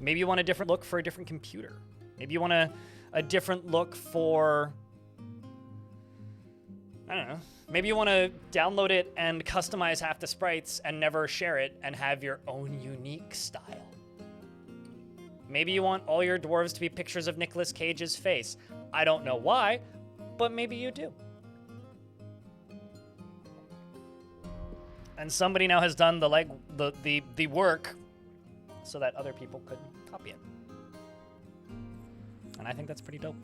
Maybe you want a different look for a different computer. Maybe you want a different look for, I don't know. Maybe you want to download it and customize half the sprites and never share it and have your own unique style. Maybe you want all your dwarves to be pictures of Nicolas Cage's face. I don't know why, but maybe you do. And somebody now has done the work so that other people could copy it. And I think that's pretty dope.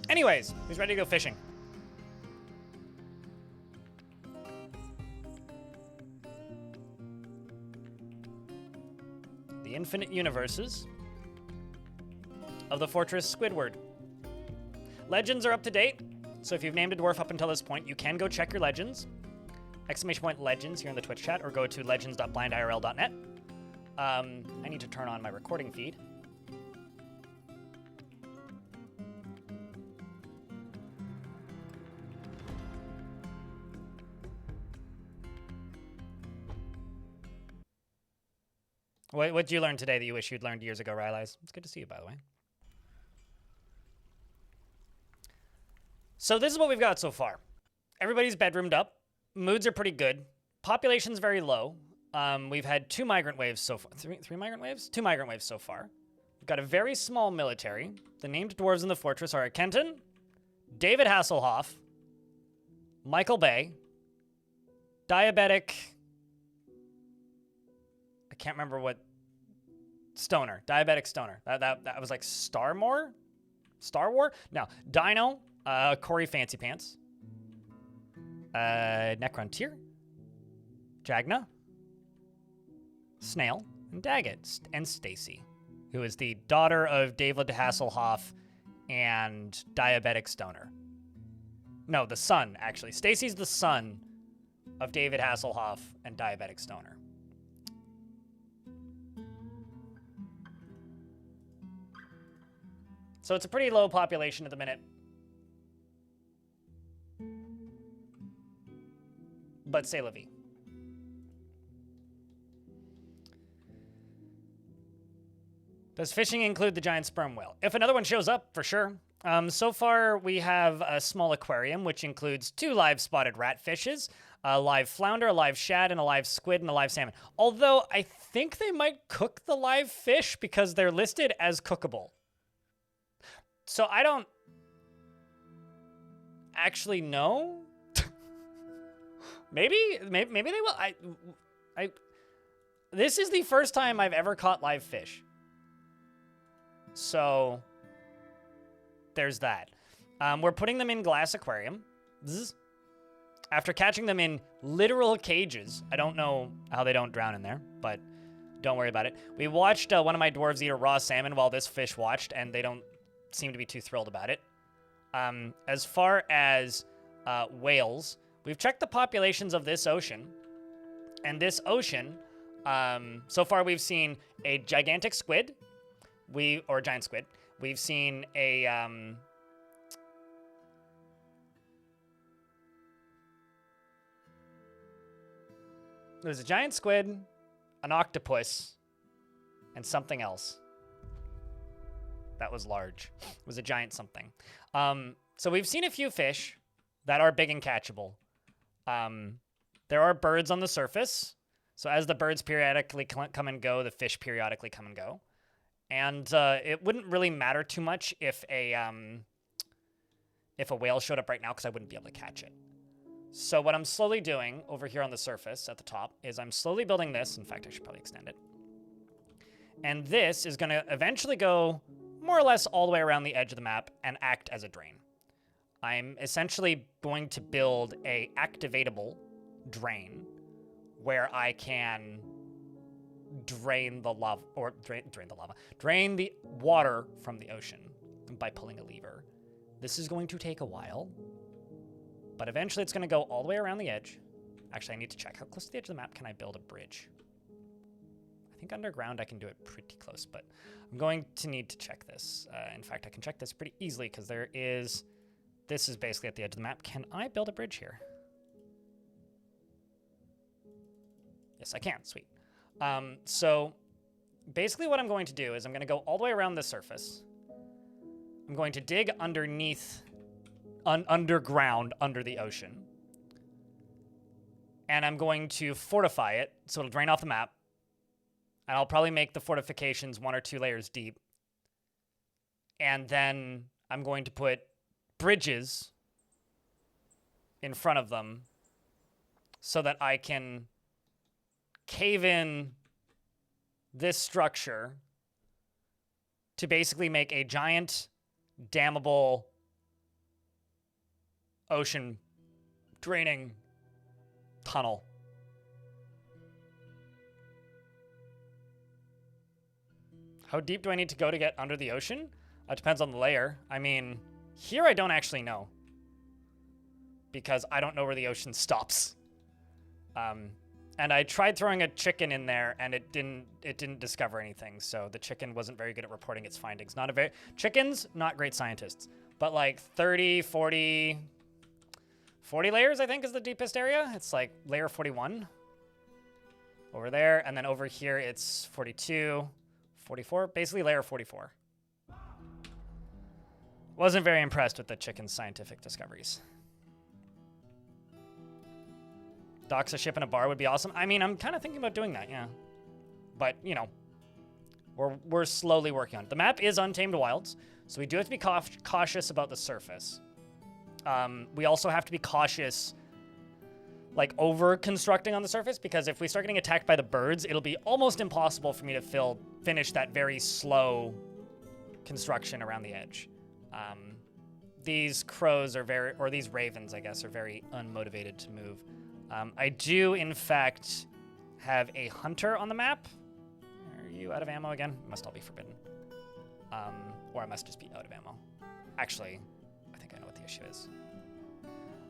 Anyways, who's ready to go fishing? The infinite universes of the fortress Squidward. Legends are up to date, so if you've named a dwarf up until this point, you can go check your legends. !legends here in the Twitch chat, or go to legends.blindIRL.net. I need to turn on my recording feed. What did you learn today that you wish you'd learned years ago, Rylais? It's good to see you, by the way. So this is what we've got so far. Everybody's bedroomed up. Moods are pretty good. Population's very low. We've had 2 migrant waves so far. Three migrant waves? 2 migrant waves so far. We've got a very small military. The named dwarves in the fortress are Kenton, David Hasselhoff, Michael Bay, Diabetic... I can't remember what... Stoner. Diabetic Stoner. That was like Star War? No. Dino, Corey Fancy Pants, Necrontyr, Jagna, Snail, and Daggett, and Stacy, who is the daughter of David Hasselhoff and Diabetic Stoner. No, the son, actually. Stacy's the son of David Hasselhoff and Diabetic Stoner. So it's a pretty low population at the minute. But c'est la vie. Does fishing include the giant sperm whale? If another one shows up, for sure. So far, we have a small aquarium, which includes 2 live spotted ratfishes, a live flounder, a live shad, and a live squid, and a live salmon. Although, I think they might cook the live fish because they're listed as cookable. So I don't actually know. maybe they will. This is the first time I've ever caught live fish. So there's that. We're putting them in glass aquarium. After catching them in literal cages. I don't know how they don't drown in there, but don't worry about it. We watched one of my dwarves eat a raw salmon while this fish watched, and they don't seem to be too thrilled about it. As far as whales, we've checked the populations of this ocean. And this ocean, so far we've seen a gigantic squid, or giant squid. We've seen a there's a giant squid, an octopus, and something else. That was large. It was a giant something. So we've seen a few fish that are big and catchable. There are birds on the surface. So as the birds periodically come and go, the fish periodically come and go. And it wouldn't really matter too much if a whale showed up right now, because I wouldn't be able to catch it. So what I'm slowly doing over here on the surface at the top is I'm slowly building this. In fact, I should probably extend it. And this is going to eventually go more or less all the way around the edge of the map and act as a drain. I'm essentially going to build a activatable drain where I can drain the lava, or drain the water from the ocean by pulling a lever. This is going to take a while, but eventually it's going to go all the way around the edge. Actually, I need to check how close to the edge of the map can I build a bridge. I think underground I can do it pretty close, but I'm going to need to check this. In fact, I can check this pretty easily because this is basically at the edge of the map. Can I build a bridge here? Yes, I can. Sweet. So basically what I'm going to do is I'm going to go all the way around the surface. I'm going to dig underneath, underground, under the ocean. And I'm going to fortify it so it'll drain off the map. And I'll probably make the fortifications 1 or 2 layers deep. And then I'm going to put bridges in front of them so that I can cave in this structure to basically make a giant dammable ocean draining tunnel. How deep do I need to go to get under the ocean? It depends on the layer. I mean, here I don't actually know, because I don't know where the ocean stops. And I tried throwing a chicken in there, and it didn't discover anything. So the chicken wasn't very good at reporting its findings. Chickens, not great scientists, but like 30, 40 layers, I think, is the deepest area. It's like layer 41 over there, and then over here it's 42, 44, basically layer 44. Wasn't very impressed with the chicken's scientific discoveries. Docks a ship in a bar would be awesome. I mean, I'm kind of thinking about doing that, yeah. But, you know, we're slowly working on it. The map is Untamed Wilds, so we do have to be cautious about the surface. We also have to be cautious, like, over-constructing on the surface, because if we start getting attacked by the birds, it'll be almost impossible for me to finish that very slow construction around the edge. These crows are or these ravens, I guess, are very unmotivated to move. I do, in fact, have a hunter on the map. Are you out of ammo again? It must all be forbidden. Or I must just be out of ammo. Actually, I think I know what the issue is.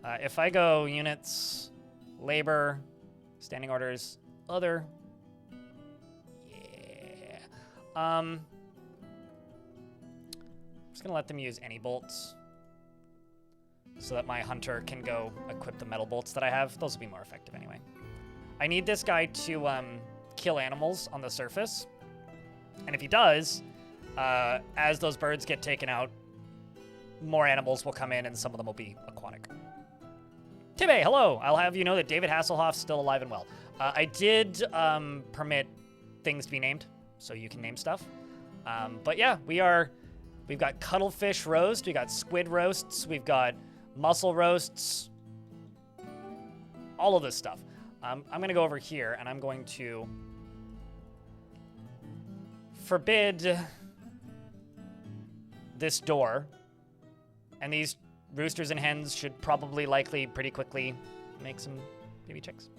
If I go units, labor, standing orders, other. Yeah. I'm just going to let them use any bolts, so that my hunter can go equip the metal bolts that I have. Those will be more effective anyway. I need this guy to kill animals on the surface. And if he does, as those birds get taken out, more animals will come in and some of them will be aquatic. Tibe, hello. I'll have you know that David Hasselhoff's still alive and well. I did permit things to be named, so you can name stuff. But yeah, we've got cuttlefish roast, we got squid roasts, we've got mussel roasts, all of this stuff. I'm going to go over here, and I'm going to forbid this door. And these roosters and hens should probably, likely, pretty quickly make some baby chicks.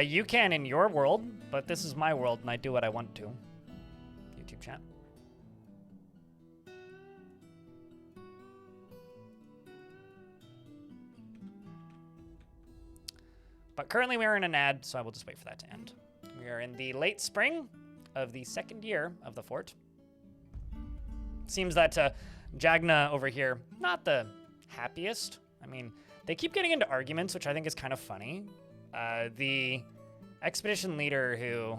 You can in your world, but this is my world, and I do what I want to. YouTube chat. But currently we are in an ad, so I will just wait for that to end. We are in the late spring of the 2nd year of the fort. Seems that Jagna over here, not the happiest. I mean, they keep getting into arguments, which I think is kind of funny. The expedition leader, who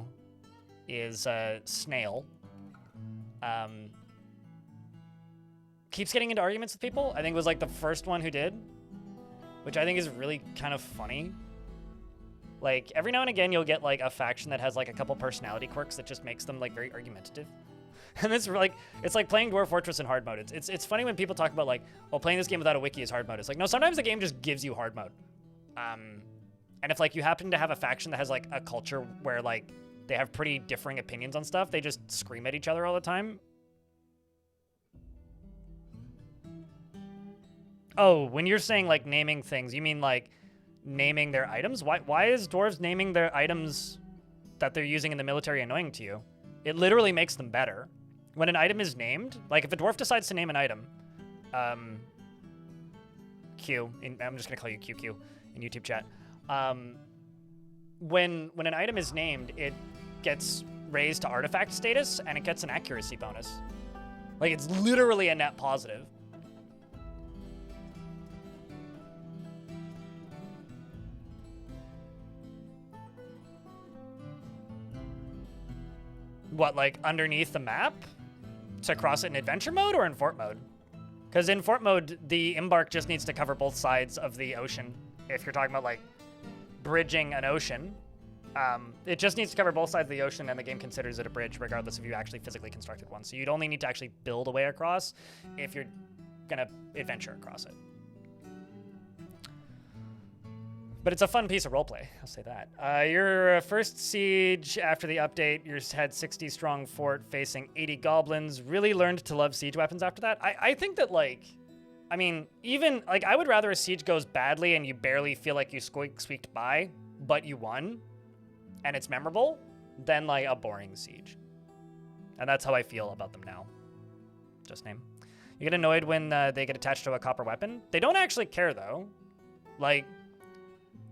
is Snail, keeps getting into arguments with people. I think was like the first one who did, which I think is really kind of funny. Like, every now and again, you'll get like a faction that has like a couple personality quirks that just makes them like very argumentative. And it's like playing Dwarf Fortress in hard mode. It's funny when people talk about like, oh, playing this game without a wiki is hard mode. It's like, no, sometimes the game just gives you hard mode. And if like you happen to have a faction that has like a culture where like they have pretty differing opinions on stuff, they just scream at each other all the time. Oh, when you're saying like naming things, you mean like naming their items? Why is dwarves naming their items that they're using in the military annoying to you? It literally makes them better. When an item is named, like if a dwarf decides to name an item, Q, I'm just gonna call you QQ in YouTube chat. When an item is named, it gets raised to artifact status and it gets an accuracy bonus. Like, it's literally a net positive. What, like, underneath the map? To cross it in adventure mode or in fort mode? Because in fort mode, the embark just needs to cover both sides of the ocean. If you're talking about, like, bridging an ocean. It just needs to cover both sides of the ocean, and the game considers it a bridge, regardless if you actually physically constructed one. So you'd only need to actually build a way across if you're gonna adventure across it. But it's a fun piece of roleplay, I'll say that. Your first siege after the update, you had 60 strong fort facing 80 goblins. Really learned to love siege weapons after that. I think that, like, I mean, even, like, I would rather a siege goes badly and you barely feel like you squeaked by, but you won, and it's memorable, than, like, a boring siege. And that's how I feel about them now. Just name. You get annoyed when they get attached to a copper weapon. They don't actually care, though. Like,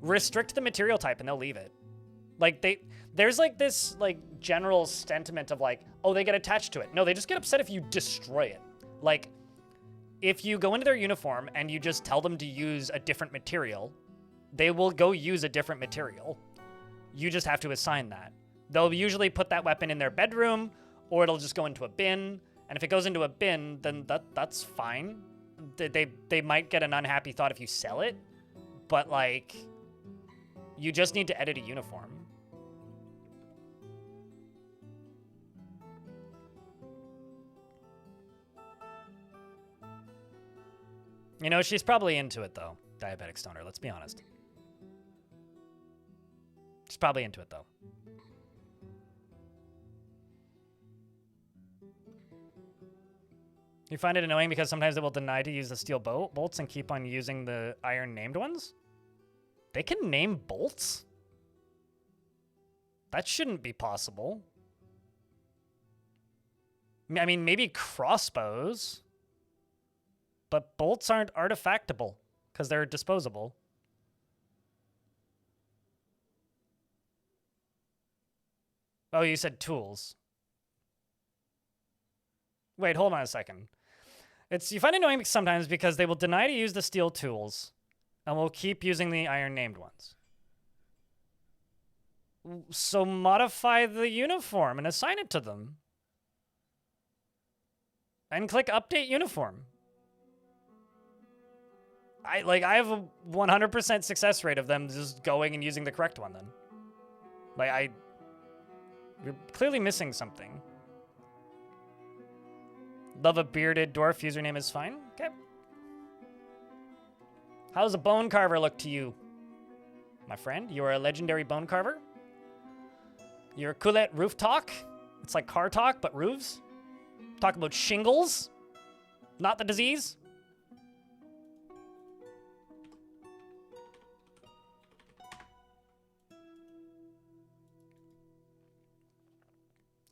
restrict the material type and they'll leave it. Like, there's, like, this, like, general sentiment of, like, oh, they get attached to it. No, they just get upset if you destroy it. Like, if you go into their uniform and you just tell them to use a different material, they will go use a different material. You just have to assign that. They'll usually put that weapon in their bedroom, or it'll just go into a bin. And if it goes into a bin, then that's fine. They might get an unhappy thought if you sell it, but, like, you just need to edit a uniform. You know, she's probably into it, though, Diabetic Stoner, let's be honest. She's probably into it, though. You find it annoying because sometimes they will deny to use the steel bolts and keep on using the iron named ones? They can name bolts? That shouldn't be possible. I mean, maybe crossbows, but bolts aren't artifactable because they're disposable. Oh, you said tools. Wait, hold on a second. You find it annoying sometimes because they will deny to use the steel tools and will keep using the iron named ones. So modify the uniform and assign it to them. And click update uniform. I have a 100% success rate of them just going and using the correct one then. Like, you're clearly missing something. Love a bearded dwarf username is fine. Okay. How's a bone carver look to you, my friend? You are a legendary bone carver. You're cool at roof talk. It's like car talk, but roofs. Talk about shingles, not the disease.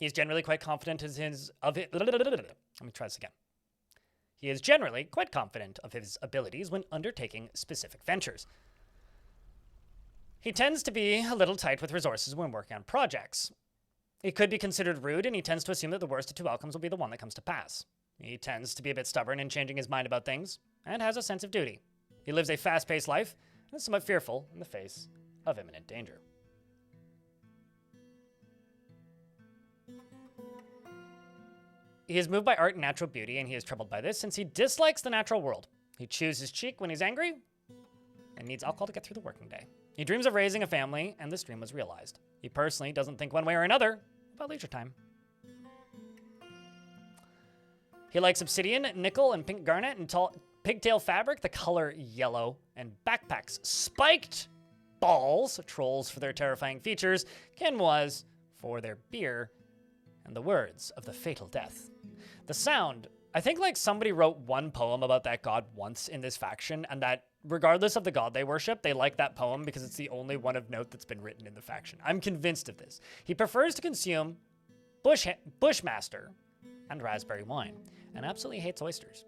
He is generally quite confident Let me try this again. He is generally quite confident of his abilities when undertaking specific ventures. He tends to be a little tight with resources when working on projects. It could be considered rude, and he tends to assume that the worst of two outcomes will be the one that comes to pass. He tends to be a bit stubborn in changing his mind about things, and has a sense of duty. He lives a fast-paced life, and is somewhat fearful in the face of imminent danger. He is moved by art and natural beauty, and he is troubled by this since he dislikes the natural world. He chews his cheek when he's angry, and needs alcohol to get through the working day. He dreams of raising a family, and this dream was realized. He personally doesn't think one way or another about leisure time. He likes obsidian, nickel, and pink garnet, and pigtail fabric, the color yellow, and backpacks. Spiked balls, trolls for their terrifying features, quinoas for their beer, and the words of the fatal death. The sound, I think like somebody wrote one poem about that god once in this faction, and that regardless of the god they worship, they like that poem because it's the only one of note that's been written in the faction. I'm convinced of this. He prefers to consume Bushmaster and raspberry wine, and absolutely hates oysters.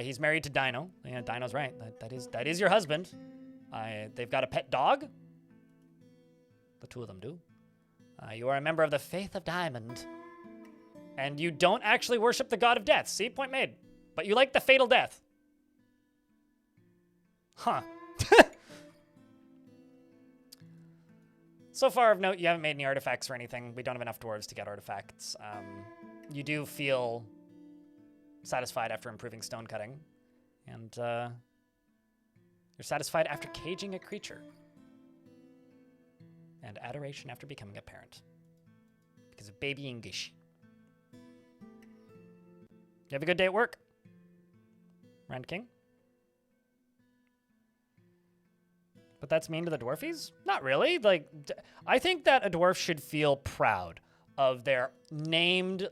He's married to Dino. Yeah, Dino's right. That is your husband. They've got a pet dog. The two of them do. You are a member of the Faith of Diamond. And you don't actually worship the god of death. See, point made. But you like the fatal death. Huh. So far of note, you haven't made any artifacts or anything. We don't have enough dwarves to get artifacts. You do feel satisfied after improving stone cutting. And you're satisfied after caging a creature. And adoration after becoming a parent. Because of baby English. You have a good day at work? Rand King? But that's mean to the dwarfies? Not really. Like, I think that a dwarf should feel proud of their named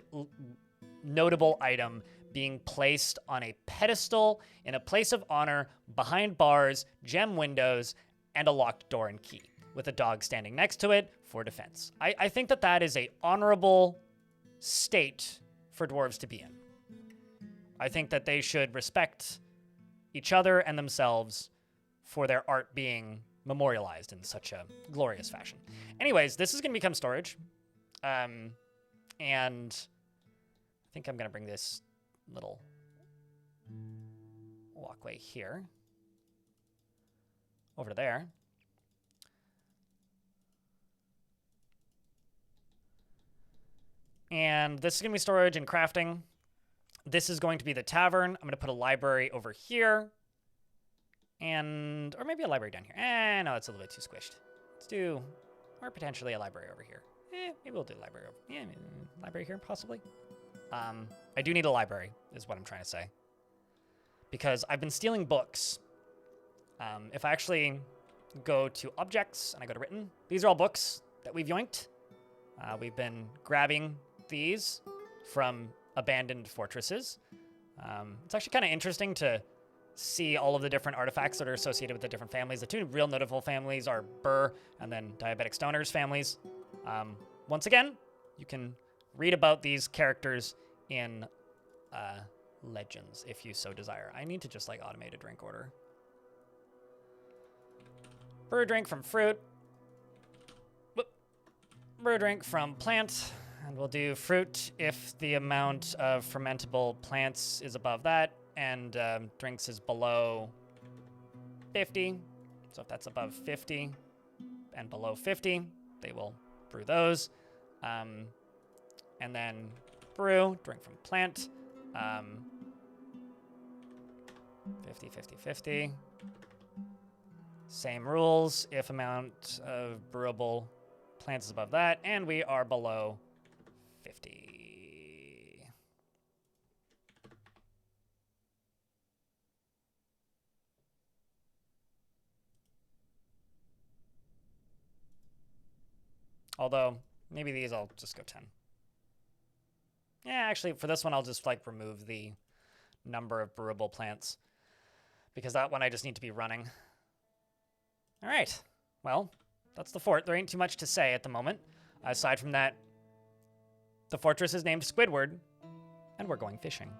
notable item being placed on a pedestal in a place of honor behind bars, gem windows, and a locked door and key, with a dog standing next to it for defense. I think that that is a honorable state for dwarves to be in. I think that they should respect each other and themselves for their art being memorialized in such a glorious fashion. Anyways, this is going to become storage. And I think I'm going to bring this little walkway here over to there. And this is going to be storage and crafting. This is going to be the tavern. I'm going to put a library over here. Or maybe a library down here. No, it's a little bit too squished. Let's do, or potentially a library over here. Maybe we'll do library over, maybe library here, possibly. I do need a library, is what I'm trying to say. Because I've been stealing books. If I actually go to objects and I go to written, these are all books that we've yoinked. We've been grabbing these from abandoned fortresses. It's actually kind of interesting to see all of the different artifacts that are associated with the different families. The two real notable families are Burr and then Diabetic Stoners families. Once again, you can read about these characters in Legends if you so desire. I need to just like automate a drink order. Brew a drink from fruit. Brew a drink from plant. And we'll do fruit if the amount of fermentable plants is above that, and drinks is below 50. So if that's above 50 and below 50, they will brew those. And then brew, drink from plant. 50, 50, 50. Same rules if amount of brewable plants is above that, and we are below 50. Although, maybe these I'll just go 10. Yeah, actually, for this one, I'll just, like, remove the number of brewable plants. Because that one I just need to be running. All right. Well, that's the fort. There ain't too much to say at the moment. Aside from that, the fortress is named Squidward, and we're going fishing.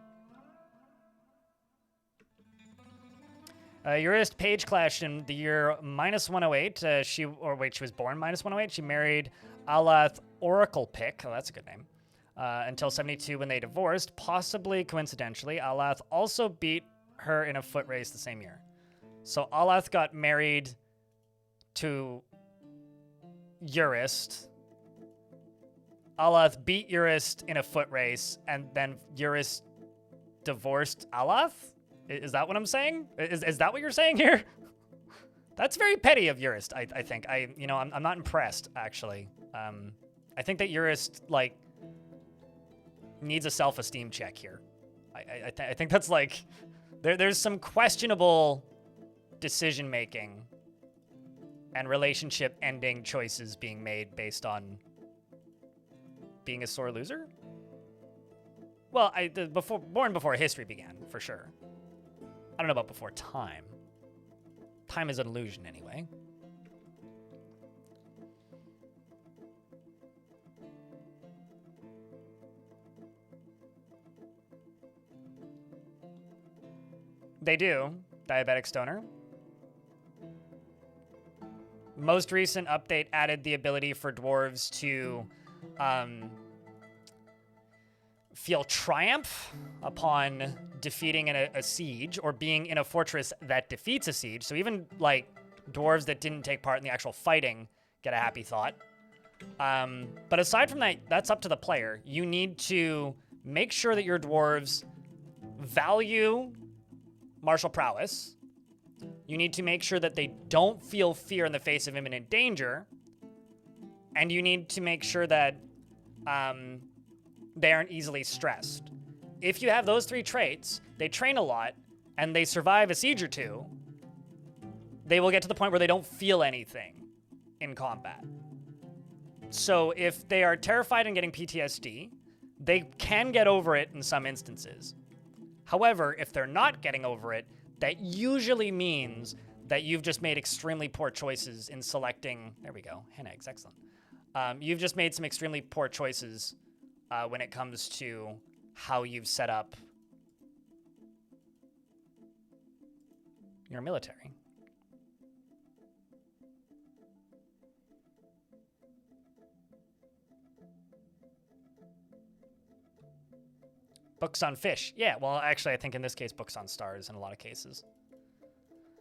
Eurist Page clashed in the year -108. She was born -108. She married Alath Oracle Pick. Oh, that's a good name. Until 72 when they divorced. Possibly coincidentally, Alath also beat her in a foot race the same year. So Alath got married to Eurist. Alath beat Eurist in a foot race, and then Eurist divorced Alath? Is that what I'm saying? Is that what you're saying here? That's very petty of Eurist, I think. I'm not impressed, actually. I think that Eurist, like, needs a self-esteem check here. I think that's, like, there's some questionable decision-making and relationship-ending choices being made based on being a sore loser? Well, born before history began, for sure. I don't know about before time. Time is an illusion, anyway. They do. Diabetic Stoner. Most recent update added the ability for dwarves to feel triumph upon defeating a siege or being in a fortress that defeats a siege. So even like dwarves that didn't take part in the actual fighting get a happy thought. But aside from that, that's up to the player. You need to make sure that your dwarves value martial prowess. You need to make sure that they don't feel fear in the face of imminent danger. And you need to make sure that they aren't easily stressed. If you have those 3 traits, they train a lot, and they survive a siege or 2, they will get to the point where they don't feel anything in combat. So if they are terrified and getting PTSD, they can get over it in some instances. However, if they're not getting over it, that usually means that you've just made extremely poor choices in selecting... There we go. Hen eggs. Excellent. You've just made some extremely poor choices when it comes to how you've set up your military. Books on fish. Yeah, well, actually, I think in this case, books on stars in a lot of cases.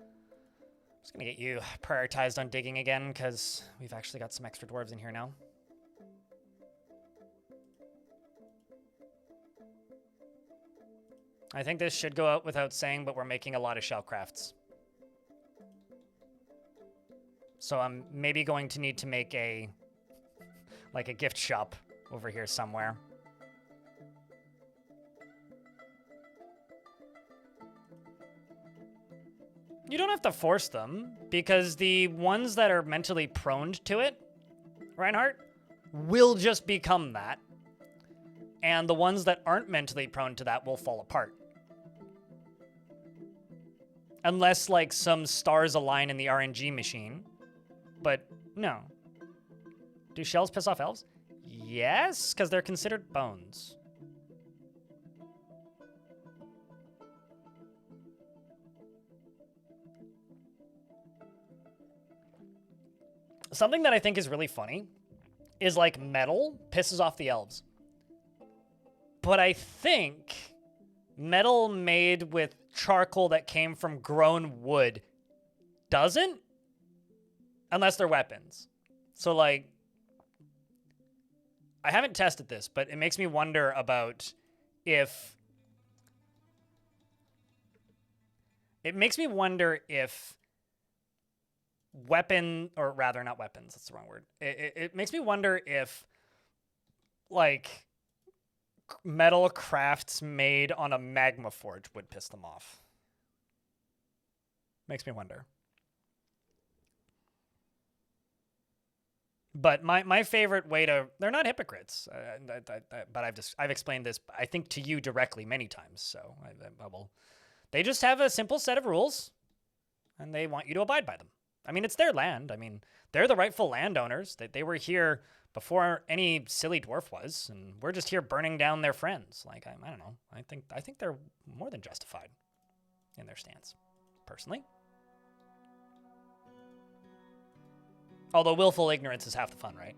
I'm just going to get you prioritized on digging again, because we've actually got some extra dwarves in here now. I think this should go out without saying, but we're making a lot of shellcrafts. So I'm maybe going to need to make a gift shop over here somewhere. You don't have to force them, because the ones that are mentally prone to it, Reinhardt, will just become that. And the ones that aren't mentally prone to that will fall apart. Unless, like, some stars align in the RNG machine. But, no. Do shells piss off elves? Yes, because they're considered bones. Something that I think is really funny is, like, metal pisses off the elves. But I think metal made with charcoal that came from grown wood doesn't, unless they're weapons. So, like, I haven't tested this, but it makes me wonder about if... It makes me wonder if weapon, or rather not weapons, that's the wrong word. It makes me wonder if, like, metal crafts made on a magma forge would piss them off. Makes me wonder. But my favorite way to... They're not hypocrites, but I've explained this, I think, to you directly many times, so I will... They just have a simple set of rules, and they want you to abide by them. I mean, it's their land. I mean, they're the rightful landowners. They were here before any silly dwarf was, and we're just here burning down their friends. Like, I don't know. I think they're more than justified in their stance, personally. Although willful ignorance is half the fun, right?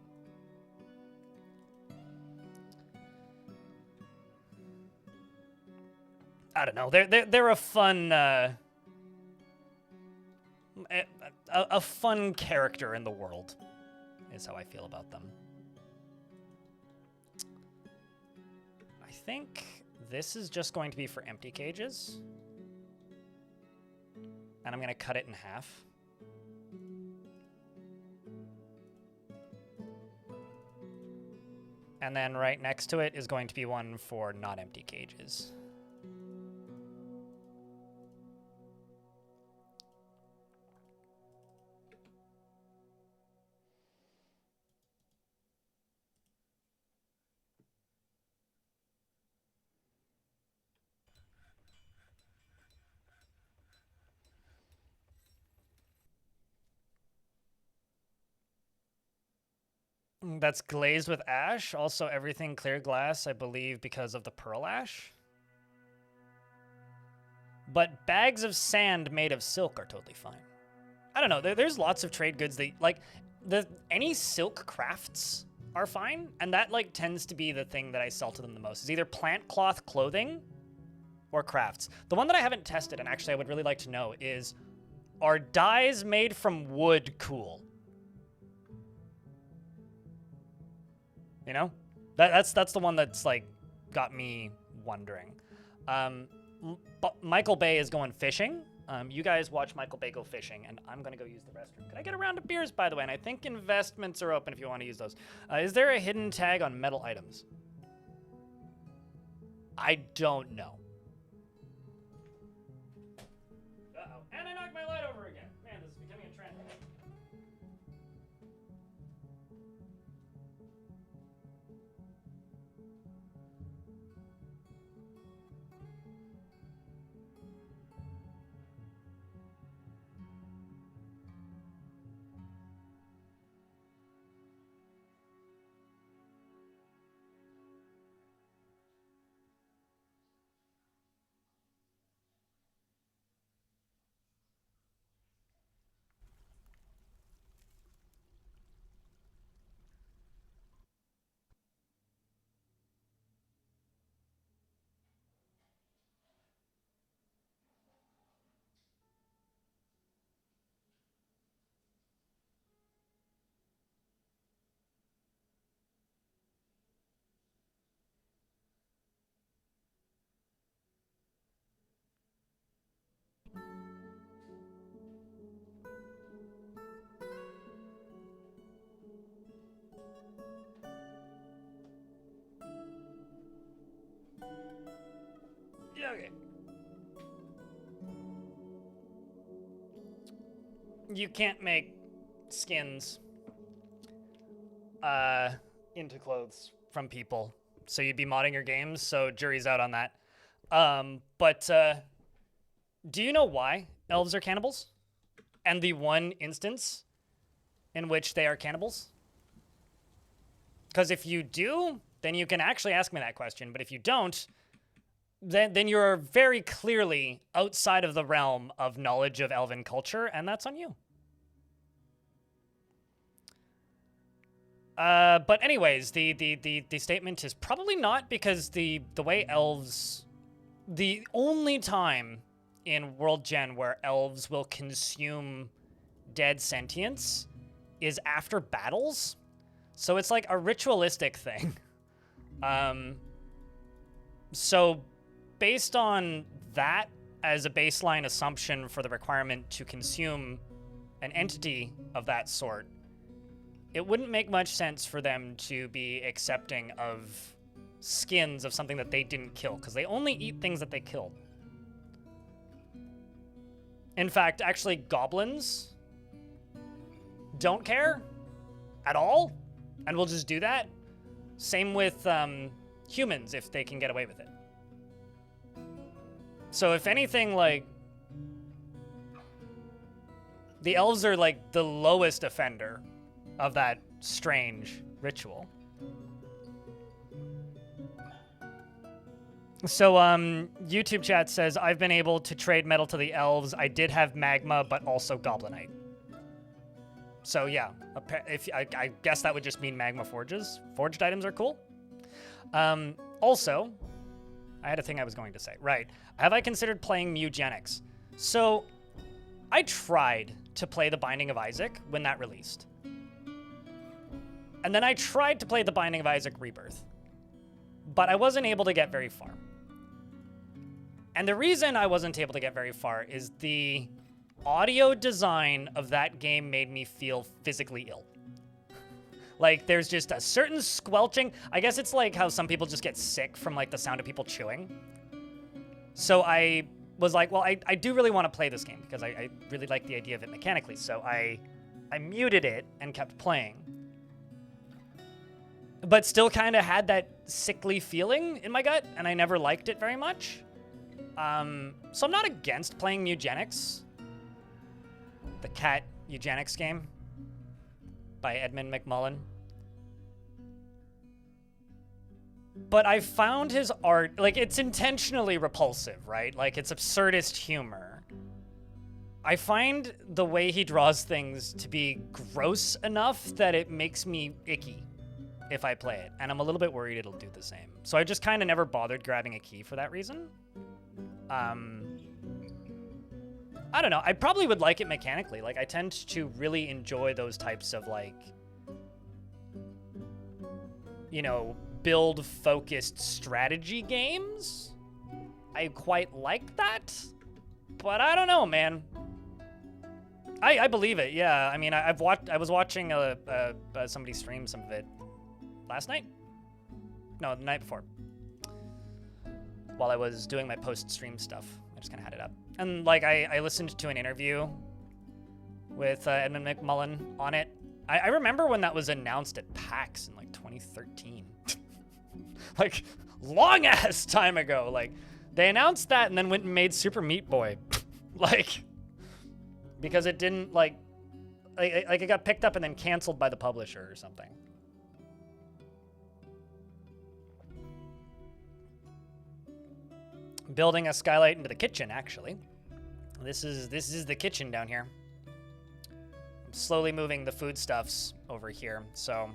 I don't know. They're a fun a fun character in the world, is how I feel about them. I think this is just going to be for empty cages. And I'm going to cut it in half. And then right next to it is going to be one for not empty cages. That's glazed with ash. Also, everything clear glass, I believe, because of the pearl ash. But bags of sand made of silk are totally fine. I don't know. There's lots of trade goods that, like, any silk crafts are fine, and that like tends to be the thing that I sell to them the most, is either plant cloth clothing or crafts. The one that I haven't tested, and actually I would really like to know, is are dyes made from wood cool? You know? That's the one that's like got me wondering. Michael Bay is going fishing. You guys watch Michael Bay go fishing, and I'm gonna go use the restroom. Could I get a round of beers, by the way? And I think investments are open if you want to use those. Is there a hidden tag on metal items? I don't know. Uh-oh. And I knocked my light over again. Man, this is becoming a trend. Yeah, okay. You can't make skins into clothes from people, so you'd be modding your games, so jury's out on that. But do you know why elves are cannibals? And the one instance in which they are cannibals? Because if you do, then you can actually ask me that question, but if you don't, then you're very clearly outside of the realm of knowledge of elven culture, and that's on you. But anyways, the statement is probably not, because the way elves, the only time in World Gen where elves will consume dead sentience is after battles. So it's like a ritualistic thing. So based on that as a baseline assumption for the requirement to consume an entity of that sort, it wouldn't make much sense for them to be accepting of skins of something that they didn't kill, because they only eat things that they killed. In fact, actually, goblins don't care at all, and will just do that. Same with humans, if they can get away with it. So if anything, like, the elves are like the lowest offender of that strange ritual. So YouTube chat says, I've been able to trade metal to the elves. I did have magma, but also goblinite. So yeah, if I guess that would just mean magma forges. Forged items are cool. Also, I had a thing I was going to say. Right. Have I considered playing Mugenics? So I tried to play The Binding of Isaac when that released. And then I tried to play The Binding of Isaac Rebirth, but I wasn't able to get very far. And the reason I wasn't able to get very far is the audio design of that game made me feel physically ill. Like, there's just a certain squelching. I guess it's like how some people just get sick from, like, the sound of people chewing. So I was like, well, I do really want to play this game because I really like the idea of it mechanically. So I muted it and kept playing. But still kind of had that sickly feeling in my gut, and I never liked it very much. So I'm not against playing Eugenics. The cat Eugenics game by Edmund McMullen. But I found his art, like, it's intentionally repulsive, right? Like, it's absurdist humor. I find the way he draws things to be gross enough that it makes me icky. if I play it, and I'm a little bit worried it'll do the same. So I just kind of never bothered grabbing a key for that reason. I don't know. I probably would like it mechanically. Like, I tend to really enjoy those types of, like, you know, build-focused strategy games. I quite like that, but I don't know, man. I believe it, yeah. I mean, I was watching somebody stream some of it last night? No, the night before. While I was doing my post-stream stuff. I just kind of had it up. And, like, I listened to an interview with Edmund McMullen on it. I remember when that was announced at PAX in, like, 2013. Like, long-ass time ago. Like, they announced that and then went and made Super Meat Boy. Like, because it didn't, like, it got picked up and then canceled by the publisher or something. Building a skylight into the kitchen, actually. This is the kitchen down here. I'm slowly moving the foodstuffs over here. So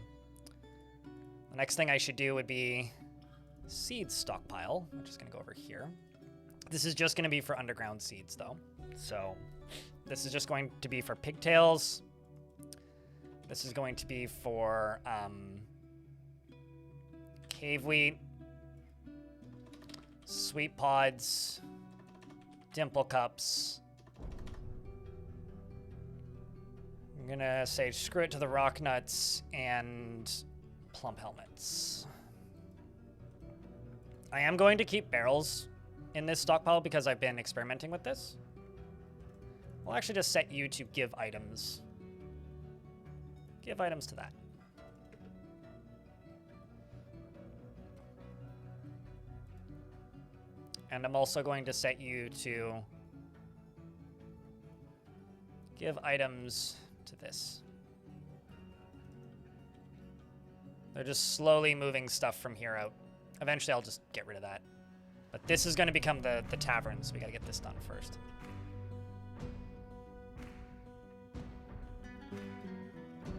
the next thing I should do would be seed stockpile, which is going to go over here. This is just going to be for underground seeds, though. So this is just going to be for pigtails. This is going to be for cave wheat, sweet pods, dimple cups. I'm gonna say screw it to the rock nuts and plump helmets. I am going to keep barrels in this stockpile because I've been experimenting with this. I'll actually just set you to give items. Give items to that. And I'm also going to set you to give items to this. They're just slowly moving stuff from here out. Eventually I'll just get rid of that. But this is going to become the tavern, so we got to get this done first.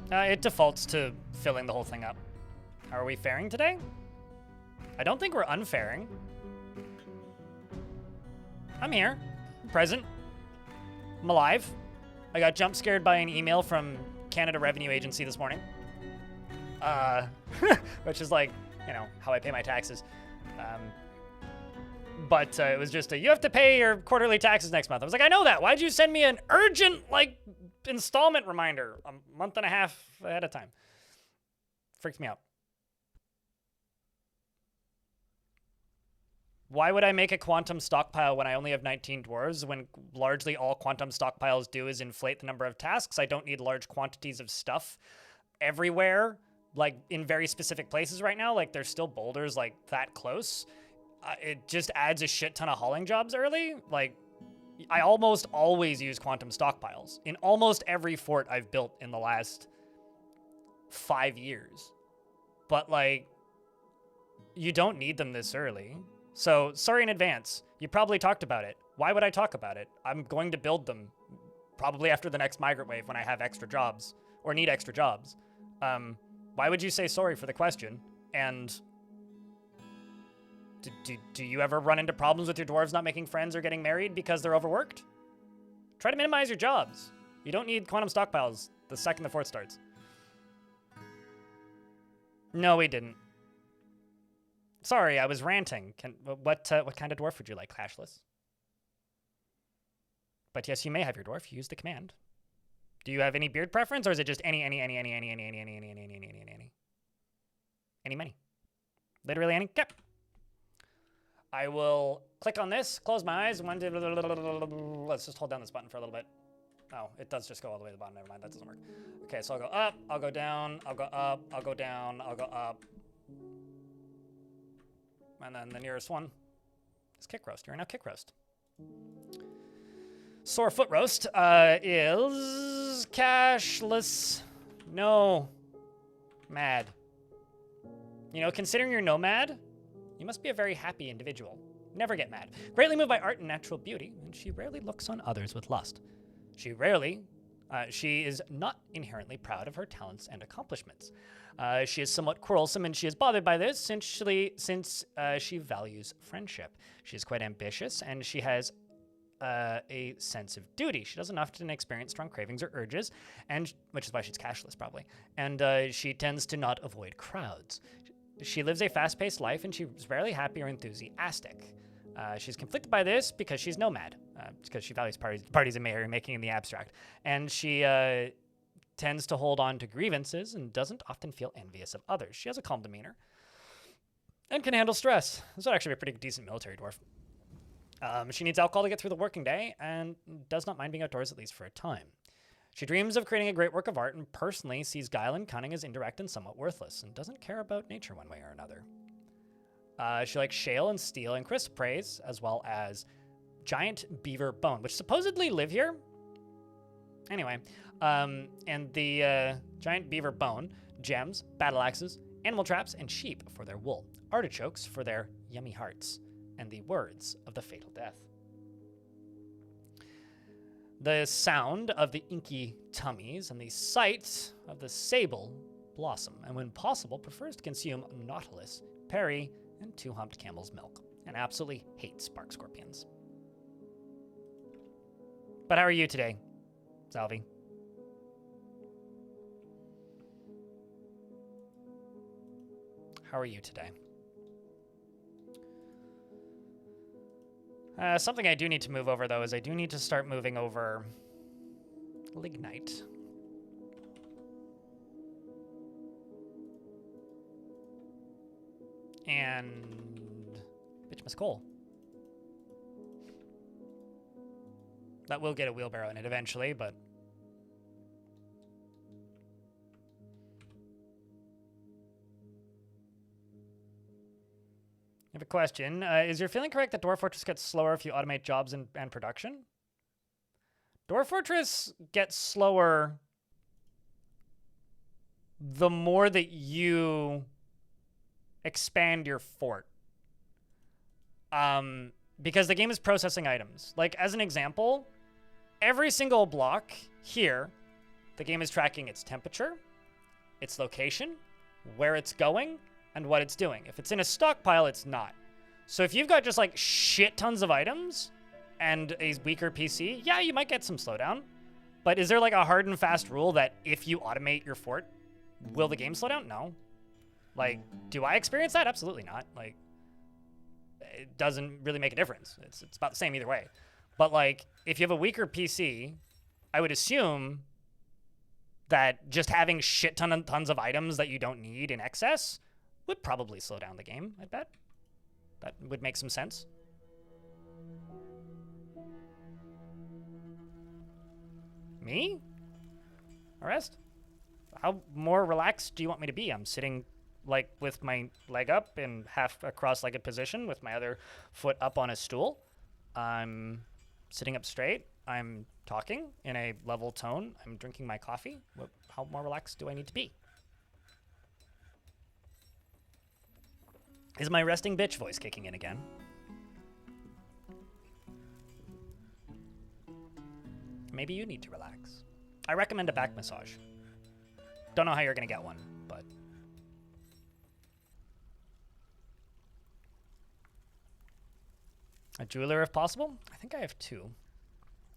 It defaults to filling the whole thing up. How are we faring today? I don't think we're unfaring. I'm here. I'm present. I'm alive. I got jump scared by an email from Canada Revenue Agency this morning. Which is like, you know, how I pay my taxes. But it was just you have to pay your quarterly taxes next month. I was like, I know that. Why'd you send me an urgent, like, installment reminder a month and a half ahead of time? Freaked me out. Why would I make a quantum stockpile when I only have 19 dwarves, when largely all quantum stockpiles do is inflate the number of tasks? I don't need large quantities of stuff everywhere, like in very specific places right now. Like, there's still boulders like that close. It just adds a shit ton of hauling jobs early. Like, I almost always use quantum stockpiles in almost every fort I've built in the last 5 years. But, like, you don't need them this early. So, sorry in advance. You probably talked about it. Why would I talk about it? I'm going to build them probably after the next migrant wave when I have extra jobs or need extra jobs. Why would you say sorry for the question? And do you ever run into problems with your dwarves not making friends or getting married because they're overworked? Try to minimize your jobs. You don't need quantum stockpiles the second the fort starts. No, we didn't. Sorry, I was ranting. What kind of dwarf would you like, Cashless? But yes, you may have your dwarf. You use the command. Do you have any beard preference, or is it just any? Any money. Literally any? Okay. I will click on this, close my eyes, let's just hold down this button for a little bit. Oh, it does just go all the way to the bottom. Never mind, that doesn't work. Okay, so I'll go up, I'll go down, I'll go up, I'll go down, I'll go up. And then the nearest one is kick roast. You're now kick roast. Sore foot roast is cashless. No. Mad. You know, considering you're nomad, you must be a very happy individual. Never get mad. Greatly moved by art and natural beauty, and she rarely looks on others with lust. She rarely She is not inherently proud of her talents and accomplishments. She is somewhat quarrelsome, and she is bothered by this since she values friendship. She is quite ambitious, and she has a sense of duty. She doesn't often experience strong cravings or urges, and which is why she's cashless, probably. And she tends to not avoid crowds. She lives a fast-paced life, and she's rarely happy or enthusiastic. She's conflicted by this because she's nomad, because she values parties and merrymaking in the abstract. And she tends to hold on to grievances and doesn't often feel envious of others. She has a calm demeanor and can handle stress. This would actually be a pretty decent military dwarf. She needs alcohol to get through the working day and does not mind being outdoors, at least for a time. She dreams of creating a great work of art and personally sees guile and cunning as indirect and somewhat worthless, and doesn't care about nature one way or another. She likes shale and steel and chrysoprase, as well as giant beaver bone, which supposedly live here. Anyway, and the giant beaver bone, gems, battle axes, animal traps, and sheep for their wool, artichokes for their yummy hearts, and the words of the fatal death. The sound of the inky tummies and the sight of the sable blossom, and when possible, prefers to consume nautilus, perry, and two-humped camel's milk, and absolutely hates spark scorpions. But how are you today, Salvi? How are you today? Something I do need to move over, though, is I do need to start moving over lignite. And bituminous coal. That will get a wheelbarrow in it eventually, but... I have a question. Is your feeling correct that Dwarf Fortress gets slower if you automate jobs and production? Dwarf Fortress gets slower the more that you expand your fort. Because the game is processing items. Like, as an example, every single block here, the game is tracking its temperature, its location, where it's going, and what it's doing. If it's in a stockpile, it's not. So if you've got just like shit tons of items and a weaker PC, yeah, you might get some slowdown. But is there like a hard and fast rule that if you automate your fort, will the game slow down? No. Like, do I experience that? Absolutely not. Like, it doesn't really make a difference. It's about the same either way. But like, if you have a weaker PC, I would assume that just having tons of items that you don't need in excess would probably slow down the game, I bet. That would make some sense. Me? Arrest? How more relaxed do you want me to be? I'm sitting, like, with my leg up in half a cross-legged position with my other foot up on a stool. I'm sitting up straight. I'm talking in a level tone. I'm drinking my coffee. How more relaxed do I need to be? Is my resting bitch voice kicking in again? Maybe you need to relax. I recommend a back massage. Don't know how you're gonna get one, but... A jeweler, if possible? I think I have two.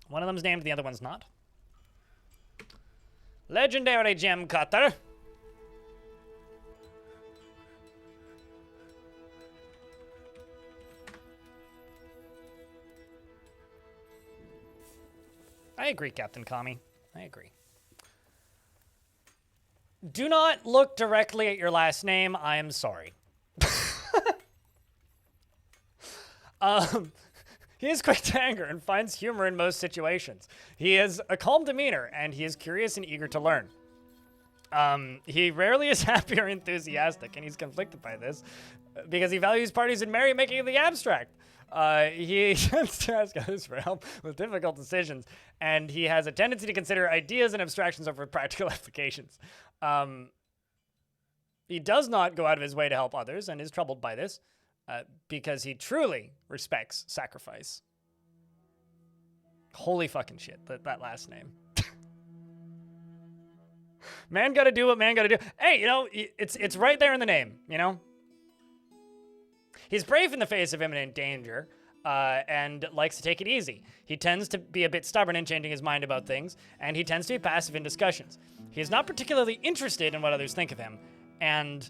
One of them's named, the other one's not. Legendary gem cutter. I agree, Captain Kami. I agree. Do not look directly at your last name. I am sorry. He is quick to anger and finds humor in most situations. He has a calm demeanor, and he is curious and eager to learn. He rarely is happy or enthusiastic, and he's conflicted by this because he values parties and merrymaking in the abstract. He tends to ask others for help with difficult decisions, and he has a tendency to consider ideas and abstractions over practical applications. He does not go out of his way to help others and is troubled by this because he truly respects sacrifice. Holy fucking shit, that last name. Man gotta do what man gotta do. Hey, you know, it's right there in the name, you know? He's brave in the face of imminent danger, and likes to take it easy. He tends to be a bit stubborn in changing his mind about things, and he tends to be passive in discussions. He is not particularly interested in what others think of him, and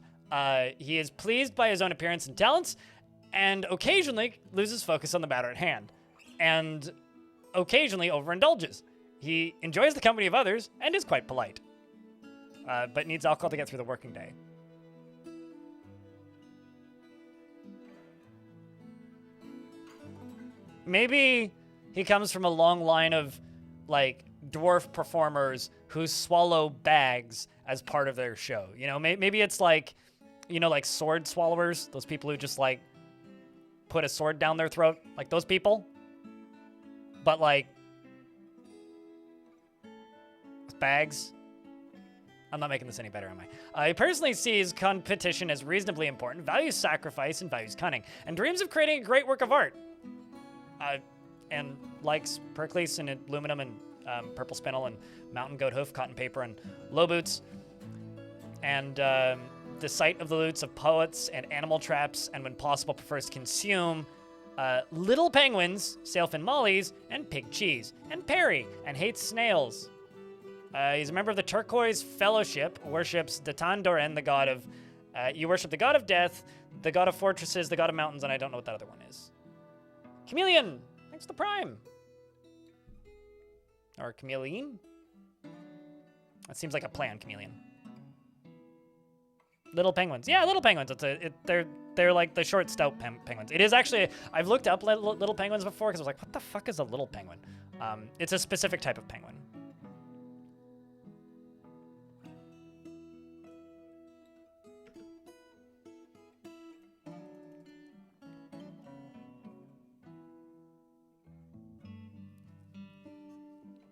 he is pleased by his own appearance and talents, and occasionally loses focus on the matter at hand, and occasionally overindulges. He enjoys the company of others and is quite polite, but needs alcohol to get through the working day. Maybe he comes from a long line of, like, dwarf performers who swallow bags as part of their show. You know, maybe it's like, you know, like sword swallowers, those people who just, like, put a sword down their throat, like those people. But, like, with bags. I'm not making this any better, am I? He personally sees competition as reasonably important, values sacrifice, and values cunning, and dreams of creating a great work of art. And likes percolates and aluminum and purple spinel and mountain goat hoof, cotton paper, and low boots. And the sight of the loots of poets and animal traps, and when possible prefers to consume little penguins, sailfin mollies, and pig cheese, and Perry, and hates snails. He's a member of the Turquoise Fellowship, worships Datan Doran, the god of... you worship the god of death, the god of fortresses, the god of mountains, and I don't know what that other one is. Chameleon! Thanks to the Prime. Or chameleon? That seems like a plan, chameleon. Little penguins. Yeah, little penguins. They're like the short, stout penguins. It is actually... I've looked up little penguins before because I was like, what the fuck is a little penguin? It's a specific type of penguin.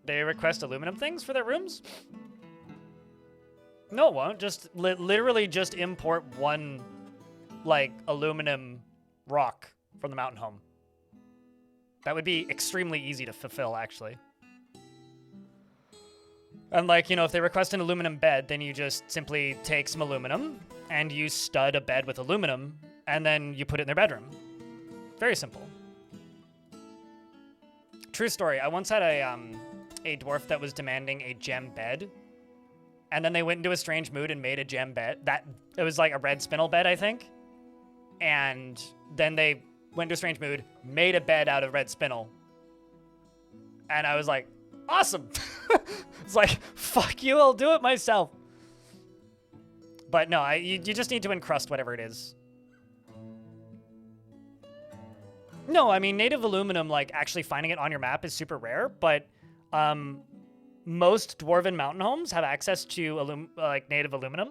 They request aluminum things for their rooms? No, it won't. Just literally just import one, like, aluminum rock from the mountain home. That would be extremely easy to fulfill, actually. And, like, you know, if they request an aluminum bed, then you just simply take some aluminum and you stud a bed with aluminum, and then you put it in their bedroom. Very simple. True story. I once had a dwarf that was demanding a gem bed, and then they went into a strange mood and made a gem bed. It was like a red spinel bed, I think. And then they went into a strange mood, made a bed out of red spinel. And I was like, awesome. It's like, fuck you, I'll do it myself. But no, you just need to encrust whatever it is. No, I mean, native aluminum, like, actually finding it on your map is super rare, but most dwarven mountain homes have access to native aluminum.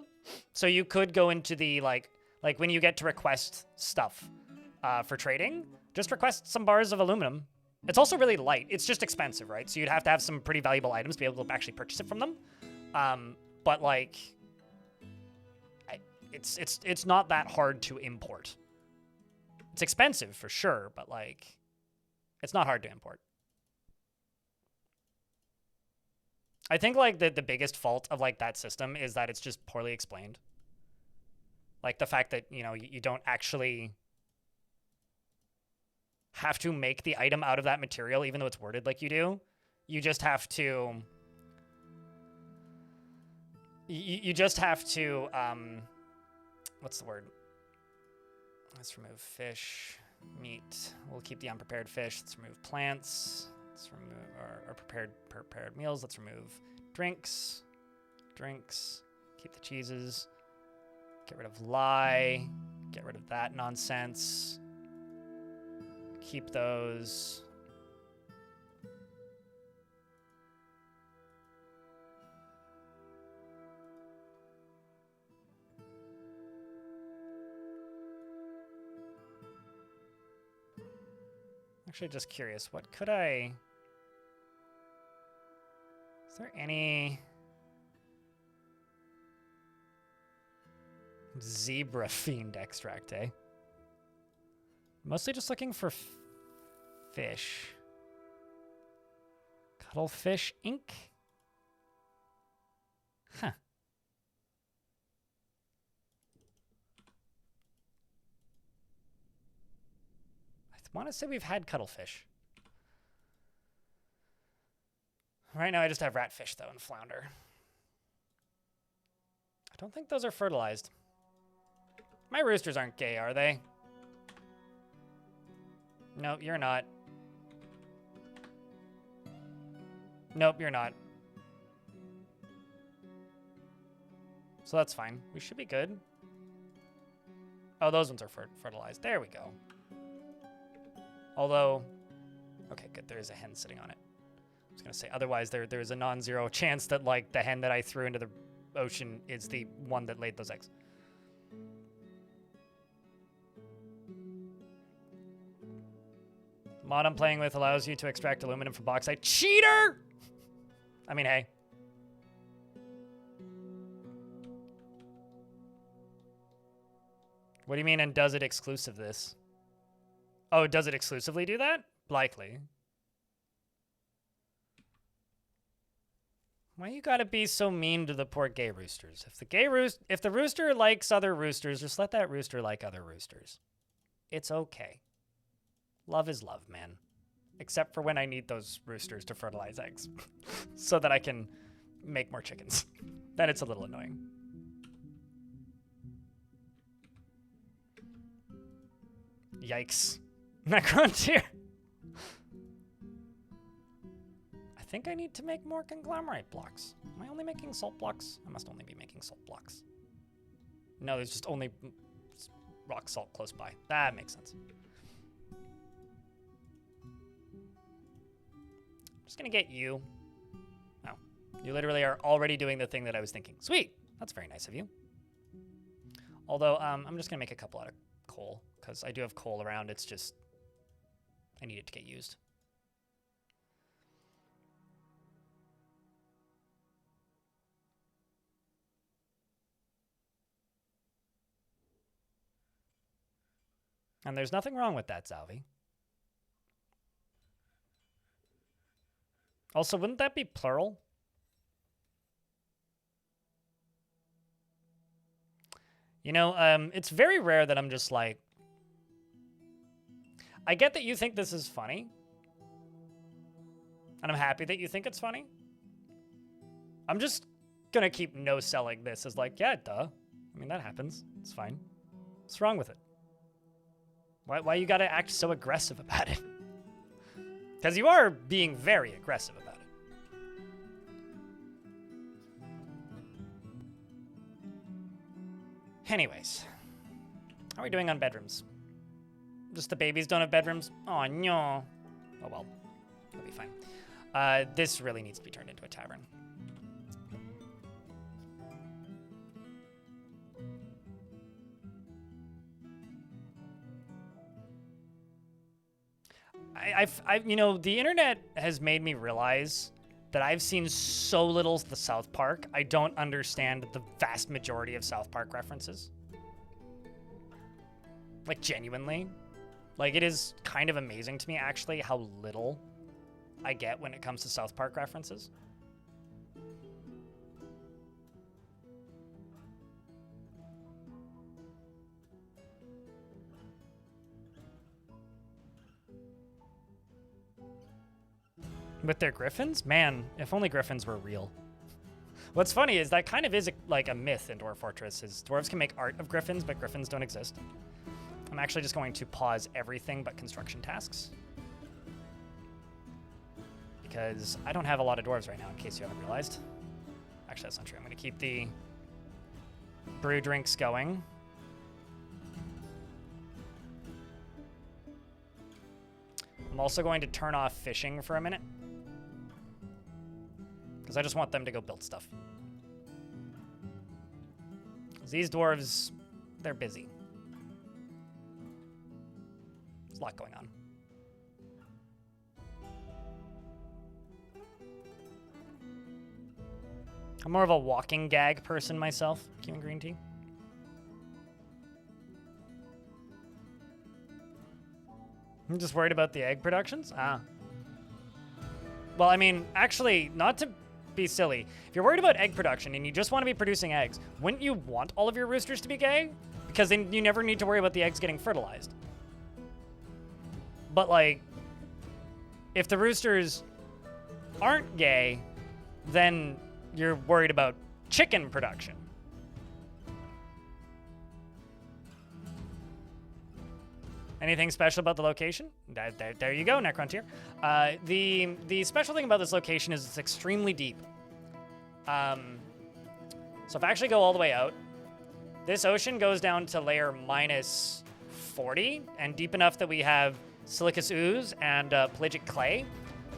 So you could go into the, like when you get to request stuff for trading, just request some bars of aluminum. It's also really light. It's just expensive, right? So you'd have to have some pretty valuable items to be able to actually purchase it from them. But, like, it's not that hard to import. It's expensive for sure, but, like, it's not hard to import. I think, like, the biggest fault of, like, that system is that it's just poorly explained. Like, the fact that, you know, you don't actually have to make the item out of that material, even though it's worded like you do. You just have to... You just have to... what's the word? Let's remove fish, meat. We'll keep the unprepared fish. Let's remove plants. Let's remove our prepared meals. Let's remove drinks. Keep the cheeses. Get rid of lye. Get rid of that nonsense. Keep those. Actually, just curious, what could I... Is there any... Zebra Fiend extract, eh? Mostly just looking for fish. Cuttlefish ink? Huh. want to say we've had cuttlefish. Right now I just have ratfish, though, and flounder. I don't think those are fertilized. My roosters aren't gay, are they? Nope, you're not. Nope, you're not. So that's fine. We should be good. Oh, those ones are fertilized. There we go. Although, okay, good. There is a hen sitting on it. I was going to say, otherwise there's a non-zero chance that, like, the hen that I threw into the ocean is the one that laid those eggs. The mod I'm playing with allows you to extract aluminum from bauxite. Cheater! I mean, hey. What do you mean, and does it exclusive this? Oh, does it exclusively do that? Likely. Why you gotta be so mean to the poor gay roosters? If the rooster likes other roosters, just let that rooster like other roosters. It's okay. Love is love, man. Except for when I need those roosters to fertilize eggs so that I can make more chickens. Then it's a little annoying. Yikes. Necrontier. I think I need to make more conglomerate blocks. Am I only making salt blocks? I must only be making salt blocks. No, there's just only rock salt close by. That makes sense. Just gonna get you. Oh, you literally are already doing the thing that I was thinking. Sweet, that's very nice of you. Although, I'm just gonna make a couple out of coal, because I do have coal around. It's just, I need it to get used. And there's nothing wrong with that, Zalvi. Also, wouldn't that be plural? You know, it's very rare that I'm just like... I get that you think this is funny. And I'm happy that you think it's funny. I'm just gonna keep no-selling this as like, yeah, duh. I mean, that happens. It's fine. What's wrong with it? Why you gotta act so aggressive about it? Because you are being very aggressive about it. Anyways, how are we doing on bedrooms? Just the babies don't have bedrooms? Oh, no. Oh, well. It'll be fine. This really needs to be turned into a tavern. you know, the internet has made me realize that I've seen so little of the South Park, I don't understand the vast majority of South Park references. Like, genuinely. Like, it is kind of amazing to me, actually, how little I get when it comes to South Park references. With their griffins? Man, if only griffins were real. What's funny is that kind of is like a myth in Dwarf Fortress, is dwarves can make art of griffins, but griffins don't exist. I'm actually just going to pause everything but construction tasks. Because I don't have a lot of dwarves right now, in case you haven't realized. Actually, that's not true. I'm going to keep the brew drinks going. I'm also going to turn off fishing for a minute. Because I just want them to go build stuff. These dwarves, they're busy. There's a lot going on. I'm more of a walking gag person myself, Q and green tea. I'm just worried about the egg productions? Ah. Well, I mean, actually, not to be silly. If you're worried about egg production and you just want to be producing eggs, wouldn't you want all of your roosters to be gay? Because then you never need to worry about the eggs getting fertilized. But, like, if the roosters aren't gay, then you're worried about chicken production. Anything special about the location? There you go, Necrontier. The special thing about this location is it's extremely deep. So if I actually go all the way out, this ocean goes down to layer minus 40 and deep enough that we have silicous ooze and pelagic clay.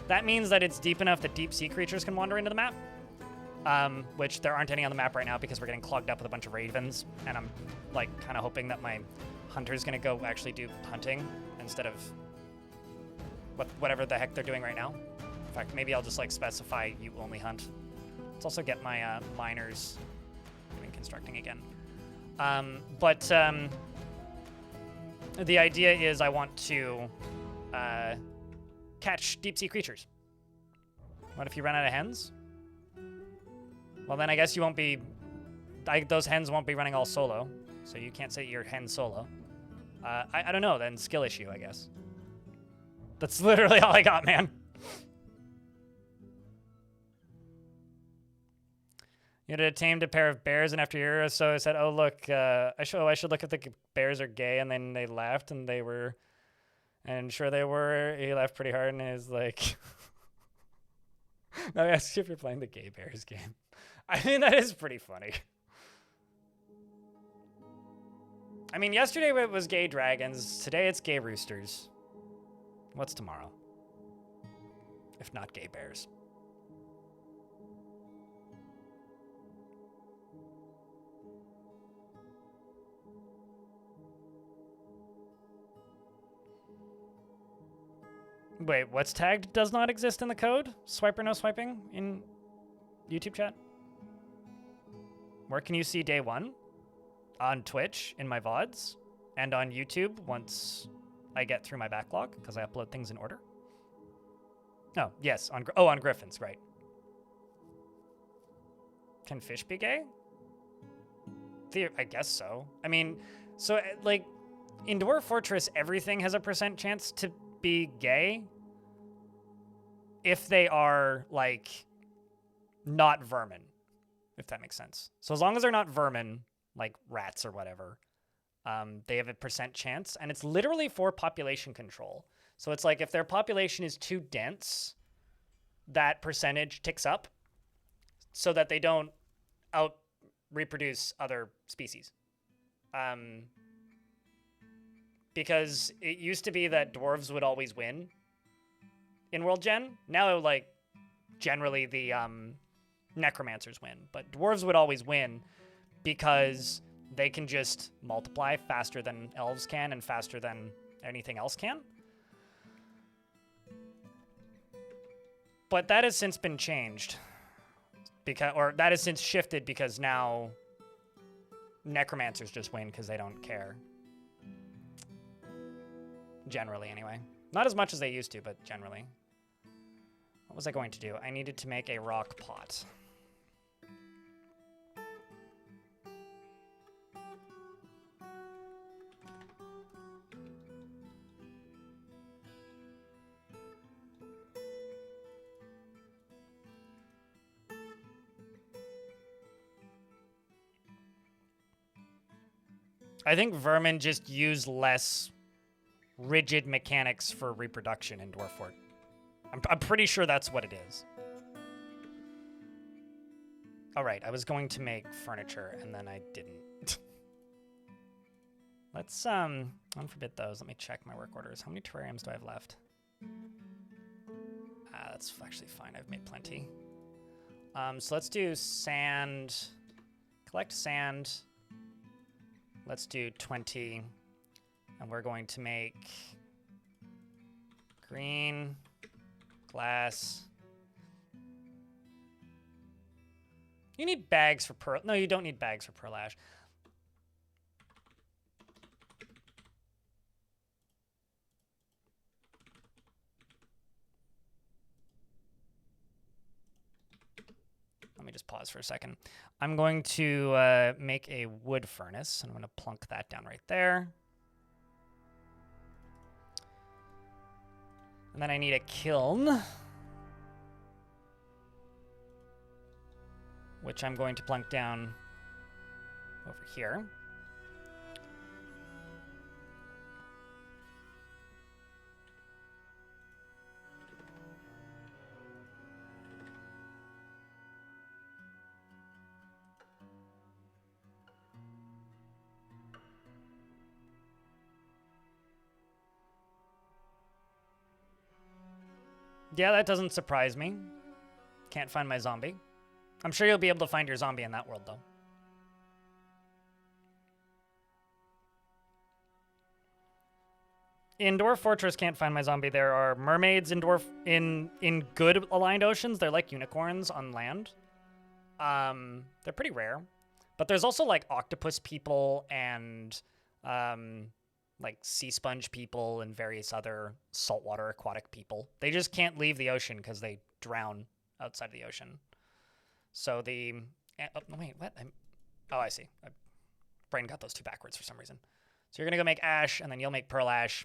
That means that it's deep enough that deep sea creatures can wander into the map, which there aren't any on the map right now because we're getting clogged up with a bunch of ravens, and I'm like kind of hoping that my hunter's gonna go actually do hunting instead of whatever the heck they're doing right now. In fact, maybe I'll just like specify you only hunt. Let's also get my miners doing constructing again. The idea is I want to catch deep sea creatures. What if you run out of hens? Well, then I guess you won't be... those hens won't be running all solo, so you can't say you're hen solo. I don't know, then skill issue, I guess. That's literally all I got, man. You had tamed a pair of bears, and after a year or so, I said, "Oh look, I should look if the bears are gay." And then they laughed, and they were, and sure they were. He laughed pretty hard, and he was like, "No, I asked you if you're playing the gay bears game." I mean, that is pretty funny. I mean, yesterday it was gay dragons. Today it's gay roosters. What's tomorrow? If not gay bears. Wait, what's tagged does not exist in the code? Swipe or no swiping in YouTube chat? Where can you see day one? On Twitch in my VODs and on YouTube once I get through my backlog because I upload things in order. Oh, yes, on Griffins, right. Can fish be gay? I guess so. I mean, so like in Dwarf Fortress, everything has a % chance to be gay if they are like not vermin, if that makes sense. So as long as they're not vermin, like rats or whatever, they have a % chance, and it's literally for population control. So it's like if their population is too dense, that percentage ticks up so that they don't out reproduce other species. Because it used to be that dwarves would always win in World Gen. Now, like, generally the necromancers win, but dwarves would always win because they can just multiply faster than elves can and faster than anything else can. But that has since been changed, or that has since shifted because now necromancers just win because they don't care. Generally, anyway. Not as much as they used to, but generally. What was I going to do? I needed to make a rock pot. I think vermin just use less rigid mechanics for reproduction in Dwarf Fort. I'm pretty sure that's what it is. All right, I was going to make furniture and then I didn't. Let's unforbid those. Let me check my work orders. How many terrariums do I have left? That's actually fine. I've made plenty. So let's do sand. Collect sand. Let's do 20. And we're going to make green, glass. You need bags for pearl. No, you don't need bags for pearl ash. Let me just pause for a second. I'm going to make a wood furnace, and I'm going to plunk that down right there. And then I need a kiln, which I'm going to plunk down over here. Yeah, that doesn't surprise me. Can't find my zombie. I'm sure you'll be able to find your zombie in that world, though. In Dwarf Fortress, can't find my zombie. There are mermaids in in good aligned oceans. They're like unicorns on land. They're pretty rare. But there's also like octopus people and like sea sponge people and various other saltwater aquatic people. They just can't leave the ocean because they drown outside of the ocean. So the... Oh, wait, what? Oh, I see. My brain got those two backwards for some reason. So you're going to go make ash, and then you'll make pearl ash.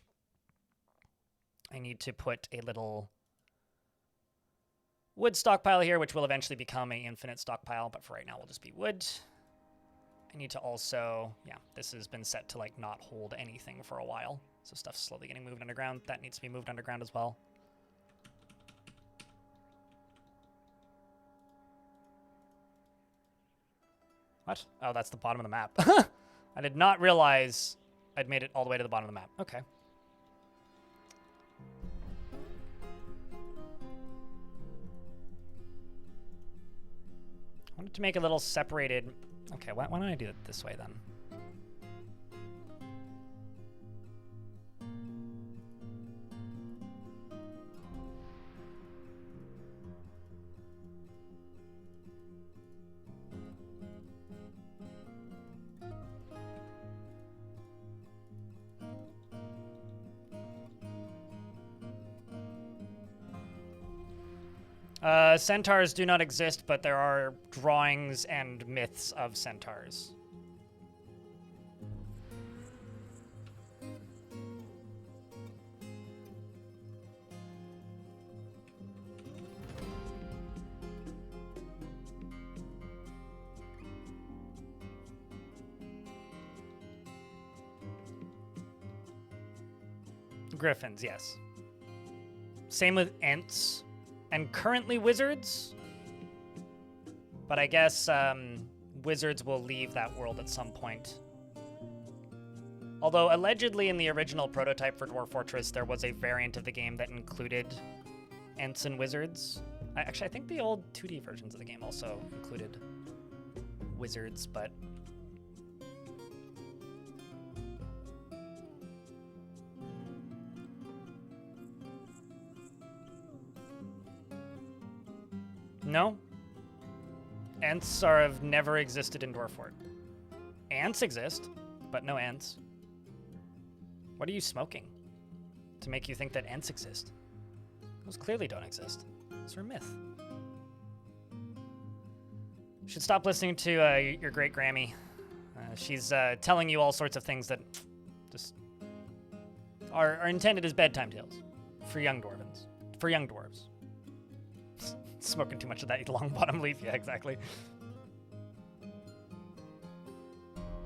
I need to put a little wood stockpile here, which will eventually become an infinite stockpile, but for right now we'll just be wood. I need to also, yeah, this has been set to like not hold anything for a while. So stuff's slowly getting moved underground. That needs to be moved underground as well. What? Oh, that's the bottom of the map. I did not realize I'd made it all the way to the bottom of the map. Okay. I wanted to make a little separated... Okay, why don't I do it this way then? Centaurs do not exist, but there are drawings and myths of centaurs. Griffins, yes. Same with Ents. And currently wizards, but I guess wizards will leave that world at some point. Although allegedly in the original prototype for Dwarf Fortress, there was a variant of the game that included Ents and wizards. Actually, I think the old 2D versions of the game also included wizards, but... No. Ents have never existed in Dwarf Fort. Ants exist, but no Ents. What are you smoking to make you think that Ents exist? Those clearly don't exist. Those are a myth. You should stop listening to your great Grammy. She's telling you all sorts of things that just are intended as bedtime tales for young dwarves. For young dwarves. Smoking too much of that long bottom leaf. Yeah, exactly.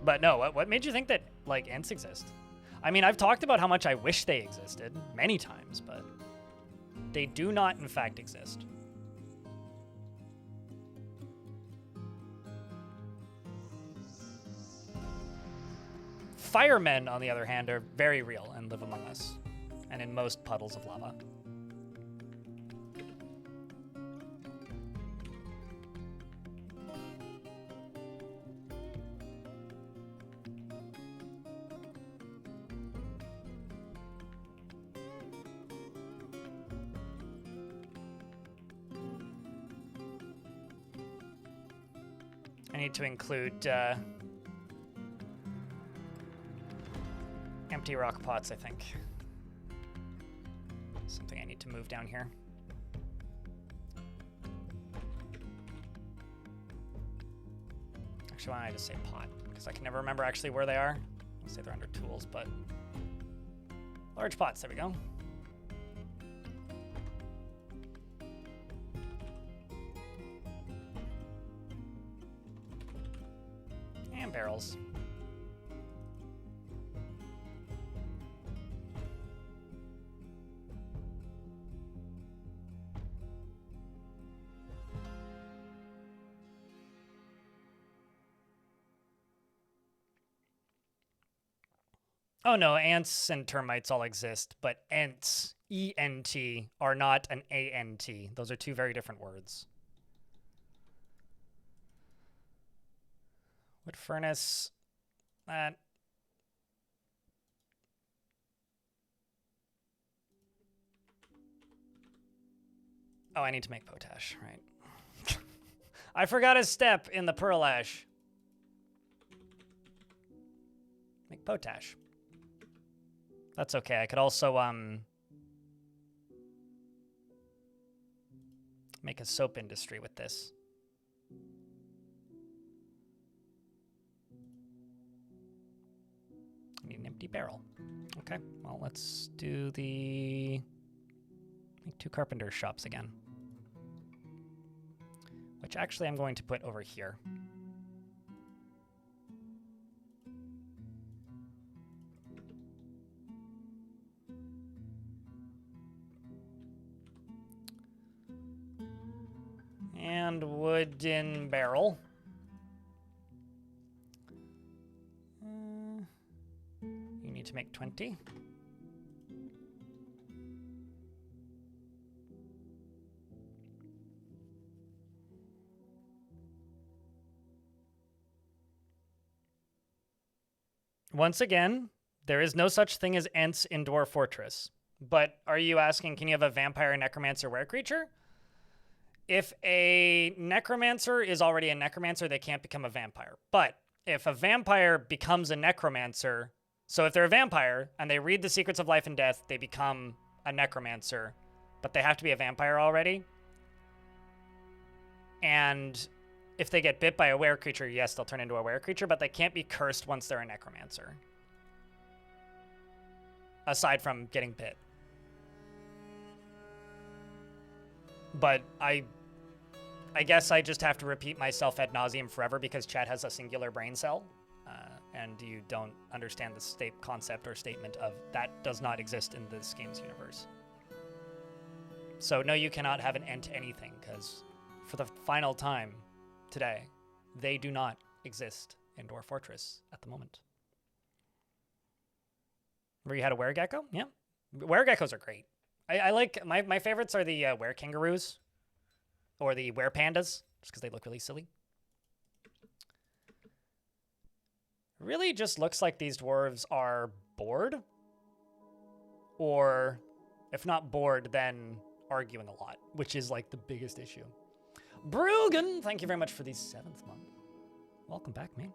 But no, what made you think that, like, Ents exist? I mean, I've talked about how much I wish they existed many times, but they do not, in fact, exist. Firemen, on the other hand, are very real and live among us, and in most puddles of lava. I need to include empty rock pots, I think. Something I need to move down here. Actually, why don't I just say pot? Because I can never remember actually where they are. I'll say they're under tools, but... Large pots, there we go. barrels. Oh no, ants and termites all exist, but ents, E-N-T, are not an A-N-T. Those are two very different words. Wood furnace, that. Oh, I need to make potash, right. I forgot a step in the pearl ash. Make potash. That's okay. I could also make a soap industry with this. I need an empty barrel. Okay, well, let's do the... make 2 carpenter shops again. Which actually I'm going to put over here. And wooden barrel. You need to make 20. Once again, there is no such thing as Ents in Dwarf Fortress. But are you asking, can you have a vampire, necromancer, were creature? If a necromancer is already a necromancer, they can't become a vampire. But if a vampire becomes a necromancer, so if they're a vampire and they read the secrets of life and death, they become a necromancer, but they have to be a vampire already. And if they get bit by a were creature, yes, they'll turn into a were creature, but they can't be cursed once they're a necromancer. Aside from getting bit. But I guess I just have to repeat myself ad nauseum forever because chat has a singular brain cell, and you don't understand the concept or statement of that does not exist in this game's universe. So no, you cannot have an Ent anything, because for the final time today, they do not exist in Dwarf Fortress at the moment. Where you had a weregecko? Yeah. Weregeckos are great. I like, my favorites are the were-kangaroos or the were-pandas, just because they look really silly. Really just looks like these dwarves are bored. Or, if not bored, then arguing a lot, which is like the biggest issue. Brugan, thank you very much for the 7th month. Welcome back, man.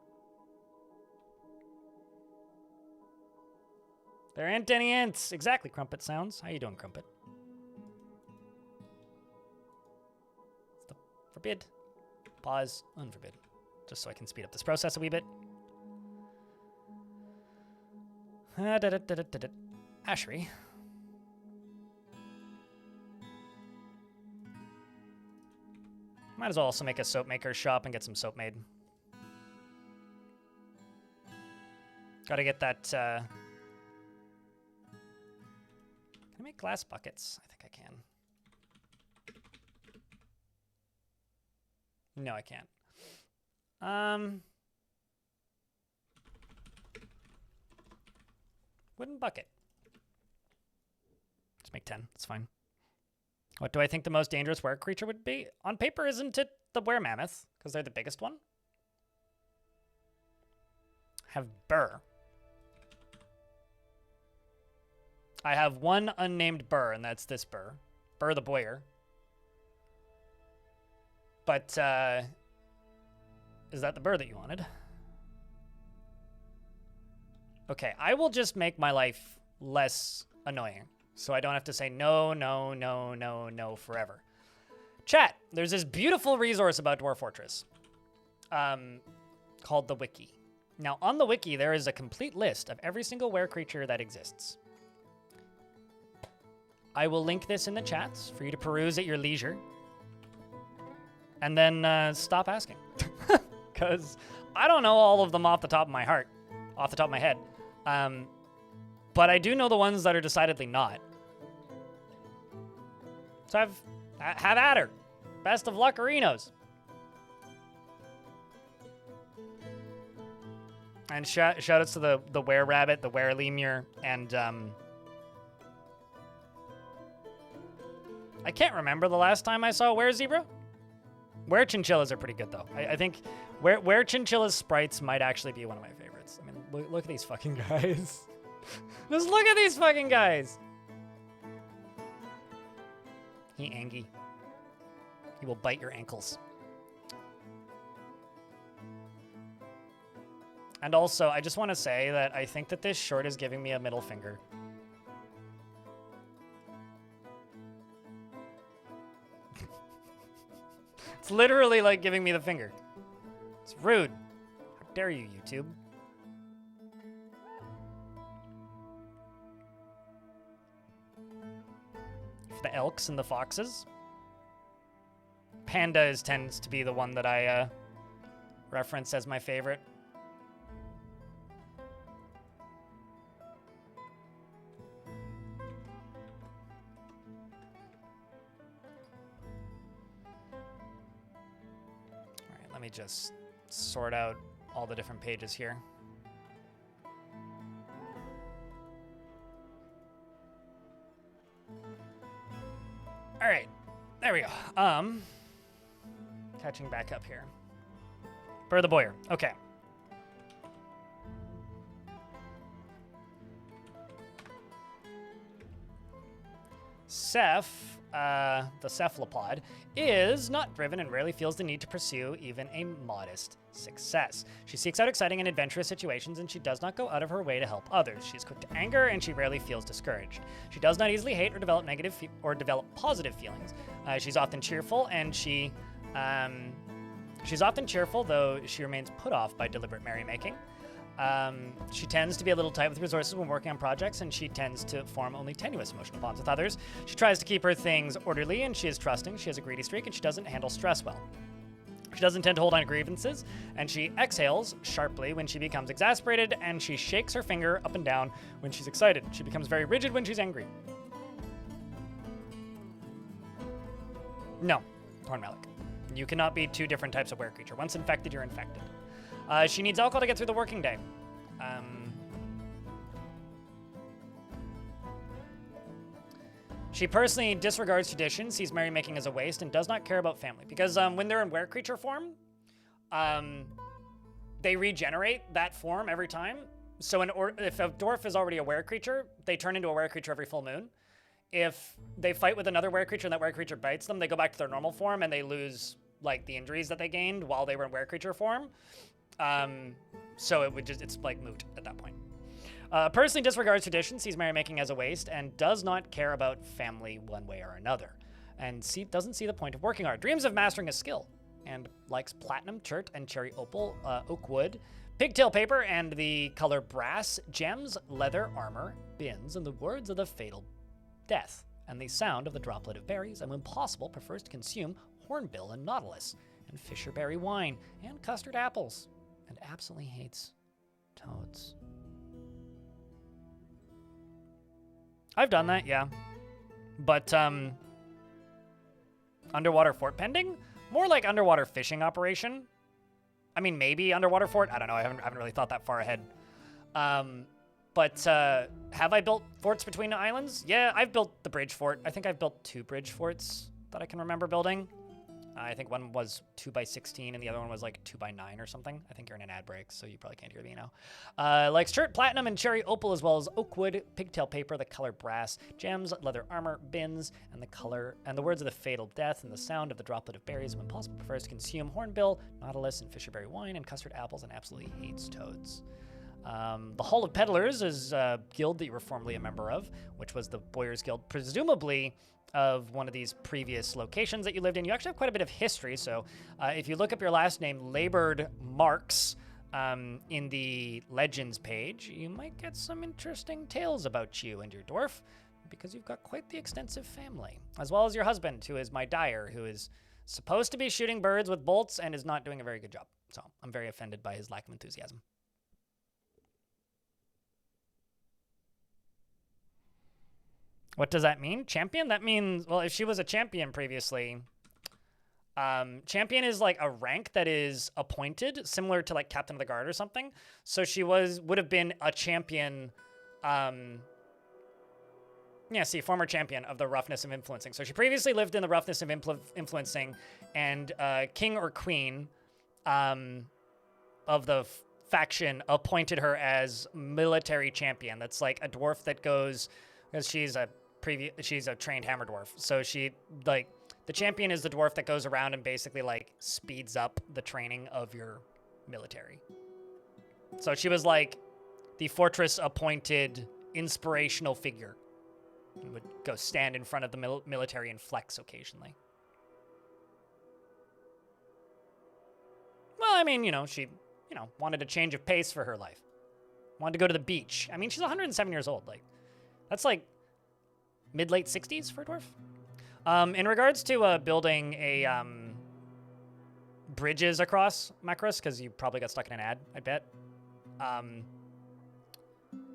There ain't any ants. Exactly, Crumpet sounds. How you doing, Crumpet? Forbid. Pause. Unforbid. Just so I can speed up this process a wee bit. Ashery. Might as well also make a soap maker's shop and get some soap made. Gotta get that, Can I make glass buckets? I think I can. No, I can't. Wooden bucket. Just make 10. It's fine. What do I think the most dangerous were creature would be? On paper, isn't it the were mammoth? Because they're the biggest one. Have burr. I have one unnamed burr, and that's this burr. Burr the boyer. But, is that the burr that you wanted? Okay, I will just make my life less annoying, so I don't have to say no, no, no, no, no forever. Chat, there's this beautiful resource about Dwarf Fortress called the Wiki. Now, on the Wiki, there is a complete list of every single were creature that exists. I will link this in the chats for you to peruse at your leisure. And then stop asking. Because I don't know all of them off the top of my head. But I do know the ones that are decidedly not. So have at her. Best of luck, Arinos. And shout outs to the were-rabbit, the were-lemur, and I can't remember the last time I saw a were-zebra. Were-chinchillas are pretty good, though. I think were-chinchillas sprites might actually be one of my favorites. I mean, look at these fucking guys. Just look at these fucking guys. He Angie. He will bite your ankles. And also, I just want to say that I think that this short is giving me a middle finger. It's literally like giving me the finger. It's rude. How dare you, YouTube? For the elks and the foxes. Panda tends to be the one that I reference as my favorite. Let me just sort out all the different pages here. All right, there we go. Catching back up here. Bird the Boyer, okay. Ceph, the cephalopod, is not driven and rarely feels the need to pursue even a modest success. She seeks out exciting and adventurous situations, and she does not go out of her way to help others. She is quick to anger, and she rarely feels discouraged. She does not easily hate or develop develop positive feelings. She's often cheerful, and she's often cheerful, though she remains put off by deliberate merrymaking. She tends to be a little tight with resources when working on projects, and she tends to form only tenuous emotional bonds with others. She tries to keep her things orderly, and she is trusting. She has a greedy streak, and she doesn't handle stress well. She doesn't tend to hold on to grievances, and she exhales sharply when she becomes exasperated, and she shakes her finger up and down when she's excited. She becomes very rigid when she's angry. No, Hornmelic. You cannot be two different types of were-creature. Once infected, you're infected. She needs alcohol to get through the working day. She personally disregards tradition, sees merrymaking as a waste, and does not care about family. Because when they're in were-creature form, they regenerate that form every time. So if a dwarf is already a were-creature, they turn into a were-creature every full moon. If they fight with another were-creature and that were-creature bites them, they go back to their normal form and they lose like the injuries that they gained while they were in were-creature form. So it's like moot at that point. Personally disregards tradition, sees merrymaking as a waste, and does not care about family one way or another. And doesn't see the point of working hard. Dreams of mastering a skill, and likes platinum, chert, and cherry opal, oak wood, pigtail paper, and the color brass, gems, leather, armor, bins, and the words of the fatal death, and the sound of the droplet of berries, and when possible prefers to consume hornbill and nautilus, and fisherberry wine, and custard apples, and absolutely hates toads. I've done that, yeah. But, underwater fort pending? More like underwater fishing operation. I mean, maybe underwater fort? I don't know, I haven't really thought that far ahead. But have I built forts between the islands? Yeah, I've built the bridge fort. I think I've built 2 bridge forts that I can remember building. I think one was 2x16 and the other one was like 2x9 or something. I think you're in an ad break, so you probably can't hear me now. Like chert, platinum, and cherry opal, as well as oak wood, pigtail paper, the color brass, gems, leather armor, bins, and the words of the fatal death, and the sound of the droplet of berries. When possible, prefers to consume hornbill, nautilus, and fisherberry wine, and custard apples, and absolutely hates toads. The Hall of Peddlers is a guild that you were formerly a member of, which was the Boyers Guild, presumably of one of these previous locations that you lived in. You actually have quite a bit of history, so if you look up your last name, Labored Marks, in the Legends page, you might get some interesting tales about you and your dwarf, because you've got quite the extensive family, as well as your husband, who is my dyer, who is supposed to be shooting birds with bolts and is not doing a very good job. So I'm very offended by his lack of enthusiasm. What does that mean? Champion? That means, well, if she was a champion previously, champion is like a rank that is appointed, similar to like Captain of the Guard or something. So she would have been a champion, yeah, see, former champion of the roughness of influencing. So she previously lived in the roughness of influencing, and king or queen of the faction appointed her as military champion. That's like a dwarf that goes, because she's a trained hammer dwarf. So she, like, the champion is the dwarf that goes around and basically like speeds up the training of your military. So she was like the fortress appointed inspirational figure. You would go stand in front of the military and flex occasionally. Well, I mean, she, wanted a change of pace for her life. Wanted to go to the beach. I mean, she's 107 years old. Like, that's like mid-late 60s for a dwarf. In regards to building a bridges across Macros, because you probably got stuck in an ad, I bet.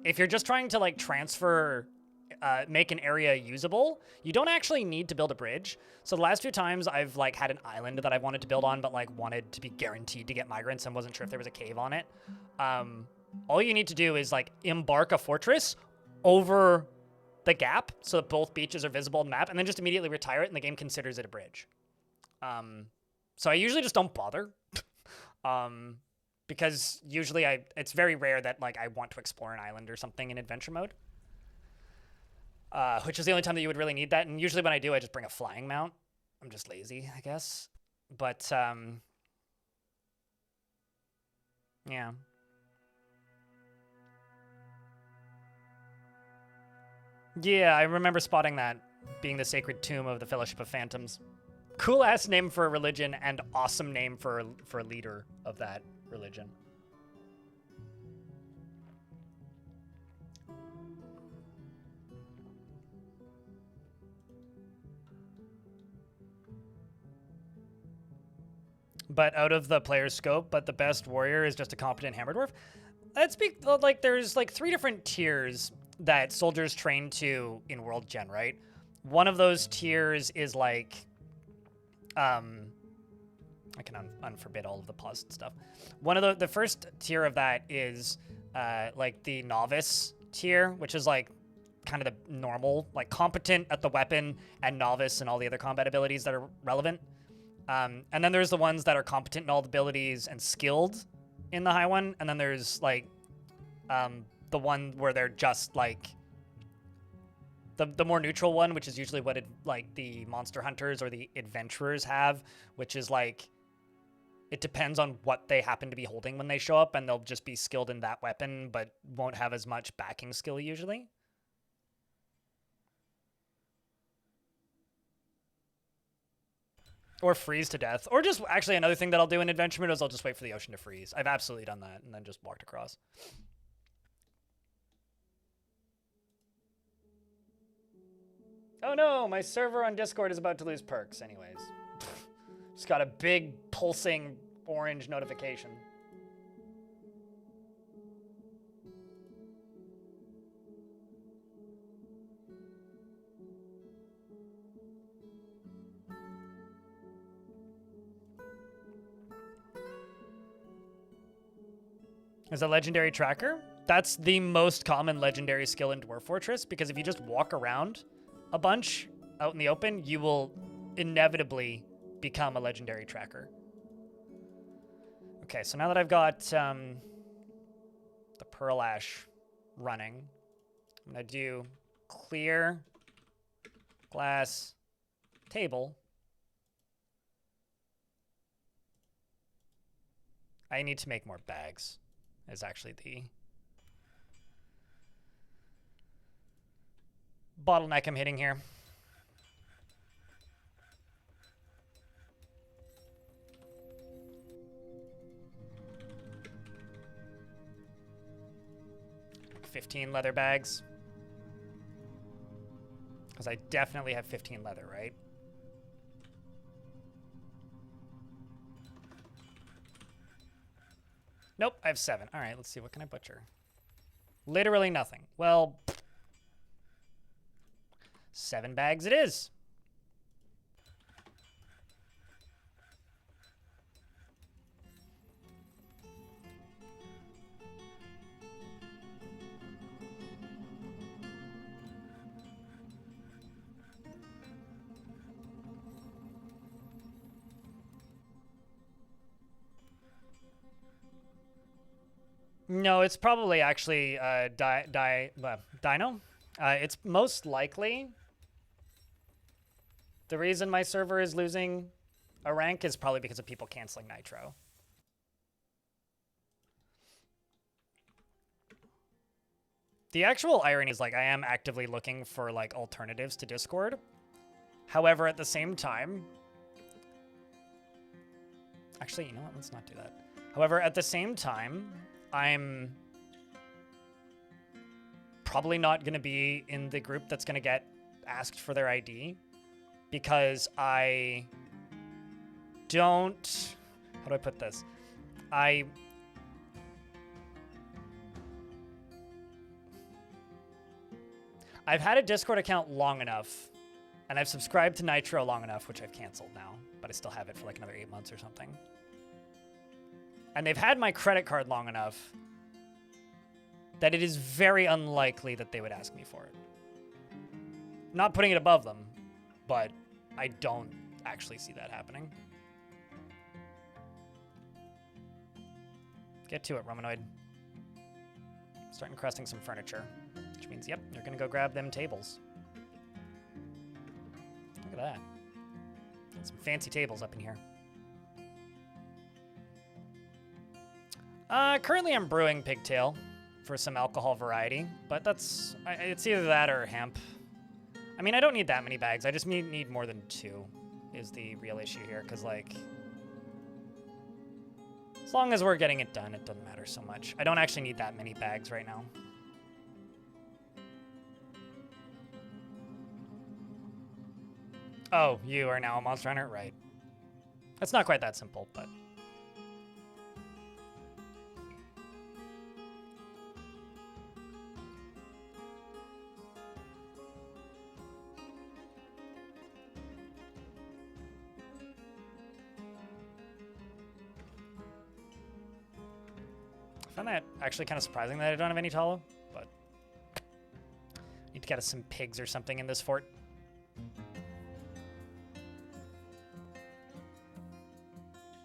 If you're just trying to like transfer, make an area usable, you don't actually need to build a bridge. So the last few times I've like had an island that I wanted to build on, but like wanted to be guaranteed to get migrants and wasn't sure if there was a cave on it. All you need to do is like embark a fortress over the gap so that both beaches are visible on the map, and then just immediately retire it, and the game considers it a bridge. So I usually just don't bother, because usually it's very rare that like I want to explore an island or something in adventure mode, which is the only time that you would really need that. And usually when I do, I just bring a flying mount. I'm just lazy, I guess. But yeah. Yeah, I remember spotting that being the sacred tomb of the Fellowship of Phantoms. Cool ass name for a religion and awesome name for a leader of that religion. But out of the player's scope, but the best warrior is just a competent hammer dwarf. That's like there's like 3 different tiers that soldiers train to in World Gen, right? One of those tiers is like, I can unforbid all of the paused stuff. One of the first tier of that is like the novice tier, which is like kind of the normal, like competent at the weapon and novice and all the other combat abilities that are relevant. And then there's the ones that are competent in all the abilities and skilled in the high one. And then there's like the one where they're just like the more neutral one, which is usually what like the monster hunters or the adventurers have, which is like it depends on what they happen to be holding when they show up, and they'll just be skilled in that weapon but won't have as much backing skill usually. Or freeze to death. Or just actually another thing that I'll do in adventure mode is I'll just wait for the ocean to freeze. I've absolutely done that and then just walked across. Oh no, my server on Discord is about to lose perks anyways. Just got a big pulsing orange notification. Is a legendary tracker? That's the most common legendary skill in Dwarf Fortress, because if you just walk around a bunch out in the open, you will inevitably become a legendary tracker. Okay, so now that I've got the Pearl Ash running, I'm going to do clear glass table. I need to make more bags, is actually the bottleneck I'm hitting here. $15 leather bags. Because I definitely have 15 leather, right? Nope, I have 7. All right, let's see. What can I butcher? Literally nothing. Well, 7 bags it is. No, it's probably actually Dino. It's most likely the reason my server is losing a rank is probably because of people canceling Nitro. The actual irony is, like, I am actively looking for, like, alternatives to Discord. However, at the same time... Actually, you know what? Let's not do that. However, at the same time, I'm probably not going to be in the group that's going to get asked for their ID because I don't... How do I put this? I've had a Discord account long enough, and I've subscribed to Nitro long enough, which I've canceled now, but I still have it for like another 8 months or something. And they've had my credit card long enough that it is very unlikely that they would ask me for it. Not putting it above them, but I don't actually see that happening. Get to it, Romanoid. Start encrusting some furniture. Which means, yep, you're gonna go grab them tables. Look at that. Got some fancy tables up in here. Currently I'm brewing pigtail for some alcohol variety, but that's... it's either that or hemp. I mean, I don't need that many bags. I just need more than 2 is the real issue here, because, like... As long as we're getting it done, it doesn't matter so much. I don't actually need that many bags right now. Oh, you are now a Monster Hunter? Right. It's not quite that simple, but... I find that actually kind of surprising that I don't have any tallow, but... Need to get us some pigs or something in this fort.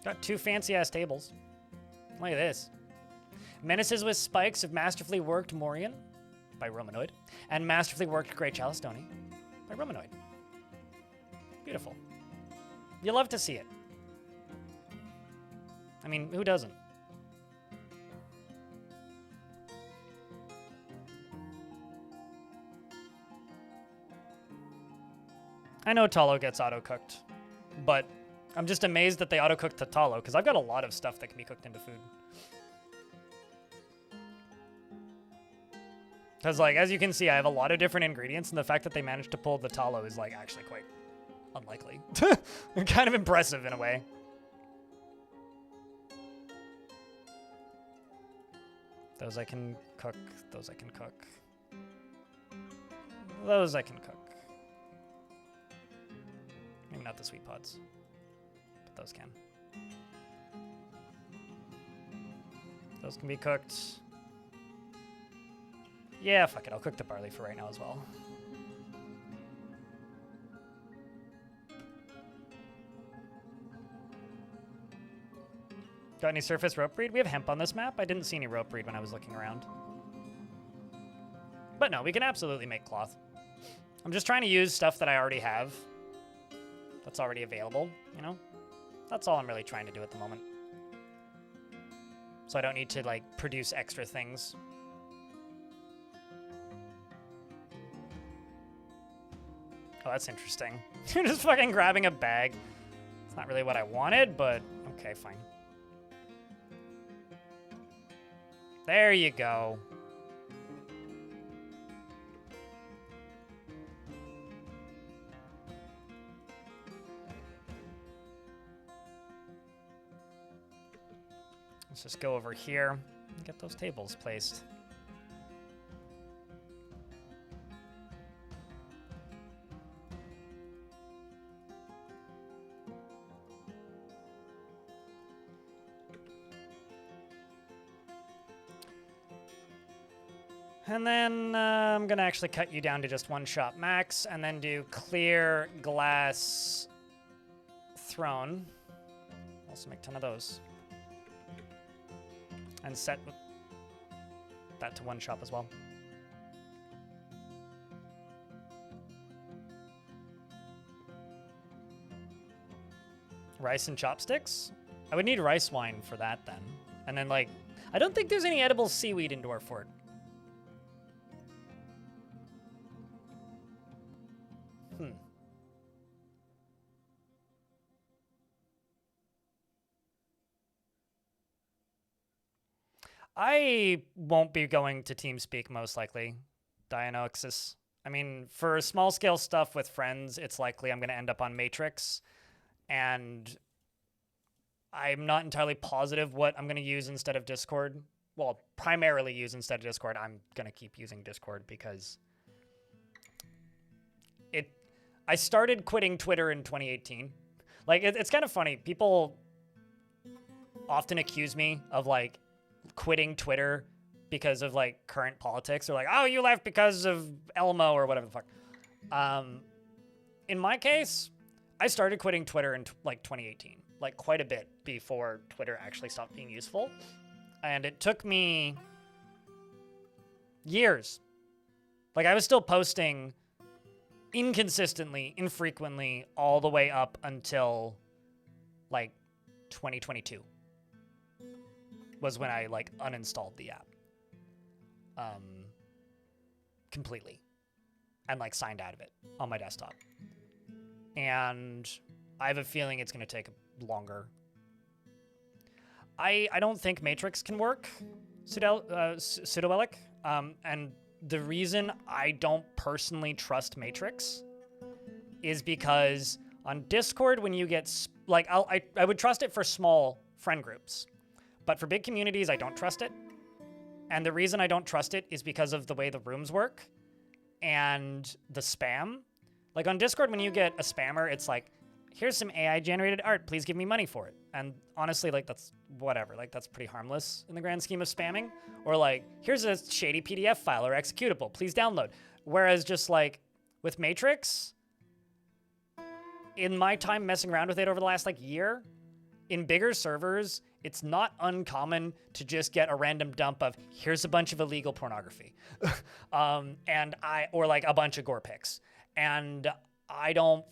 Got 2 fancy-ass tables. Look at this. Menaces with Spikes of Masterfully Worked Morian by Romanoid, and Masterfully Worked Great Chalistoni by Romanoid. Beautiful. You love to see it. I mean, who doesn't? I know tallow gets auto-cooked, but I'm just amazed that they auto-cooked the tallow, because I've got a lot of stuff that can be cooked into food. Because, like, as you can see, I have a lot of different ingredients, and the fact that they managed to pull the tallow is, like, actually quite unlikely. Kind of impressive in a way. Those I can cook. Those I can cook. Those I can cook. Maybe not the sweet pods. But those can. Those can be cooked. Yeah, fuck it. I'll cook the barley for right now as well. Got any surface rope breed? We have hemp on this map. I didn't see any rope breed when I was looking around. But no, we can absolutely make cloth. I'm just trying to use stuff that I already have. That's already available, you know? That's all I'm really trying to do at the moment. So I don't need to, like, produce extra things. Oh, that's interesting. You're just fucking grabbing a bag. It's not really what I wanted, but okay, fine. There you go. Let's just go over here and get those tables placed. And then I'm going to actually cut you down to just one shop max and then do clear glass throne. Also make 10 of those. And set that to one shop as well. Rice and chopsticks? I would need rice wine for that then. And then, like, I don't think there's any edible seaweed in Dwarf Fort. I won't be going to TeamSpeak most likely, Dianoxis. I mean, for small scale stuff with friends, it's likely I'm going to end up on Matrix, and I'm not entirely positive what I'm going to use instead of Discord. Well, primarily use instead of Discord. I'm going to keep using Discord because I started quitting Twitter in 2018. Like, it's kind of funny. People often accuse me of, like, quitting Twitter because of, like, current politics. They're like, oh, you left because of Elmo or whatever the fuck. In my case, I started quitting Twitter in, like, 2018. Like, quite a bit before Twitter actually stopped being useful. And it took me years. Like, I was still posting inconsistently, infrequently, all the way up until, like, 2022 was when I, like, uninstalled the app completely and, like, signed out of it on my desktop. And I have a feeling it's going to take longer. I don't think Matrix can work pseudoelic, and the reason I don't personally trust Matrix is because on Discord, when you get, like, I would trust it for small friend groups, but for big communities, I don't trust it. And the reason I don't trust it is because of the way the rooms work and the spam. Like, on Discord, when you get a spammer, it's like, here's some AI-generated art. Please give me money for it. And honestly, like, that's whatever. Like, that's pretty harmless in the grand scheme of spamming. Or, like, here's a shady PDF file or executable. Please download. Whereas just, like, with Matrix, in my time messing around with it over the last, like, year, in bigger servers, it's not uncommon to just get a random dump of, here's a bunch of illegal pornography. Or, like, a bunch of gore pics. And I don't,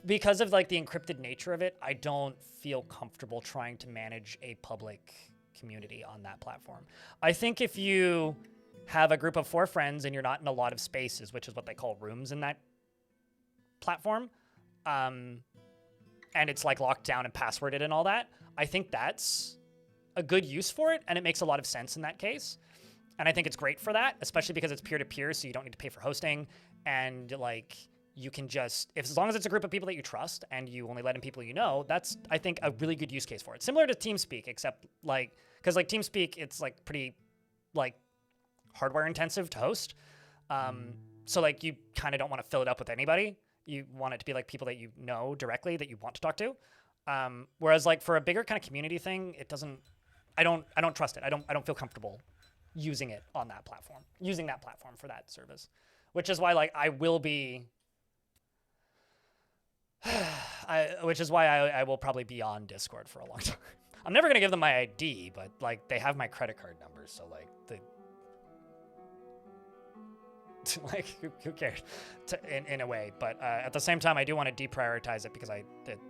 because of, like, the encrypted nature of it, I don't feel comfortable trying to manage a public community on that platform. I think if you have a group of 4 friends and you're not in a lot of spaces, which is what they call rooms in that platform, and it's, like, locked down and passworded and all that, I think that's a good use for it, and it makes a lot of sense in that case. And I think it's great for that, especially because it's peer-to-peer, so you don't need to pay for hosting, and, like, you can just, as long as it's a group of people that you trust and you only let in people you know, that's, I think, a really good use case for it. Similar to TeamSpeak, except, like, because, like, TeamSpeak, it's, like, pretty, like, hardware intensive to host. So, like, you kind of don't want to fill it up with anybody. You want it to be, like, people that you know directly that you want to talk to. Whereas, like, for a bigger kind of community thing, it doesn't, I don't trust it. I don't feel comfortable using it on that platform, using that platform for that service, which is why, like, I will be, which is why I will probably be on Discord for a long time. I'm never going to give them my ID, but, like, they have my credit card number, so, like, like, who cares in a way. But at the same time, I do want to deprioritize it because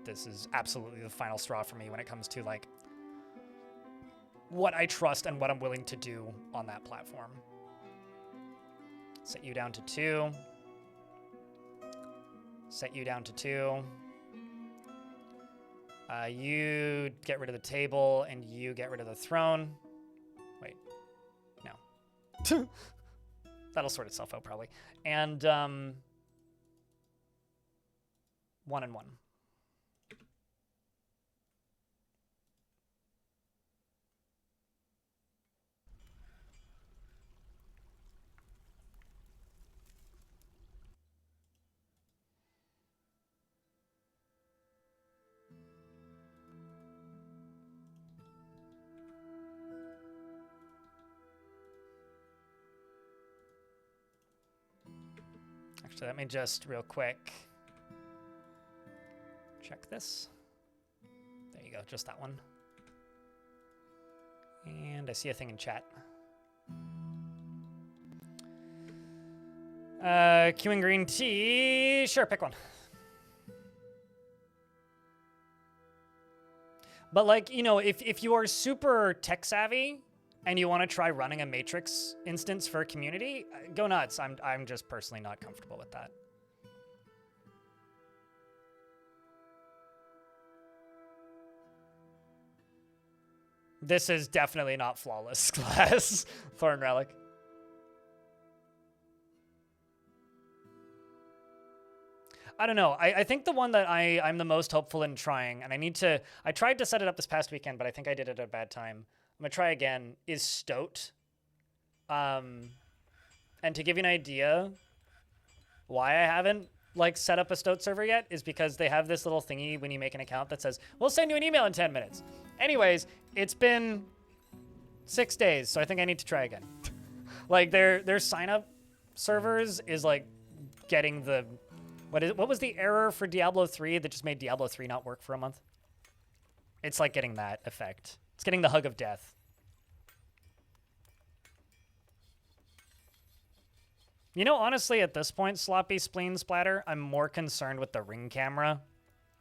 this is absolutely the final straw for me when it comes to, like, what I trust and what I'm willing to do on that platform. Set you down to 2. Set you down to 2. You get rid of the table, and you get rid of the throne. Wait. No. That'll sort itself out, probably. And 1 and 1. Actually, let me just real quick check this. There you go, just that one. And I see a thing in chat. Queuing green tea. Sure, pick one. But like, you know, if you are super tech savvy and you want to try running a Matrix instance for a community, go nuts. I'm just personally not comfortable with that. This is definitely not flawless class. Thorn Relic. I don't know. I think the one that I'm the most hopeful in trying, and I tried to set it up this past weekend, but I think I did it at a bad time. I'm gonna try again, is Stoat. And to give you an idea why I haven't like set up a Stoat server yet is because they have this little thingy when you make an account that says, we'll send you an email in 10 minutes. Anyways, it's been 6 days, so I think I need to try again. Like their sign up servers is like getting the, what was the error for Diablo 3 that just made Diablo 3 not work for a month? It's like getting that effect. It's getting the hug of death. You know, honestly, at this point, Sloppy Spleen Splatter, I'm more concerned with the Ring camera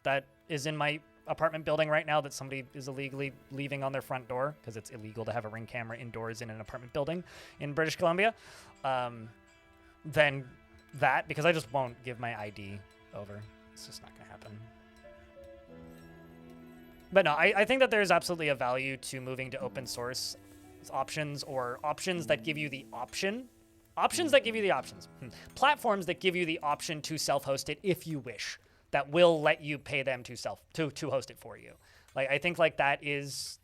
that is in my apartment building right now that somebody is illegally leaving on their front door, because it's illegal to have a Ring camera indoors in an apartment building in British Columbia, than that, because I just won't give my ID over. It's just not going to happen. But no, I think that there's absolutely a value to moving to open source options, or options that give you the option. Options that give you the options. Platforms that give you the option to self-host it if you wish, that will let you pay them to host it for you. Like, I think like that is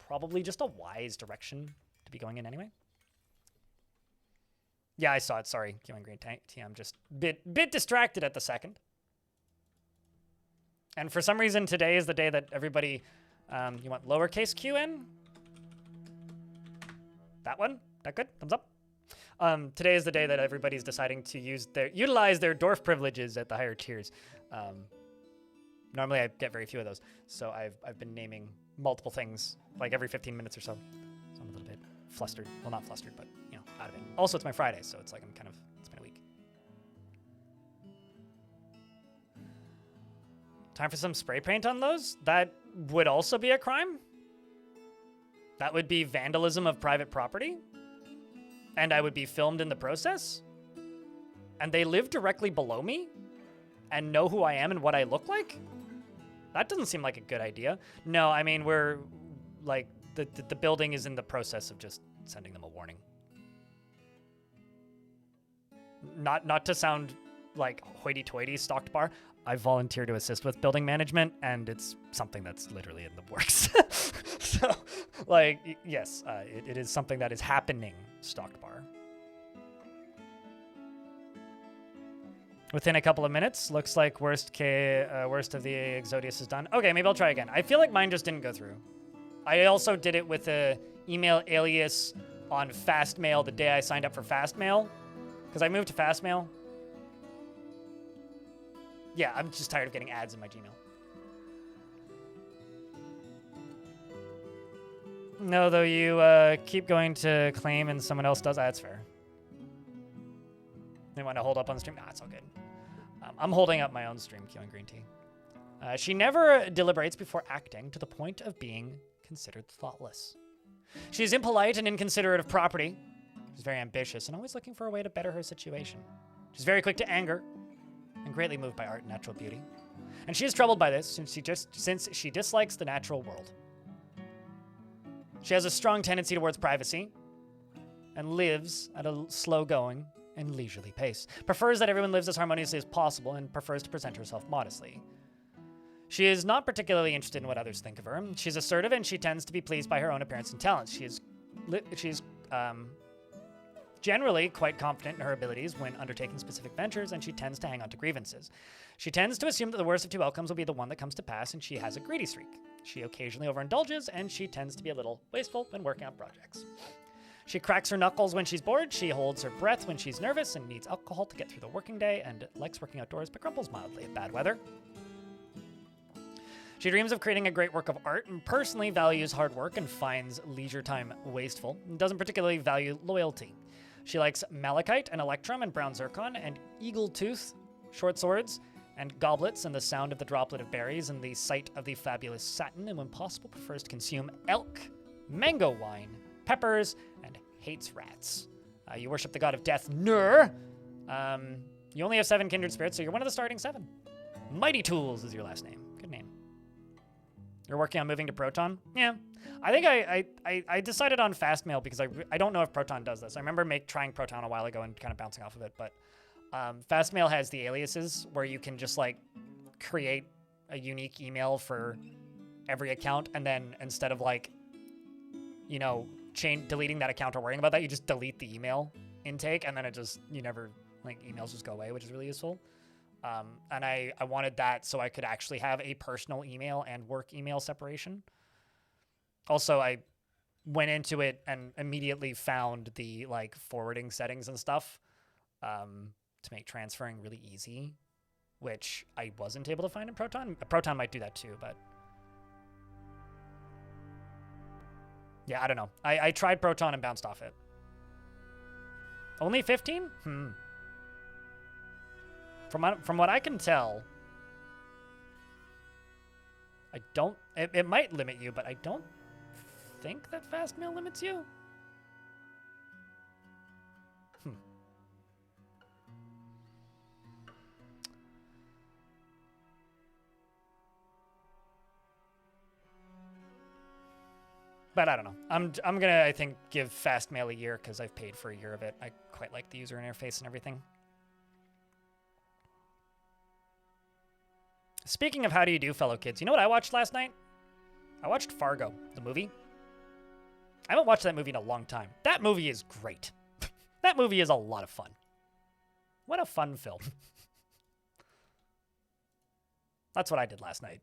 probably just a wise direction to be going in anyway. Yeah, I saw it. Sorry, Queuing Green Tea. I'm just bit distracted at the second. And for some reason, today is the day that everybody, you want lowercase QN? That one? That good? Thumbs up. Today is the day that everybody's deciding to utilize their Dwarf privileges at the higher tiers. Normally I get very few of those, so I've been naming multiple things like every 15 minutes or so. So I'm a little bit flustered. Well, not flustered, but you know, out of it. Also, it's my Friday, so it's like it's been a week. Time for some spray paint on those? That would also be a crime? That would be vandalism of private property? And I would be filmed in the process? And they live directly below me? And know who I am and what I look like? That doesn't seem like a good idea. No, I mean, we're, like, the building is in the process of just sending them a warning. Not to sound like hoity-toity stocked bar, I volunteer to assist with building management, and it's something that's literally in the works. So, like, yes, it is something that is happening, stocked bar. Within a couple of minutes, looks like worst of the Exodius is done. Okay, maybe I'll try again. I feel like mine just didn't go through. I also did it with a email alias on Fastmail the day I signed up for Fastmail, because I moved to Fastmail. Yeah, I'm just tired of getting ads in my Gmail. No, though you keep going to claim and someone else does. That's fair. They want to hold up on the stream? Nah, it's all good. I'm holding up my own stream, Queuing Green Tea. She never deliberates before acting to the point of being considered thoughtless. She is impolite and inconsiderate of property. She's very ambitious and always looking for a way to better her situation. She's very quick to anger and greatly moved by art and natural beauty. And she is troubled by this since she dislikes the natural world. She has a strong tendency towards privacy and lives at a slow-going and leisurely pace. Prefers that everyone lives as harmoniously as possible and prefers to present herself modestly. She is not particularly interested in what others think of her. She's assertive and she tends to be pleased by her own appearance and talents. She's generally quite confident in her abilities when undertaking specific ventures, and she tends to hang on to grievances. She tends to assume that the worst of two outcomes will be the one that comes to pass, and she has a greedy streak. She occasionally overindulges, and she tends to be a little wasteful when working on projects. She cracks her knuckles when she's bored, she holds her breath when she's nervous and needs alcohol to get through the working day, and likes working outdoors but grumbles mildly at bad weather. She dreams of creating a great work of art and personally values hard work and finds leisure time wasteful and doesn't particularly value loyalty. She likes malachite and electrum and brown zircon and eagle tooth, short swords, and goblets and the sound of the droplet of berries and the sight of the fabulous satin, and when possible prefers to consume elk, mango wine, peppers, and hates rats. You worship the god of death, Nur. You only have 7 kindred spirits, so you're one of the starting 7. Mighty Tools is your last name. Good name. You're working on moving to Proton? Yeah. I think I decided on Fastmail because I don't know if Proton does this. I remember trying Proton a while ago and kind of bouncing off of it, but Fastmail has the aliases where you can just like create a unique email for every account, and then instead of like, you know, deleting that account or worrying about that, you just delete the email intake, and then emails just go away, which is really useful. And I wanted that so I could actually have a personal email and work email separation. Also, I went into it and immediately found the like forwarding settings and stuff to make transferring really easy, which I wasn't able to find in Proton. Proton might do that too, but yeah, I don't know. I tried Proton and bounced off it. Only 15? From what I can tell, I don't... It might limit you, but I don't think that Fastmail limits you. But I don't know. I'm gonna, I think, give Fastmail a year because I've paid for a year of it. I quite like the user interface and everything. Speaking of how do you do, fellow kids, you know what I watched last night? I watched Fargo, the movie. I haven't watched that movie in a long time. That movie is great. That movie is a lot of fun. What a fun film. That's what I did last night.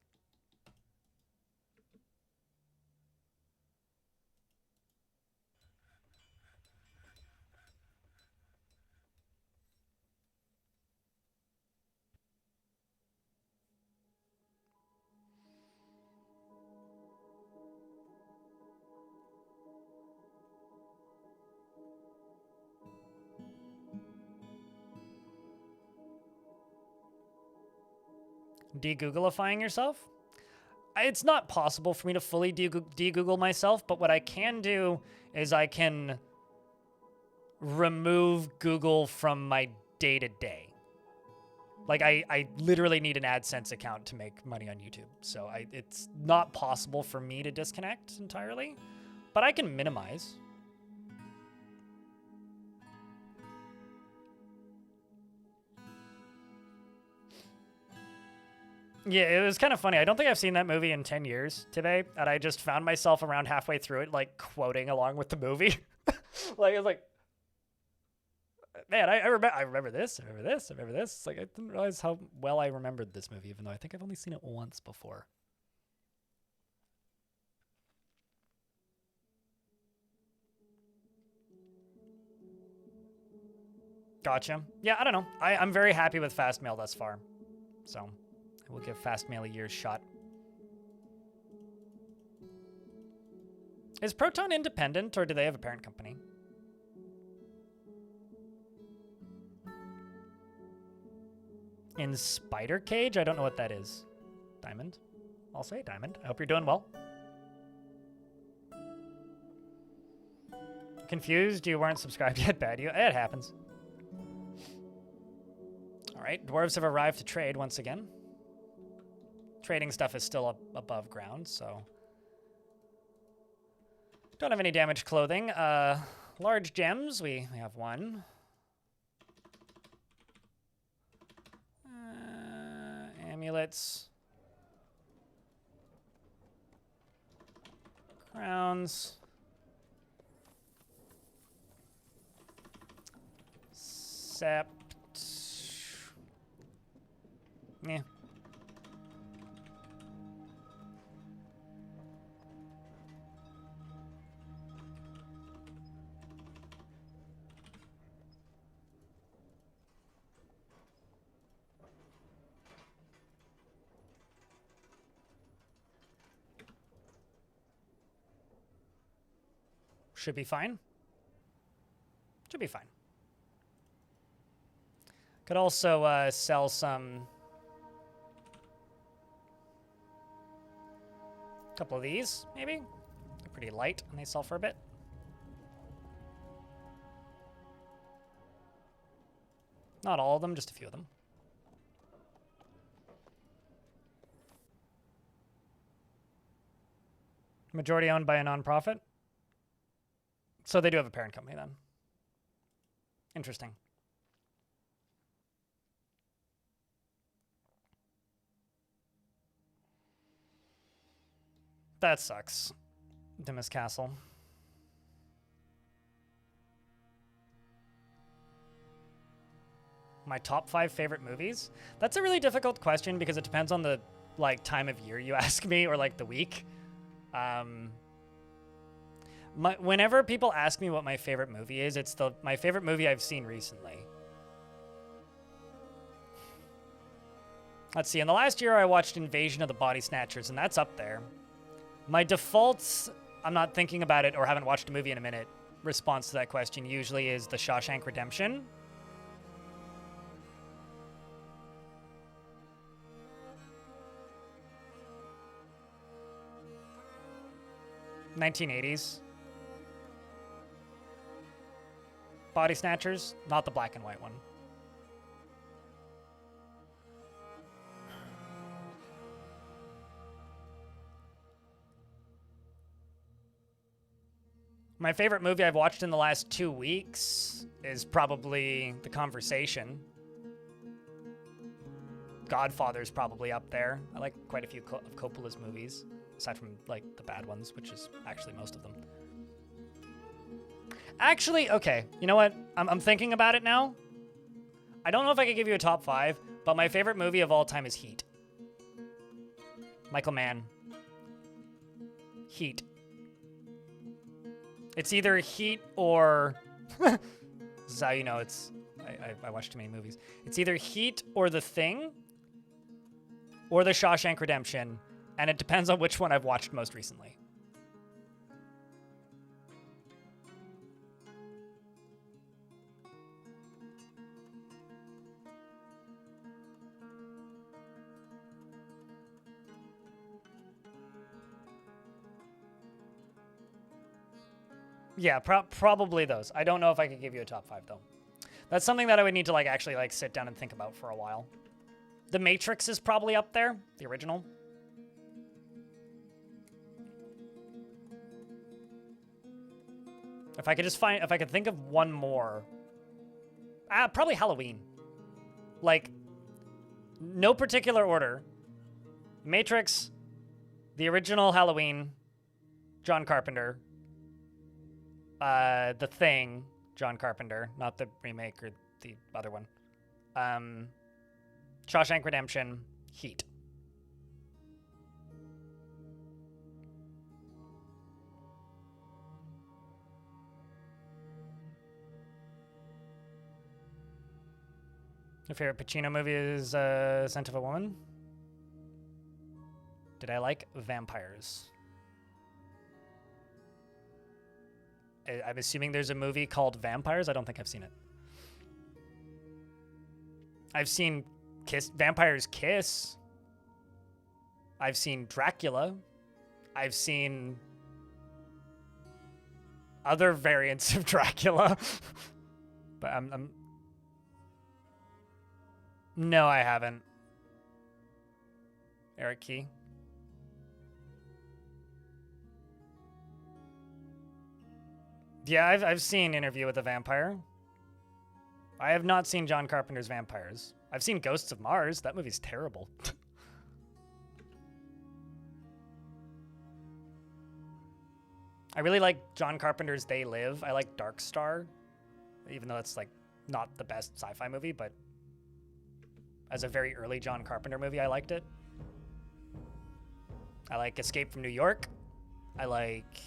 De-Googleifying yourself? It's not possible for me to fully de-Google myself, but what I can do is I can remove Google from my day-to-day. Like, I literally need an AdSense account to make money on YouTube, so it's not possible for me to disconnect entirely, but I can minimize. Yeah, it was kind of funny. I don't think I've seen that movie in 10 years today, and I just found myself around halfway through it, like, quoting along with the movie. Like, it was like, man, I remember this, I remember this, I remember this. It's like, I didn't realize how well I remembered this movie, even though I think I've only seen it once before. Gotcha. Yeah, I don't know. I'm very happy with Fastmail thus far, so... I will give Fastmail a year's shot. Is Proton independent, or do they have a parent company? In Spider Cage? I don't know what that is. Diamond? I'll say Diamond. I hope you're doing well. Confused? You weren't subscribed yet, bad you. It happens. Alright, dwarves have arrived to trade once again. Trading stuff is still up above ground, so... Don't have any damaged clothing. Large gems, we have one. Amulets. Crowns. Sept. Yeah. Should be fine. Should be fine. Could also sell some... couple of these, maybe? They're pretty light and they sell for a bit. Not all of them, just a few of them. Majority owned by a nonprofit. So they do have a parent company then. Interesting. That sucks. Dimas Castle. My top 5 favorite movies? That's a really difficult question because it depends on the time of year you ask me or the week. Whenever people ask me what my favorite movie is, it's my favorite movie I've seen recently. Let's see, in the last year I watched Invasion of the Body Snatchers, and that's up there. My default, I'm not thinking about it or haven't watched a movie in a minute, response to that question usually is The Shawshank Redemption. '80s. Body Snatchers, not the black and white one. My favorite movie I've watched in the last 2 weeks is probably The Conversation. Godfather's probably up there. I like quite a few of Coppola's movies, aside from the bad ones, which is actually most of them. Actually, okay, you know what? I'm thinking about it now. I don't know if I could give you a top 5, but my favorite movie of all time is Heat. Michael Mann. Heat. It's either Heat or... This is how you know it's... I watch too many movies. It's either Heat or The Thing or The Shawshank Redemption, and it depends on which one I've watched most recently. Yeah, probably those. I don't know if I could give you a top 5, though. That's something that I would need to actually sit down and think about for a while. The Matrix is probably up there, the original. If I could think of one more. Probably Halloween. No particular order. Matrix, the original Halloween, John Carpenter. The Thing, John Carpenter, not the remake or the other one. Shawshank Redemption, Heat. Your favorite Pacino movie is Scent of a Woman? Did I like vampires? I'm assuming there's a movie called Vampires. I don't think I've seen it. I've seen Vampires Kiss. I've seen Dracula. I've seen other variants of Dracula. But I'm... No, I haven't. Eric Key. Yeah, I've seen Interview with a Vampire. I have not seen John Carpenter's Vampires. I've seen Ghosts of Mars. That movie's terrible. I really like John Carpenter's They Live. I like Dark Star, even though it's not the best sci-fi movie, but as a very early John Carpenter movie, I liked it. I like Escape from New York. I like...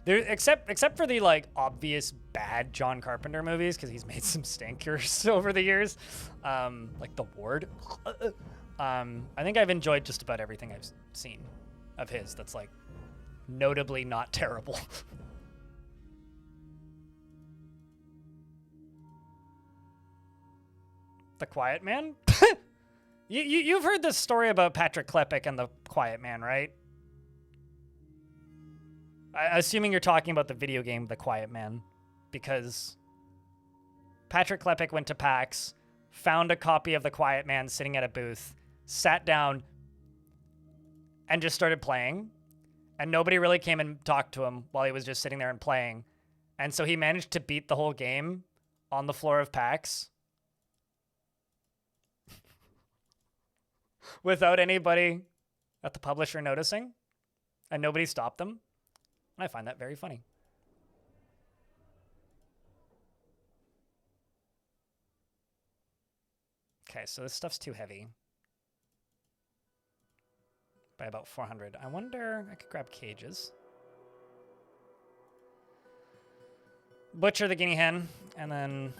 except for the obvious bad John Carpenter movies, because he's made some stinkers over the years, like The Ward. I think I've enjoyed just about everything I've seen of his that's notably not terrible. The Quiet Man? You've heard this story about Patrick Klepek and the Quiet Man, right? Assuming you're talking about the video game The Quiet Man, because Patrick Klepek went to PAX, found a copy of The Quiet Man sitting at a booth, sat down, and just started playing. And nobody really came and talked to him while he was just sitting there and playing. And so he managed to beat the whole game on the floor of PAX without anybody at the publisher noticing. And nobody stopped them. And I find that very funny. Okay, so this stuff's too heavy. By about 400. I wonder, I could grab cages. Butcher the guinea hen, and then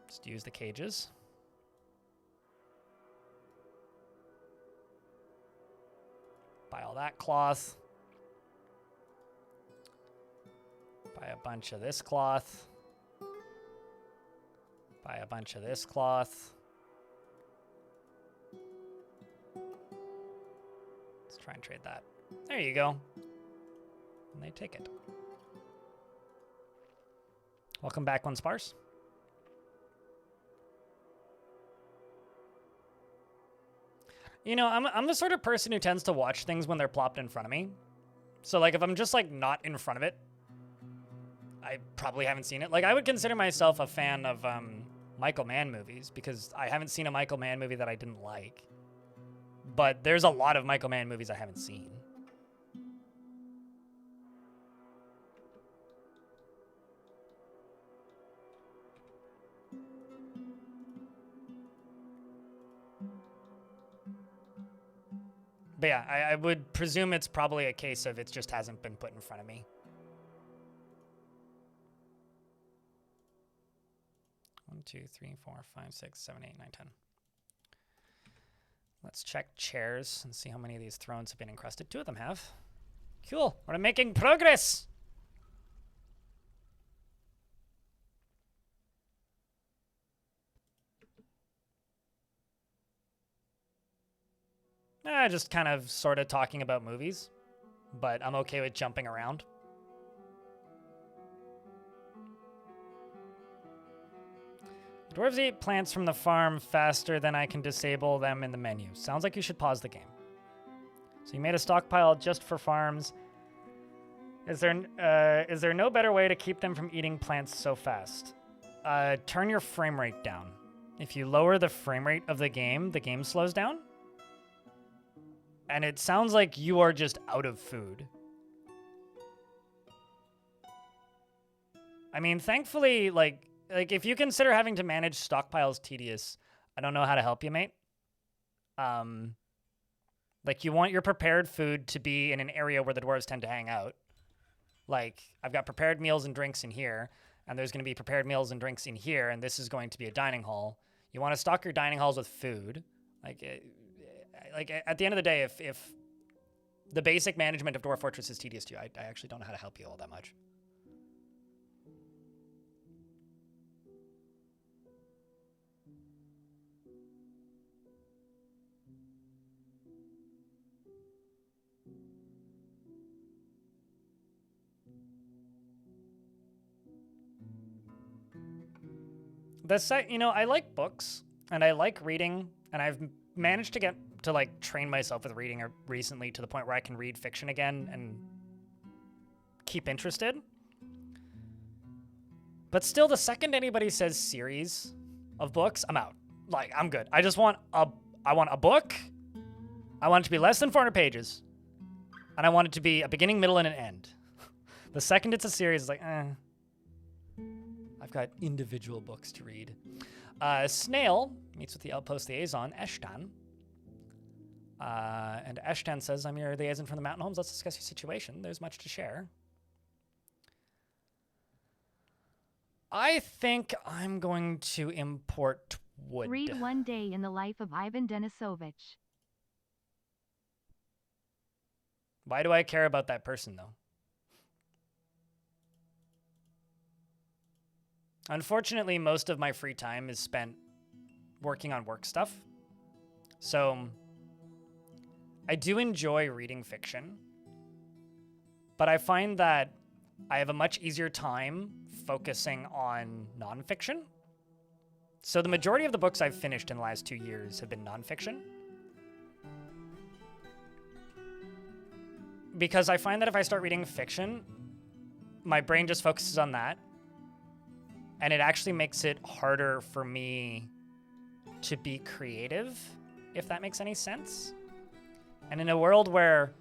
just use the cages. Buy all that cloth. Buy a bunch of this cloth. Buy a bunch of this cloth. Let's try and trade that. There you go. And they take it. Welcome back, One Sparse. You know, I'm the sort of person who tends to watch things when they're plopped in front of me. So, like, if I'm just, like, not in front of it, I probably haven't seen it. Like, I would consider myself a fan of Michael Mann movies because I haven't seen a Michael Mann movie that I didn't like. But there's a lot of Michael Mann movies I haven't seen. But yeah, I would presume it's probably a case of it just hasn't been put in front of me. 1, 2, 3, 4, 5, 6, 7, 8, 9, 10. Let's check chairs and see how many of these thrones have been encrusted. 2 of them have. Cool. We're making progress. Just kind of sort of talking about movies, but I'm okay with jumping around. Dwarves eat plants from the farm faster than I can disable them in the menu. Sounds like you should pause the game. So you made a stockpile just for farms. Is there no better way to keep them from eating plants so fast? Turn your frame rate down. If you lower the frame rate of the game slows down. And it sounds like you are just out of food. I mean, thankfully, like if you consider having to manage stockpiles tedious, I don't know how to help you, mate. Like, you want your prepared food to be in an area where the dwarves tend to hang out. Like, I've got prepared meals and drinks in here, and there's going to be prepared meals and drinks in here, and this is going to be a dining hall. You want to stock your dining halls with food. Like at the end of the day, if the basic management of Dwarf Fortress is tedious to you, I actually don't know how to help you all that much. You know, I like books and I like reading, and I've managed to get to like train myself with reading recently to the point where I can read fiction again and keep interested. But still, the second anybody says series of books, I'm out. Like, I'm good. I want a book. I want it to be less than 400 pages. And I want it to be a beginning, middle, and an end. The second it's a series, it's like, I've got individual books to read. Snail meets with the Outpost liaison, Eshtan. And Eshtan says, I'm your liaison from the Mountain Homes. Let's discuss your situation. There's much to share. I think I'm going to import wood. Read One Day in the Life of Ivan Denisovich. Why do I care about that person, though? Unfortunately, most of my free time is spent working on work stuff. So I do enjoy reading fiction, but I find that I have a much easier time focusing on nonfiction. So the majority of the books I've finished in the last 2 years have been nonfiction. Because I find that if I start reading fiction, my brain just focuses on that. And it actually makes it harder for me to be creative, if that makes any sense. And in a world where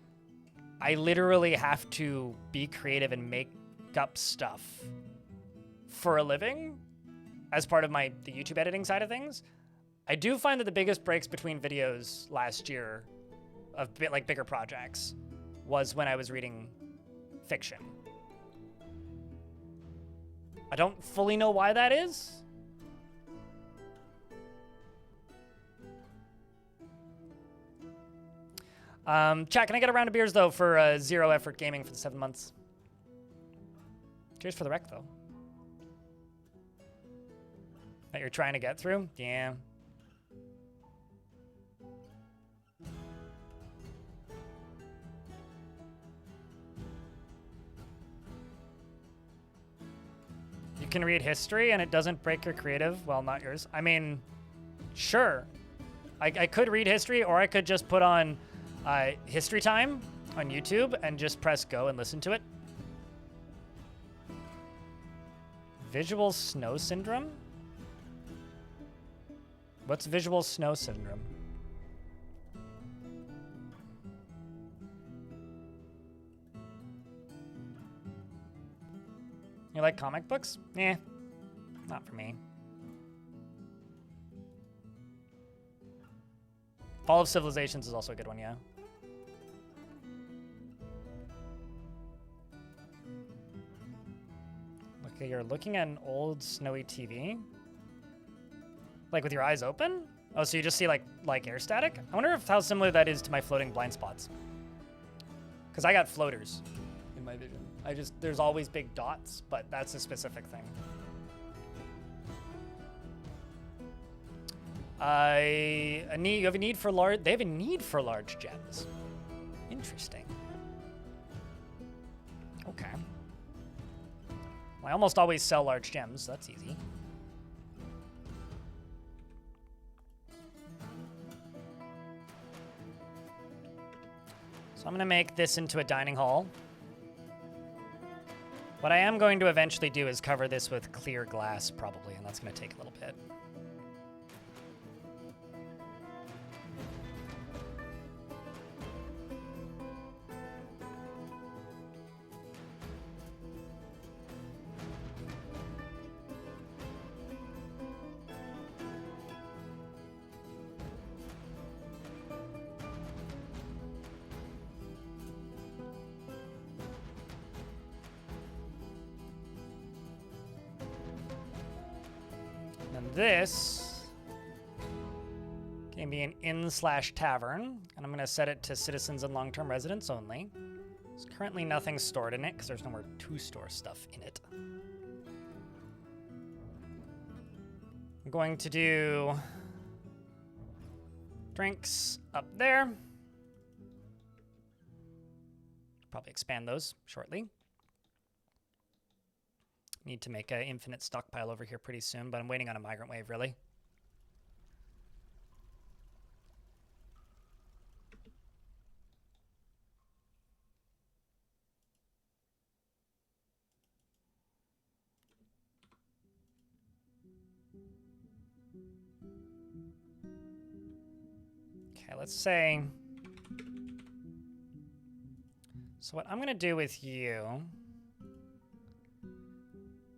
I literally have to be creative and make up stuff for a living as part of the YouTube editing side of things, I do find that the biggest breaks between videos last year of like bigger projects was when I was reading fiction. I don't fully know why that is. Chat, can I get a round of beers, though, for Zero Effort Gaming for the 7 months? Cheers for the wreck, though. That you're trying to get through? Yeah. You can read history and it doesn't break your creative? Well, not yours. I mean, sure. I could read history, or I could just put on History Time on YouTube and just press go and listen to it. Visual Snow Syndrome? What's Visual Snow Syndrome? You like comic books? Eh, not for me. Fall of Civilizations is also a good one, yeah. Okay, you're looking at an old snowy TV? Like with your eyes open? Oh, so you just see like air static? I wonder how similar that is to my floating blind spots. Because I got floaters in my vision. There's always big dots, but that's a specific thing. You have a need for large, they have a need for large gems. Interesting. Okay. Well, I almost always sell large gems, so that's easy. So I'm gonna make this into a dining hall. What I am going to eventually do is cover this with clear glass, probably, and that's gonna take a little bit. This can be an inn/tavern, and I'm going to set it to citizens and long-term residents only. There's currently nothing stored in it because there's nowhere to store stuff in it. I'm going to do drinks up there. Probably expand those shortly. Need to make an infinite stockpile over here pretty soon, but I'm waiting on a migrant wave, really. Okay, let's say... So what I'm going to do with you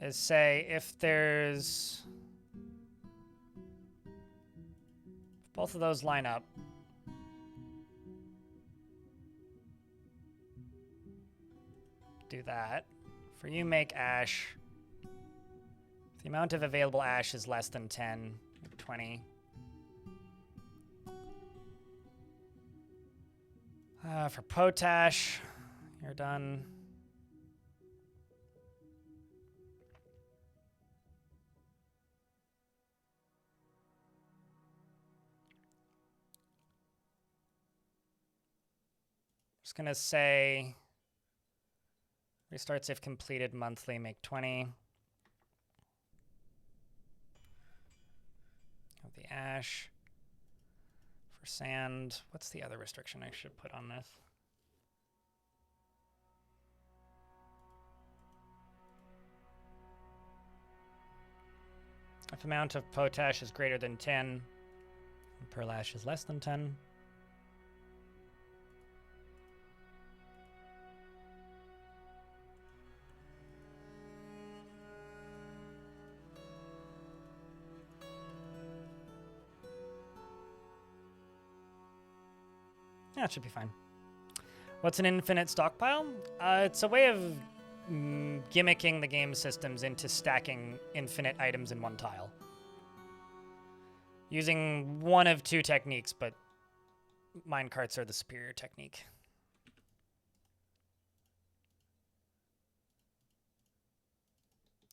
is say if there's... If both of those line up, do that. For you, make ash. If the amount of available ash is less than 10, 20. For potash, you're done. Just gonna say restarts if completed monthly, make 20. Of the ash. For sand, what's the other restriction I should put on this? If amount of potash is greater than 10, pearl ash is less than 10. Yeah, it should be fine. What's an infinite stockpile? It's a way of gimmicking the game systems into stacking infinite items in one tile. Using one of two techniques, but minecarts are the superior technique.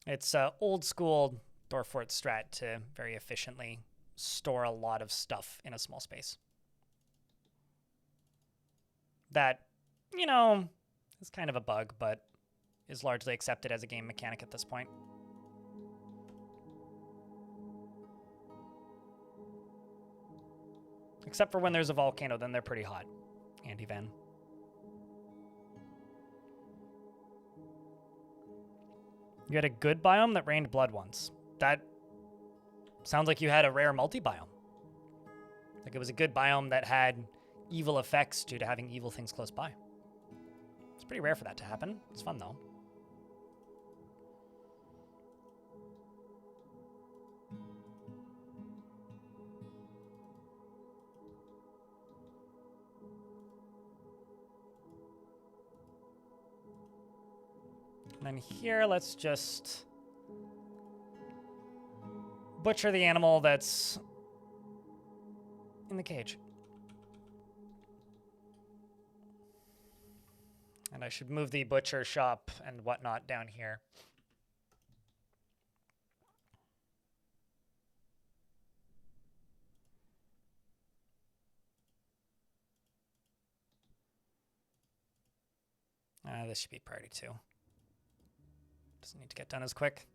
It's old school Dwarf strat to very efficiently store a lot of stuff in a small space. That, you know, is kind of a bug, but is largely accepted as a game mechanic at this point. Except for when there's a volcano, then they're pretty hot. Andy Van. You had a good biome that rained blood once. That sounds like you had a rare multi-biome. Like it was a good biome that had evil effects due to having evil things close by. It's pretty rare for that to happen. It's fun, though. And then here, let's just butcher the animal that's in the cage. And I should move the butcher shop and whatnot down here. This should be priority 2. Doesn't need to get done as quick.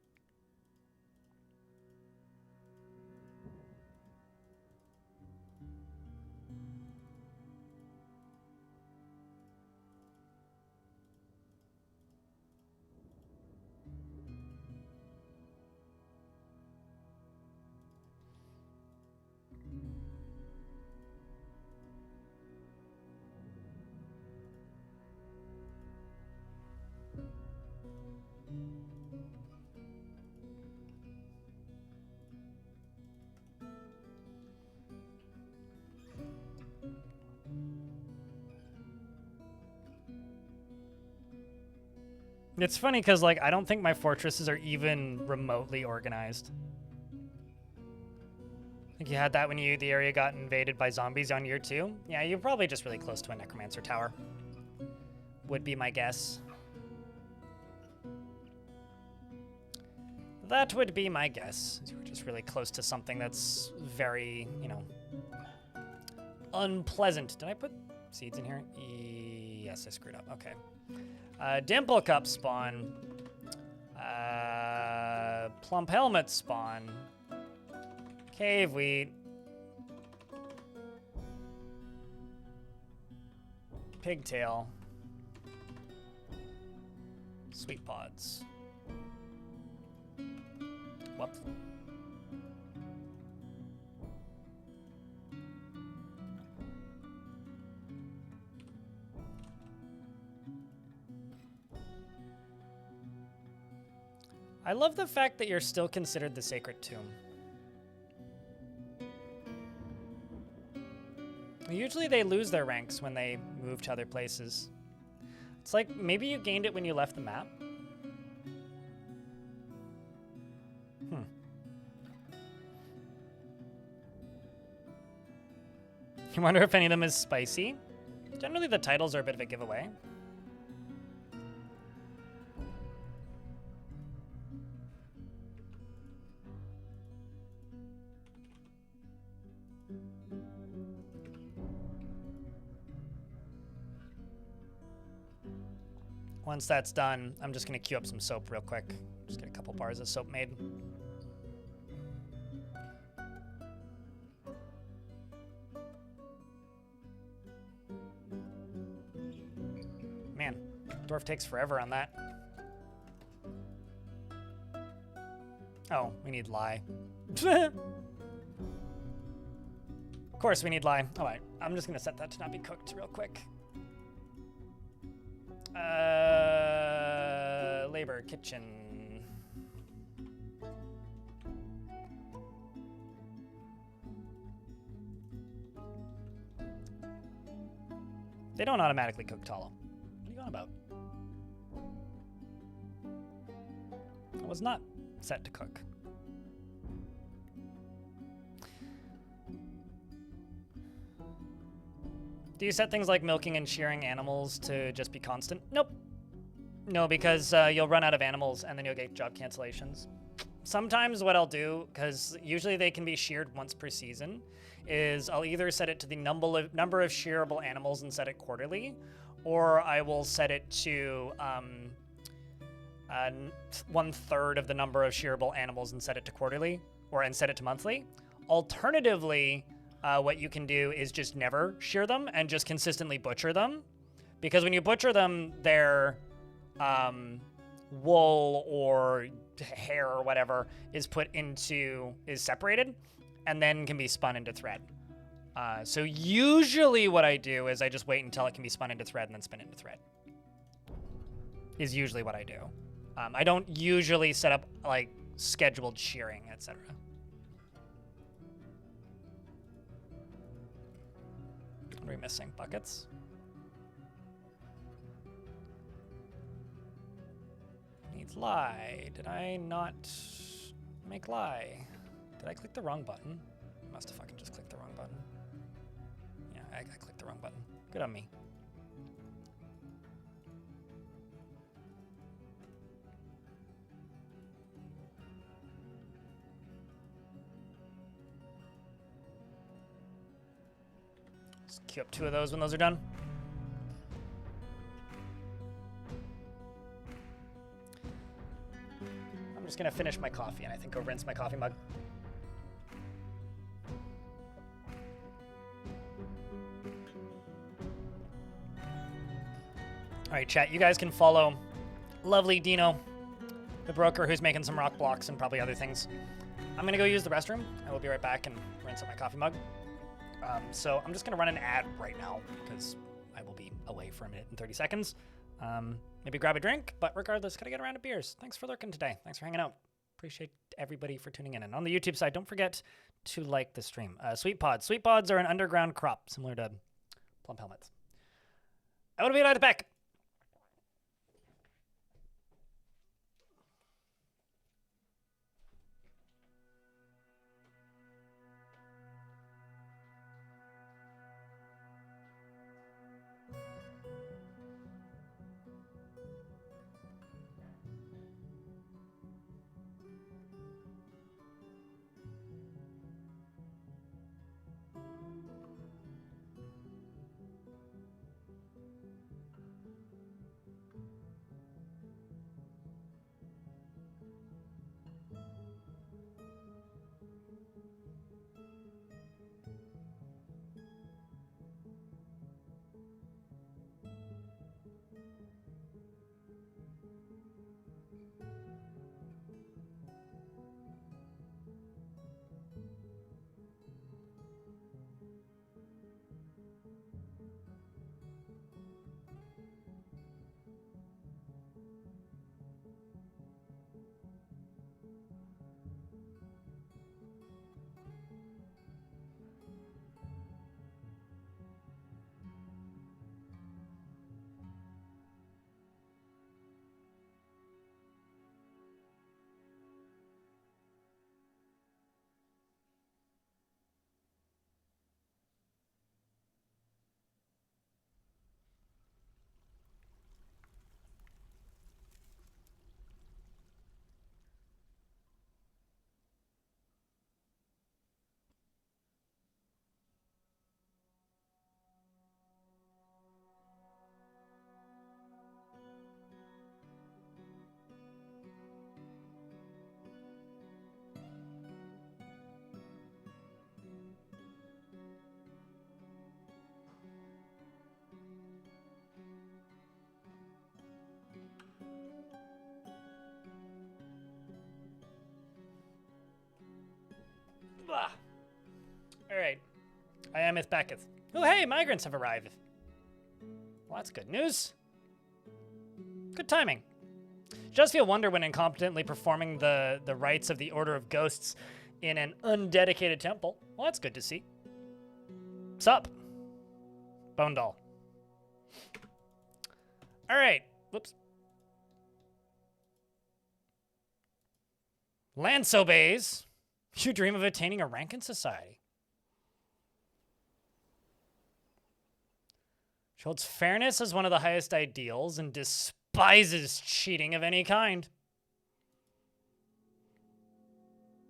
It's funny because, like, I don't think my fortresses are even remotely organized. I think you had that when the area got invaded by zombies on year 2. Yeah, you're probably just really close to a necromancer tower. Would be my guess. That would be my guess. You were just really close to something that's very, you know, unpleasant. Did I put seeds in here? Yes, I screwed up. Okay. Dimple Cup spawn. Plump Helmet spawn. Cave Wheat. Pigtail. Sweet Pods. Whoops. I love the fact that you're still considered the Sacred Tomb. Usually they lose their ranks when they move to other places. It's like maybe you gained it when you left the map. I wonder if any of them is spicy. Generally the titles are a bit of a giveaway. Once that's done, I'm just going to queue up some soap real quick. Just get a couple bars of soap made. Man, Dwarf takes forever on that. Oh, we need lye. Of course we need lye. All right, I'm just going to set that to not be cooked real quick. Labor, kitchen. They don't automatically cook tallow. What are you on about? It was not set to cook. Do you set things like milking and shearing animals to just be constant? Nope. No, because you'll run out of animals and then you'll get job cancellations. Sometimes what I'll do, because usually they can be sheared once per season, is I'll either set it to the number of shearable animals and set it quarterly, or I will set it to 1/3 of the number of shearable animals and set it to quarterly, and set it to monthly. Alternatively, what you can do is just never shear them and just consistently butcher them, because when you butcher them, their wool or hair or whatever is separated and then can be spun into thread. So usually what I do is I just wait until it can be spun into thread and then spin into thread. Is usually what I do. I don't usually set up like scheduled shearing, etc. What are we missing? Buckets? Needs lye. Did I not make lye? Did I click the wrong button? Must have fucking just clicked the wrong button. Yeah, I clicked the wrong button. Good on me. Let's queue up 2 of those when those are done. I'm just gonna finish my coffee and I think go rinse my coffee mug. All right, chat, you guys can follow lovely Dino, the broker who's making some rock blocks and probably other things. I'm gonna go use the restroom. I will be right back and rinse up my coffee mug. So I'm just gonna run an ad right now because I will be away for a minute and 30 seconds. Maybe grab a drink, but regardless, gotta get around to beers. Thanks for lurking today. Thanks for hanging out. Appreciate everybody for tuning in. And on the YouTube side, don't forget to like the stream. Sweet pods. Sweet pods are an underground crop similar to plump helmets. I will be right back. Mammoth Becketh. Oh, hey, migrants have arrived. Well, that's good news. Good timing. Just feel wonder when incompetently performing the rites of the Order of Ghosts in an undedicated temple. Well, that's good to see. Sup? Bone doll. All right. Whoops. Lansobays. You dream of attaining a rank in society. She holds fairness as one of the highest ideals and despises cheating of any kind.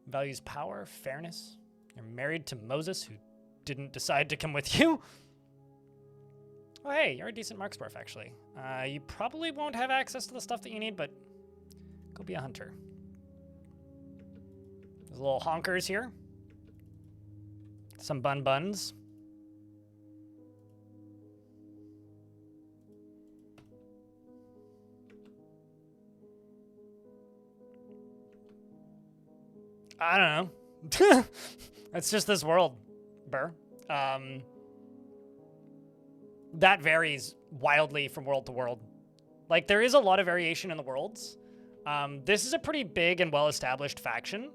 Values power, fairness. You're married to Moses, who didn't decide to come with you. Oh, hey, you're a decent Marksdwarf, actually. You probably won't have access to the stuff that you need, but go be a hunter. There's little honkers here. Some buns. I don't know. It's just this world, Burr. That varies wildly from world to world. Like, there is a lot of variation in the worlds. This is a pretty big and well-established faction.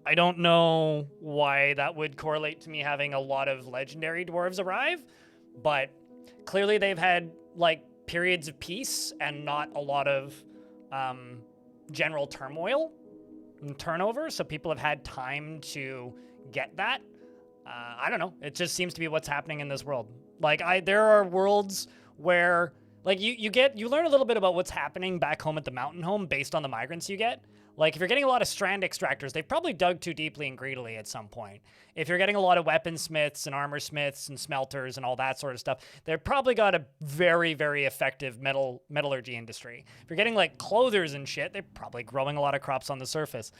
I don't know why that would correlate to me having a lot of legendary dwarves arrive, but clearly they've had, like, periods of peace and not a lot of general turmoil and turnover, so people have had time to get that. I don't know. It just seems to be what's happening in this world. Like, there are worlds where, like, you learn a little bit about what's happening back home at the mountain home based on the migrants you get. Like, if you're getting a lot of strand extractors, they've probably dug too deeply and greedily at some point. If you're getting a lot of weaponsmiths and armor smiths and smelters and all that sort of stuff, they've probably got a very, very effective metallurgy industry. If you're getting, like, clothers and shit, they're probably growing a lot of crops on the surface.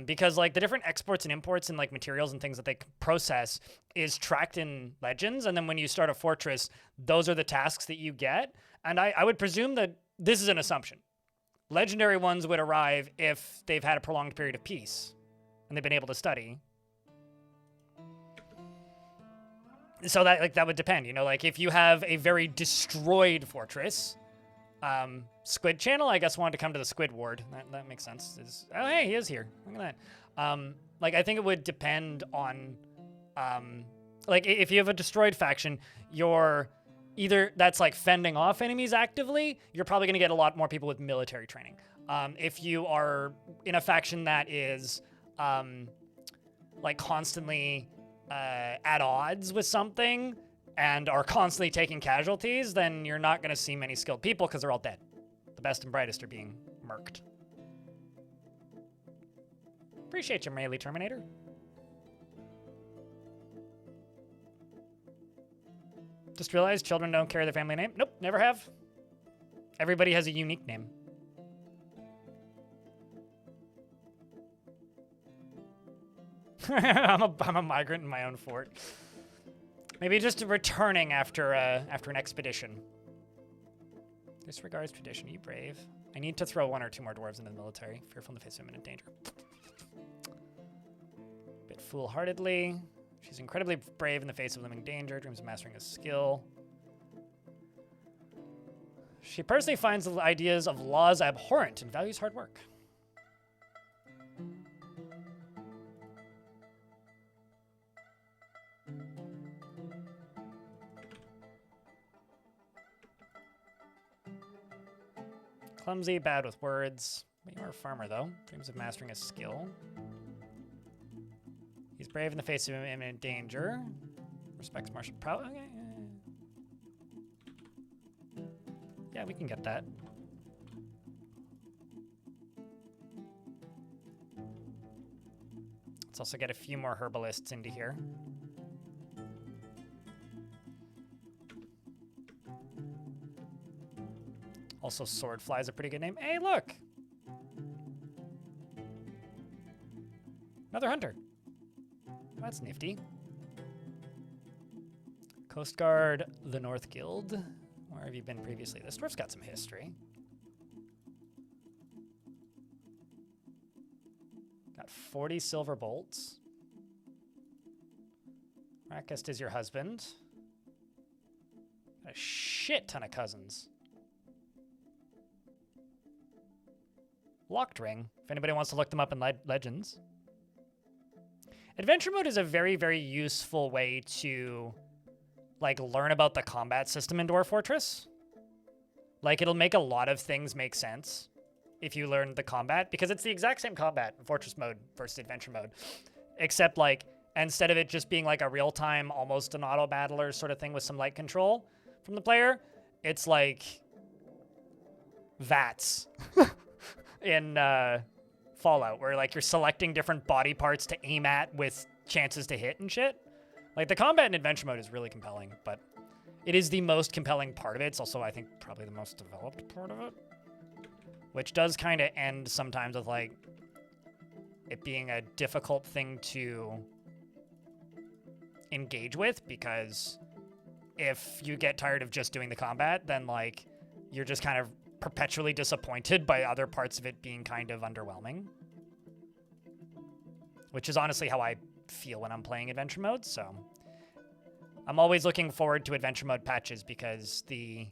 Because, like, the different exports and imports and, like, materials and things that they process is tracked in legends. And then when you start a fortress, those are the tasks that you get. And I would presume that this is an assumption. Legendary ones would arrive if they've had a prolonged period of peace and they've been able to study. So that would depend, you know, like if you have a very destroyed fortress, Squid Channel, I guess, wanted to come to the Squidward. That makes sense. Oh, hey, he is here. Look at that. Like, I think it would depend on, like, if you have a destroyed faction, either that's like fending off enemies actively, you're probably going to get a lot more people with military training. If you are in a faction that is like constantly at odds with something and are constantly taking casualties, then you're not going to see many skilled people because they're all dead. The best and brightest are being murked. Appreciate you, Melee Terminator. Just realized children don't carry their family name. Nope, never have. Everybody has a unique name. I'm a migrant in my own fort. Maybe just returning after an expedition. Disregards tradition. Are you brave? I need to throw 1 or 2 more dwarves into the military. Fearful in the face of imminent danger. Bit foolhardily. She's incredibly brave in the face of looming danger, dreams of mastering a skill. She personally finds the ideas of laws abhorrent and values hard work. Clumsy, bad with words. You are a farmer, though. Dreams of mastering a skill. He's brave in the face of imminent danger. Respects martial prowess. Okay. Yeah, we can get that. Let's also get a few more herbalists into here. Also, Swordfly is a pretty good name. Hey, look! Another hunter. That's nifty. Coast Guard, the North Guild. Where have you been previously? This dwarf's got some history. Got 40 silver bolts. Rakist is your husband. A shit ton of cousins. Locked ring, if anybody wants to look them up in Legends. Adventure mode is a very, very useful way to, like, learn about the combat system in Dwarf Fortress. Like, it'll make a lot of things make sense if you learn the combat, because it's the exact same combat in Fortress mode versus Adventure mode, except, like, instead of it just being, like, a real-time, almost an auto-battler sort of thing with some light control from the player, it's, like, VATS in Fallout, where, like, you're selecting different body parts to aim at with chances to hit and shit. Like, the combat in Adventure mode is really compelling, but it is the most compelling part of it. It's also, I think, probably the most developed part of it, which does kind of end sometimes with, like, it being a difficult thing to engage with, because if you get tired of just doing the combat, then, like, you're just kind of perpetually disappointed by other parts of it being kind of underwhelming. Which is honestly how I feel when I'm playing Adventure mode, so I'm always looking forward to Adventure mode patches, because the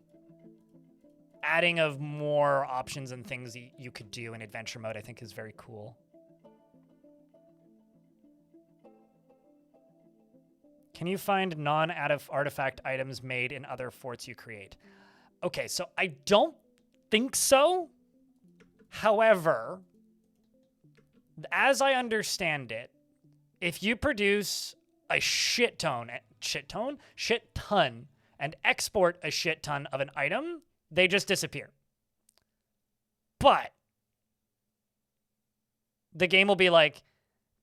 adding of more options and things that you could do in Adventure mode I think is very cool. Can you find non-artifact items made in other forts you create? Okay, so I don't think so. However, as I understand it, if you produce a shit ton and export a shit ton of an item, they just disappear. But the game will be like,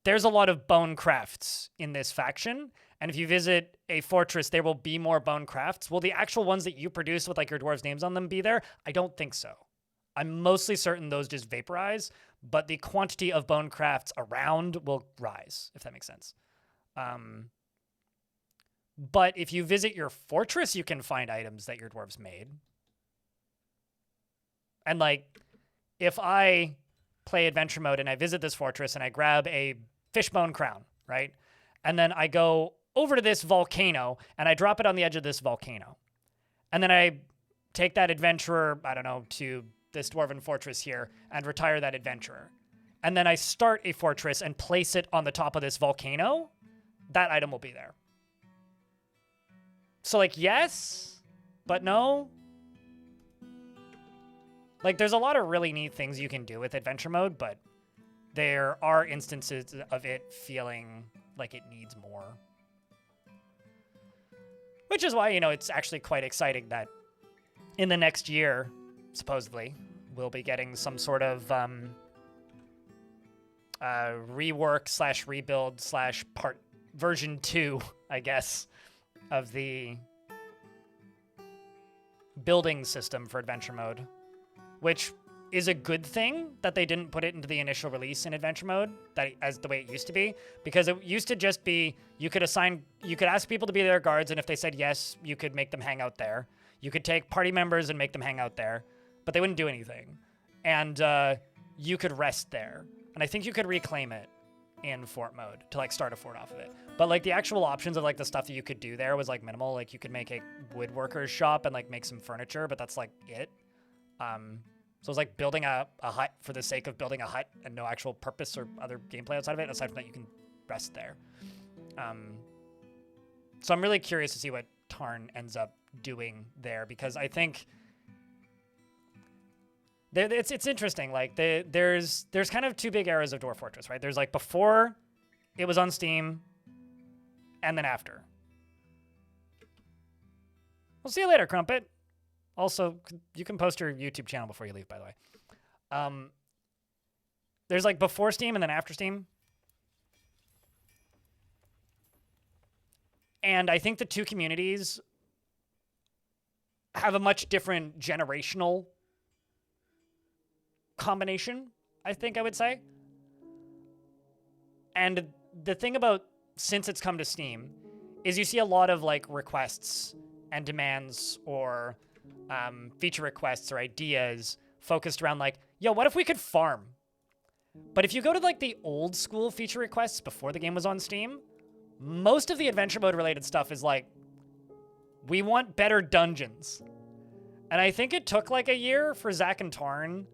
there's a lot of bone crafts in this faction, and if you visit a fortress, there will be more bone crafts. Will the actual ones that you produce with, like, your dwarves' names on them be there? I don't think so. I'm mostly certain those just vaporize, but the quantity of bone crafts around will rise, if that makes sense. But if you visit your fortress, you can find items that your dwarves made. And, like, if I play Adventure mode and I visit this fortress and I grab a fishbone crown, right? And then I go over to this volcano and I drop it on the edge of this volcano. And then I take that adventurer, I don't know, to this dwarven fortress here and retire that adventurer. And then I start a fortress and place it on the top of this volcano. That item will be there. So, like, yes, but no. Like, there's a lot of really neat things you can do with Adventure mode, but there are instances of it feeling like it needs more. Which is why, you know, it's actually quite exciting that in the next year, supposedly, we'll be getting some sort of rework / rebuild / part version 2, I guess, of the building system for Adventure mode, which is a good thing that they didn't put it into the initial release in Adventure mode as the way it used to be, because it used to just be you could ask people to be their guards, and if they said yes, you could make them hang out there. You could take party members and make them hang out there, but they wouldn't do anything. And you could rest there. And I think you could reclaim it in fort mode to, like, start a fort off of it. But, like, the actual options of, like, the stuff that you could do there was, like, minimal. Like, you could make a woodworker's shop and, like, make some furniture, but that's, like, it. So it's like building a hut for the sake of building a hut and no actual purpose or other gameplay outside of it. Aside from that, you can rest there. So I'm really curious to see what Tarn ends up doing there, because I think it's interesting. Like, there's kind of two big eras of Dwarf Fortress, right? There's, like, before it was on Steam and then after. We'll see you later, Crumpet. Also, you can post your YouTube channel before you leave, by the way. There's, like, before Steam and then after Steam. And I think the two communities have a much different generational combination, I think I would say. And the thing about, since it's come to Steam, is you see a lot of, like, requests and demands or feature requests or ideas focused around, like, yo, what if we could farm? But if you go to, like, the old school feature requests before the game was on Steam, most of the adventure mode related stuff is like, we want better dungeons. And I think it took like a year for Zach and Tarn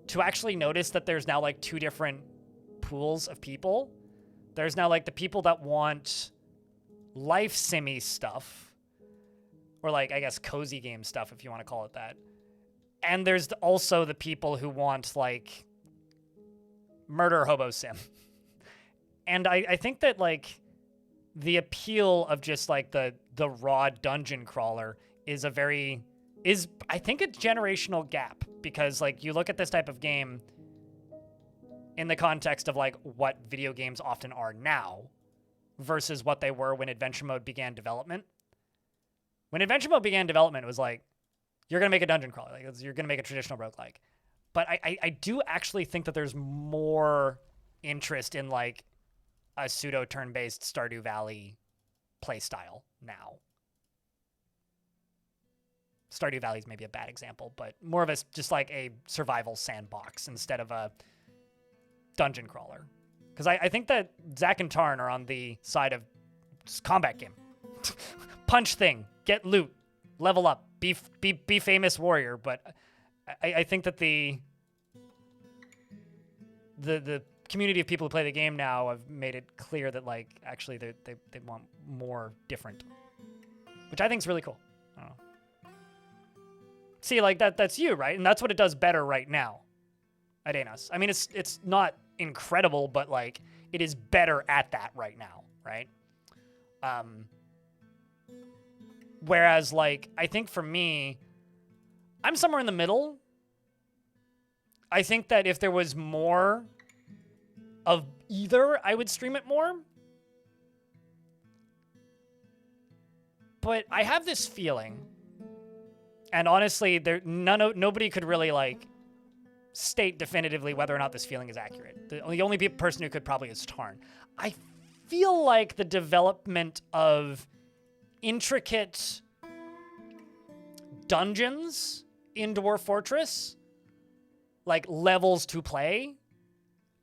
to actually notice that there's now like two different pools of people. There's now like the people that want life simmy stuff, or like, I guess, cozy game stuff, if you want to call it that. And there's also the people who want like murder hobo sim. And I think that like the appeal of just like the raw dungeon crawler is I think a generational gap, because like you look at this type of game in the context of like what video games often are now versus what they were when adventure mode began development. When adventure mode began development, it was like, you're going to make a dungeon crawler. Like, you're going to make a traditional roguelike. But I do actually think that there's more interest in like a pseudo turn-based Stardew Valley playstyle now. Stardew Valley is maybe a bad example, but more of a just like a survival sandbox instead of a dungeon crawler. Because I think that Zach and Tarn are on the side of just combat game. Punch thing, get loot, level up, be famous warrior. But I think that the community of people who play the game now have made it clear that like actually they want more different, which I think is really cool. I don't know. See, like that's you, right? And that's what it does better right now at Anos. I mean, it's not incredible, but like it is better at that right now, right? Whereas like I think for me, I'm somewhere in the middle. I think that if there was more of either, I would stream it more. But I have this feeling, and honestly, nobody could really like state definitively whether or not this feeling is accurate. The only person who could probably is Tarn. I feel like the development of intricate dungeons in Dwarf Fortress, like levels to play,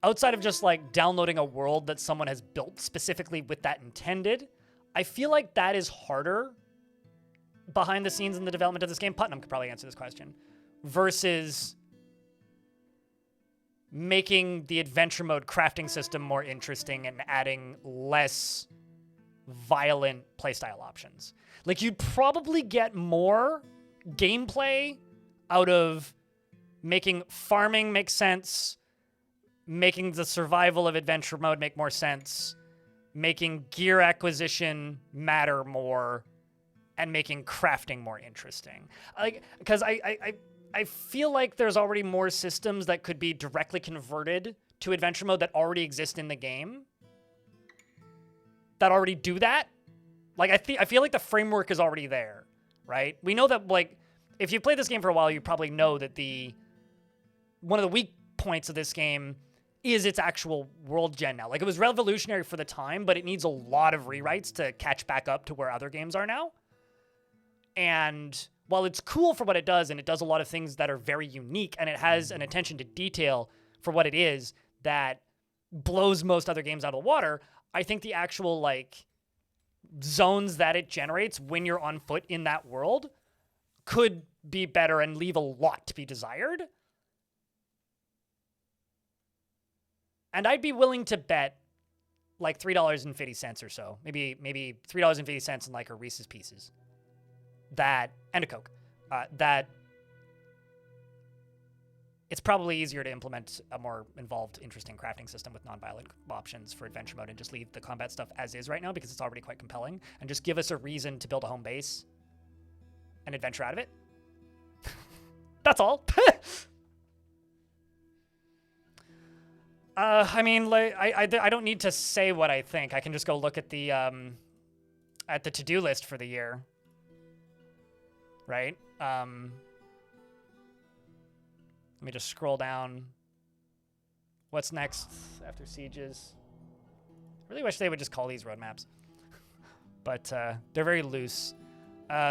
outside of just like downloading a world that someone has built specifically with that intended, I feel like that is harder behind the scenes in the development of this game. Putnam could probably answer this question. Versus making the adventure mode crafting system more interesting and adding less violent playstyle options. Like, you'd probably get more gameplay out of making farming make sense, making the survival of adventure mode make more sense, making gear acquisition matter more, and making crafting more interesting. Like, because I feel like there's already more systems that could be directly converted to adventure mode that already exist in the game that already do that. Like, I feel like the framework is already there, right? We know that, like, if you play this game for a while, you probably know that one of the weak points of this game is its actual world gen now. Like, it was revolutionary for the time, but it needs a lot of rewrites to catch back up to where other games are now. And while it's cool for what it does, and it does a lot of things that are very unique, and it has an attention to detail for what it is that blows most other games out of the water, I think the actual, like, zones that it generates when you're on foot in that world could be better and leave a lot to be desired. And I'd be willing to bet like $3.50 or so, maybe $3.50 in like a Reese's Pieces, that, and a Coke, that it's probably easier to implement a more involved, interesting crafting system with non-violent options for adventure mode and just leave the combat stuff as is right now, because it's already quite compelling, and just give us a reason to build a home base and adventure out of it. That's all. I mean, like, I don't need to say what I think. I can just go look at the to-do list for the year, right? Let me just scroll down. What's next after Sieges? I really wish they would just call these roadmaps, but they're very loose.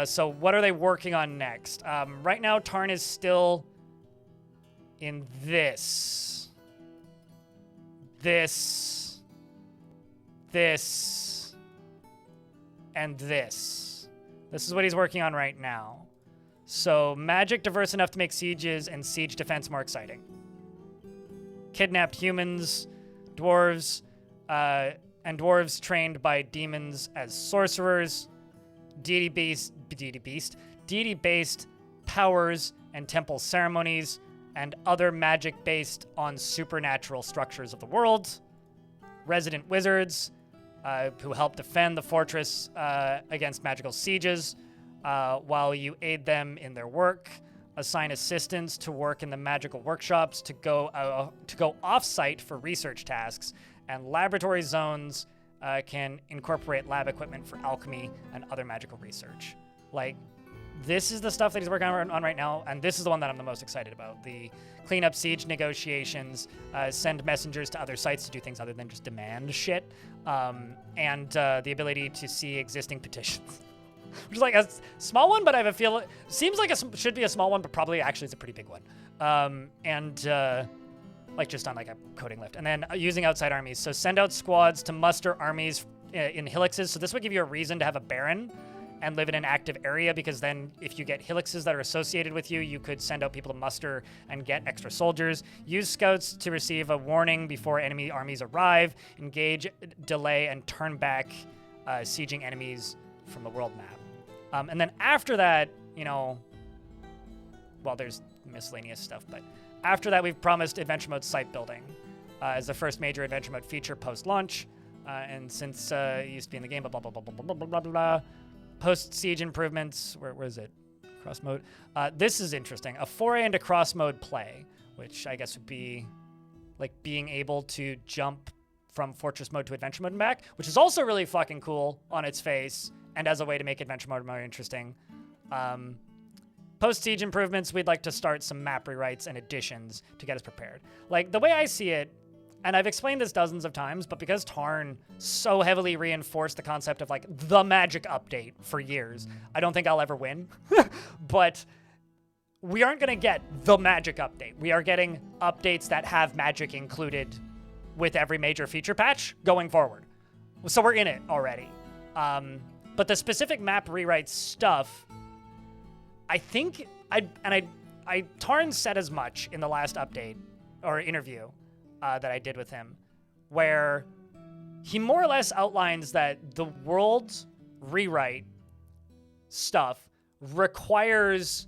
So what are they working on next? Right now, Tarn is still in this, and this. This is what he's working on right now. So magic diverse enough to make sieges and siege defense more exciting. Kidnapped humans, dwarves, and dwarves trained by demons as sorcerers. Deity-based powers and temple ceremonies, and other magic based on supernatural structures of the world. Resident wizards who help defend the fortress against magical sieges while you aid them in their work. Assign assistants to work in the magical workshops to go off-site for research tasks, and laboratory zones can incorporate lab equipment for alchemy and other magical research. Like, this is the stuff that he's working on right now, and this is the one that I'm the most excited about. The clean up siege negotiations, send messengers to other sites to do things other than just demand shit, and the ability to see existing petitions. Which is like a small one, but I have a feel seems like should be a small one, but probably actually is a pretty big one. Like just on like a coding lift. And then using outside armies. So send out squads to muster armies in hillixes. So this would give you a reason to have a baron and live in an active area, because then if you get hillixes that are associated with you, you could send out people to muster and get extra soldiers. Use scouts to receive a warning before enemy armies arrive. Engage, delay, and turn back sieging enemies from the world map. And then after that, you know, well, there's miscellaneous stuff, but after that, we've promised adventure mode site building as the first major adventure mode feature post-launch. And since it used to be in the game, blah, blah, blah, blah, blah, blah, blah, blah, blah. Post-siege improvements, where is it? Cross mode. This is interesting. A foray into cross mode play, which I guess would be like being able to jump from fortress mode to adventure mode and back, which is also really fucking cool on its face and as a way to make adventure mode more interesting. Post-siege improvements, we'd like to start some map rewrites and additions to get us prepared. Like, the way I see it, and I've explained this dozens of times, but because Tarn so heavily reinforced the concept of, like, the magic update for years, I don't think I'll ever win. But we aren't going to get the magic update. We are getting updates that have magic included with every major feature patch going forward. So we're in it already. But the specific map rewrite stuff, I think Tarn said as much in the last update or interview that I did with him, where he more or less outlines that the world rewrite stuff requires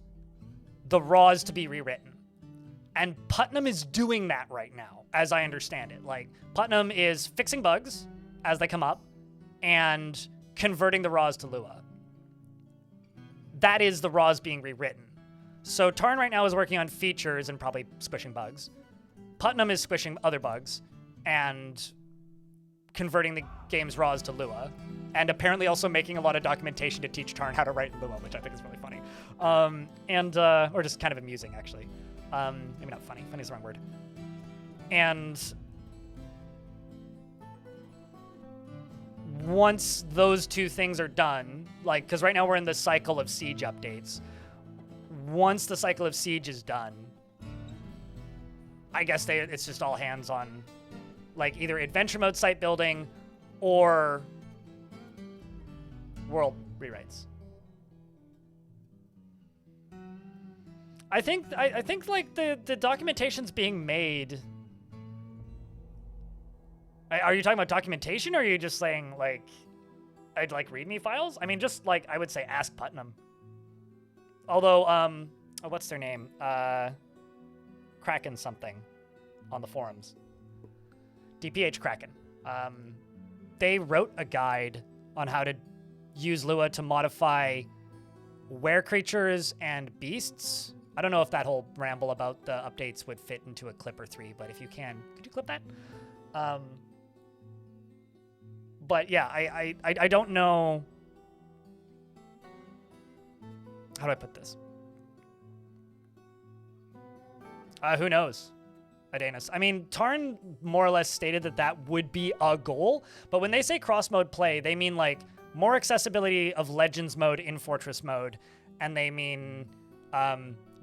the raws to be rewritten. And Putnam is doing that right now, as I understand it. Like, Putnam is fixing bugs as they come up and converting the raws to Lua. That is the raws being rewritten. So Tarn right now is working on features and probably squishing bugs. Putnam is squishing other bugs and converting the game's raws to Lua. And apparently also making a lot of documentation to teach Tarn how to write Lua, which I think is really funny. Or just kind of amusing, actually. Maybe not funny. Funny is the wrong word. And once those two things are done, like, because right now we're in the cycle of siege updates. Once the cycle of siege is done, I guess it's just all hands on, like, either adventure mode site building or world rewrites. I think like the documentation's being made. Are you talking about documentation, or are you just saying, like, I'd like README files? I mean, just, like, I would say ask Putnam. Although, what's their name? Kraken something on the forums. DPH Kraken. They wrote a guide on how to use Lua to modify were creatures and beasts. I don't know if that whole ramble about the updates would fit into a clip or three, but if you can, could you clip that? But yeah, I don't know. How do I put this? Who knows? Adanus. I mean, Tarn more or less stated that would be a goal, but when they say cross-mode play, they mean, like, more accessibility of Legends mode in Fortress mode, and they mean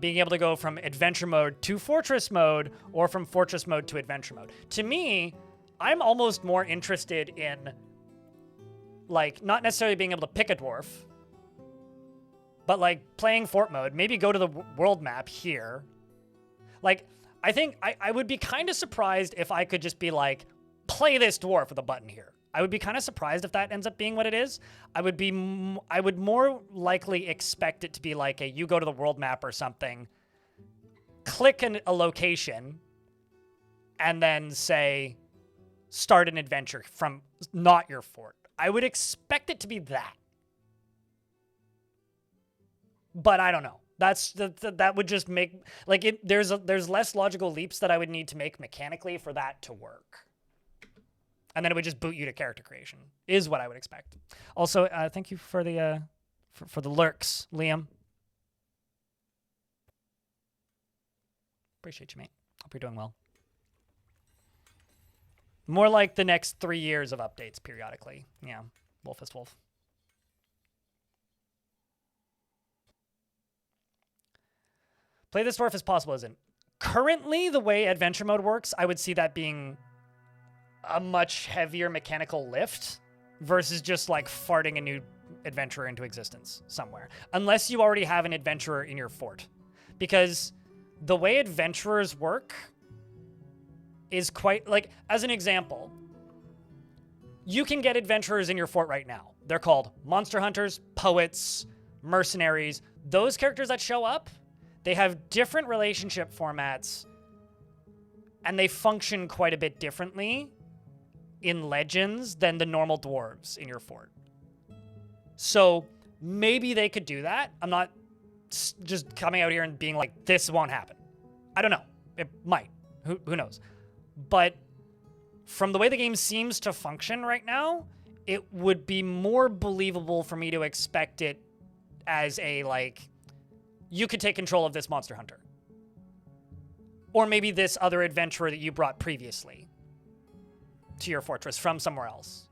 being able to go from Adventure mode to Fortress mode, or from Fortress mode to Adventure mode. To me, I'm almost more interested in like, not necessarily being able to pick a dwarf, but like playing fort mode, maybe go to the world map here. Like, I think I would be kind of surprised if I could just be like, play this dwarf with a button here. I would be kind of surprised if that ends up being what it is. I would more likely expect it to be like you go to the world map or something, click a location, and then say, start an adventure from not your fort. I would expect it to be that. But I don't know. That would just make, like, there's less logical leaps that I would need to make mechanically for that to work. And then it would just boot you to character creation, is what I would expect. Also, thank you for the for the lurks, Liam. Appreciate you, mate. Hope you're doing well. More like the next 3 years of updates periodically. Yeah, Wolfist Wolf. Play this dwarf as possible isn't. Currently, the way adventure mode works, I would see that being a much heavier mechanical lift versus just like farting a new adventurer into existence somewhere. Unless you already have an adventurer in your fort. Because the way adventurers work is quite, like, as an example, you can get adventurers in your fort right now. They're called monster hunters, poets, mercenaries. Those characters that show up, they have different relationship formats, and they function quite a bit differently in Legends than the normal dwarves in your fort. So maybe they could do that. I'm not just coming out here and being like, this won't happen. I don't know. It might. Who knows? But from the way the game seems to function right now, it would be more believable for me to expect it as a, like, you could take control of this monster hunter. Or maybe this other adventurer that you brought previously to your fortress from somewhere else.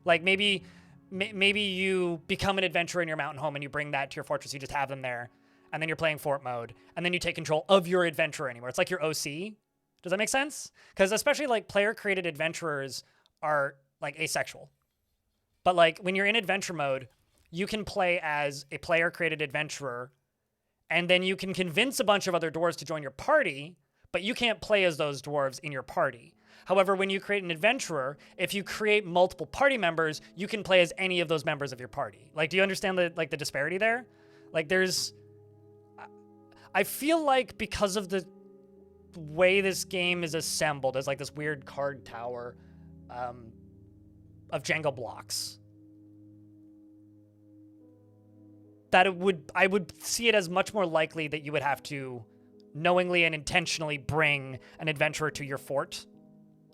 Like, maybe you become an adventurer in your mountain home and you bring that to your fortress. You just have them there. And then you're playing fort mode. And then you take control of your adventurer anywhere. It's like your OC. Does that make sense? Because especially, like, player-created adventurers are, like, asexual. But, like, when you're in adventure mode, you can play as a player-created adventurer, and then you can convince a bunch of other dwarves to join your party, but you can't play as those dwarves in your party. However, when you create an adventurer, if you create multiple party members, you can play as any of those members of your party. Like, do you understand the disparity there? Like, I feel like because of the way this game is assembled as, like, this weird card tower of Jenga blocks, that I would see it as much more likely that you would have to knowingly and intentionally bring an adventurer to your fort,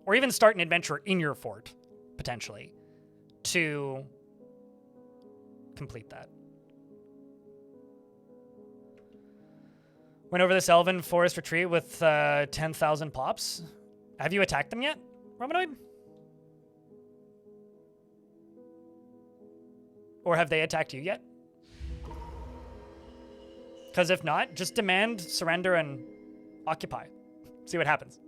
or even start an adventurer in your fort, potentially, to complete that. Went over this elven forest retreat with 10,000 pops. Have you attacked them yet, Romanoid? Or have they attacked you yet? Because if not, just demand surrender and occupy. See what happens.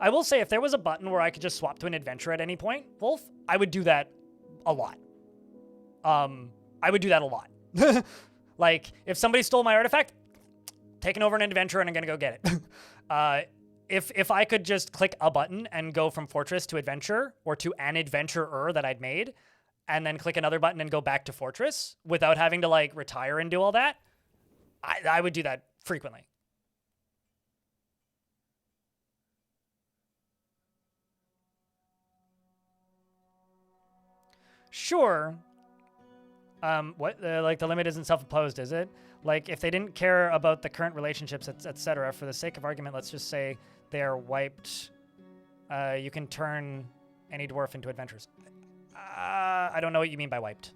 I will say, if there was a button where I could just swap to an adventure at any point, Wolf, I would do that a lot. I would do that a lot. Like, if somebody stole my artifact, taking over an adventure and I'm gonna go get it. If I could just click a button and go from fortress to adventure, or to an adventurer that I'd made, and then click another button and go back to fortress without having to, like, retire and do all that, I would do that frequently. Sure. Like, the limit isn't self-imposed, is it? Like, if they didn't care about the current relationships, etc., for the sake of argument, let's just say they are wiped. You can turn any dwarf into adventures. I don't know what you mean by wiped.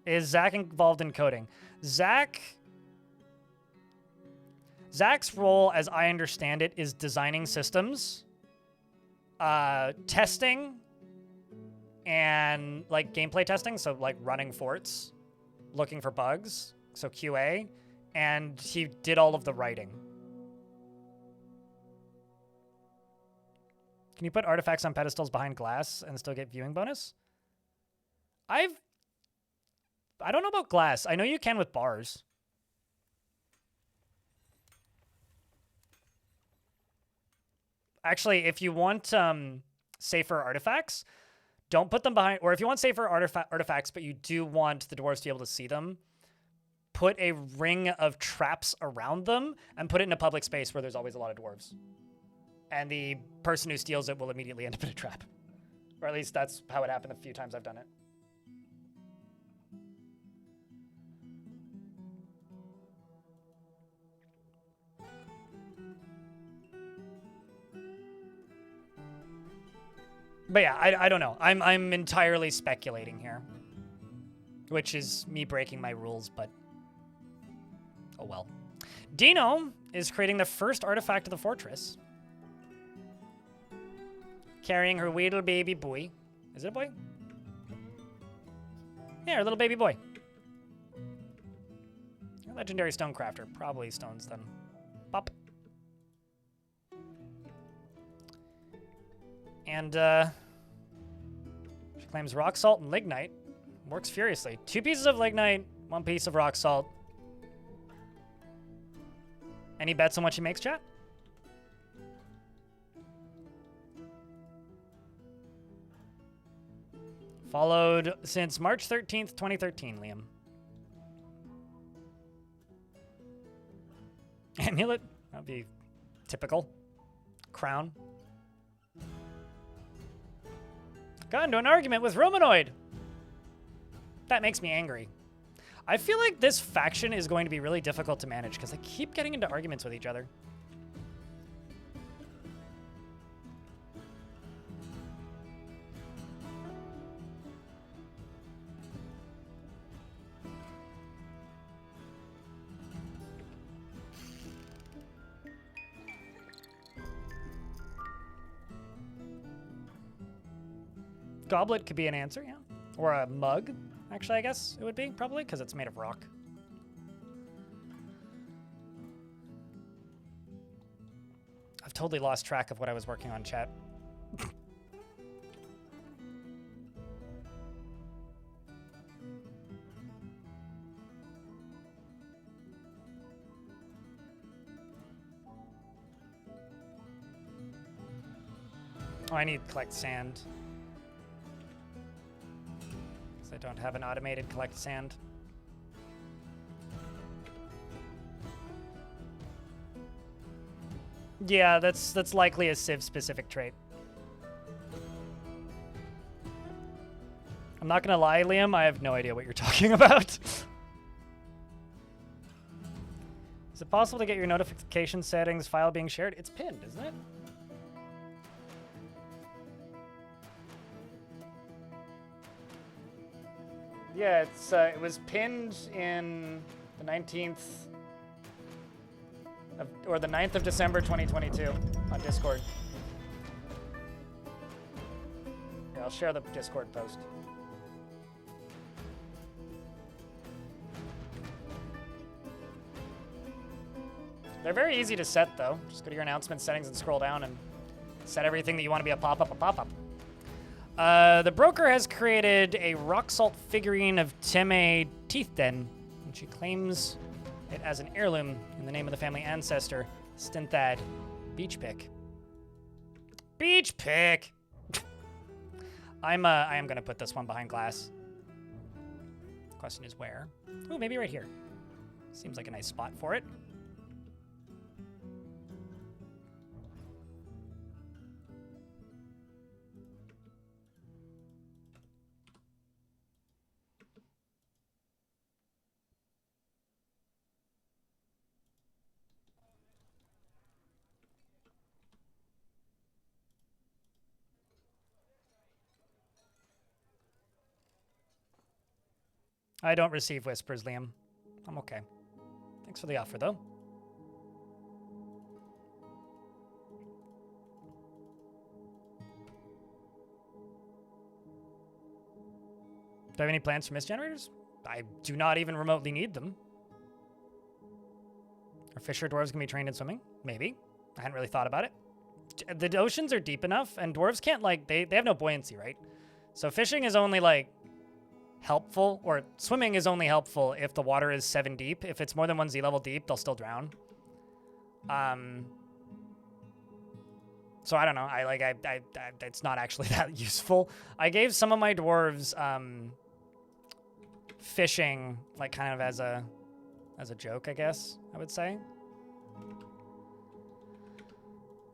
Is Zach involved in coding? Zach's role, as I understand it, is designing systems, testing, and, like, gameplay testing. So, like, running forts, looking for bugs. So QA. And he did all of the writing. Can you put artifacts on pedestals behind glass and still get viewing bonus? I don't know about glass. I know you can with bars. Actually, if you want safer artifacts, don't put them behind, or if you want safer artifacts, but you do want the dwarves to be able to see them, put a ring of traps around them and put it in a public space where there's always a lot of dwarves. And the person who steals it will immediately end up in a trap. Or at least that's how it happened the few times I've done it. But yeah, I don't know. I'm entirely speculating here. Which is me breaking my rules, but oh well. Dino is creating the first artifact of the fortress. Carrying her wee little baby boy. Is it a boy? Yeah, her little baby boy. Legendary stonecrafter. Probably stones then. Pop. And she claims rock salt and lignite. Works furiously. 2 pieces of lignite, 1 piece of rock salt. Any bets on what she makes, chat? Followed since March 13th, 2013, Liam. Amulet? That'd be typical. Crown. Got into an argument with Romanoid. That makes me angry. I feel like this faction is going to be really difficult to manage because they keep getting into arguments with each other. Goblet could be an answer, yeah. Or a mug, actually, I guess it would be, probably, because it's made of rock. I've totally lost track of what I was working on, chat. Oh, I need to collect sand. I don't have an automated collect sand. Yeah, that's likely a Civ-specific trait. I'm not gonna lie, Liam, I have no idea what you're talking about. Is it possible to get your notification settings file being shared? It's pinned, isn't it? Yeah, it was pinned in the 19th or the 9th of December 2022 on Discord. Yeah, I'll share the Discord post. They're very easy to set though. Just go to your announcement settings and scroll down and set everything that you want to be a pop-up. The broker has created a rock salt figurine of Teme Teethden, and she claims it as an heirloom in the name of the family ancestor, Stinthad Beachpick. Beachpick! I am gonna put this one behind glass. The question is where? Oh, maybe right here. Seems like a nice spot for it. I don't receive whispers, Liam. I'm okay. Thanks for the offer, though. Do I have any plans for mist generators? I do not even remotely need them. Are fisher dwarves going to be trained in swimming? Maybe. I hadn't really thought about it. the oceans are deep enough, and dwarves can't, like, they have no buoyancy, right? So fishing is only, like, helpful, or swimming is only helpful if the water is 7 deep. If it's more than 1 sea level deep, they'll still drown. So I don't know. It's not actually that useful. I gave some of my dwarves fishing, like, kind of as a joke, I guess I would say.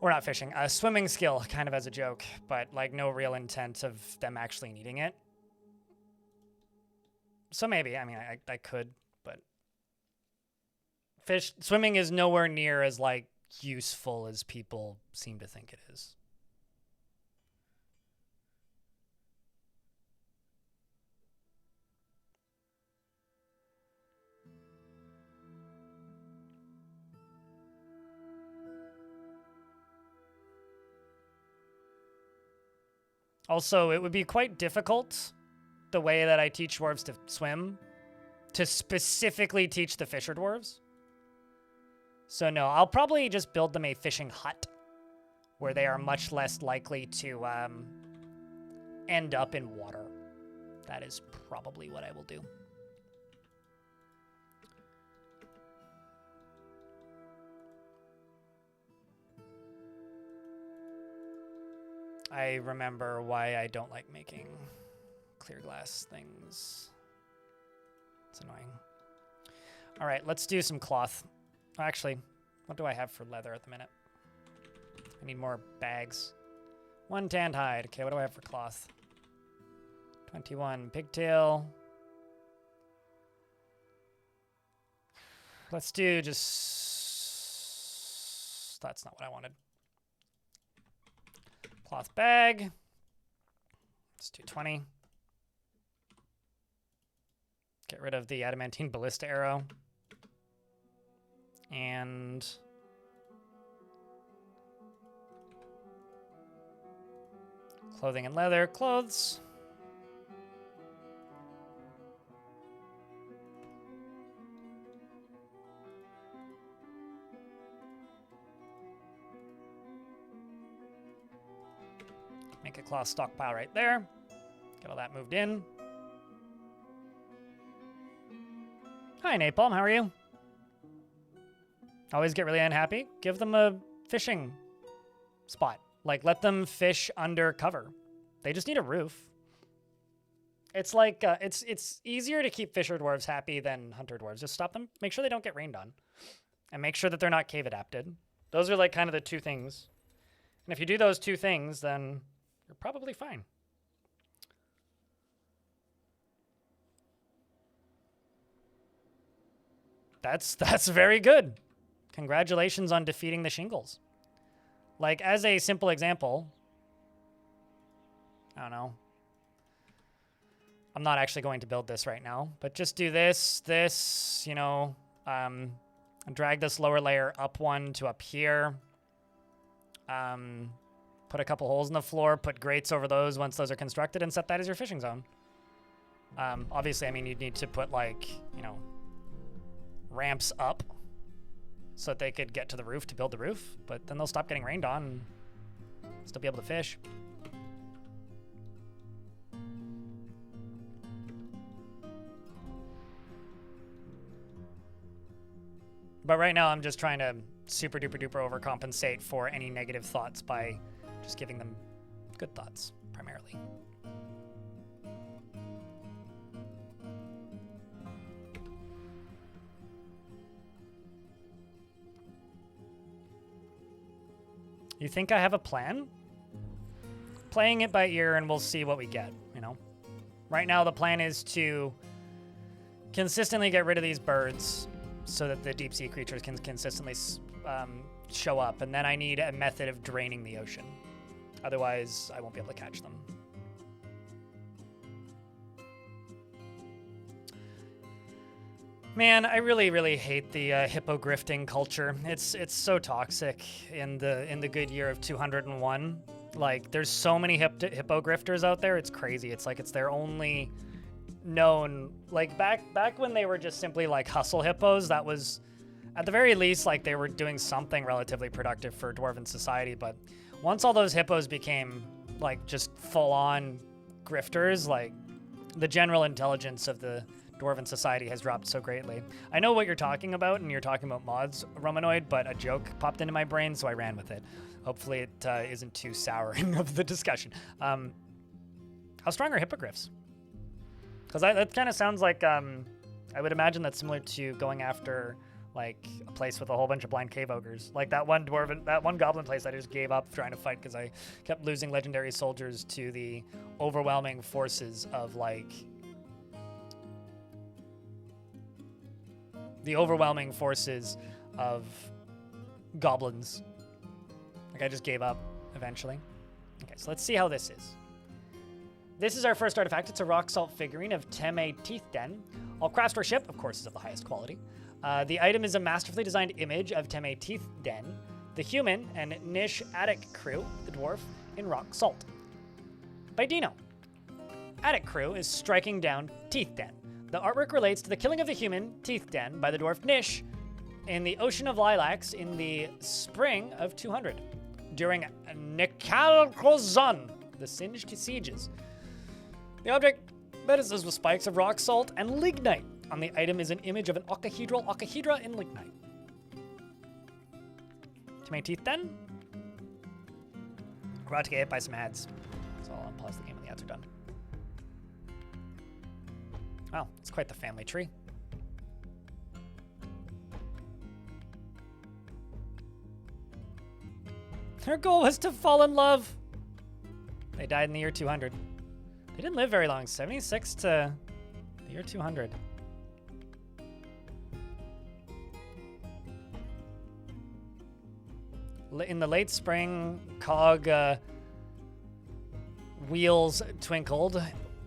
Or not fishing, a swimming skill, kind of as a joke, but like no real intent of them actually needing it. So maybe, I mean, I could, but swimming is nowhere near as like useful as people seem to think it is. Also, it would be quite difficult, the way that I teach dwarves to swim, to specifically teach the fisher dwarves. So no, I'll probably just build them a fishing hut, where they are much less likely to end up in water. That is probably what I will do. I remember why I don't like making clear glass things. It's annoying. All right, let's do some cloth. Actually, what do I have for leather at the minute? I need more bags. 1 tanned hide. Okay, what do I have for cloth? 21 pigtail. Let's do just... That's not what I wanted. Cloth bag. Let's do 20. Get rid of the adamantine ballista arrow. And clothing and leather. Clothes. Make a cloth stockpile right there. Get all that moved in. Hi, Napalm. How are you? Always get really unhappy? Give them a fishing spot. Like, let them fish under cover. They just need a roof. It's like, it's easier to keep fisher dwarves happy than hunter dwarves. Just stop them. Make sure they don't get rained on. And make sure that they're not cave adapted. Those are like kind of the 2 things. And if you do those 2 things, then you're probably fine. That's very good. Congratulations on defeating the shingles. Like, as a simple example, I don't know. I'm not actually going to build this right now, but just do this, you know, drag this lower layer up 1 to up here. Put a couple holes in the floor, put grates over those once those are constructed, and set that as your fishing zone. Obviously, I mean, you'd need to put, like, you know, ramps up so that they could get to the roof to build the roof, but then they'll stop getting rained on and still be able to fish. But right now, I'm just trying to super duper duper overcompensate for any negative thoughts by just giving them good thoughts, primarily. You think I have a plan? Playing it by ear and we'll see what we get, you know? Right now, the plan is to consistently get rid of these birds so that the deep sea creatures can consistently show up, and then I need a method of draining the ocean. Otherwise, I won't be able to catch them. Man, I really, really hate the hippo grifting culture. It's so toxic in the good year of 201. Like, there's so many hippo grifters out there. It's crazy. It's like it's their only known, like, back when they were just simply like hustle hippos, that was at the very least like they were doing something relatively productive for dwarven society. But Once all those hippos became, like, just full-on grifters, like, the general intelligence of the Dwarven society has dropped so greatly. I know what you're talking about, and you're talking about mods, Romanoid, but a joke popped into my brain, so I ran with it. Hopefully it isn't too souring of the discussion. How strong are hippogriffs? Because that kind of sounds like, I would imagine that's similar to going after, like, a place with a whole bunch of blind cave ogres. Like that one goblin place I just gave up trying to fight because I kept losing legendary soldiers to the overwhelming forces of, like, goblins. Like, I just gave up eventually. Okay, so let's see how this is. This is our first artifact. It's a rock salt figurine of Teme Teeth Den. All craftsmanship, of course, is of the highest quality. The item is a masterfully designed image of Teme Teeth Den, the human, and Nish Attic crew, the dwarf, in rock salt. By Dino. Attic crew is striking down Teeth Den. The artwork relates to the killing of the human, Teeth Den, by the dwarf Nish in the Ocean of Lilacs in the spring of 200 during Nikalkozun, the Singed Sieges. The object menaces with spikes of rock salt and lignite. On the item is an image of an octahedra in lignite. To my teeth then? We're about to get hit by some ads, so I'll unpause the game when the ads are done. Wow, it's quite the family tree. Their goal was to fall in love. They died in the year 200. They didn't live very long, 76 to the year 200. In the late spring, Cog wheels twinkled,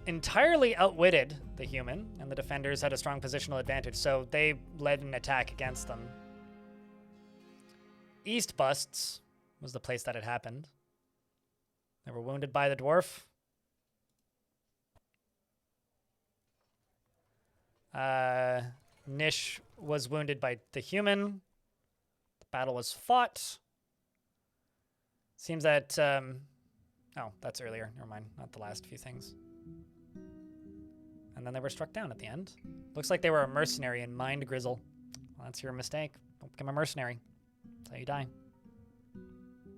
entirely outwitted the human, and the defenders had a strong positional advantage, so they led an attack against them. East Busts was the place that had happened. They were wounded by the dwarf. Nish was wounded by the human. The battle was fought. Seems that, oh, that's earlier. Never mind, not the last few things. And then they were struck down at the end. Looks like they were a mercenary and mined Grizzle. Well, that's your mistake. Don't become a mercenary. That's how you die.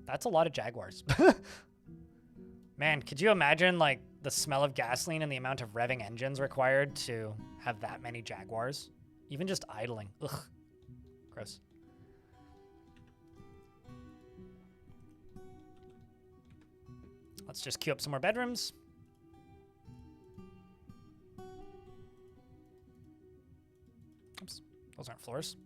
That's a lot of jaguars. Man, could you imagine, like, the smell of gasoline and the amount of revving engines required to have that many jaguars? Even just idling. Ugh. Gross. Let's just queue up some more bedrooms. Oops, those aren't floors.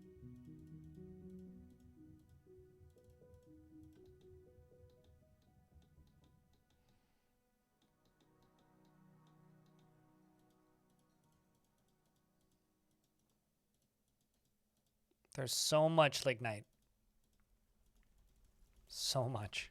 There's so much lignite. So much.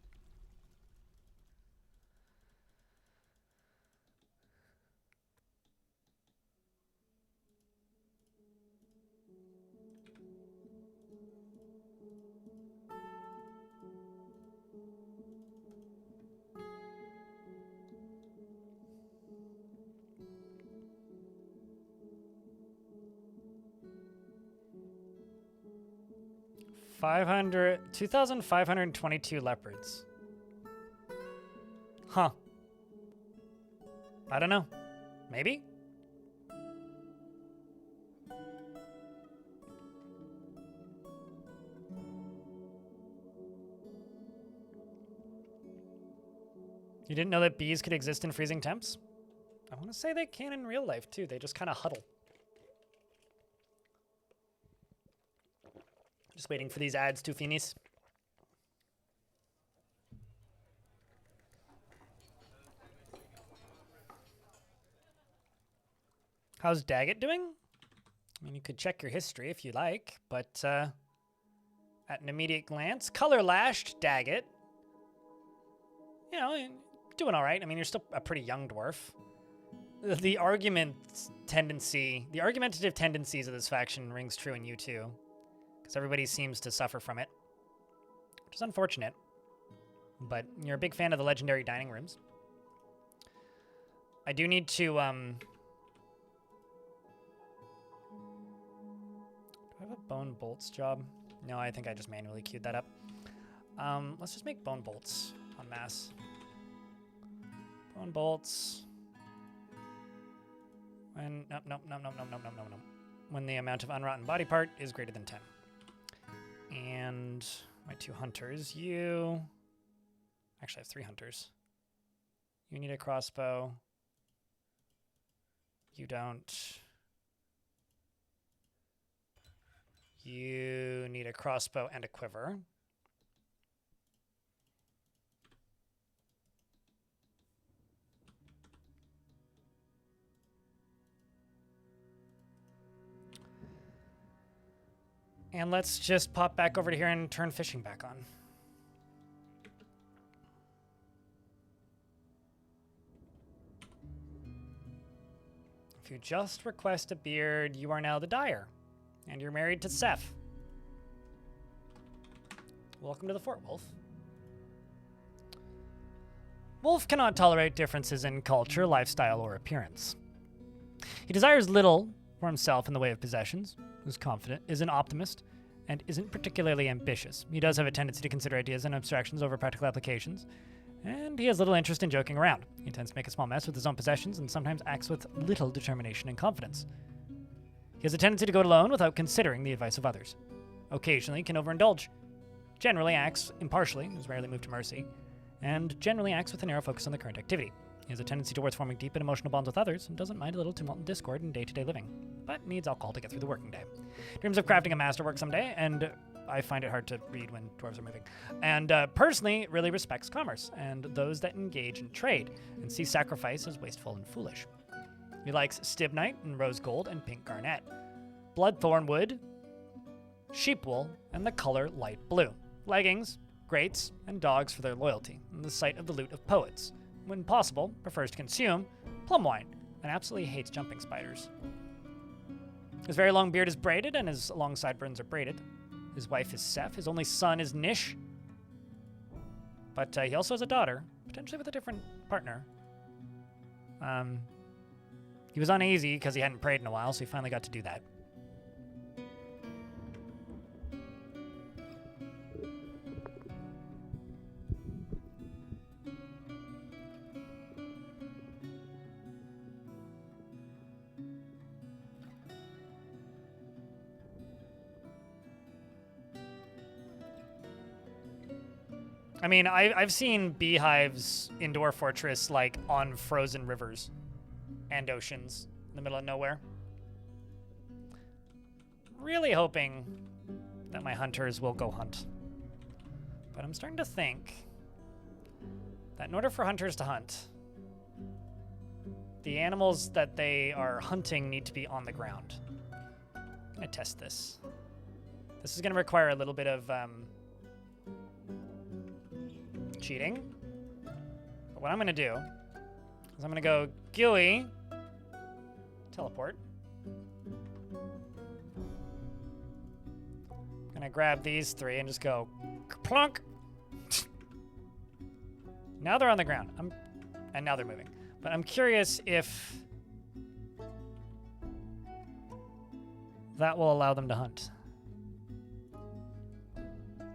$500, 2,522 leopards. Huh. I don't know. Maybe? You didn't know that bees could exist in freezing temps? I want to say they can in real life, too. They just kind of huddle. Just waiting for these ads to finish. How's Daggett doing? I mean, you could check your history if you like, but at an immediate glance, color-lashed Daggett. You know, doing all right. I mean, you're still a pretty young dwarf. The argumentative tendencies of this faction rings true in you too. Because everybody seems to suffer from it, which is unfortunate. but you're a big fan of the legendary dining rooms. I do need to, do I have a bone bolts job? No, I think I just manually queued that up. Let's just make bone bolts en masse. Bone bolts. When, nope. When the amount of unrotten body part is greater than 10. And my 2 hunters, you... Actually, I have 3 hunters. You need a crossbow. You don't. You need a crossbow and a quiver. And let's just pop back over to here and turn fishing back on. If you just request a beard, you are now the dyer. And you're married to Seth. Welcome to the fort, Wolf. Wolf cannot tolerate differences in culture, lifestyle, or appearance. He desires little for himself in the way of possessions, is confident, is an optimist, and isn't particularly ambitious. He does have a tendency to consider ideas and abstractions over practical applications, and he has little interest in joking around. He tends to make a small mess with his own possessions and sometimes acts with little determination and confidence. He has a tendency to go it alone without considering the advice of others. Occasionally can overindulge. Generally acts impartially, is rarely moved to mercy, and generally acts with a narrow focus on the current activity. He has a tendency towards forming deep and emotional bonds with others and doesn't mind a little tumult and discord in day-to-day living, but needs alcohol to get through the working day. Dreams of crafting a masterwork someday, and I find it hard to read when dwarves are moving. And personally, really respects commerce and those that engage in trade and sees sacrifice as wasteful and foolish. He likes stibnite and rose gold and pink garnet, bloodthorn wood, sheep wool, and the color light blue, leggings, grates, and dogs for their loyalty, and the sight of the loot of poets. When possible, prefers to consume plum wine, and absolutely hates jumping spiders. His very long beard is braided, and his long sideburns are braided. His wife is Seth. His only son is Nish. But he also has a daughter, potentially with a different partner. He was uneasy because he hadn't prayed in a while, so he finally got to do that. I mean, I've seen beehives in Dwarf Fortress, like, on frozen rivers and oceans in the middle of nowhere. Really hoping that my hunters will go hunt. But I'm starting to think that in order for hunters to hunt, the animals that they are hunting need to be on the ground. I'm going to test this. This is going to require a little bit of cheating. But what I'm going to do is I'm going to go GUI, teleport. I'm going to grab these 3 and just go plunk. Now they're on the ground. And now they're moving. But I'm curious if that will allow them to hunt.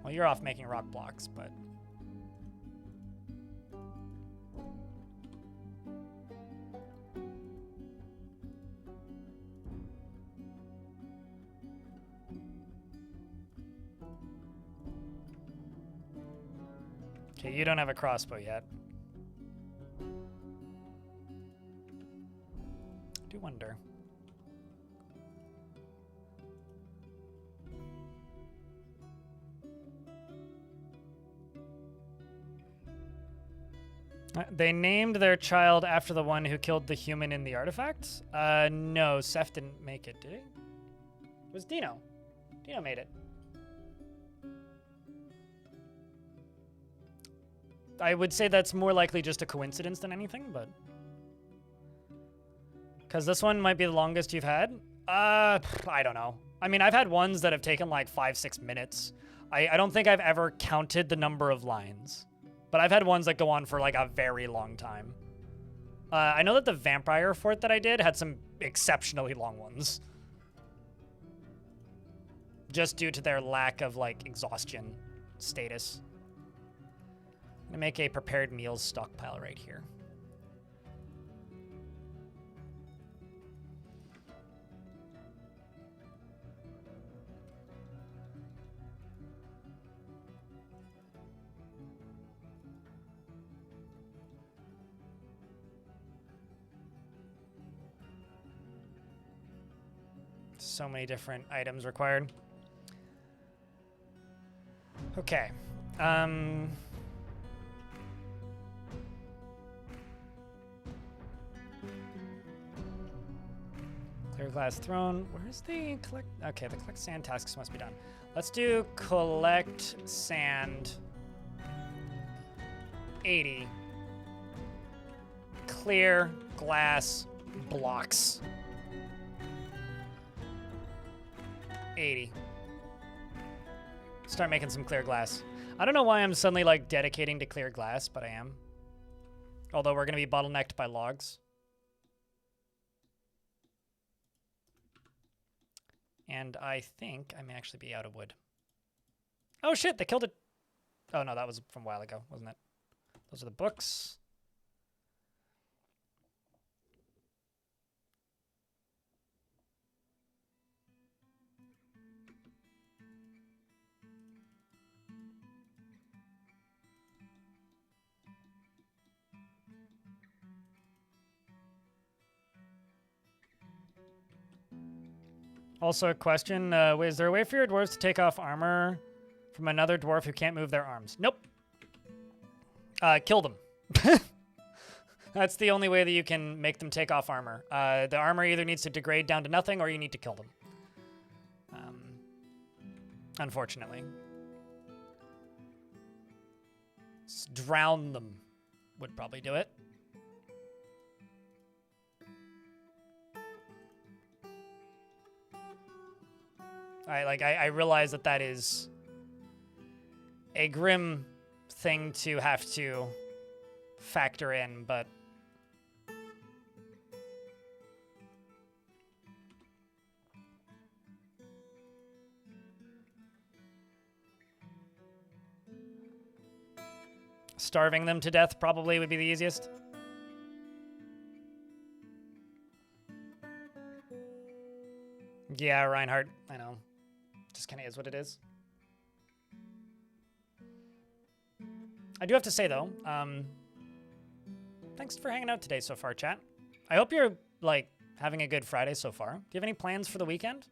Well, you're off making rock blocks, but... Okay, you don't have a crossbow yet. I do wonder. They named their child after the one who killed the human in the artifact? No, Seth didn't make it, did he? It was Dino. Dino made it. I would say that's more likely just a coincidence than anything, but... Because this one might be the longest you've had? I don't know. I mean, I've had ones that have taken like 5-6 minutes. I don't think I've ever counted the number of lines. But I've had ones that go on for like a very long time. I know that the vampire fort that I did had some exceptionally long ones. Just due to their lack of like exhaustion status. I'm gonna make a prepared meals stockpile right here. So many different items required. Okay. Clear glass throne. Where's the collect? Okay, the collect sand tasks must be done. Let's do collect sand 80. Clear glass blocks 80. Start making some clear glass. I don't know why I'm suddenly like dedicating to clear glass, but I am. Although we're going to be bottlenecked by logs. And I think I may actually be out of wood. Oh shit, they killed it. Oh no, that was from a while ago, wasn't it? Those are the books. Also a question, is there a way for your dwarves to take off armor from another dwarf who can't move their arms? Nope. Kill them. That's the only way that you can make them take off armor. The armor either needs to degrade down to nothing or you need to kill them. Unfortunately. Drown them would probably do it. I realize that that is a grim thing to have to factor in, but starving them to death probably would be the easiest. Yeah, Reinhardt, I know. Just kind of is what it is. I do have to say, though, thanks for hanging out today so far, chat. I hope you're, like, having a good Friday so far. Do you have any plans for the weekend?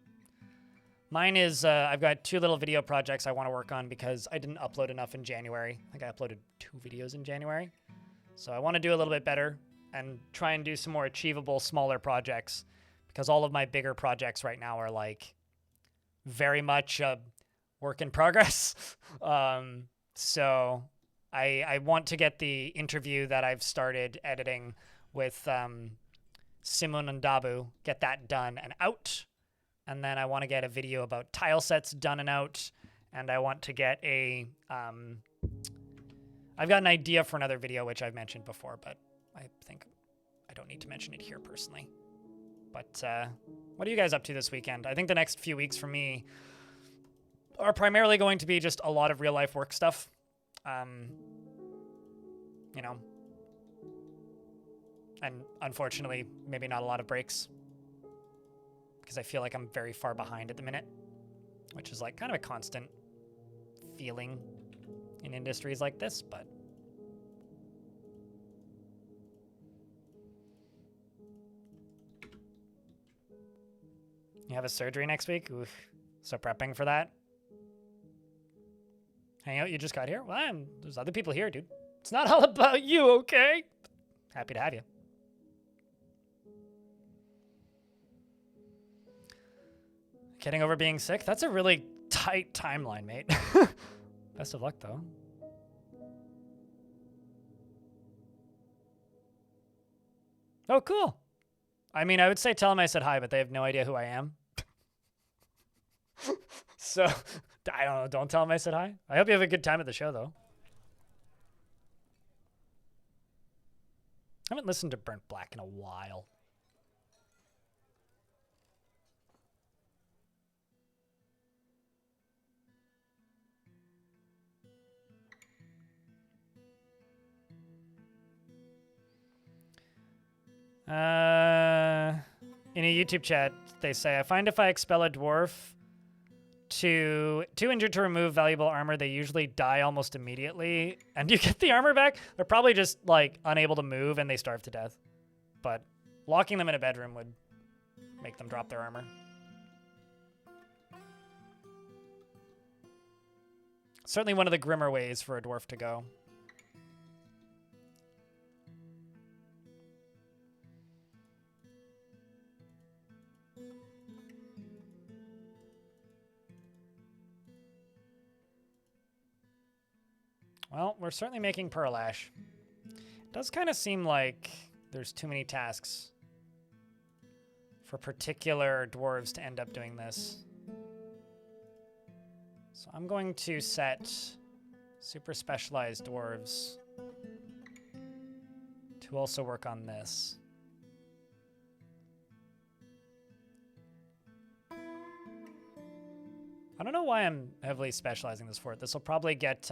Mine is, I've got 2 little video projects I want to work on because I didn't upload enough in January. I think I uploaded 2 videos in January. So I want to do a little bit better and try and do some more achievable, smaller projects because all of my bigger projects right now are, like, very much a work in progress. So I want to get the interview that I've started editing with Simon and Dabu, get that done and out. And then I want to get a video about tile sets done and out. And I want to get a... I've got an idea for another video, which I've mentioned before, but I think I don't need to mention it here personally. But what are you guys up to this weekend? I think the next few weeks for me are primarily going to be just a lot of real life work stuff. You know, and unfortunately, maybe not a lot of breaks because I feel like I'm very far behind at the minute, which is like kind of a constant feeling in industries like this, but you have a surgery next week? Oof. So prepping for that? Hang out, you just got here? Well, there's other people here, dude. It's not all about you, okay? Happy to have you. Getting over being sick? That's a really tight timeline, mate. Best of luck, though. Oh, cool. I mean, I would say tell them I said hi, but they have no idea who I am. So, I don't know. Don't tell them I said hi. I hope you have a good time at the show, though. I haven't listened to Burnt Black in a while. In a YouTube chat, they say, I find if I expel a dwarf too injured to remove valuable armor, they usually die almost immediately. And you get the armor back? They're probably just, like, unable to move and they starve to death. But locking them in a bedroom would make them drop their armor. Certainly one of the grimmer ways for a dwarf to go. Well, we're certainly making pearl ash. It does kind of seem like there's too many tasks for particular dwarves to end up doing this. So I'm going to set super specialized dwarves to also work on this. I don't know why I'm heavily specializing this for it. This will probably get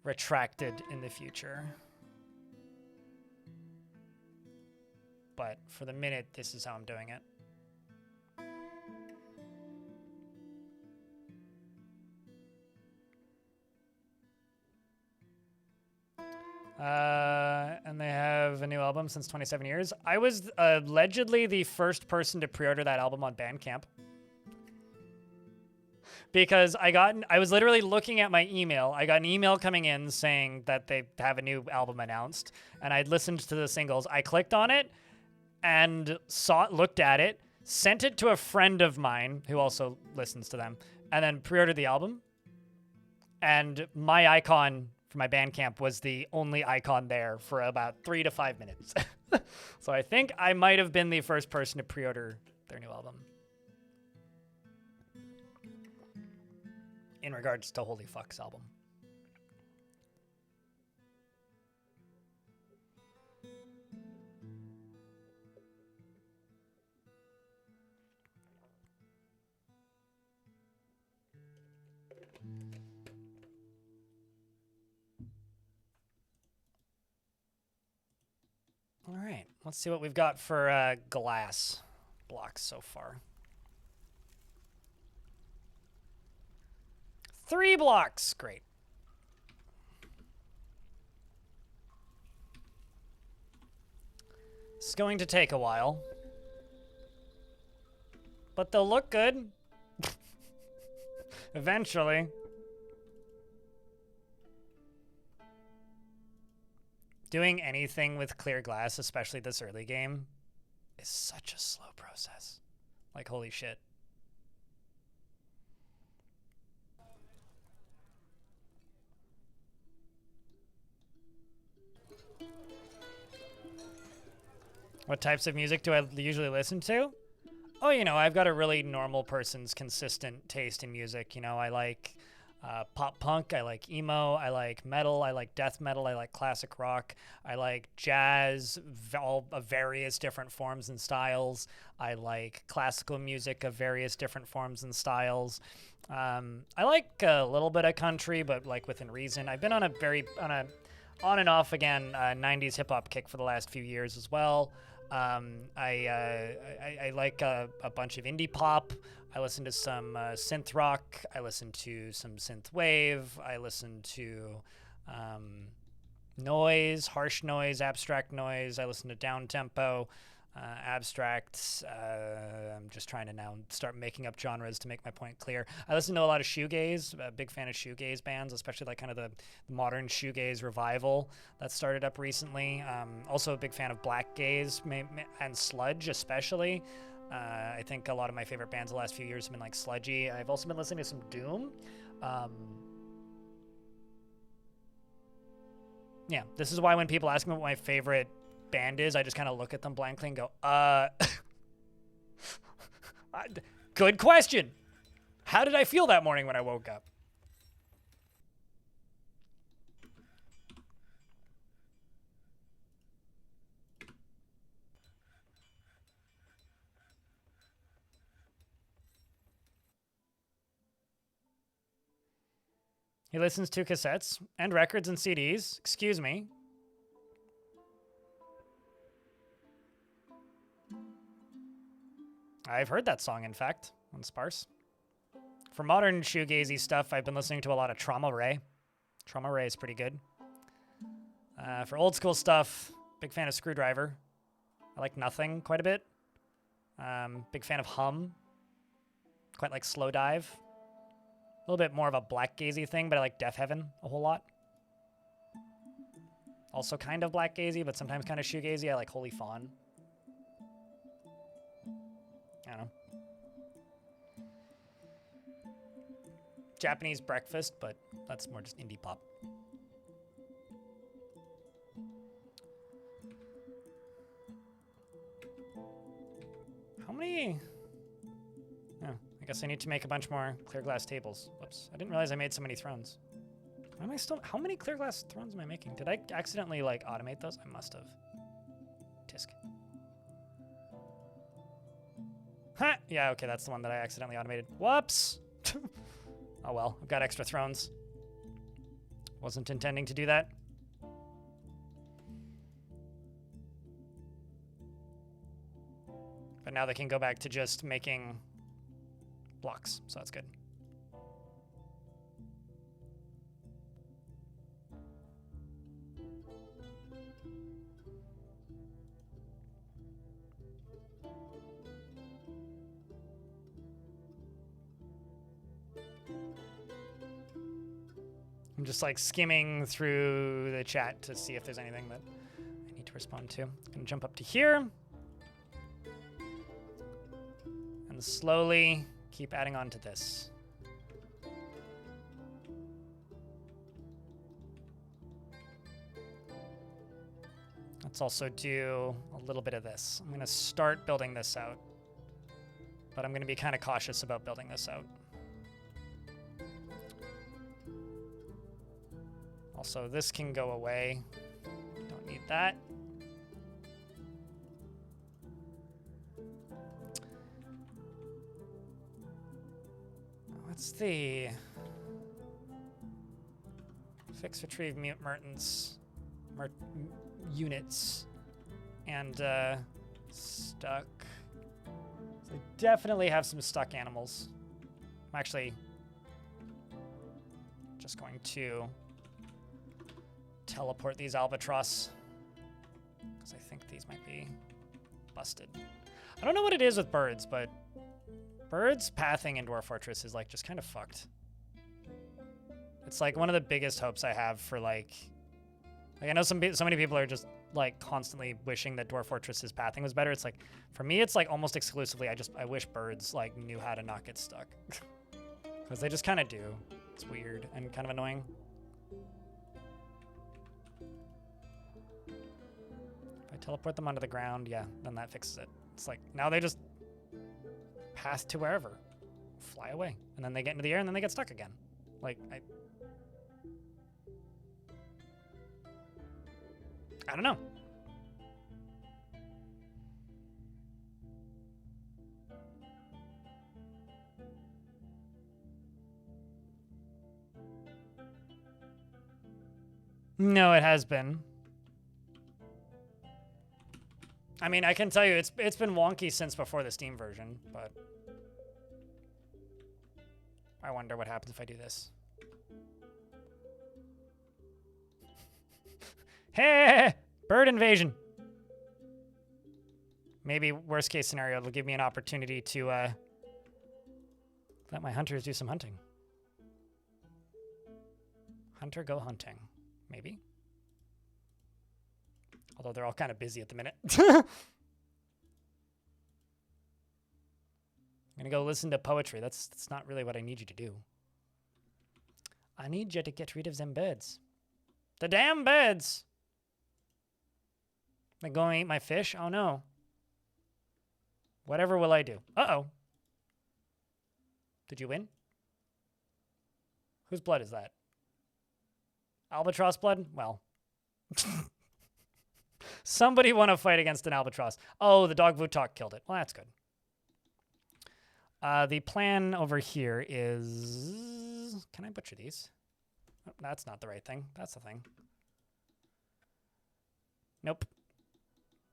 retracted in the future. But for the minute, this is how I'm doing it. And they have a new album since 27 years. I was allegedly the first person to pre-order that album on Bandcamp. Because I was literally looking at my email. I got an email coming in saying that they have a new album announced, and I'd listened to the singles. I clicked on it and looked at it, sent it to a friend of mine who also listens to them, and then pre-ordered the album. And my icon for my Bandcamp was the only icon there for about 3 to 5 minutes. So I think I might have been the first person to pre-order their new album. In regards to Holy Fuck's album. All right, let's see what we've got for glass blocks so far. 3 blocks. Great. It's going to take a while. But they'll look good. Eventually. Doing anything with clear glass, especially this early game, is such a slow process. Like, holy shit. What types of music do I usually listen to? Oh, you know, I've got a really normal person's consistent taste in music. You know, I like pop punk, I like emo, I like metal, I like death metal, I like classic rock, I like jazz, all of various different forms and styles. I like classical music of various different forms and styles. I like a little bit of country, but like within reason. I've been on a on and off again 90s hip hop kick for the last few years as well. I like a bunch of indie pop. I listen to some synth rock. I listen to some synth wave. I listen to noise, harsh noise, abstract noise. I listen to down tempo, abstract. I'm just trying to now start making up genres to make my point clear. I listen to a lot of shoegaze. A big fan of shoegaze bands, especially like kind of the modern shoegaze revival that started up recently. Also a big fan of black gaze and sludge, especially. I think a lot of my favorite bands the last few years have been like sludgy. I've also been listening to some doom. Yeah, this is why when people ask me what my favorite band is, I just kind of look at them blankly and go, good question. How did I feel that morning when I woke up? He listens to cassettes and records and CDs. Excuse me. I've heard that song, in fact, on Sparse. For modern shoegazy stuff, I've been listening to a lot of Trauma Ray. Trauma Ray is pretty good. For old school stuff, big fan of Screwdriver. I like Nothing quite a bit. Big fan of Hum. Quite like Slow Dive. A little bit more of a black gazy thing, but I like Deaf Heaven a whole lot. Also kind of black gazy, but sometimes kind of shoegazy. I like Holy Fawn. I don't know. Japanese Breakfast, but that's more just indie pop. How many? Oh, I guess I need to make a bunch more clear glass tables. Whoops. I didn't realize I made so many thrones. Why am I still? How many clear glass thrones am I making? Did I accidentally like automate those? I must have. Tisk. Huh. Yeah, okay, that's the one that I accidentally automated. Whoops. Oh well, I've got extra thrones. Wasn't intending to do that. But now they can go back to just making blocks, so that's good. I'm just like skimming through the chat to see if there's anything that I need to respond to. I'm gonna jump up to here. And slowly keep adding on to this. Let's also do a little bit of this. I'm gonna start building this out, but I'm gonna be kind of cautious about building this out. Also, this can go away. Don't need that. What's the fix, retrieve, mute mertens, units, and stuck. So I definitely have some stuck animals. I'm actually just going to teleport these albatross because I think these might be busted. I don't know what it is with birds, but birds pathing in Dwarf Fortress is like just kind of fucked. It's like one of the biggest hopes I have for like I know so many people are just like constantly wishing that Dwarf Fortress's pathing was better. It's like for me it's like almost exclusively I wish birds like knew how to not get stuck because they just kind of do. It's weird and kind of annoying. Teleport them onto the ground, yeah, then that fixes it. It's like, now they just path to wherever. Fly away. And then they get into the air and then they get stuck again. Like, I don't know. No, it has been. I mean, I can tell you it's been wonky since before the Steam version, but I wonder what happens if I do this. Hey, bird invasion. Maybe worst case scenario, it'll give me an opportunity to let my hunters do some hunting. Hunter go hunting, maybe. Although they're all kind of busy at the minute. I'm gonna go listen to poetry. That's not really what I need you to do. I need you to get rid of them birds. The damn birds! They're going to eat my fish? Oh no. Whatever will I do? Uh-oh. Did you win? Whose blood is that? Albatross blood? Well. Somebody won a fight against an albatross. Oh, the dog Vutok killed it. Well, that's good. The plan over here is... Can I butcher these? Oh, that's not the right thing. That's the thing. Nope.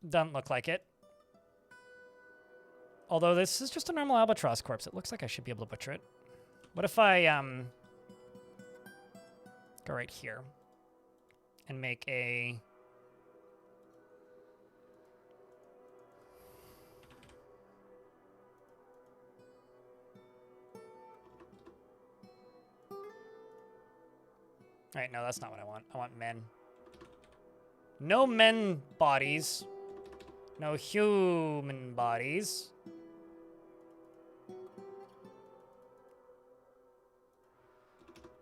Doesn't look like it. Although this is just a normal albatross corpse. It looks like I should be able to butcher it. What if I go right here and make a... All right, no, that's not what I want. I want men. No men bodies. No human bodies.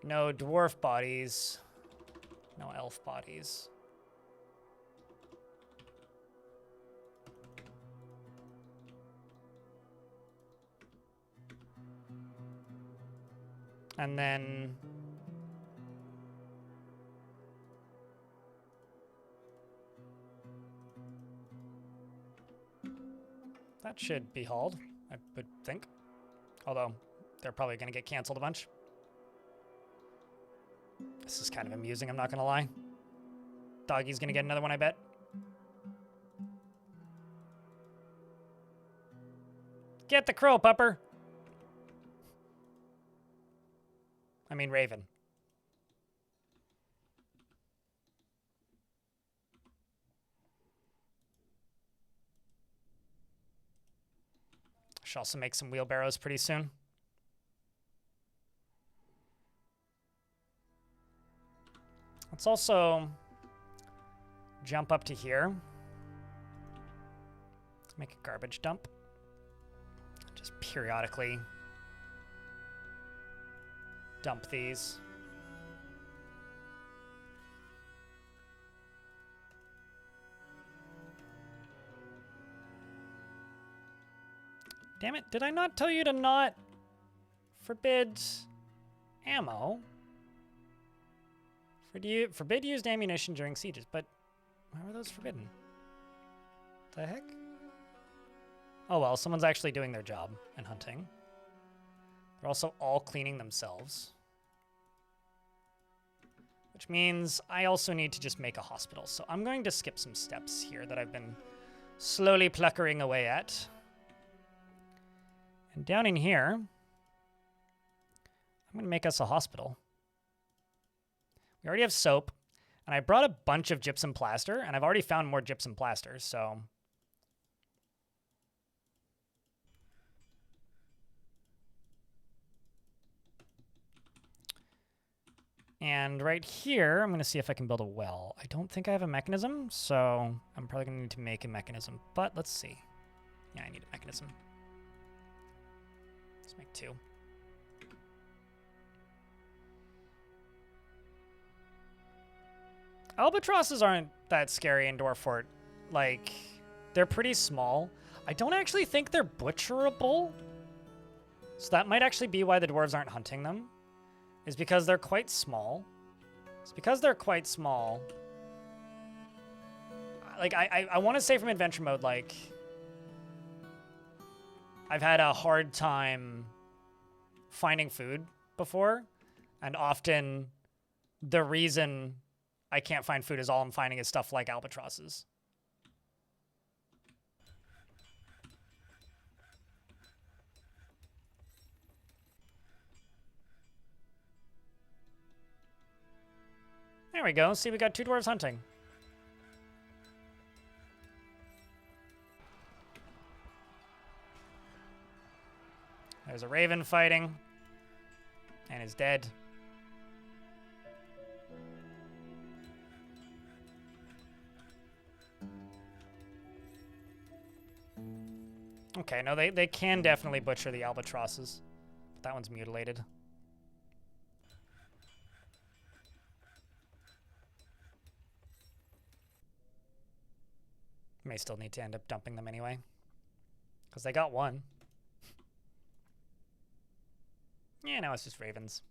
No dwarf bodies. No elf bodies. And then... that should be hauled, I would think. Although, they're probably going to get canceled a bunch. This is kind of amusing, I'm not going to lie. Doggy's going to get another one, I bet. Get the crow, pupper! I mean, raven. Should also make some wheelbarrows pretty soon. Let's also jump up to here. Make a garbage dump. Just periodically dump these. Damn it, did I not tell you to not forbid ammo? Forbid used ammunition during sieges, but why were those forbidden? The heck? Oh well, someone's actually doing their job and hunting. They're also all cleaning themselves. Which means I also need to just make a hospital. So I'm going to skip some steps here that I've been slowly pluckering away at. And down in here, I'm going to make us a hospital. We already have soap, and I brought a bunch of gypsum plaster, and I've already found more gypsum plaster, so... And right here, I'm going to see if I can build a well. I don't think I have a mechanism, so I'm probably going to need to make a mechanism, but let's see. Yeah, I need a mechanism. Let's make 2. Albatrosses aren't that scary in Dwarf Fort. Like, they're pretty small. I don't actually think they're butcherable. So that might actually be why the dwarves aren't hunting them. Is because they're quite small. It's because they're quite small. Like, I want to say from adventure mode, like... I've had a hard time finding food before. And often the reason I can't find food is all I'm finding is stuff like albatrosses. There we go. See, we got 2 dwarves hunting. There's a raven fighting. And is dead. Okay, no, they can definitely butcher the albatrosses. But that one's mutilated. May still need to end up dumping them anyway. Because they got one. Yeah, now it's just ravens.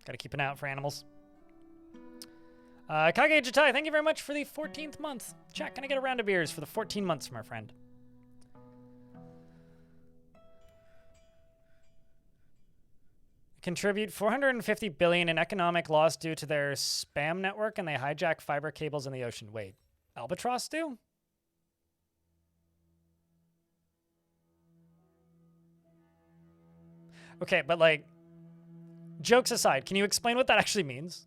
Gotta keep an eye out for animals. Kage Jatai, thank you very much for the 14th month. Chat, can I get a round of beers for the 14 months from our friend? contribute 450 billion in economic loss due to their spam network, and they hijack fiber cables in the ocean. Wait, albatross do? Okay, but like, jokes aside, can you explain what that actually means?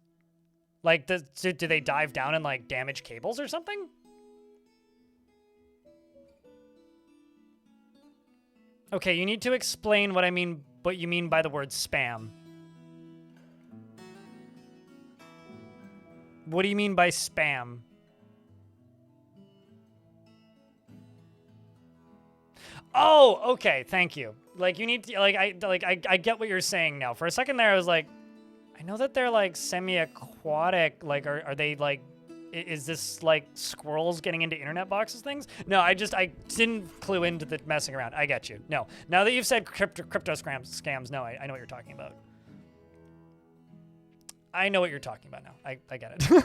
Like, do they dive down and like damage cables or something? Okay, you need to explain what you mean by the word spam. What do you mean by spam? Oh, okay, thank you. Like, you need to, I get what you're saying now. For a second there, I was like, I know that they're like semi-aquatic. Like, are they like, is this like squirrels getting into internet boxes things? No, I didn't clue into the messing around. I get you. No, now that you've said crypto scams, no, I know what you're talking about. I know what you're talking about now. I get it.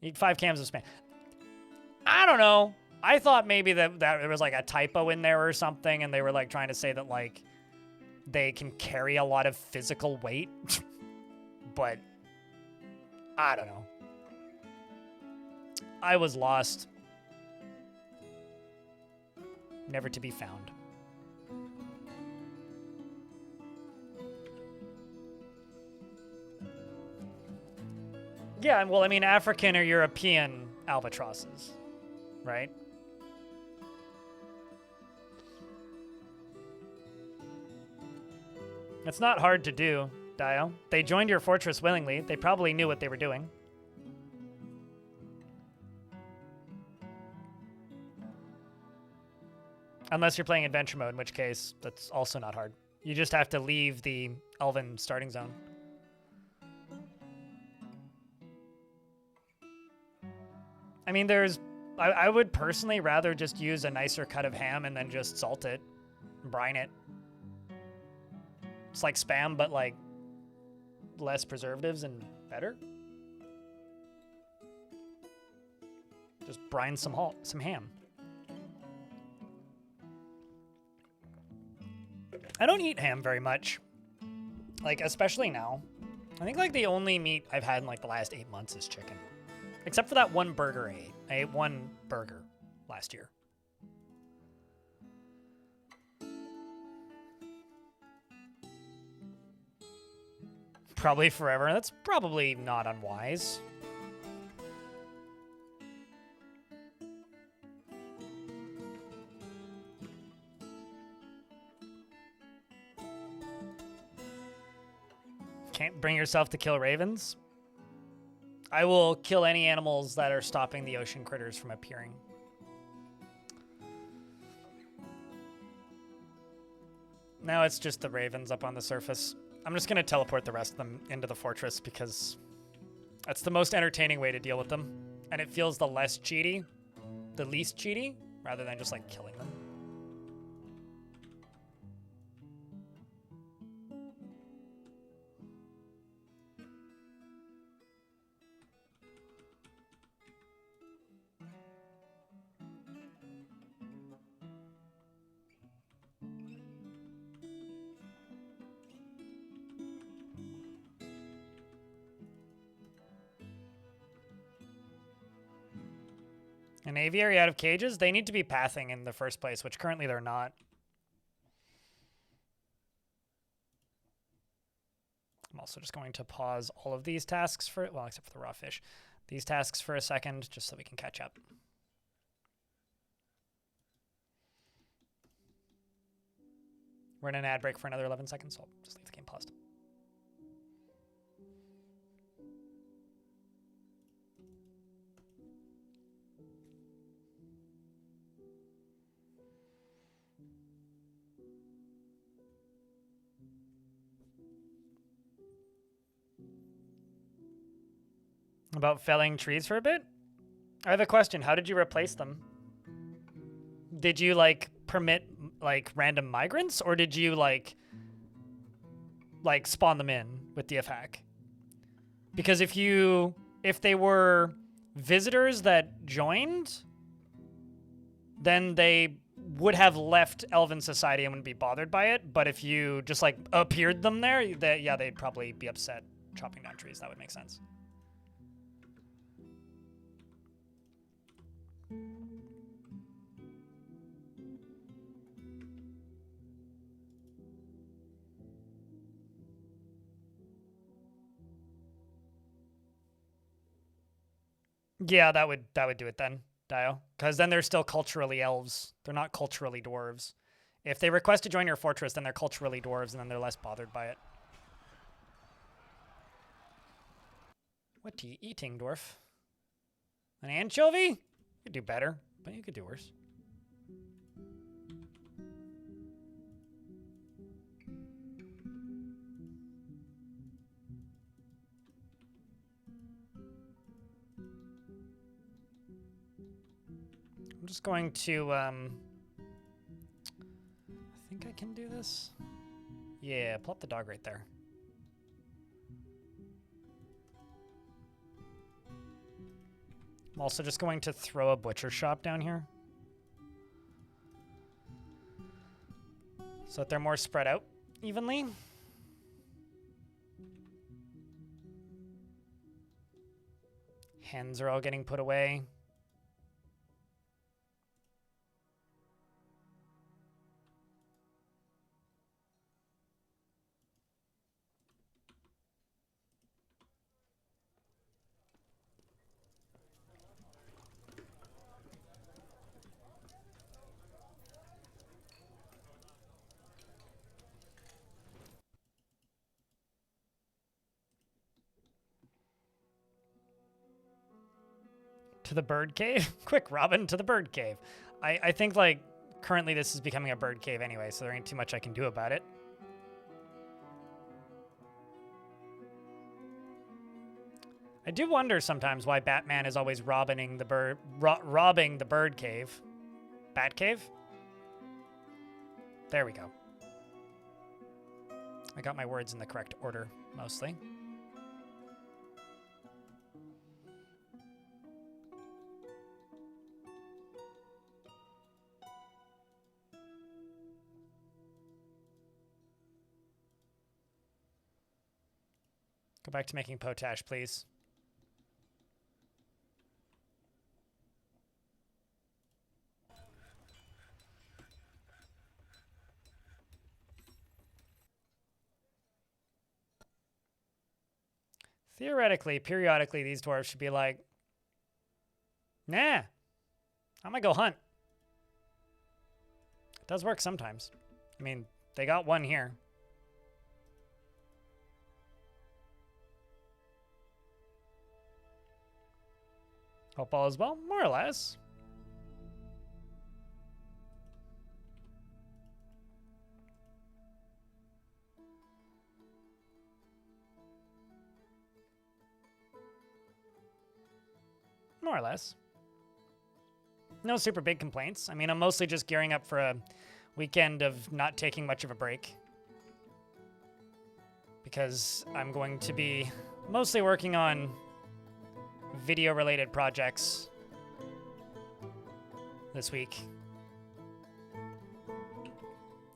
Need 5 cams of spam. I don't know. I thought maybe that there was like a typo in there or something, and they were like trying to say that like they can carry a lot of physical weight. But I don't know. I was lost. Never to be found. Yeah, well, I mean, African or European albatrosses, right? It's not hard to do, Dio. They joined your fortress willingly. They probably knew what they were doing. Unless you're playing adventure mode, in which case, that's also not hard. You just have to leave the Elven starting zone. I mean, I would personally rather just use a nicer cut of ham and then just salt it, brine it. It's like Spam, but like less preservatives and better. Just brine some ham. I don't eat ham very much. Like, especially now. I think like the only meat I've had in like the last 8 months is chicken. Except for that one burger I ate. I ate one burger last year. Probably forever. That's probably not unwise. Can't bring yourself to kill ravens? I will kill any animals that are stopping the ocean critters from appearing. Now it's just the ravens up on the surface. I'm just going to teleport the rest of them into the fortress because that's the most entertaining way to deal with them. And it feels the least cheaty, rather than just like killing them. An aviary out of cages? They need to be pathing in the first place, which currently they're not. I'm also just going to pause all of these tasks for, well, except for the raw fish. These tasks for a second, just so we can catch up. We're in an ad break for another 11 seconds, so I'll just leave the game paused. About felling trees for a bit? I have a question. How did you replace them? Did you, like, permit, like, random migrants? Or did you, like spawn them in with DF hack? Because if they were visitors that joined, then they would have left Elven society and wouldn't be bothered by it. But if you just like appeared them there, yeah, they'd probably be upset chopping down trees. That would make sense. Yeah, that would do it then, Dio. Because then they're still culturally elves. They're not culturally dwarves. If they request to join your fortress, then they're culturally dwarves, and then they're less bothered by it. What are you eating, Dwarf? An anchovy? You could do better, but you could do worse. I'm just going to, I think I can do this. Yeah, plop the dog right there. I'm also just going to throw a butcher shop down here, so that they're more spread out evenly. Hens are all getting put away. To the bird cave? Quick, Robin, to the bird cave. I think, like, currently this is becoming a bird cave anyway, so there ain't too much I can do about it. I do wonder sometimes why Batman is always robbing the bird cave. Bat cave? There we go. I got my words in the correct order, mostly. Go back to making potash, please. Theoretically, periodically, these dwarves should be like, nah, I'm gonna go hunt. It does work sometimes. I mean, they got one here. Hope all is well, more or less. More or less. No super big complaints. I mean, I'm mostly just gearing up for a weekend of not taking much of a break, because I'm going to be mostly working on video-related projects this week.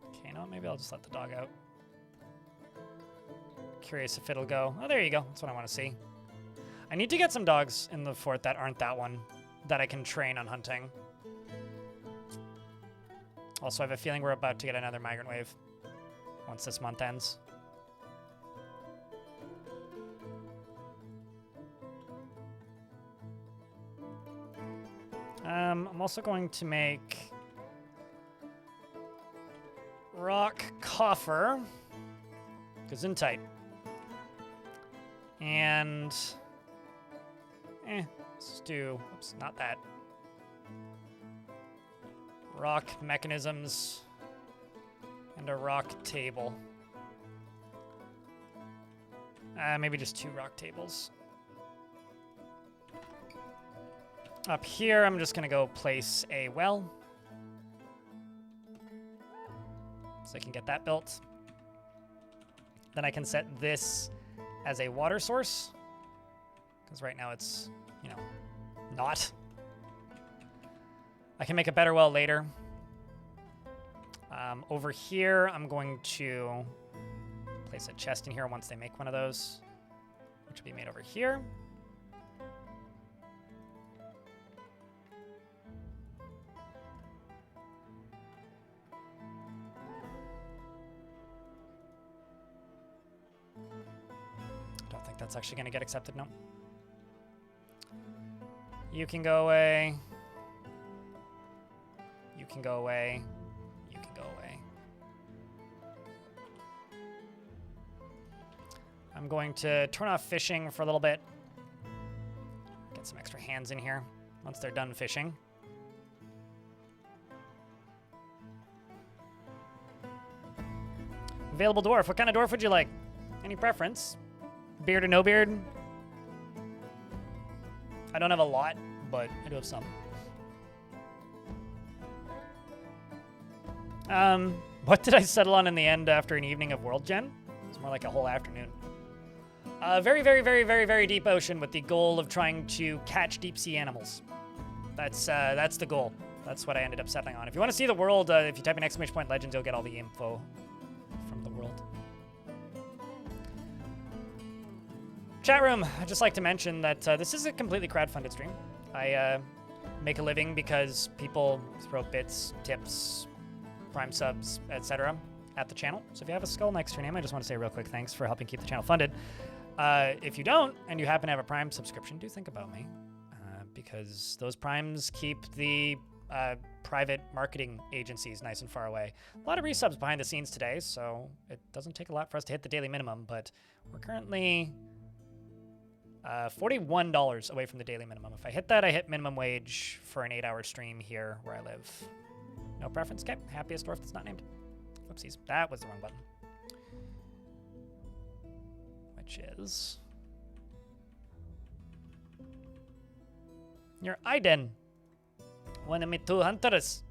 Okay, no, maybe I'll just let the dog out. Curious if it'll go. Oh, there you go. That's what I want to see. I need to get some dogs in the fort that aren't that one, that I can train on hunting. Also, I have a feeling we're about to get another migrant wave once this month ends. I'm also going to make rock coffer, gesundheit, and let's do, oops, not that. Rock mechanisms and a rock table. Maybe just 2 rock tables. Up here, I'm just gonna go place a well, so I can get that built. Then I can set this as a water source, because right now it's, you know, not. I can make a better well later, Over here, I'm going to place a chest in here once they make one of those, which will be made over here. Don't think that's actually going to get accepted, no. You can go away. You can go away. You can go away. I'm going to turn off fishing for a little bit. Get some extra hands in here once they're done fishing. Available dwarf. What kind of dwarf would you like? Any preference? Beard or no beard? I don't have a lot, but I do have some. What did I settle on in the end after an evening of World Gen? It's more like a whole afternoon. Very, very, very, very, very deep ocean with the goal of trying to catch deep sea animals. That's the goal. That's what I ended up settling on. If you want to see the world, if you type in ! Legends, you'll get all the info from the world. Chat room, I'd just like to mention that this is a completely crowdfunded stream. I make a living because people throw bits, tips, Prime subs, etc. at the channel. So if you have a skull next to your name, I just want to say a real quick thanks for helping keep the channel funded. If you don't, and you happen to have a Prime subscription, do think about me. Because those Primes keep the private marketing agencies nice and far away. A lot of resubs behind the scenes today, so it doesn't take a lot for us to hit the daily minimum, but we're currently $41 away from the daily minimum. If I hit that, I hit minimum wage for an 8-hour stream here where I live. No preference? Okay. Happiest dwarf that's not named. Whoopsies. That was the wrong button. Which is... You're Aiden. One of my 2 hunters.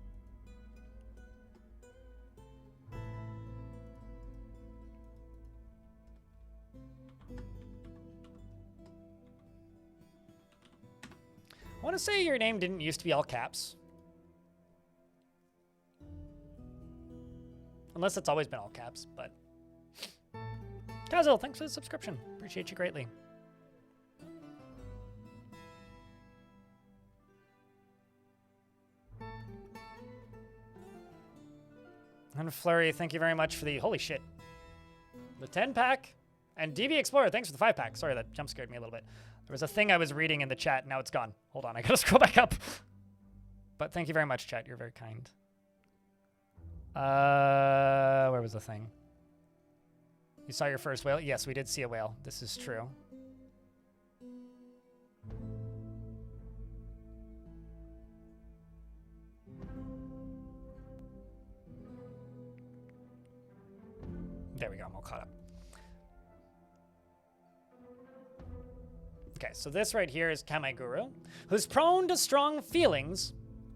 I want to say your name didn't used to be all caps. Unless it's always been all caps, but... Kazil, thanks for the subscription. Appreciate you greatly. And Flurry, thank you very much for the... Holy shit. The 10-pack. And DB Explorer, thanks for the 5-pack. Sorry, that jump scared me a little bit. There was a thing I was reading in the chat, now it's gone. Hold on, I gotta scroll back up. But thank you very much, chat. You're very kind. Where was the thing? You saw your first whale? Yes, we did see a whale. This is true. There we go, I'm all caught up. Okay, so this right here is Kameguru, who's prone to strong feelings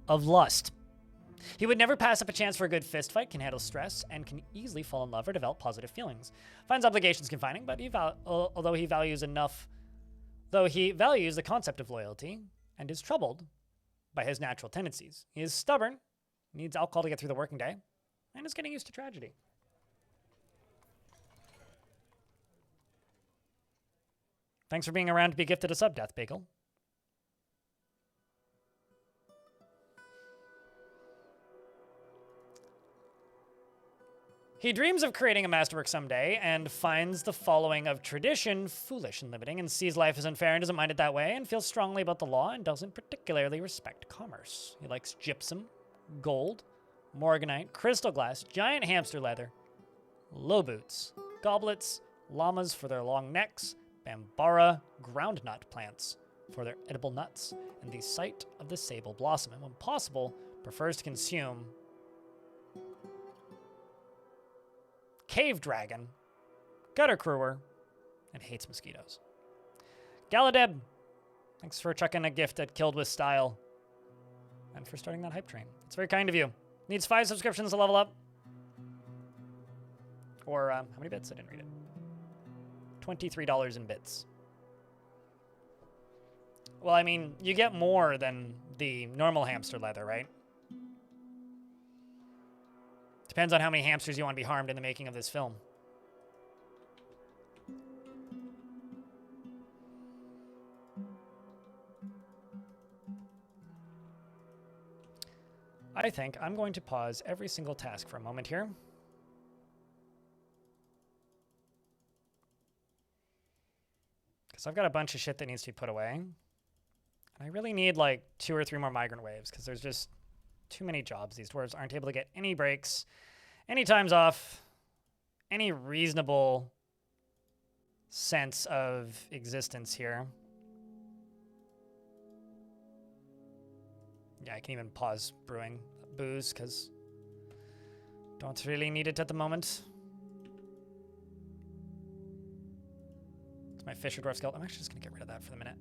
of lust. He would never pass up a chance for a good fist fight, can handle stress, and can easily fall in love or develop positive feelings. Finds obligations confining, but although he values the concept of loyalty and is troubled by his natural tendencies. He is stubborn, needs alcohol to get through the working day, and is getting used to tragedy. Thanks for being around to be gifted a sub, Death Bagel. He dreams of creating a masterwork someday and finds the following of tradition foolish and limiting and sees life as unfair and doesn't mind it that way and feels strongly about the law and doesn't particularly respect commerce. He likes gypsum, gold, morganite, crystal glass, giant hamster leather, low boots, goblets, llamas for their long necks, Bambara groundnut plants for their edible nuts, and the sight of the sable blossom, and when possible, prefers to consume cave dragon, gutter crewer, and hates mosquitoes. Galadeb, thanks for chucking a gift at Killed with Style, and for starting that hype train. It's very kind of you. Needs 5 subscriptions to level up. Or, how many bits? I didn't read it. $23 in bits. Well, I mean, you get more than the normal hamster leather, right? Depends on how many hamsters you want to be harmed in the making of this film. I think I'm going to pause every single task for a moment here. Because I've got a bunch of shit that needs to be put away. And I really need like 2 or 3 more migrant waves because there's just too many jobs. These dwarves aren't able to get any breaks, any times off, any reasonable sense of existence here. Yeah, I can even pause brewing booze because don't really need it at the moment. It's my Fisher Dwarf skeleton. I'm actually just going to get rid of that for the minute.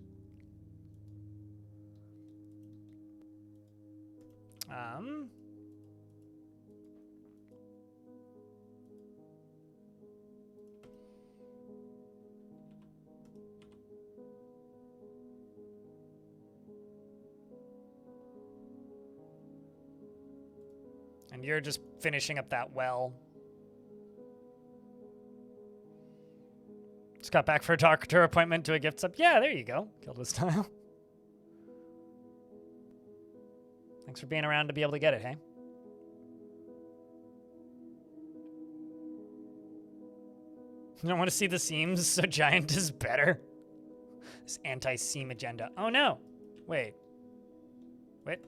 And you're just finishing up that well. Just got back for a doctor appointment to a gift sub. Yeah, there you go. Killed with style. Thanks for being around to be able to get it, hey? You don't want to see the seams, so giant is better. This anti-seam agenda. Oh no! Wait. Wait.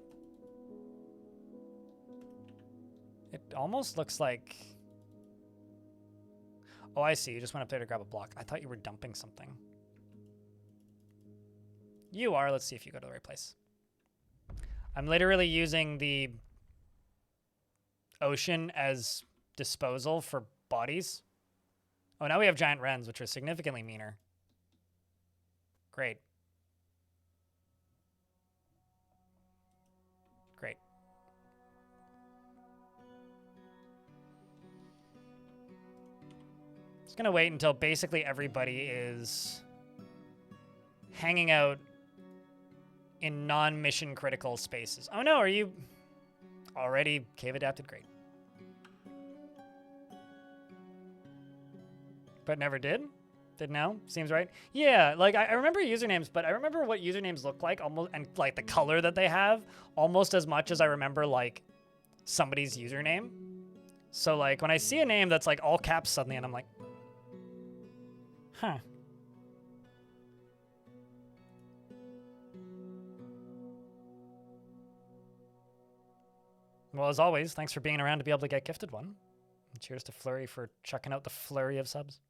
It almost looks like... Oh, I see. You just went up there to grab a block. I thought you were dumping something. You are. Let's see if you go to the right place. I'm literally using the ocean as disposal for bodies. Oh, now we have giant wrens, which are significantly meaner. Great. Great. Just gonna wait until basically everybody is hanging out in non-mission critical spaces. Oh no, are you already cave adapted? Great. But never did? Did now? Seems right. Yeah, like I remember usernames, but I remember what usernames look like almost, and like the color that they have almost as much as I remember like somebody's username. So like when I see a name that's like all caps suddenly and I'm like, huh. Well, as always, thanks for being around to be able to get gifted one. And cheers to Flurry for chucking out the flurry of subs.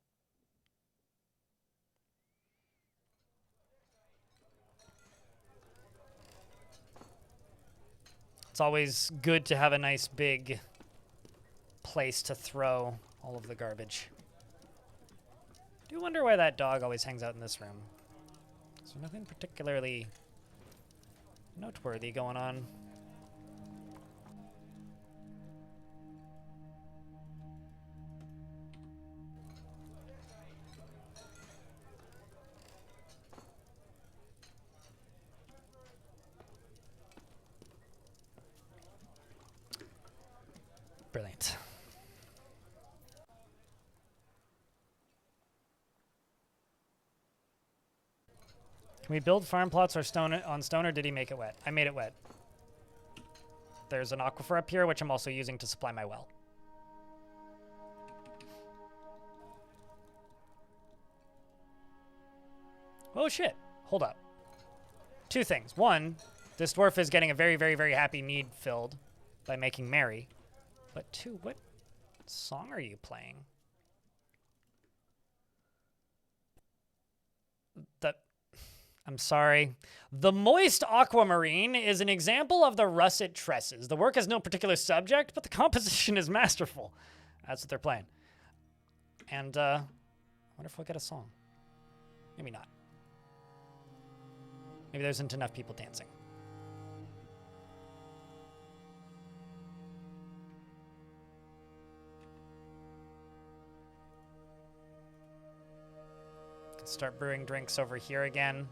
It's always good to have a nice big place to throw all of the garbage. I do wonder why that dog always hangs out in this room. So nothing particularly noteworthy going on. Brilliant. Can we build farm plots or on stone, or did he make it wet? I made it wet. There's an aquifer up here, which I'm also using to supply my well. Oh shit, hold up. 2 things. 1, this dwarf is getting a very, very, very happy need filled by making merry. But 2, what song are you playing? I'm sorry. The moist aquamarine is an example of the russet tresses. The work has no particular subject, but the composition is masterful. That's what they're playing. And I wonder if we'll get a song. Maybe not. Maybe there isn't enough people dancing. Start brewing drinks over here again.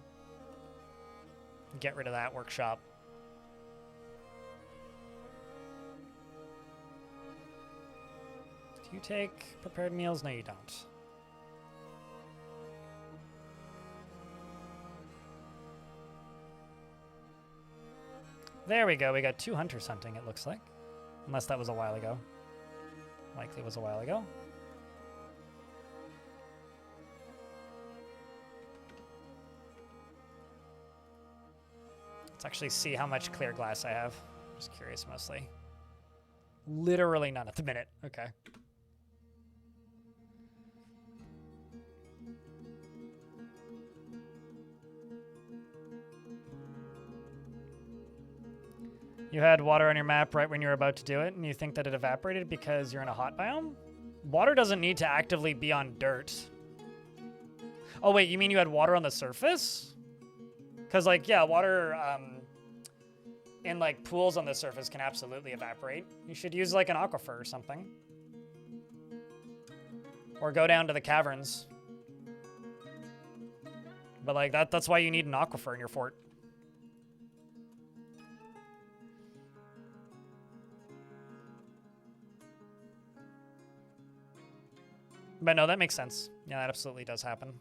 Get rid of that workshop. Do you take prepared meals? No, you don't. There we go. We got 2 hunters hunting, it looks like. Unless that was a while ago. Likely was a while ago. Let's actually see how much clear glass I have. Just curious mostly. Literally none at the minute. Okay. You had water on your map right when you were about to do it, and you think that it evaporated because you're in a hot biome? Water doesn't need to actively be on dirt. Oh, wait, you mean you had water on the surface? Because, like, yeah, water in, like, pools on the surface can absolutely evaporate. You should use, like, an aquifer or something. Or go down to the caverns. But, like, that's why you need an aquifer in your fort. But no, that makes sense. Yeah, that absolutely does happen.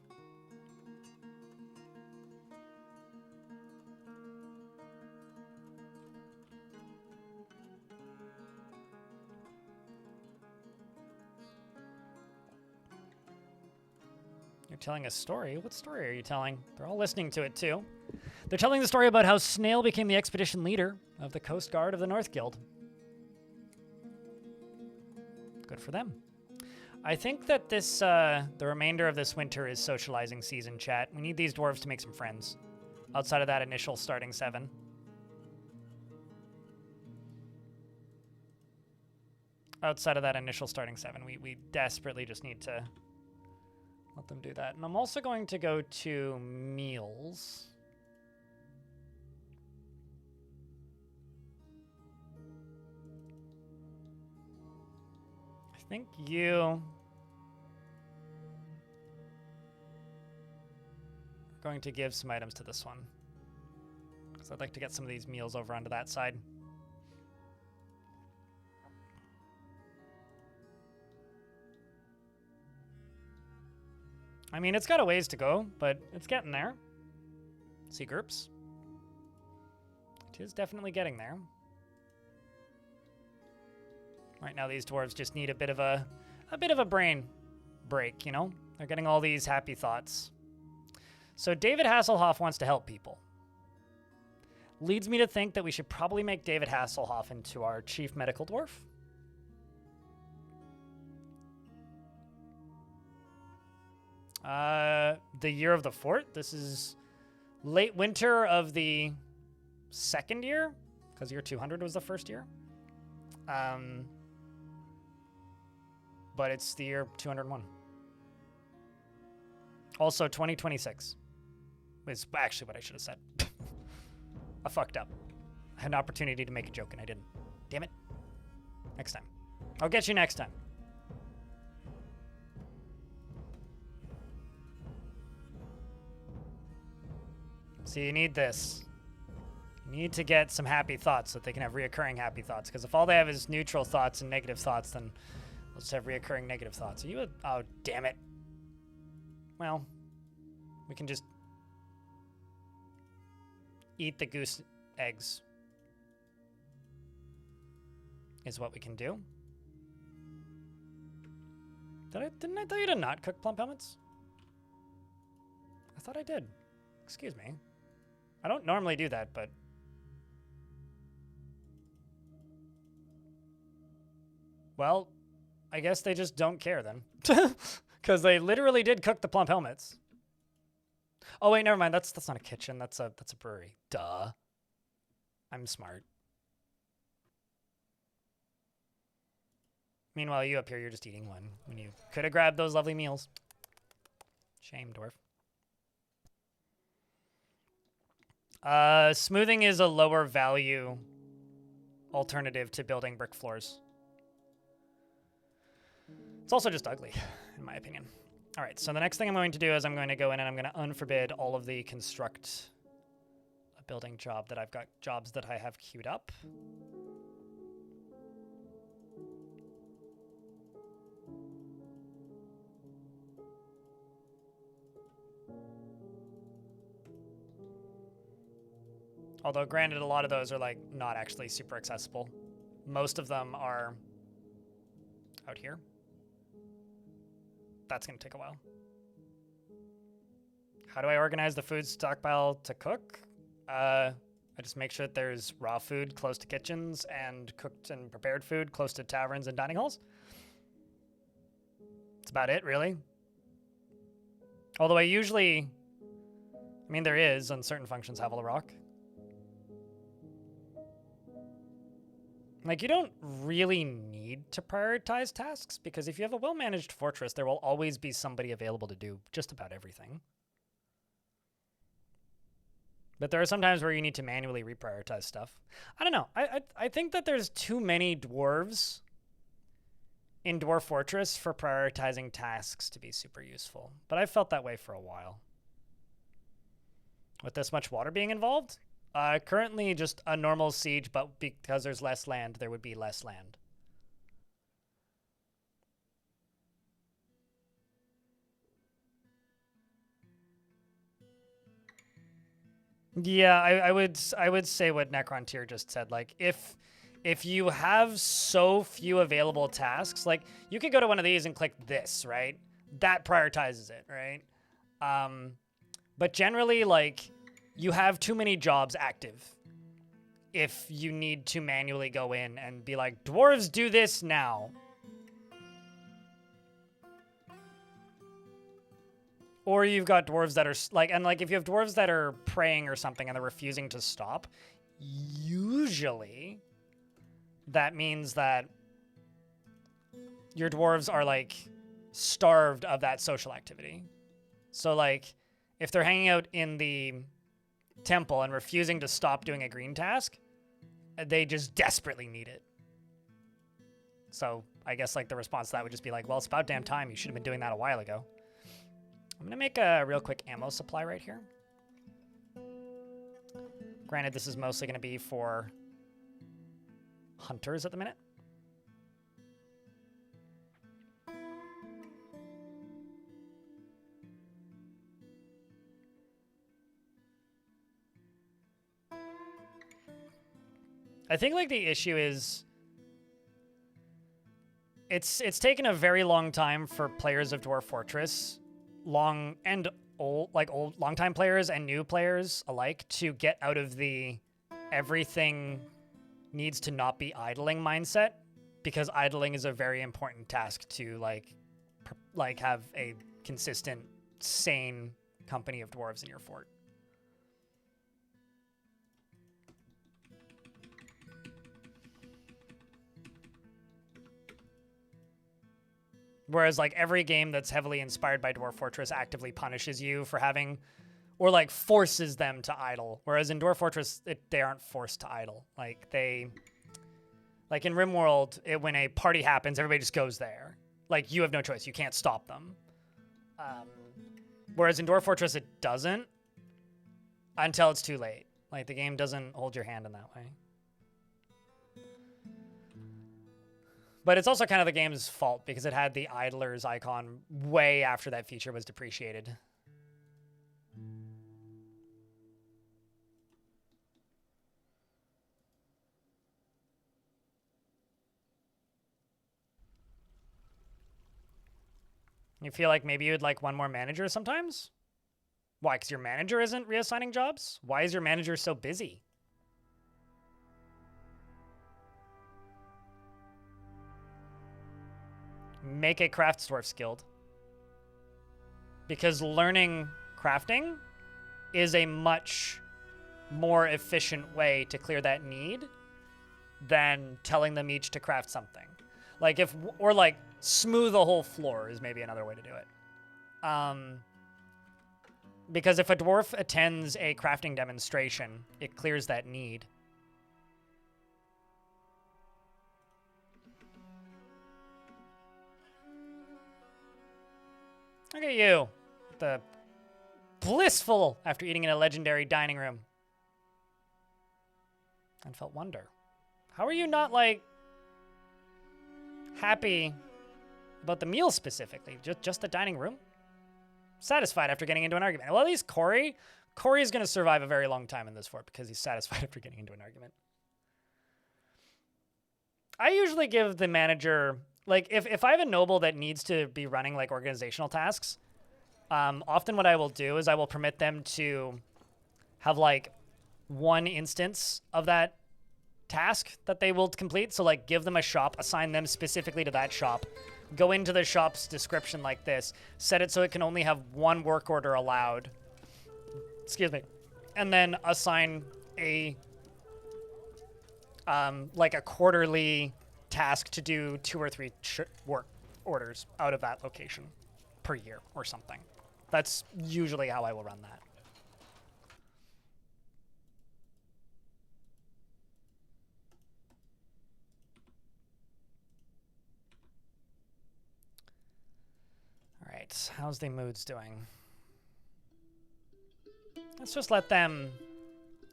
You're telling a story? What story are you telling? They're all listening to it, too. They're telling the story about how Snail became the expedition leader of the Coast Guard of the North Guild. Good for them. I think that this, the remainder of this winter is socializing season, chat. We need these dwarves to make some friends. Outside of that initial starting 7. Outside of that initial starting 7, we desperately just need to let them do that. And I'm also going to go to meals. I think you are going to give some items to this one, because I'd like to get some of these meals over onto that side. I mean, it's got a ways to go, but it's getting there. See groups? It is definitely getting there. Right now, these dwarves just need a bit of a brain break, you know? They're getting all these happy thoughts. So David Hasselhoff wants to help people. Leads me to think that we should probably make David Hasselhoff into our chief medical dwarf. The year of the fort. This is late winter of the second year, because year 200 was the first year. But it's the year 201. Also, 2026 is actually what I should have said. I fucked up. I had an opportunity to make a joke and I didn't. Damn it. Next time. I'll get you next time. So you need this. You need to get some happy thoughts so that they can have reoccurring happy thoughts. Because if all they have is neutral thoughts and negative thoughts, then they'll just have reoccurring negative thoughts. Are you a... Oh, damn it. Well, we can just eat the goose eggs. Is what we can do. Didn't I tell you to not cook plump helmets? I thought I did. Excuse me. I don't normally do that, but... Well, I guess they just don't care then. Because they literally did cook the plump helmets. Oh, wait, never mind. That's not a kitchen. That's a brewery. Duh. I'm smart. Meanwhile, you up here, you're just eating one when you could have grabbed those lovely meals. Shame, dwarf. Smoothing is a lower value alternative to building brick floors. It's also just ugly, in my opinion. All right, so the next thing I'm going to do is I'm going to go in and I'm going to unforbid all of the construct a building job that I've got jobs that I have queued up. Although, granted, a lot of those are, like, not actually super accessible. Most of them are out here. That's going to take a while. How do I organize the food stockpile to cook? I just make sure that there's raw food close to kitchens and cooked and prepared food close to taverns and dining halls. That's about it, really. Although I usually... I mean, there is, on certain functions, have all the rock. Like, you don't really need to prioritize tasks, because if you have a well-managed fortress, there will always be somebody available to do just about everything. But there are some times where you need to manually reprioritize stuff. I don't know. I think that there's too many dwarves in Dwarf Fortress for prioritizing tasks to be super useful. But I've felt that way for a while. With this much water being involved, currently just a normal siege, but because there's less land, there would be less land. Yeah, I would say what Necrontyr just said. Like, if you have so few available tasks, like, you could go to one of these and click this, right? That prioritizes it, right? But generally, like, you have too many jobs active if you need to manually go in and be like, dwarves do this now. Or you've got dwarves that are, like, and, like, if you have dwarves that are praying or something and they're refusing to stop, usually that means that your dwarves are, like, starved of that social activity. So, like, if they're hanging out in the temple and refusing to stop doing a green task, they just desperately need it. So I guess, like, the response to that would just be like, well, it's about damn time. You should have been doing that a while ago. I'm going to make a real quick ammo supply right here. Granted, this is mostly going to be for hunters at the minute. I think, like, the issue is it's taken a very long time for players of Dwarf Fortress, long-time players and new players alike, to get out of the everything needs to not be idling mindset, because idling is a very important task to, like have a consistent, sane company of dwarves in your fort. Whereas, like, every game that's heavily inspired by Dwarf Fortress actively punishes you for having, or, like, forces them to idle. Whereas in Dwarf Fortress, they aren't forced to idle. Like, in RimWorld, when a party happens, everybody just goes there. Like, you have no choice. You can't stop them. Whereas in Dwarf Fortress, it doesn't until it's too late. Like, the game doesn't hold your hand in that way. But it's also kind of the game's fault, because it had the idlers icon way after that feature was depreciated. You feel like maybe you'd like one more manager sometimes? Why? Because your manager isn't reassigning jobs? Why is your manager so busy? Make a craftsdwarf guild. Because learning crafting is a much more efficient way to clear that need than telling them each to craft something. Like, or like smooth a whole floor is maybe another way to do it. Because if a dwarf attends a crafting demonstration, it clears that need. Look at you. The blissful after eating in a legendary dining room. And felt wonder. How are you not, like, happy about the meal specifically? Just the dining room? Satisfied after getting into an argument. Well, at least Corey Corey's going to survive a very long time in this fort because he's satisfied after getting into an argument. I usually give the manager, like, if I have a noble that needs to be running, like, organizational tasks, often what I will do is I will permit them to have, like, one instance of that task that they will complete. So, like, give them a shop, assign them specifically to that shop, go into the shop's description like this, set it so it can only have one work order allowed, excuse me, and then assign a like a quarterly task to do 2 or 3 work orders out of that location per year or something. That's usually how I will run that. All right, how's the moods doing? Let's just let them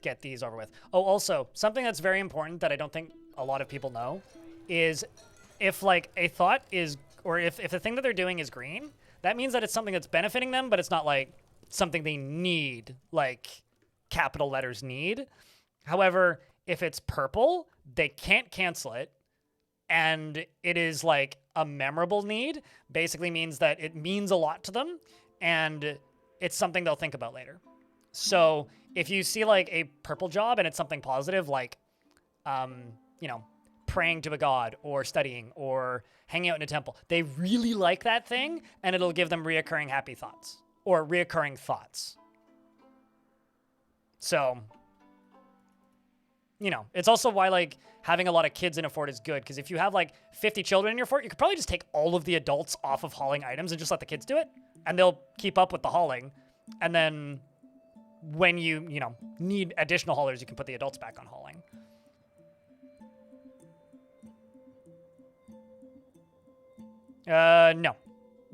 get these over with. Oh, also, something that's very important that I don't think a lot of people know is if, like, a thought is, or if the thing that they're doing is green, that means that it's something that's benefiting them, but it's not, like, something they need, like, capital letters need. However, if it's purple, they can't cancel it, and it is, like, a memorable need, basically means that it means a lot to them, and it's something they'll think about later. So if you see, like, a purple job and it's something positive, like, you know, praying to a god or studying or hanging out in a temple, they really like that thing, and it'll give them reoccurring happy thoughts or reoccurring thoughts. So, you know, it's also why, like, having a lot of kids in a fort is good, because if you have, like, 50 children in your fort, you could probably just take all of the adults off of hauling items and just let the kids do it, and they'll keep up with the hauling, and then when you know, need additional haulers, you can put the adults back on hauling. No.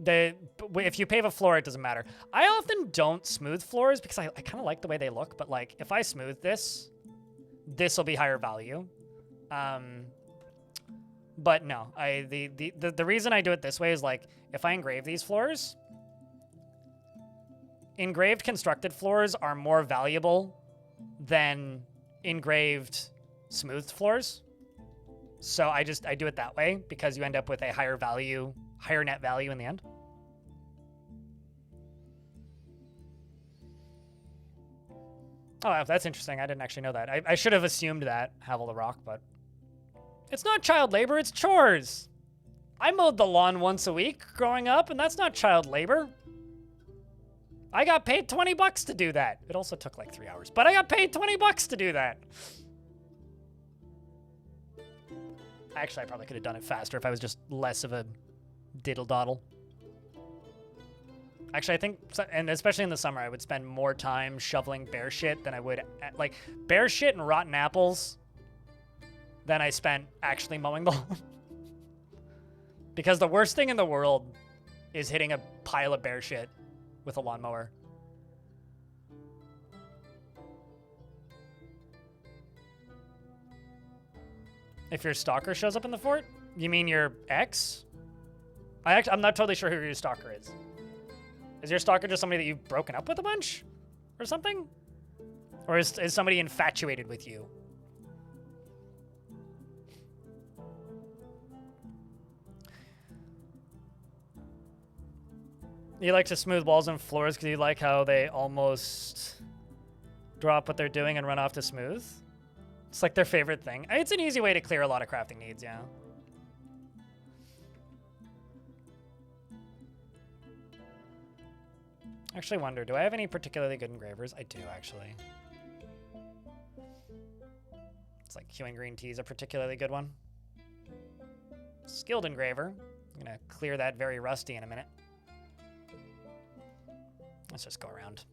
If you pave a floor, it doesn't matter. I often don't smooth floors because I kind of like the way they look, but, like, if I smooth this will be higher value. But no, the reason I do it this way is, like, if I engrave these floors, engraved constructed floors are more valuable than engraved smoothed floors. So I do it that way because you end up with a higher net value in the end. Oh, that's interesting. I didn't actually know that. I should have assumed that, Havel the Rock, but it's not child labor, it's chores. I mowed the lawn once a week growing up, and that's not child labor. I got paid $20 to do that. It also took like 3 hours, but I got paid $20 to do that. Actually, I probably could have done it faster if I was just less of a diddle-doddle. Actually, I think, and especially in the summer, I would spend more time shoveling bear shit than I would, like, bear shit and rotten apples than I spent actually mowing the lawn. Because the worst thing in the world is hitting a pile of bear shit with a lawnmower. If your stalker shows up in the fort? You mean your ex? I'm not totally sure who your stalker is. Is your stalker just somebody that you've broken up with a bunch? Or something? Or is somebody infatuated with you? You like to smooth walls and floors because you like how they almost drop what they're doing and run off to smooth? It's like their favorite thing. It's an easy way to clear a lot of crafting needs, yeah. Actually wonder, do I have any particularly good engravers? I do, actually. It's like hue and green tea is a particularly good one. Skilled engraver. I'm gonna clear that very rusty in a minute. Let's just go around.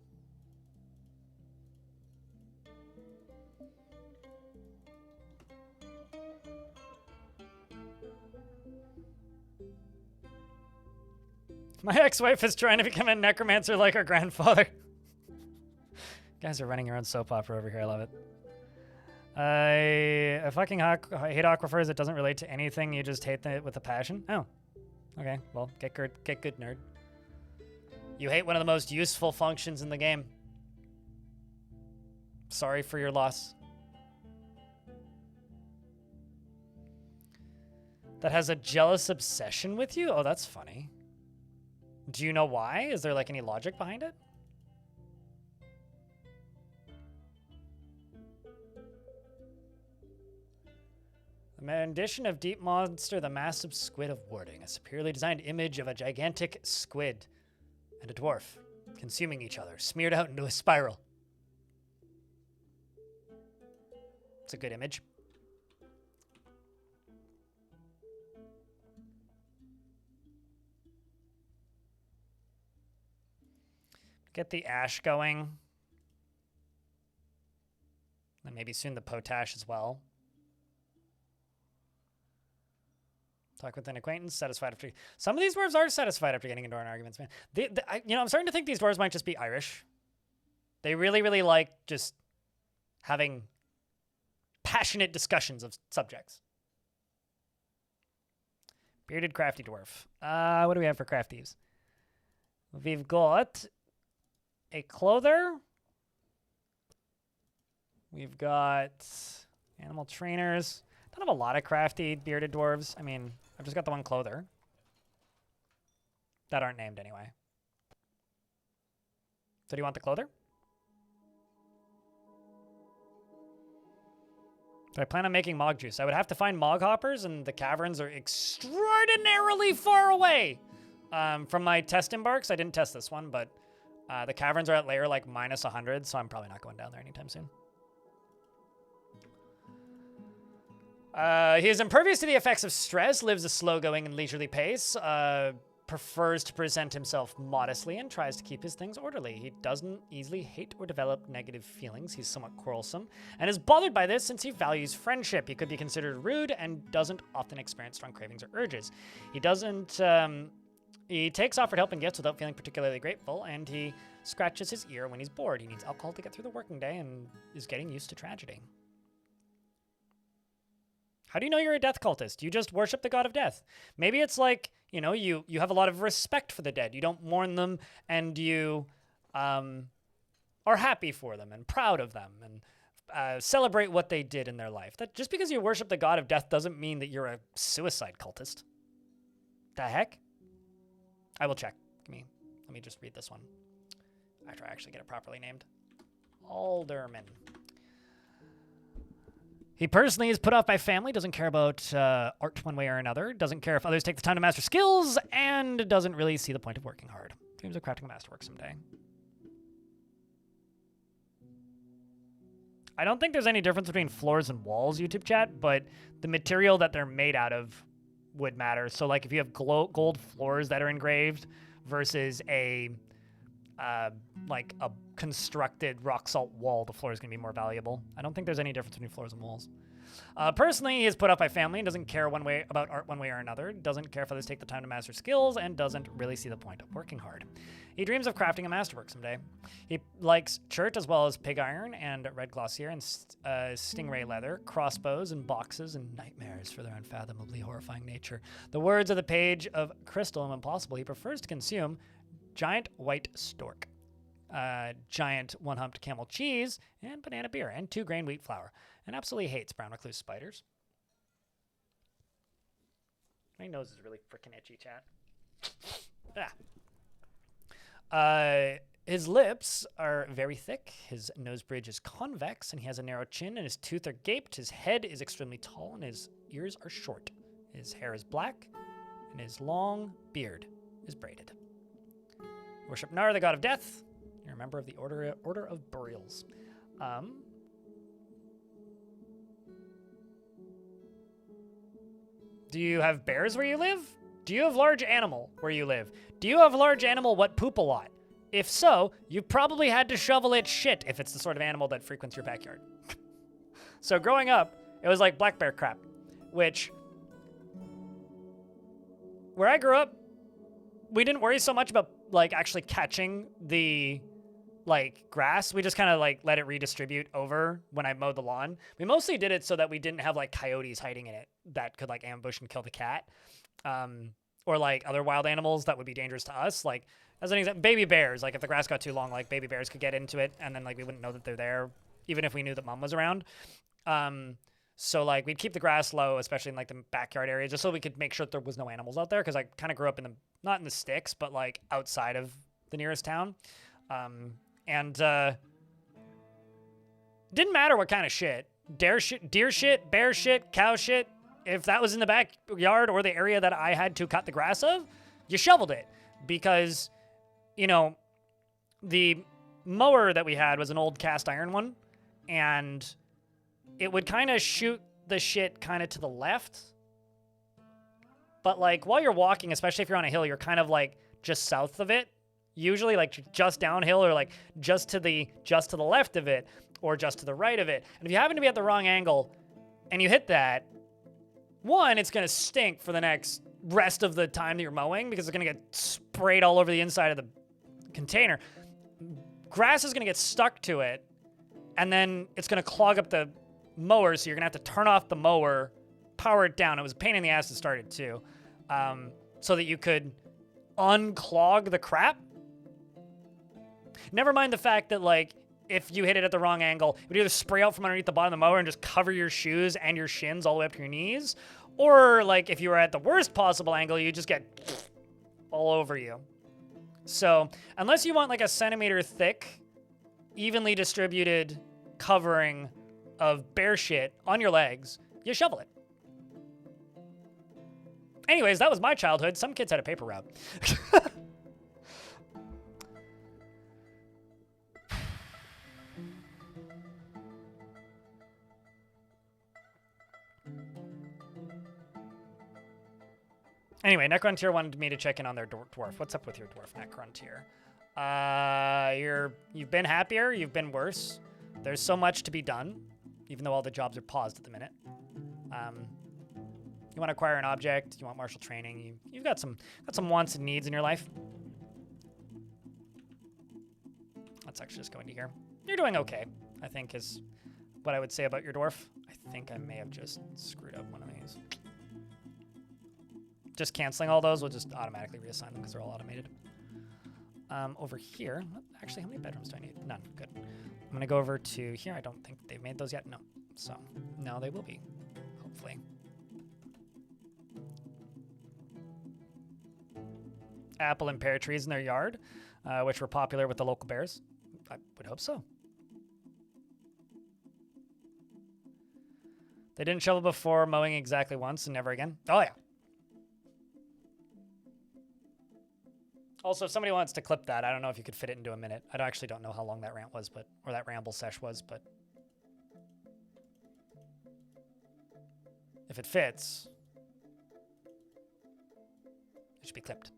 My ex-wife is trying to become a necromancer like her grandfather. You guys are running your own soap opera over here. I love it. I fucking hate aquifers. It doesn't relate to anything. You just hate it with a passion. Oh, okay. Well, get good, nerd. You hate one of the most useful functions in the game. Sorry for your loss. That has a jealous obsession with you? Oh, that's funny. Do you know why? Is there like any logic behind it? A rendition of Deep Monster, the massive squid of warding, a superiorly designed image of a gigantic squid and a dwarf consuming each other, smeared out into a spiral. It's a good image. Get the ash going. And maybe soon the potash as well. Talk with an acquaintance, satisfied after... Some of these dwarves are satisfied after getting into an arguments, man. I'm starting to think these dwarves might just be Irish. They really, really like just having passionate discussions of subjects. Bearded crafty dwarf. What do we have for crafties? We've got a clother. We've got animal trainers. Don't have a lot of crafty bearded dwarves. I mean, I've just got the one clother. That aren't named anyway. So do you want the clother? Do I plan on making mog juice? I would have to find mog hoppers, and the caverns are extraordinarily far away. From my test embarks, I didn't test this one, but the caverns are at layer like minus 100, so I'm probably not going down there anytime soon. He is impervious to the effects of stress, lives a slow-going and leisurely pace, prefers to present himself modestly, and tries to keep his things orderly. He doesn't easily hate or develop negative feelings. He's somewhat quarrelsome, and is bothered by this since he values friendship. He could be considered rude and doesn't often experience strong cravings or urges. He doesn't... He takes offered help and gifts without feeling particularly grateful, and he scratches his ear when he's bored. He needs alcohol to get through the working day and is getting used to tragedy. How do you know you're a death cultist? You just worship the god of death. Maybe it's like, you know, you have a lot of respect for the dead. You don't mourn them, and you are happy for them and proud of them and celebrate what they did in their life. That just because you worship the god of death doesn't mean that you're a suicide cultist. The heck? I will check. Let me just read this one after I actually get it properly named. Alderman. He personally is put off by family, doesn't care about art one way or another, doesn't care if others take the time to master skills, and doesn't really see the point of working hard. Dreams of crafting a masterwork someday. I don't think there's any difference between floors and walls, YouTube chat, but the material that they're made out of would matter. So, like, if you have gold floors that are engraved versus a constructed rock salt wall, the floor is going to be more valuable. I don't think there's any difference between floors and walls. Personally, he is put up by family and doesn't care about art one way or another, doesn't care if others take the time to master skills, and doesn't really see the point of working hard. He dreams of crafting a masterwork someday. He likes chert as well as pig iron and red glossier and stingray leather, crossbows and boxes, and nightmares for their unfathomably horrifying nature. The words of the page of Crystal and when possible, he prefers to consume giant white stork, giant one-humped camel cheese, and banana beer, and 2-grain wheat flour, and absolutely hates brown recluse spiders. My nose is really freaking itchy, chat. His lips are very thick, his nose bridge is convex, and he has a narrow chin, and his teeth are gaped. His head is extremely tall, and his ears are short. His hair is black, and his long beard is braided. Worship Nar, the god of death. You're a member of the Order of Burials. Do you have bears where you live? Do you have large animal where you live? Do you have large animal what poop a lot? If so, you probably had to shovel its shit if it's the sort of animal that frequents your backyard. So growing up, it was like black bear crap, which, where I grew up, we didn't worry so much about like actually catching the like grass. We just kind of like let it redistribute over when I mowed the lawn. We mostly did it so that we didn't have like coyotes hiding in it that could like ambush and kill the cat. Or like other wild animals that would be dangerous to us. Like as an example, baby bears, like if the grass got too long, like baby bears could get into it and then like we wouldn't know that they're there. even if we knew that mom was around. So like we'd keep the grass low, especially in like the backyard area, just so we could make sure that there was no animals out there. Cause I kind of grew up in not in the sticks, but like outside of the nearest town. And didn't matter what kind of shit, deer shit, bear shit, cow shit. If that was in the backyard or the area that I had to cut the grass of, you shoveled it because, you know, the mower that we had was an old cast iron one, and it would kind of shoot the shit kind of to the left. But like while you're walking, especially if you're on a hill, you're kind of like just south of it, usually like just downhill or like just to the left of it or just to the right of it. And if you happen to be at the wrong angle and you hit that, one, it's going to stink for the next rest of the time that you're mowing because it's going to get sprayed all over the inside of the container. Grass is going to get stuck to it, and then it's going to clog up the mower, so you're going to have to turn off the mower, power it down. It was a pain in the ass to start it too, so that you could unclog the crap. Never mind the fact that, like, if you hit it at the wrong angle, it would either spray out from underneath the bottom of the mower and just cover your shoes and your shins all the way up to your knees, or, like, if you were at the worst possible angle, you just get all over you. So, unless you want, like, a centimeter thick, evenly distributed covering of bear shit on your legs, you shovel it. Anyways, that was my childhood. Some kids had a paper route. Anyway, Necrontier wanted me to check in on their dwarf. What's up with your dwarf, Necrontier? You've been happier, you've been worse. There's so much to be done, even though all the jobs are paused at the minute. You want to acquire an object, you want martial training, you've got some wants and needs in your life. Let's actually just go into here. You're doing okay, I think is what I would say about your dwarf. I think I may have just screwed up one of these. Just canceling all those, we'll just automatically reassign them because they're all automated. Over here, actually, how many bedrooms do I need? None, good. I'm gonna go over to here. I don't think they've made those yet, no. So, no, they will be, hopefully. Apple and pear trees in their yard, which were popular with the local bears. I would hope so. They didn't shovel before mowing exactly once and never again. Oh, yeah. Also, if somebody wants to clip that, I don't know if you could fit it into a minute. I actually don't know how long that rant was, or that ramble sesh was, but if it fits, it should be clipped.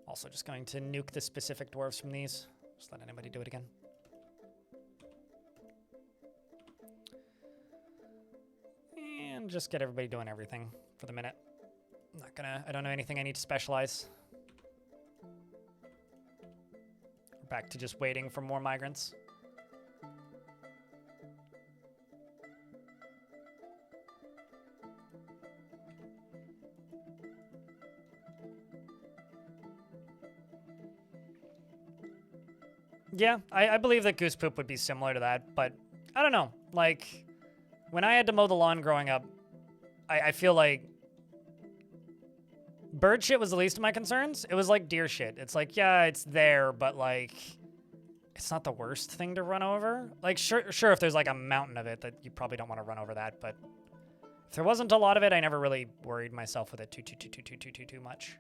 Also, just going to nuke the specific dwarves from these. Just let anybody do it again. And just get everybody doing everything for the minute. I don't know anything I need to specialize. We're back to just waiting for more migrants. Yeah, I believe that goose poop would be similar to that, but I don't know. Like, when I had to mow the lawn growing up, I feel like bird shit was the least of my concerns. It was like deer shit. It's like, yeah, it's there, but like, it's not the worst thing to run over. Like, sure, if there's like a mountain of it, that you probably don't want to run over that, but if there wasn't a lot of it, I never really worried myself with it too much.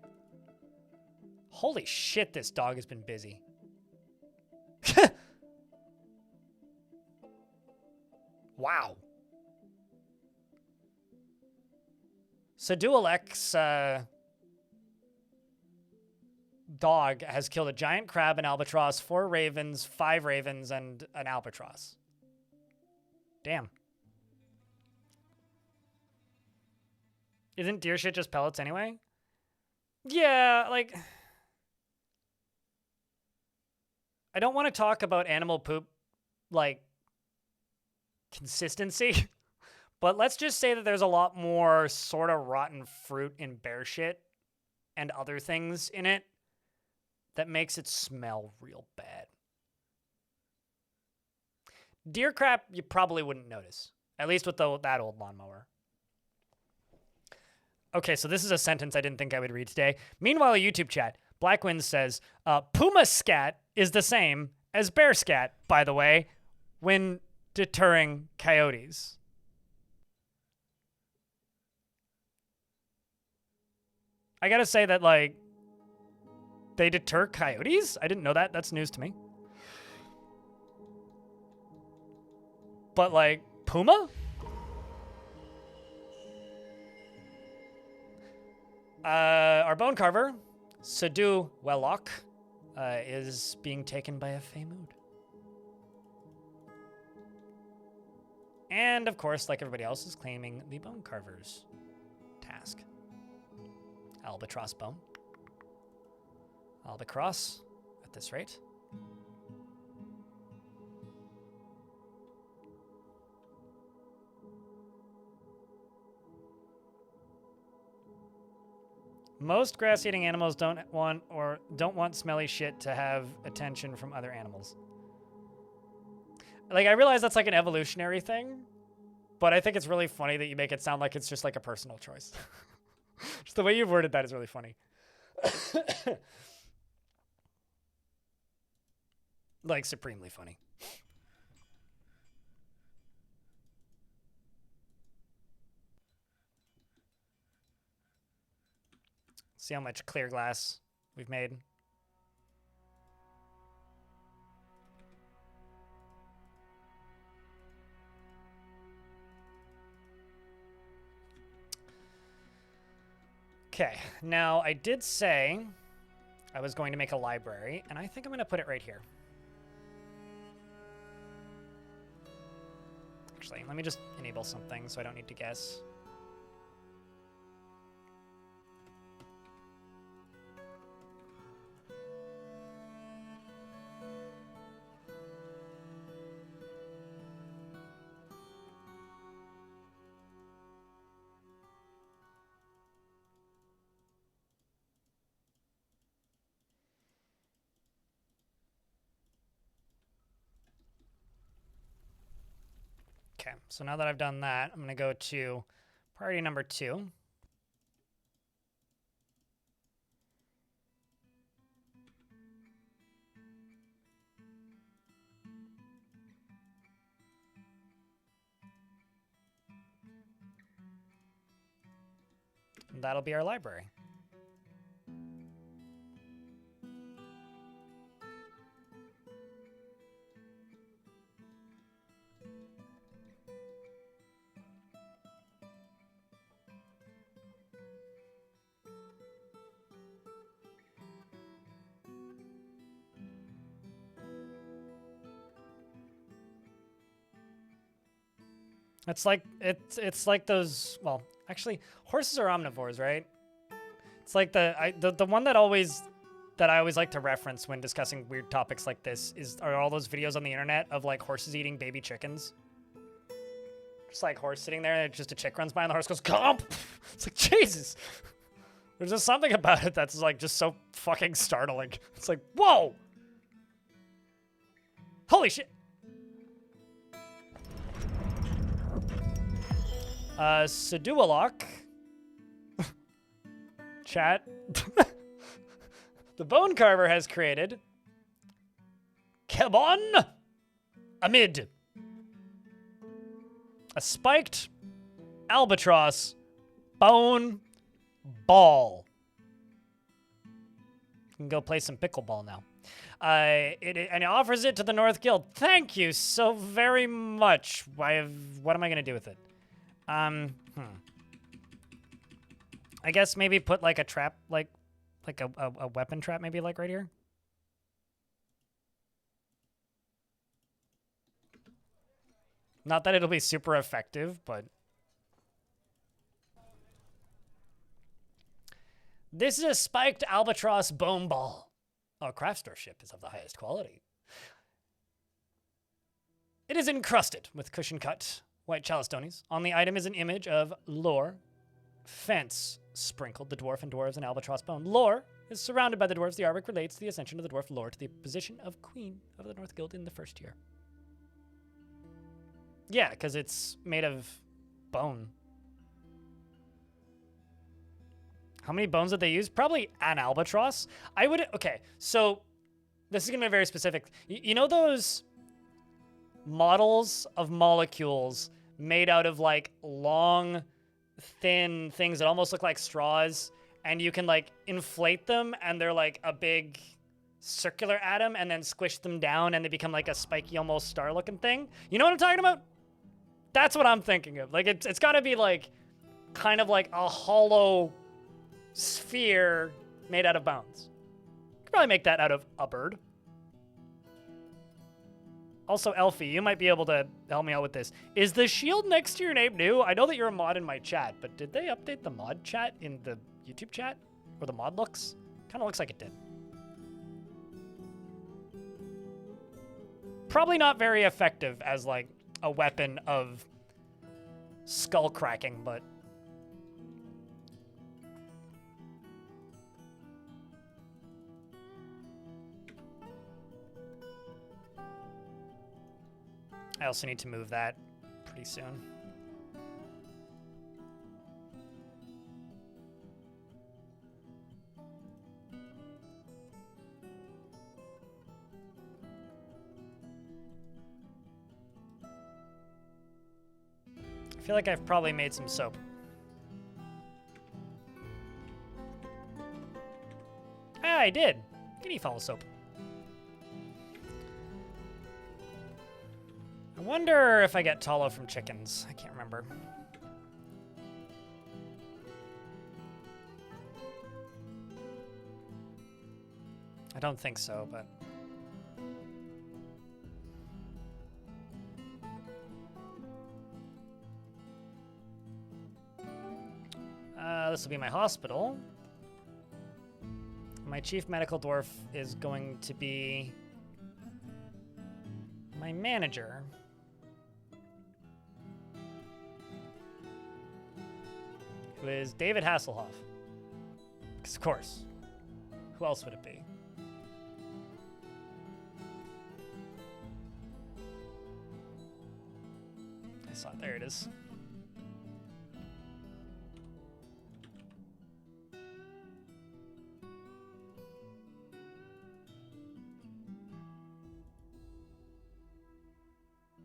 Holy shit, this dog has been busy. Wow. So Dual X, dog has killed a giant crab, an albatross, 4 ravens, 5 ravens, and an albatross. Damn. Isn't deer shit just pellets anyway? Yeah, like, I don't want to talk about animal poop, like, consistency, but let's just say that there's a lot more sort of rotten fruit in bear shit and other things in it that makes it smell real bad. Deer crap, you probably wouldn't notice. At least with that old lawnmower. Okay, so this is a sentence I didn't think I would read today. Meanwhile, YouTube chat, Blackwind says, Puma scat is the same as bear scat, by the way, when deterring coyotes. I gotta say that, like, they deter coyotes? I didn't know that. That's news to me. But, like, puma? Our bone carver, Sadu Wellock, is being taken by a Feymood. And, of course, like everybody else, is claiming the bone carver's task. Albatross bone. Albacross at this rate. Most grass-eating animals don't want smelly shit to have attention from other animals. Like, I realize that's like an evolutionary thing, but I think it's really funny that you make it sound like it's just like a personal choice. Just the way you've worded that is really funny. Like, supremely funny. See how much clear glass we've made. Okay, now I did say I was going to make a library, and I think I'm going to put it right here. Actually, let me just enable something so I don't need to guess. Okay, so now that I've done that, I'm going to go to priority number 2. And that'll be our library. It's like those, well, actually horses are omnivores, right? It's like the one that I always like to reference when discussing weird topics like this are all those videos on the internet of like horses eating baby chickens. Just like horse sitting there and just a chick runs by and the horse goes, "Comp!" It's like, Jesus. There's just something about it that's like just so fucking startling. It's like, whoa! Holy shit! Sadualok. Chat. The Bone Carver has created Kebon Amid. A spiked albatross bone ball. You can go play some pickleball now. And it offers it to the North Guild. Thank you so very much. What am I going to do with it? I guess maybe put like a trap, like a weapon trap, maybe like right here. Not that it'll be super effective, but this is a spiked albatross bone ball. Our craft store ship is of the highest quality. It is encrusted with cushion cut white chalistones. On the item is an image of lore, fence sprinkled, the dwarf and dwarves and albatross bone. Lore is surrounded by the dwarves. The artwork relates the ascension of the dwarf lore to the position of Queen of the North Guild in the first year. Yeah, because it's made of bone. How many bones did they use? Probably an albatross. Okay, so this is going to be very specific. You know those models of molecules made out of like long, thin things that almost look like straws, and you can like inflate them and they're like a big circular atom and then squish them down and they become like a spiky, almost star looking thing? You know what I'm talking about? That's what I'm thinking of. Like it's got to be like kind of like a hollow sphere made out of bones. Could probably make that out of a bird. Also, Elfie, you might be able to help me out with this. Is the shield next to your name new? I know that you're a mod in my chat, but did they update the mod chat in the YouTube chat? Or the mod looks? Kind of looks like it did. Probably not very effective as like a weapon of skull cracking, but I also need to move that pretty soon. I feel like I've probably made some soap. Ah, I did. Guinea fowl soap. I wonder if I get tallow from chickens. I can't remember. I don't think so, but... this will be my hospital. My chief medical dwarf is going to be my manager. Who is David Hasselhoff. Because of course. Who else would it be? I saw it. There it is.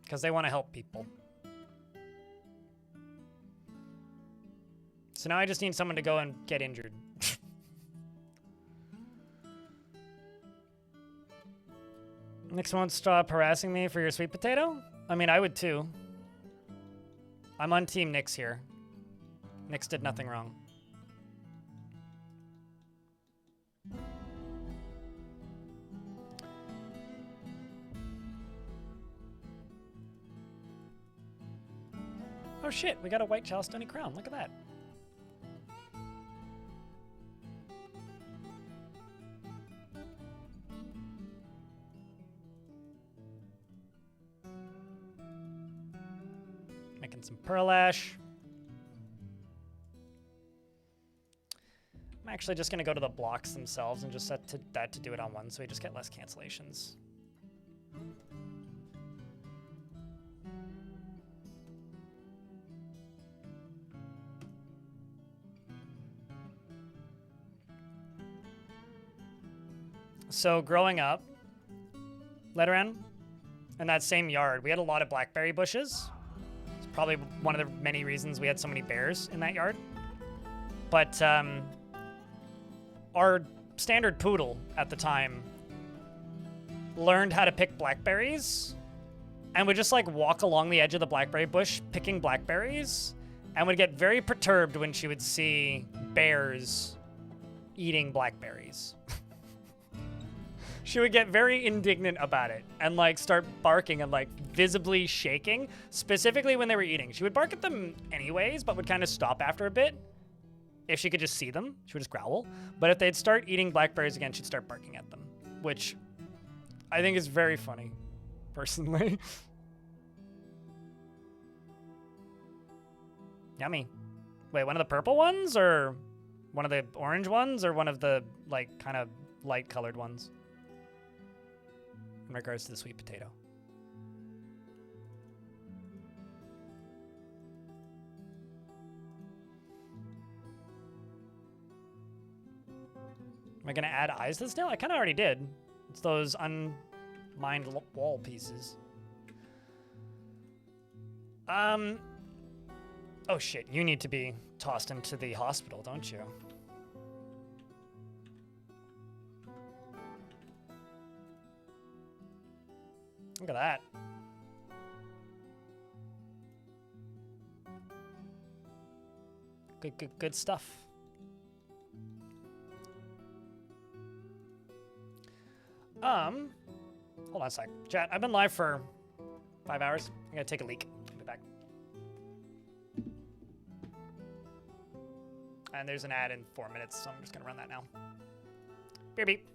Because they want to help people. So now I just need someone to go and get injured. Nix won't stop harassing me for your sweet potato? I mean, I would too. I'm on Team Nix here. Nix did nothing wrong. Oh shit, we got a white Chalstony crown. Look at that. Making some pearl ash. I'm actually just going to go to the blocks themselves and just set that to do it on one, so we just get less cancellations. So growing up, led around in that same yard, we had a lot of blackberry bushes. It's probably one of the many reasons we had so many bears in that yard. But our standard poodle at the time learned how to pick blackberries and would just like walk along the edge of the blackberry bush picking blackberries and would get very perturbed when she would see bears eating blackberries. She would get very indignant about it and like start barking and like visibly shaking, specifically when they were eating. She would bark at them anyways, but would kind of stop after a bit. If she could just see them, she would just growl. But if they'd start eating blackberries again, she'd start barking at them, which I think is very funny, personally. Yummy. Wait, one of the purple ones or one of the orange ones or one of the like kind of light colored ones? In regards to the sweet potato. Am I going to add eyes to this now? I kind of already did. It's those unmined wall pieces. Oh shit, you need to be tossed into the hospital, don't you? Look at that. Good stuff. Hold on a sec. Chat, I've been live for 5 hours. I'm gonna take a leak. I'll be back. And there's an ad in 4 minutes, so I'm just gonna run that now. Beep beep.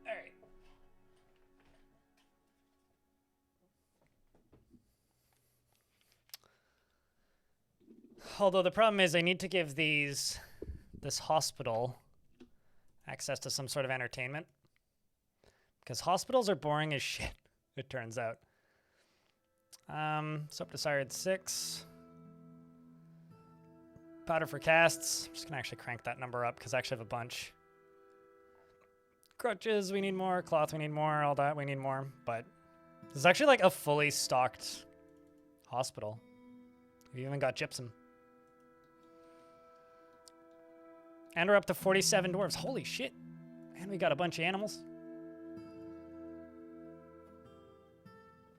All right. Although the problem is I need to give this hospital access to some sort of entertainment. Because hospitals are boring as shit, it turns out. Soap desired 6. Powder for casts. I'm just gonna actually crank that number up because I actually have a bunch. Crutches, we need more. Cloth, we need more. All that, we need more. But this is actually like a fully stocked hospital. We even got gypsum. And we're up to 47 dwarves. Holy shit. And we got a bunch of animals.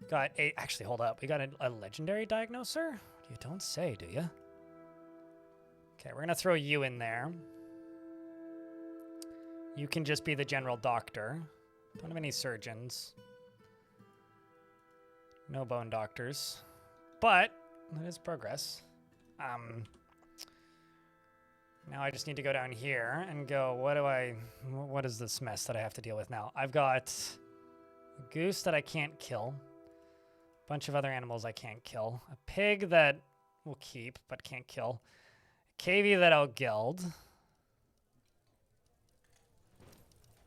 Got a... Actually, hold up. We got a legendary diagnoser? You don't say, do you? Okay, we're going to throw you in there. You can just be the general doctor. Don't have any surgeons. No bone doctors. But that is progress. Now I just need to go down here and go, what is this mess that I have to deal with now? I've got a goose that I can't kill. A bunch of other animals I can't kill. A pig that we'll keep but can't kill. A cavy that I'll gild.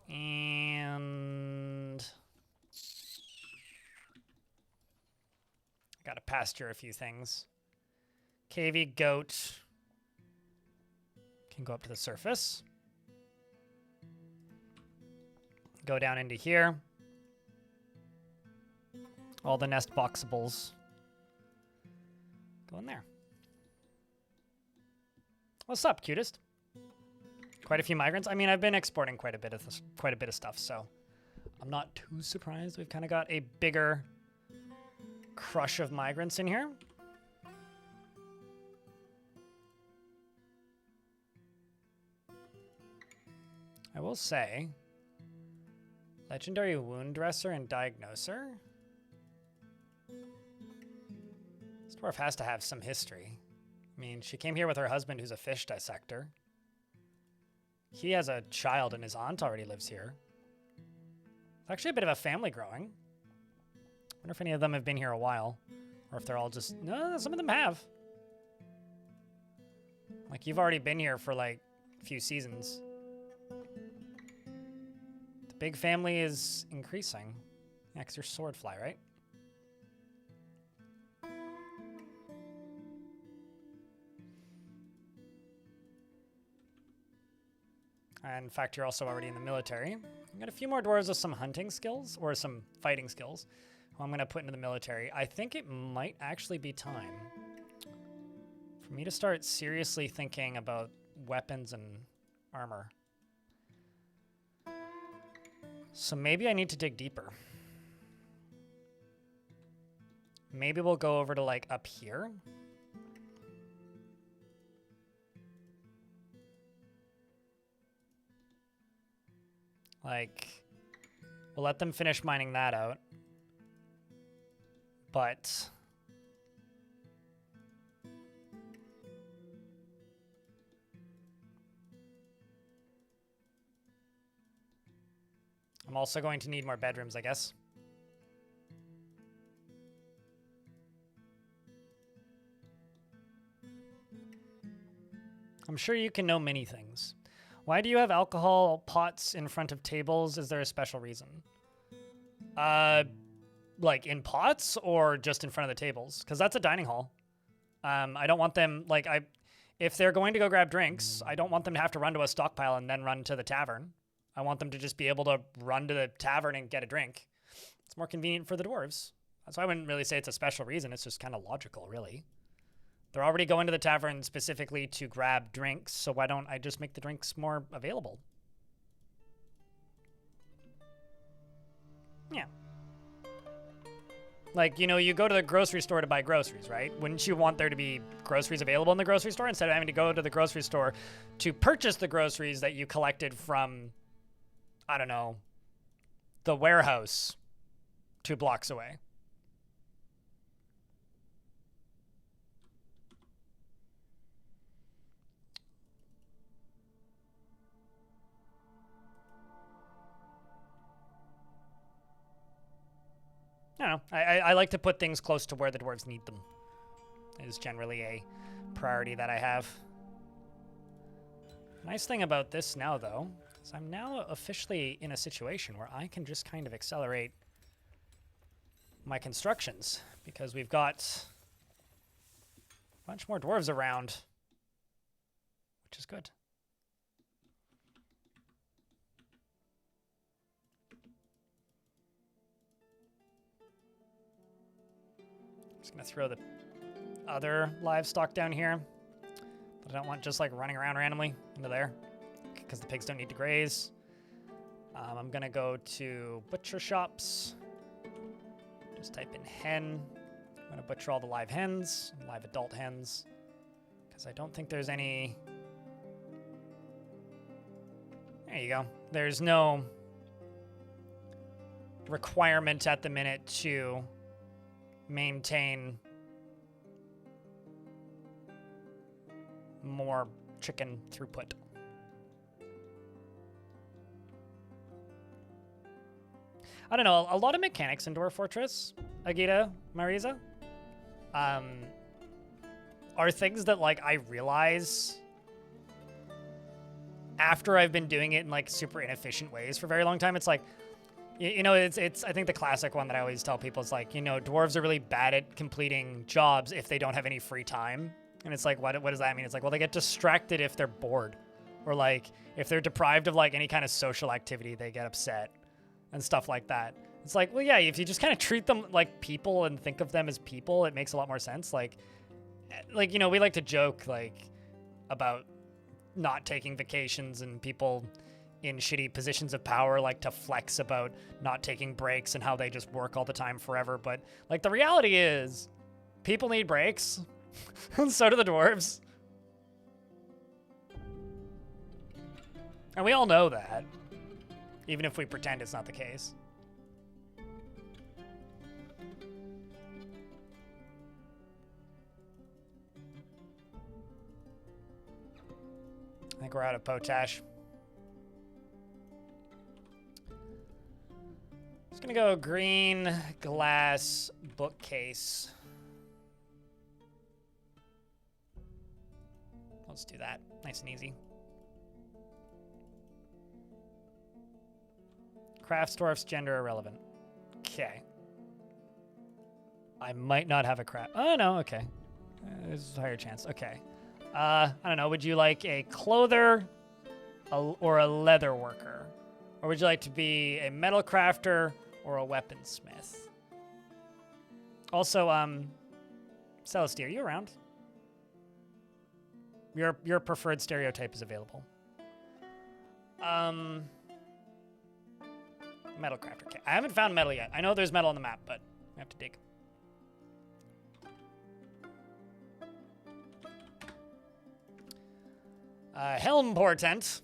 And I gotta pasture a few things. Cavy goat can go up to the surface. Go down into here. All the nest boxables go in there. What's up, cutest? Quite a few migrants. I mean, I've been exporting quite a bit of stuff, so I'm not too surprised. We've kind of got a bigger crush of migrants in here. I will say, legendary wound dresser and diagnoser. This dwarf has to have some history. I mean, she came here with her husband who's a fish dissector. He has a child and his aunt already lives here. It's actually a bit of a family growing. I wonder if any of them have been here a while. Or if they're all just... No, some of them have. Like, you've already been here for, like, a few seasons. The big family is increasing. Yeah, because you're swordfly, right? And in fact, you're also already in the military. I've got a few more dwarves with some hunting skills, or some fighting skills, who I'm going to put into the military. I think it might actually be time for me to start seriously thinking about weapons and armor. So maybe I need to dig deeper. Maybe we'll go over to, like, up here. Like, we'll let them finish mining that out. But I'm also going to need more bedrooms, I guess. I'm sure you can know many things. Why do you have alcohol pots in front of tables? Is there a special reason? Like in pots or just in front of the tables? Because that's a dining hall. I don't want them, like, if they're going to go grab drinks, I don't want them to have to run to a stockpile and then run to the tavern. I want them to just be able to run to the tavern and get a drink. It's more convenient for the dwarves. So I wouldn't really say it's a special reason. It's just kind of logical, really. They're already going to the tavern specifically to grab drinks, so why don't I just make the drinks more available? Yeah. Like, you know, you go to the grocery store to buy groceries, right? Wouldn't you want there to be groceries available in the grocery store instead of having to go to the grocery store to purchase the groceries that you collected from, I don't know, the warehouse 2 blocks away? I don't know. I like to put things close to where the dwarves need them. It is generally a priority that I have. Nice thing about this now, though, is I'm now officially in a situation where I can just kind of accelerate my constructions, because we've got a bunch more dwarves around, which is good. Just gonna throw the other livestock down here, but I don't want just like running around randomly into there, because the pigs don't need to graze. I'm gonna go to butcher shops. Just type in hen. I'm gonna butcher all the live hens, live adult hens, because I don't think there's any. There you go. There's no requirement at the minute to maintain more chicken throughput. I don't know, a lot of mechanics in Dwarf Fortress, Agita, Marisa, are things that, like, I realize after I've been doing it in, like, super inefficient ways for a very long time. It's like, you know, it's I think the classic one that I always tell people is like, you know, dwarves are really bad at completing jobs if they don't have any free time. And it's like, what does that mean? It's like, well, they get distracted if they're bored, or like if they're deprived of like any kind of social activity, they get upset and stuff like that. It's like, well, yeah, if you just kind of treat them like people and think of them as people, it makes a lot more sense. Like, you know, we like to joke like about not taking vacations and people in shitty positions of power like to flex about not taking breaks and how they just work all the time forever. But like the reality is people need breaks. And so do the dwarves. And we all know that, even if we pretend it's not the case. I think we're out of potash. Just gonna go green glass bookcase. Let's do that. Nice and easy. Crafts, dwarfs, gender irrelevant. Okay. I might not have a craft. Oh, no, okay. There's a higher chance. Okay. I don't know. Would you like a clother or a leather worker? Or would you like to be a metal crafter or a weaponsmith? Also, Celestia, are you around? Your preferred stereotype is available. Metal crafter. Okay. I haven't found metal yet. I know there's metal on the map, but we have to dig. Helm portent.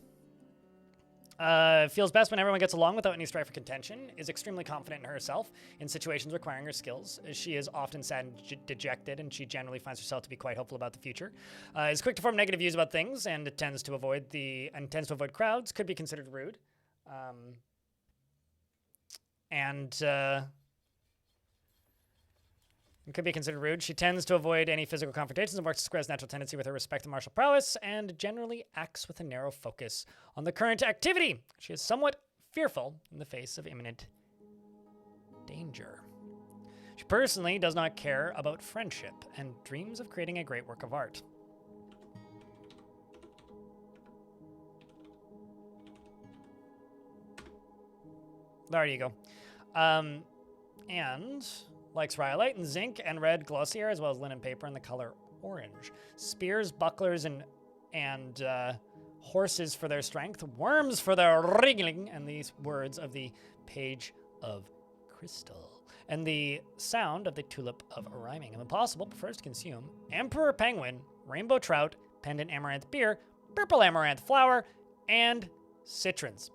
Feels best when everyone gets along without any strife or contention. Is extremely confident in herself in situations requiring her skills. She is often sad and dejected, and she generally finds herself to be quite hopeful about the future. Is quick to form negative views about things, and tends to avoid crowds. Could be considered rude. It could be considered rude. She tends to avoid any physical confrontations and works to square his natural tendency with her respect and martial prowess, and generally acts with a narrow focus on the current activity. She is somewhat fearful in the face of imminent danger. She personally does not care about friendship and dreams of creating a great work of art. There you go. And likes rhyolite and zinc and red glossier, as well as linen paper in the color orange. Spears, bucklers, and horses for their strength, worms for their wriggling, and these words of the page of crystal, and the sound of the tulip of rhyming. If possible, prefers to consume emperor penguin, rainbow trout, pendant amaranth beer, purple amaranth flower, and citrons.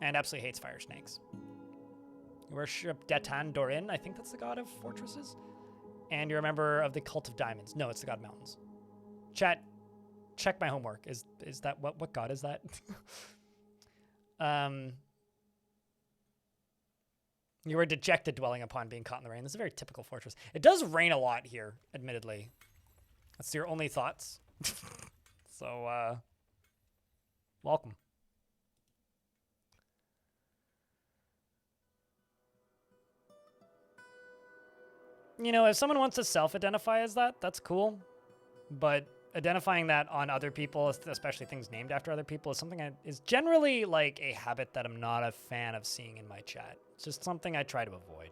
And absolutely hates fire snakes. You worship Detan Dorin, I think that's the god of fortresses. And you're a member of the cult of diamonds. No, it's the god of mountains. Chat, check my homework. Is that what god is that? You were dejected dwelling upon being caught in the rain. This is a very typical fortress. It does rain a lot here, admittedly. That's your only thoughts. So, welcome. You know, if someone wants to self-identify as that, that's cool. But identifying that on other people, especially things named after other people, is something is generally like a habit that I'm not a fan of seeing in my chat. It's just something I try to avoid.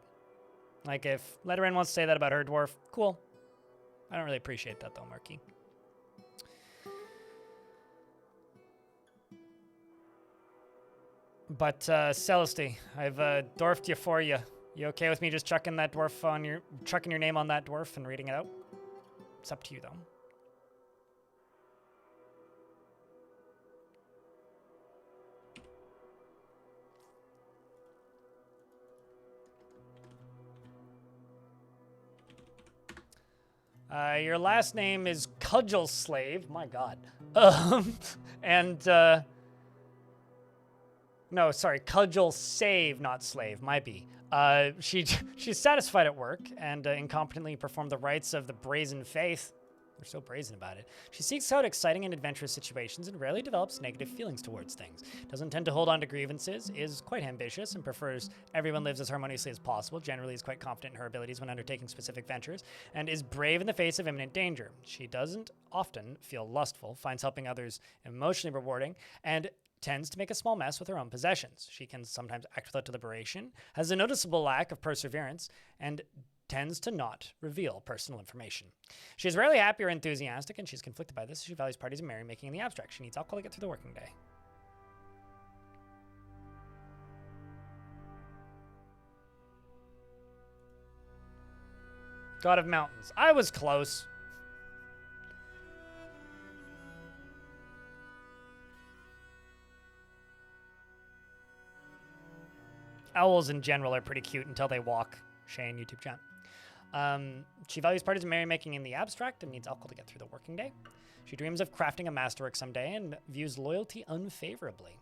Like if Letterin wants to say that about her dwarf, cool. I don't really appreciate that though, Marky. But Celesty, I've dwarfed you for you. You okay with me just chucking that dwarf on chucking your name on that dwarf and reading it out? It's up to you though. Your last name is Cudgel Slave. My God. No, sorry, Cudgel Save, not Slave. Might be. She's satisfied at work and incompetently performed the rites of the brazen faith. They're so brazen about it. She seeks out exciting and adventurous situations and rarely develops negative feelings towards things. Doesn't tend to hold on to grievances, is quite ambitious and prefers everyone lives as harmoniously as possible, generally is quite confident in her abilities when undertaking specific ventures, and is brave in the face of imminent danger. She doesn't often feel lustful, finds helping others emotionally rewarding, and tends to make a small mess with her own possessions. She can sometimes act without deliberation, has a noticeable lack of perseverance, and tends to not reveal personal information. She is rarely happy or enthusiastic, and she's conflicted by this. She values parties and merrymaking in the abstract. She needs alcohol to get through the working day. God of mountains. I was close. Owls in general are pretty cute until they walk. Shane, YouTube chat. She values parties and merrymaking in the abstract and needs alcohol to get through the working day. She dreams of crafting a masterwork someday and views loyalty unfavorably.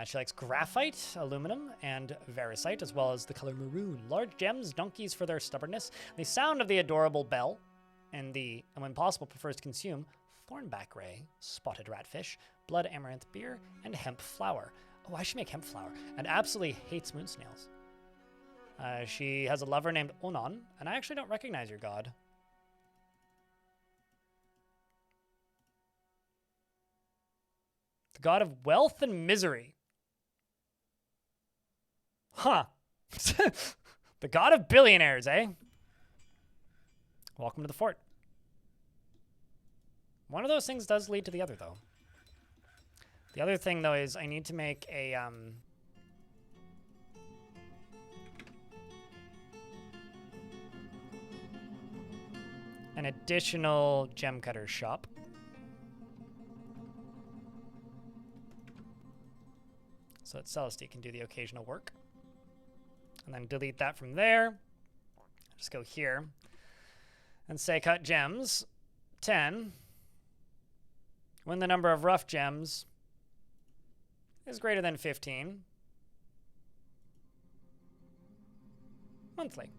She likes graphite, aluminum, and varisite, as well as the color maroon. Large gems, donkeys for their stubbornness, the sound of the adorable bell, and when possible, prefers to consume thornback ray, spotted ratfish, blood amaranth beer, and hemp flour. Oh, I should make hemp flour. And absolutely hates moon snails. She has a lover named Onan, and I actually don't recognize your god. The god of wealth and misery. Huh. The god of billionaires, eh? Welcome to the fort. One of those things does lead to the other, though. The other thing, though, is I need to make a, an additional gem cutter shop. So that Celestia can do the occasional work. And then delete that from there. Just go here and say cut gems 10 when the number of rough gems is greater than 15 monthly.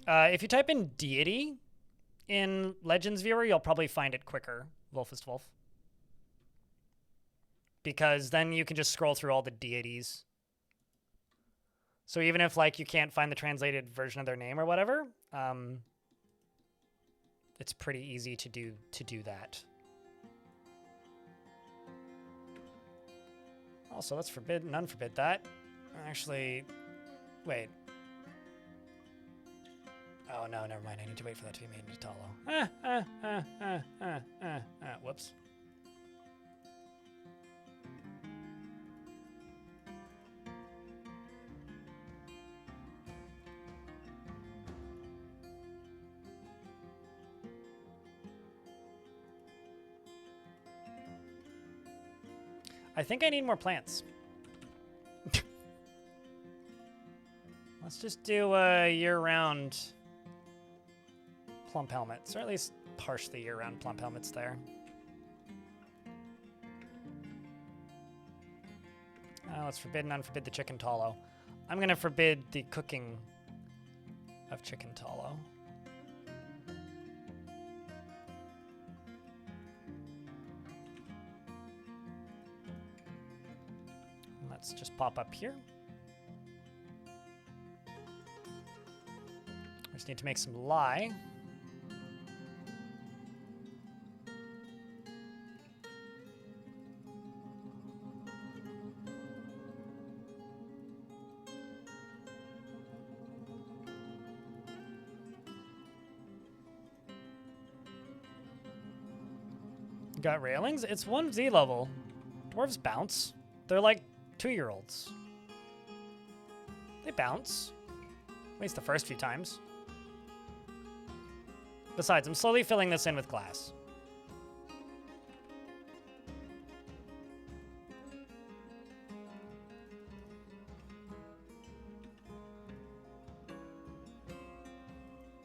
If you type in deity in Legends Viewer, you'll probably find it quicker, Wolfist Wolf. Because then you can just scroll through all the deities. So even if like you can't find the translated version of their name or whatever, it's pretty easy to do that. Also, let's unforbid that. Actually, wait. Oh, no, never mind. I need to wait for that to be made into Talo. Whoops. I think I need more plants. Let's just do a year-round plump helmets, or at least partially year-round plump helmets there. Let's forbid and unforbid the chicken tallow. I'm going to forbid the cooking of chicken tallow. Let's just pop up here. I just need to make some lye. Got railings? It's 1Z level. Dwarves bounce. They're like 2-year-olds. They bounce. At least the first few times. Besides, I'm slowly filling this in with glass.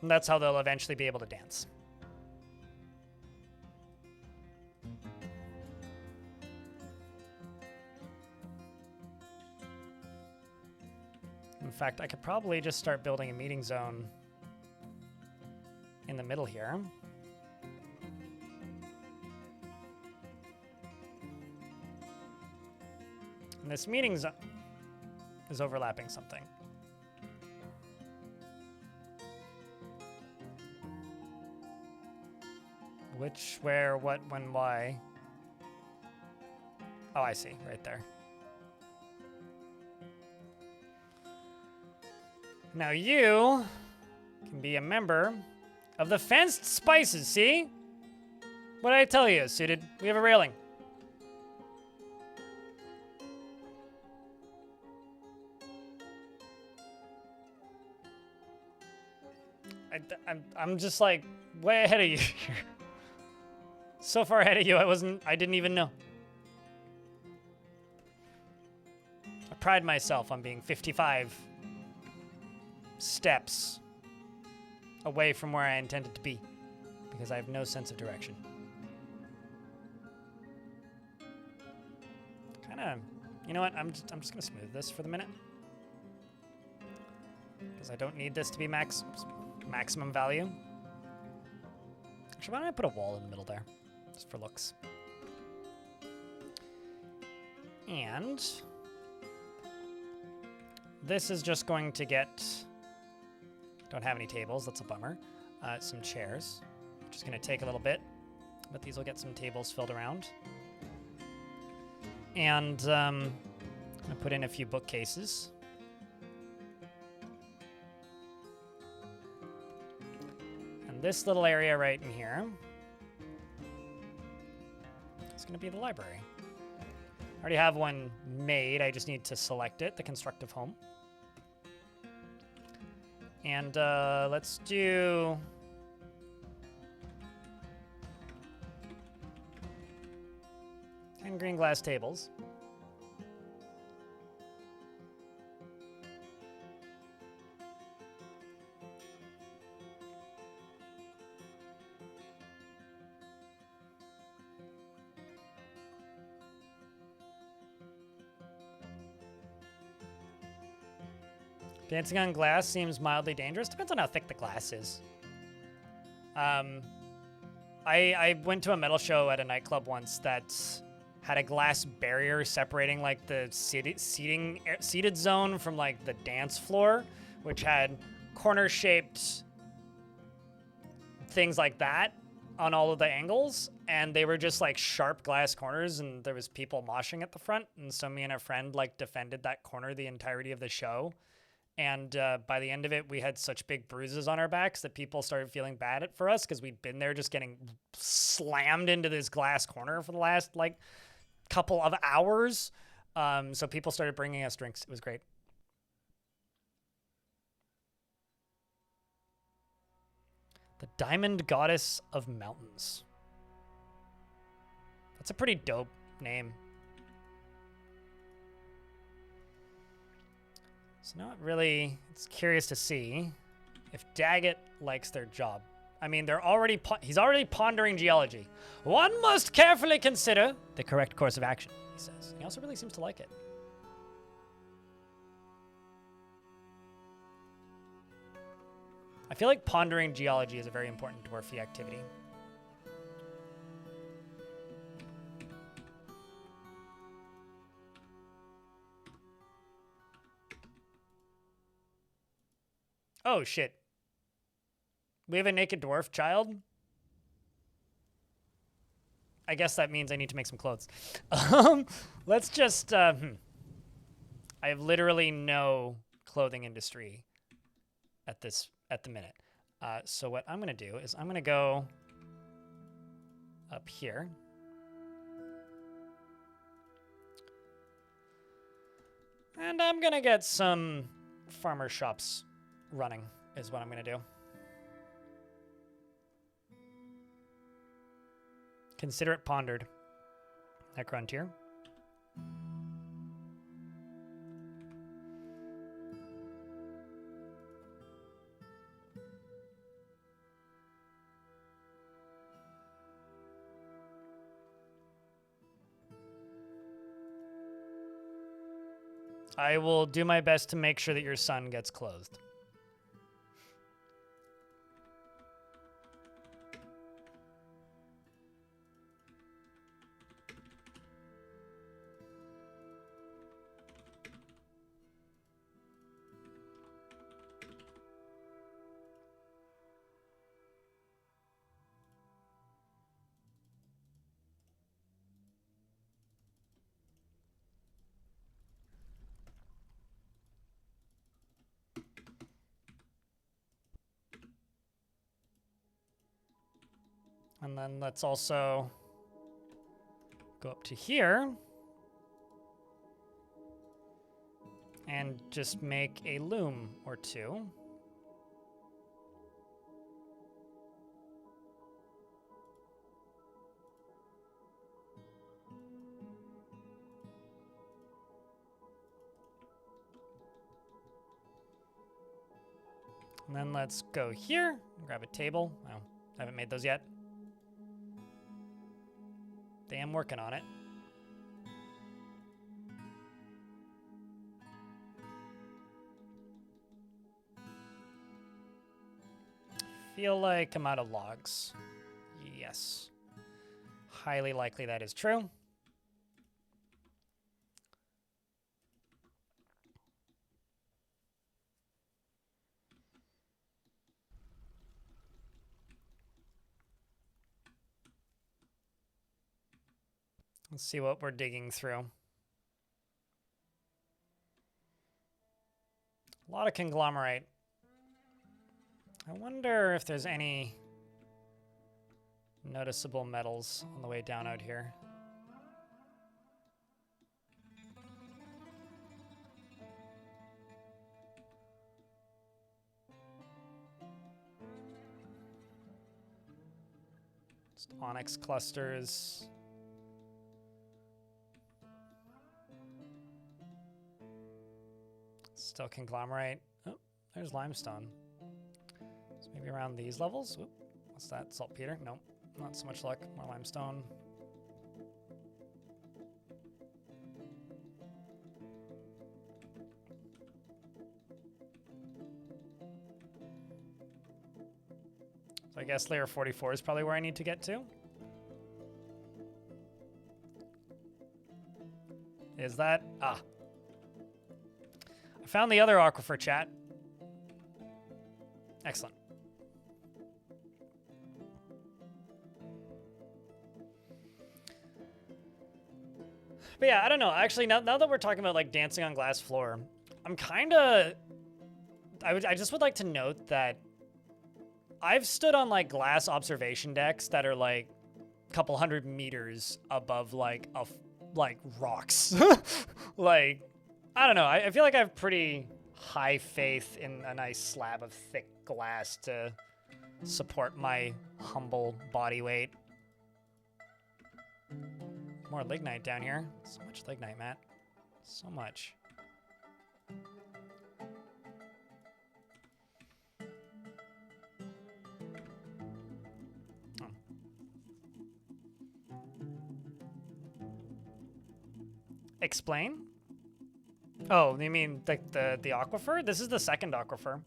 And that's how they'll eventually be able to dance. In fact, I could probably just start building a meeting zone in the middle here. And this meeting zone is overlapping something. Which, where, what, when, why? Oh, I see, right there. Now you can be a member of the fenced spices, see? What did I tell you, Suited? We have a railing. I'm just like way ahead of you here. So far ahead of you, I didn't even know. I pride myself on being 55 steps away from where I intended to be because I have no sense of direction. Kind of, you know what? I'm just gonna smooth this for the minute because I don't need this to be maximum value. Actually, why don't I put a wall in the middle there, just for looks? And this is just going to get. Don't have any tables. That's a bummer. Some chairs, which is going to take a little bit, but these will get some tables filled around. And I'm going to put in a few bookcases. And this little area right in here is going to be the library. I already have one made. I just need to select it, the constructive home. And let's do 10 green glass tables. Dancing on glass seems mildly dangerous. Depends on how thick the glass is. I went to a metal show at a nightclub once that had a glass barrier separating like the seated zone from like the dance floor, which had corner-shaped things like that on all of the angles, and they were just like sharp glass corners, and there was people moshing at the front, and so me and a friend like defended that corner the entirety of the show. And by the end of it, we had such big bruises on our backs that people started feeling bad for us because we'd been there just getting slammed into this glass corner for the last like couple of hours. So people started bringing us drinks. It was great. The Diamond Goddess of Mountains. That's a pretty dope name. So now it's curious to see if Daggett likes their job. I mean, he's already pondering geology. One must carefully consider the correct course of action, he says. He also really seems to like it. I feel like pondering geology is a very important dwarfy activity. Oh, shit. We have a naked dwarf child? I guess that means I need to make some clothes. Let's just, I have literally no clothing industry at the minute. So what I'm going to do is I'm going to go up here. And I'm going to get some farmer shops running is what I'm going to do. Consider it pondered. Necrontier. I will do my best to make sure that your son gets clothed. And then let's also go up to here and just make a loom or two. And then let's go here, grab a table. Oh, I haven't made those yet. They am working on it. Feel like I'm out of logs. Yes. Highly likely that is true. Let's see what we're digging through. A lot of conglomerate. I wonder if there's any noticeable metals on the way down out here. Just onyx clusters. Still conglomerate. Oh, there's limestone. So maybe around these levels. Oop, what's that? Saltpeter? Nope, not so much luck. More limestone. So I guess layer 44 is probably where I need to get to. Is that? Ah. I found the other aquifer, chat. Excellent. But yeah, I don't know. Actually, now that we're talking about like dancing on glass floor, I'm kind of... I just would like to note that I've stood on like glass observation decks that are like a couple hundred meters above like rocks. Like, I don't know. I feel like I have pretty high faith in a nice slab of thick glass to support my humble body weight. More lignite down here. So much lignite, Matt. So much. Oh. Explain? Oh, you mean like the aquifer? This is the second aquifer.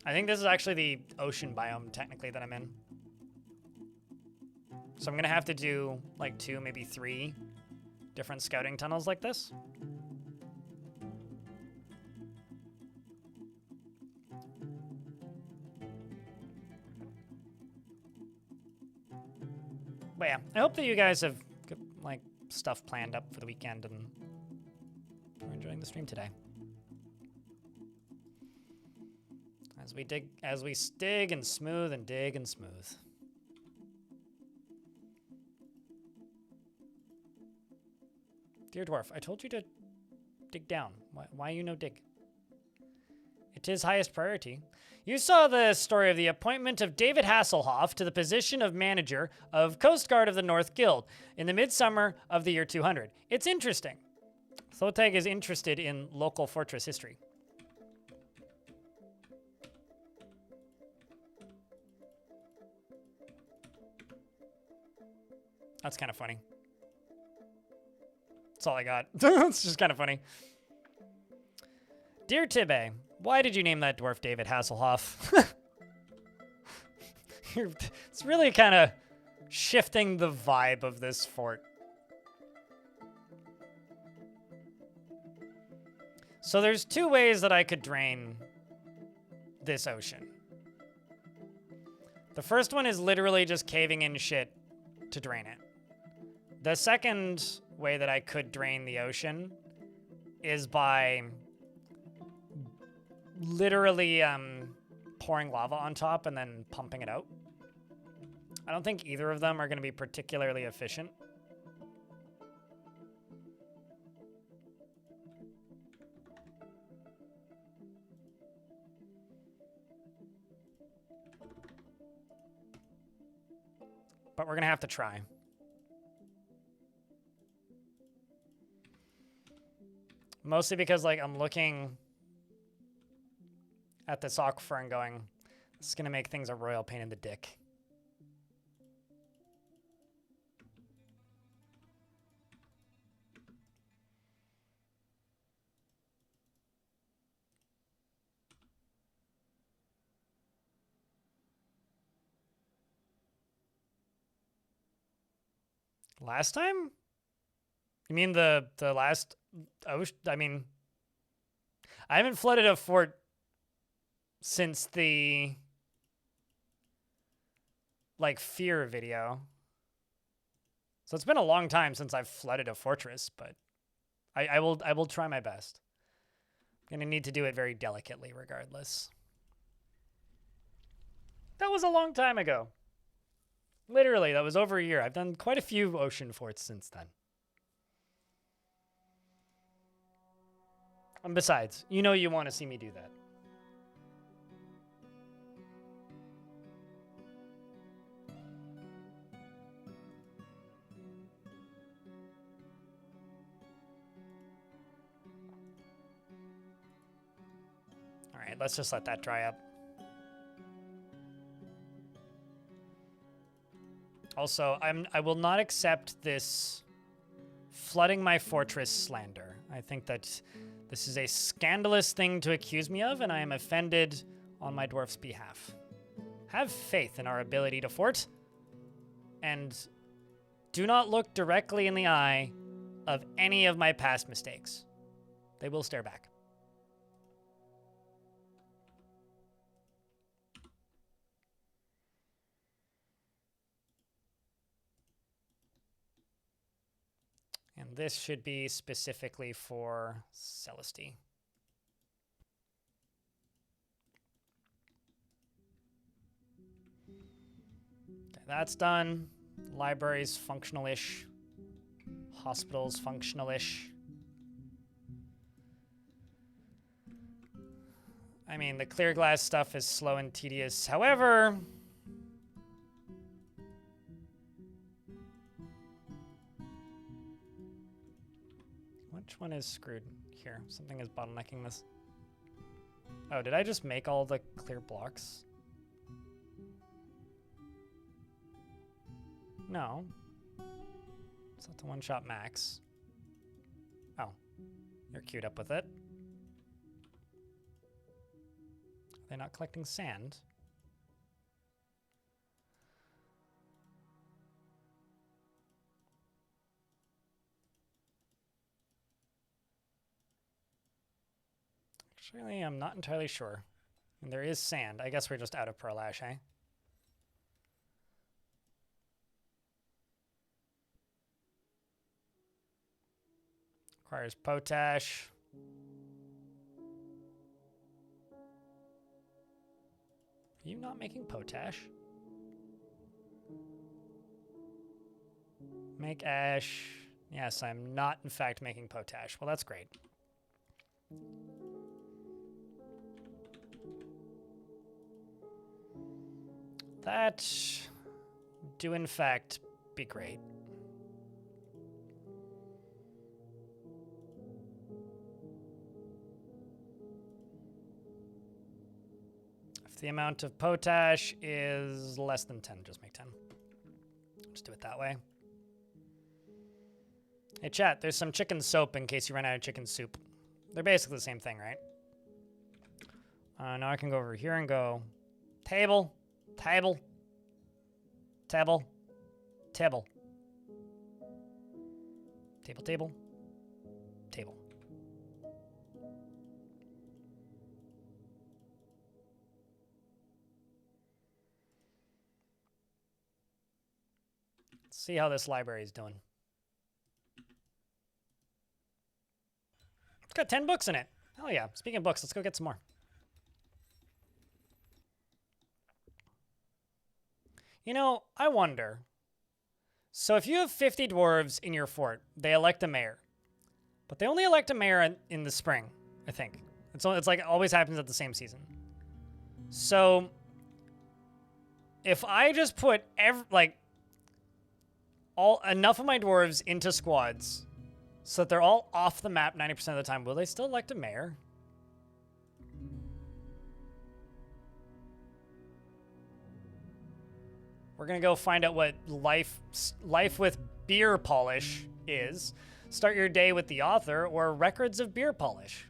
I think this is actually the ocean biome, technically, that I'm in. So I'm gonna have to do like 2, maybe 3 different scouting tunnels like this. But yeah, I hope that you guys have like stuff planned up for the weekend and are enjoying the stream today. As we dig and smooth and dig and smooth. Dear Dwarf, I told you to dig down. Why you no dig? It is highest priority. You saw the story of the appointment of David Hasselhoff to the position of manager of Coast Guard of the North Guild in the midsummer of the year 200. It's interesting. Thoteg is interested in local fortress history. That's kind of funny. That's all I got. It's just kind of funny. Dear Tibbe, why did you name that dwarf David Hasselhoff? It's really kind of shifting the vibe of this fort. So there's 2 ways that I could drain this ocean. The first one is literally just caving in shit to drain it. The second way that I could drain the ocean is by literally pouring lava on top and then pumping it out. I don't think either of them are going to be particularly efficient. But we're going to have to try. Mostly because, like, I'm looking at this aquifer and going, this is going to make things a royal pain in the dick. Last time? You mean the last ocean? I mean, I haven't flooded a fort since the like fear video. So it's been a long time since I've flooded a fortress, but I will try my best. I'm gonna need to do it very delicately regardless. That was a long time ago. Literally, that was over a year. I've done quite a few ocean forts since then. And besides, you know you want to see me do that. All right, let's just let that dry up. Also, I will not accept this flooding my fortress slander. I think that this is a scandalous thing to accuse me of, and I am offended on my dwarf's behalf. Have faith in our ability to fort, and do not look directly in the eye of any of my past mistakes. They will stare back. And this should be specifically for Celesty. Okay, that's done. Libraries functional-ish. Hospitals functional-ish. I mean, the clear glass stuff is slow and tedious. However, which one is screwed here? Something is bottlenecking this. Oh, did I just make all the clear blocks? No. It's not the one-shot max. Oh, you're queued up with it. Are they not collecting sand? Actually, I'm not entirely sure. And there is sand. I guess we're just out of pearl ash, eh? Requires potash. Are you not making potash? Make ash. Yes, I'm not, in fact, making potash. Well, that's great. That do, in fact, be great. If the amount of potash is less than 10, just make 10. Just do it that way. Hey, chat, there's some chicken soap in case you run out of chicken soup. They're basically the same thing, right? Now I can go over here and go table. Table. Table. Table. Table, table. Table. Let's see how this library is doing. It's got 10 books in it. Hell yeah. Speaking of books, let's go get some more. You know, I wonder. So if you have 50 dwarves in your fort, they elect a mayor. But they only elect a mayor in the spring, I think. It's like it always happens at the same season. So if I just put enough of my dwarves into squads so that they're all off the map 90% of the time, will they still elect a mayor? We're gonna go find out what life with beer polish is. Start your day with the author or records of beer polish.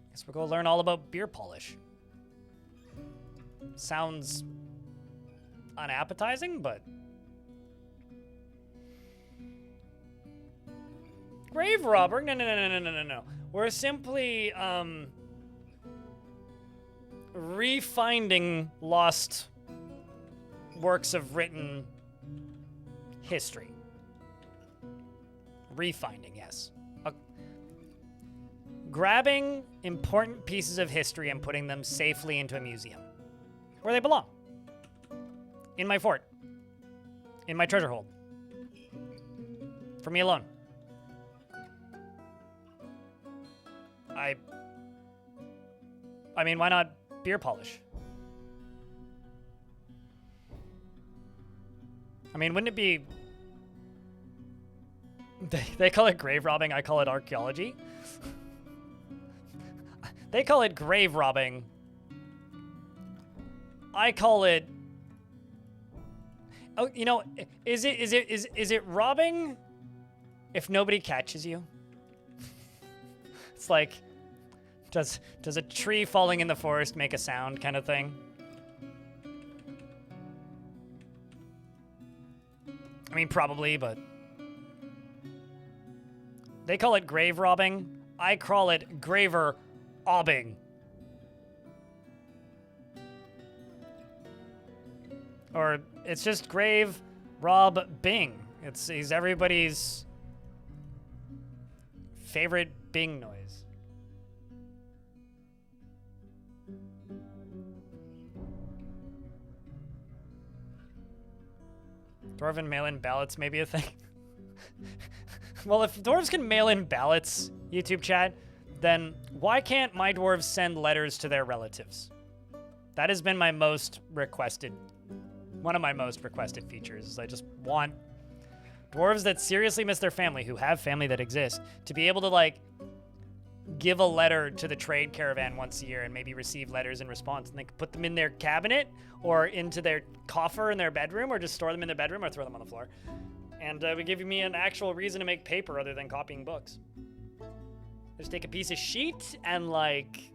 Guess we'll go learn all about beer polish. Sounds unappetizing, but grave robber? No. We're simply refinding lost works of written history. Refinding, yes. Grabbing important pieces of history and putting them safely into a museum where they belong. In my fort. In my treasure hold. For me alone. I mean, why not beer polish? I mean, wouldn't it be... They call it grave robbing, I call it archaeology. They call it grave robbing. I call it... Oh, you know, is it robbing if nobody catches you? It's like, does a tree falling in the forest make a sound kind of thing? I mean, probably, but... They call it grave robbing. I call it graver obbing. Or it's just grave rob Bing. He's everybody's favorite Bing noise. Dwarven mail-in ballots may be a thing. Well, if dwarves can mail in ballots, YouTube chat, then why can't my dwarves send letters to their relatives? That has been my most requested, one of my most requested features, is I just want dwarves that seriously miss their family, who have family that exists, to be able to, like, give a letter to the trade caravan once a year and maybe receive letters in response, and they can put them in their cabinet or into their coffer in their bedroom, or just store them in their bedroom or throw them on the floor. And it would give me an actual reason to make paper other than copying books. Just take a piece of sheet and like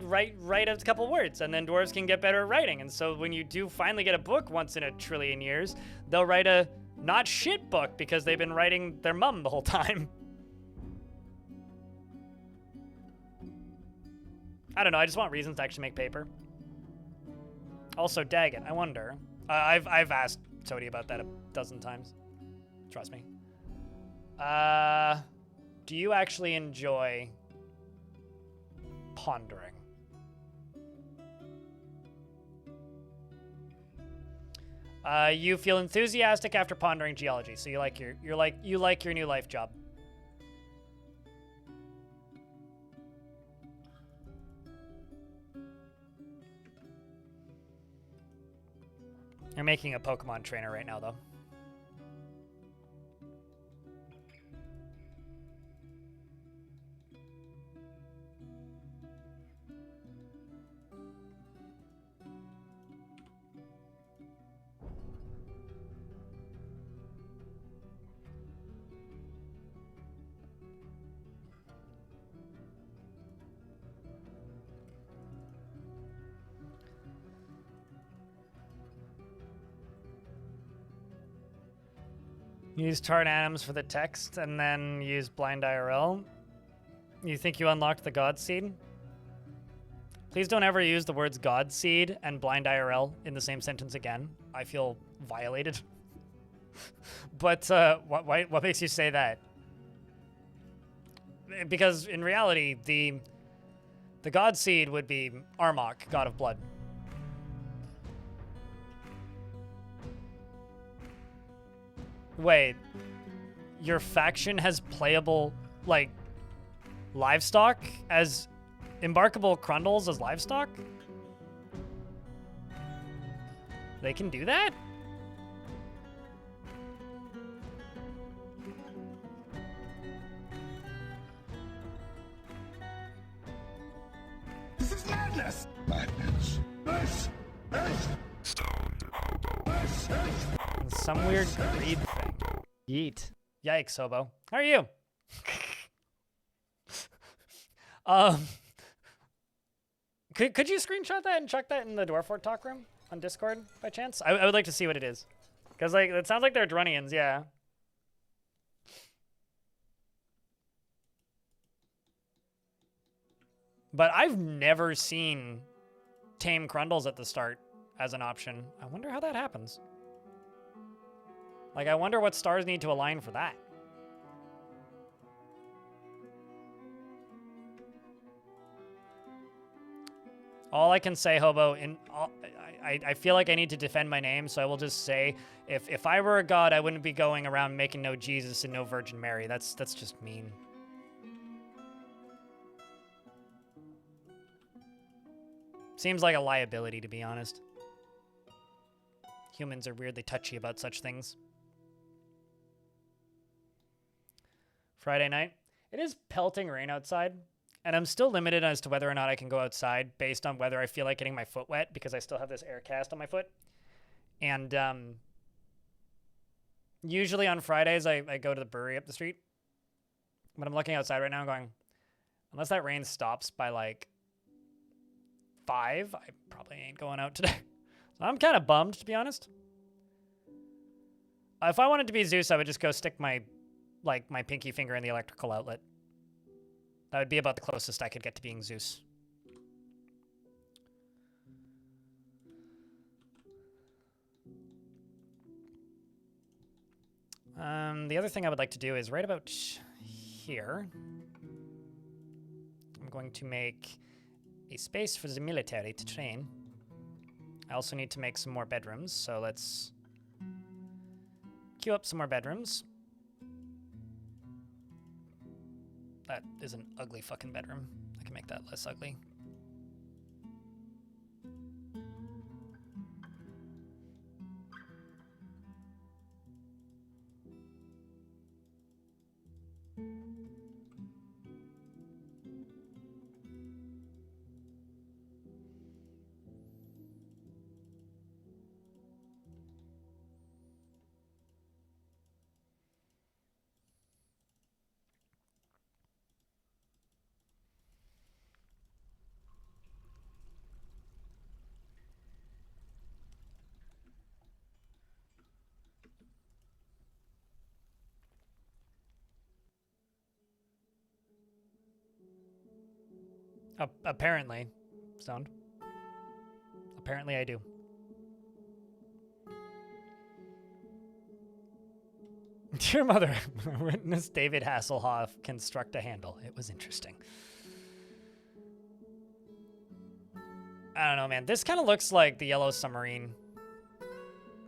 write a couple words, and then dwarves can get better at writing. And so when you do finally get a book once in a trillion years, they'll write a not shit book because they've been writing their mum the whole time. I don't know, I just want reasons to actually make paper. Also, Daggett, I wonder. I've asked Toady about that a dozen times. Trust me. Do you actually enjoy pondering? You feel enthusiastic after pondering geology, so you like your new life job. You're making a Pokemon trainer right now, though. Use Tart Atoms for the text, and then use Blind IRL. You think you unlocked the God Seed? Please don't ever use the words God Seed and Blind IRL in the same sentence again. I feel violated. But what makes you say that? Because in reality, the God Seed would be Armok, God of Blood. Wait. Your faction has playable, like, livestock as embarkable Crundles as livestock? They can do that? This is madness! Madness. Some weird greed thing. Yeet. Yikes, Hobo. How are you? Could you screenshot that and chuck that in the Dwarf Fort talk room on Discord by chance? I would like to see what it is. Because, like, it sounds like they're Drunians, yeah. But I've never seen tame Crundles at the start as an option. I wonder how that happens. Like, I wonder what stars need to align for that. All I can say, Hobo, I feel like I need to defend my name, so I will just say, if I were a god, I wouldn't be going around making no Jesus and no Virgin Mary. That's just mean. Seems like a liability, to be honest. Humans are weirdly touchy about such things. Friday night. It is pelting rain outside, and I'm still limited as to whether or not I can go outside based on whether I feel like getting my foot wet because I still have this air cast on my foot. And usually on Fridays, I go to the brewery up the street. But I'm looking outside right now and going, unless that rain stops by like 5, I probably ain't going out today. So I'm kind of bummed, to be honest. If I wanted to be Zeus, I would just go stick my pinky finger in the electrical outlet. That would be about the closest I could get to being Zeus. The other thing I would like to do is right about here. I'm going to make a space for the military to train. I also need to make some more bedrooms, so let's queue up some more bedrooms. That is an ugly fucking bedroom. I can make that less ugly. Apparently, Stoned. Apparently I do. Dear mother, witness David Hasselhoff construct a handle. It was interesting. I don't know, man. This kind of looks like the Yellow Submarine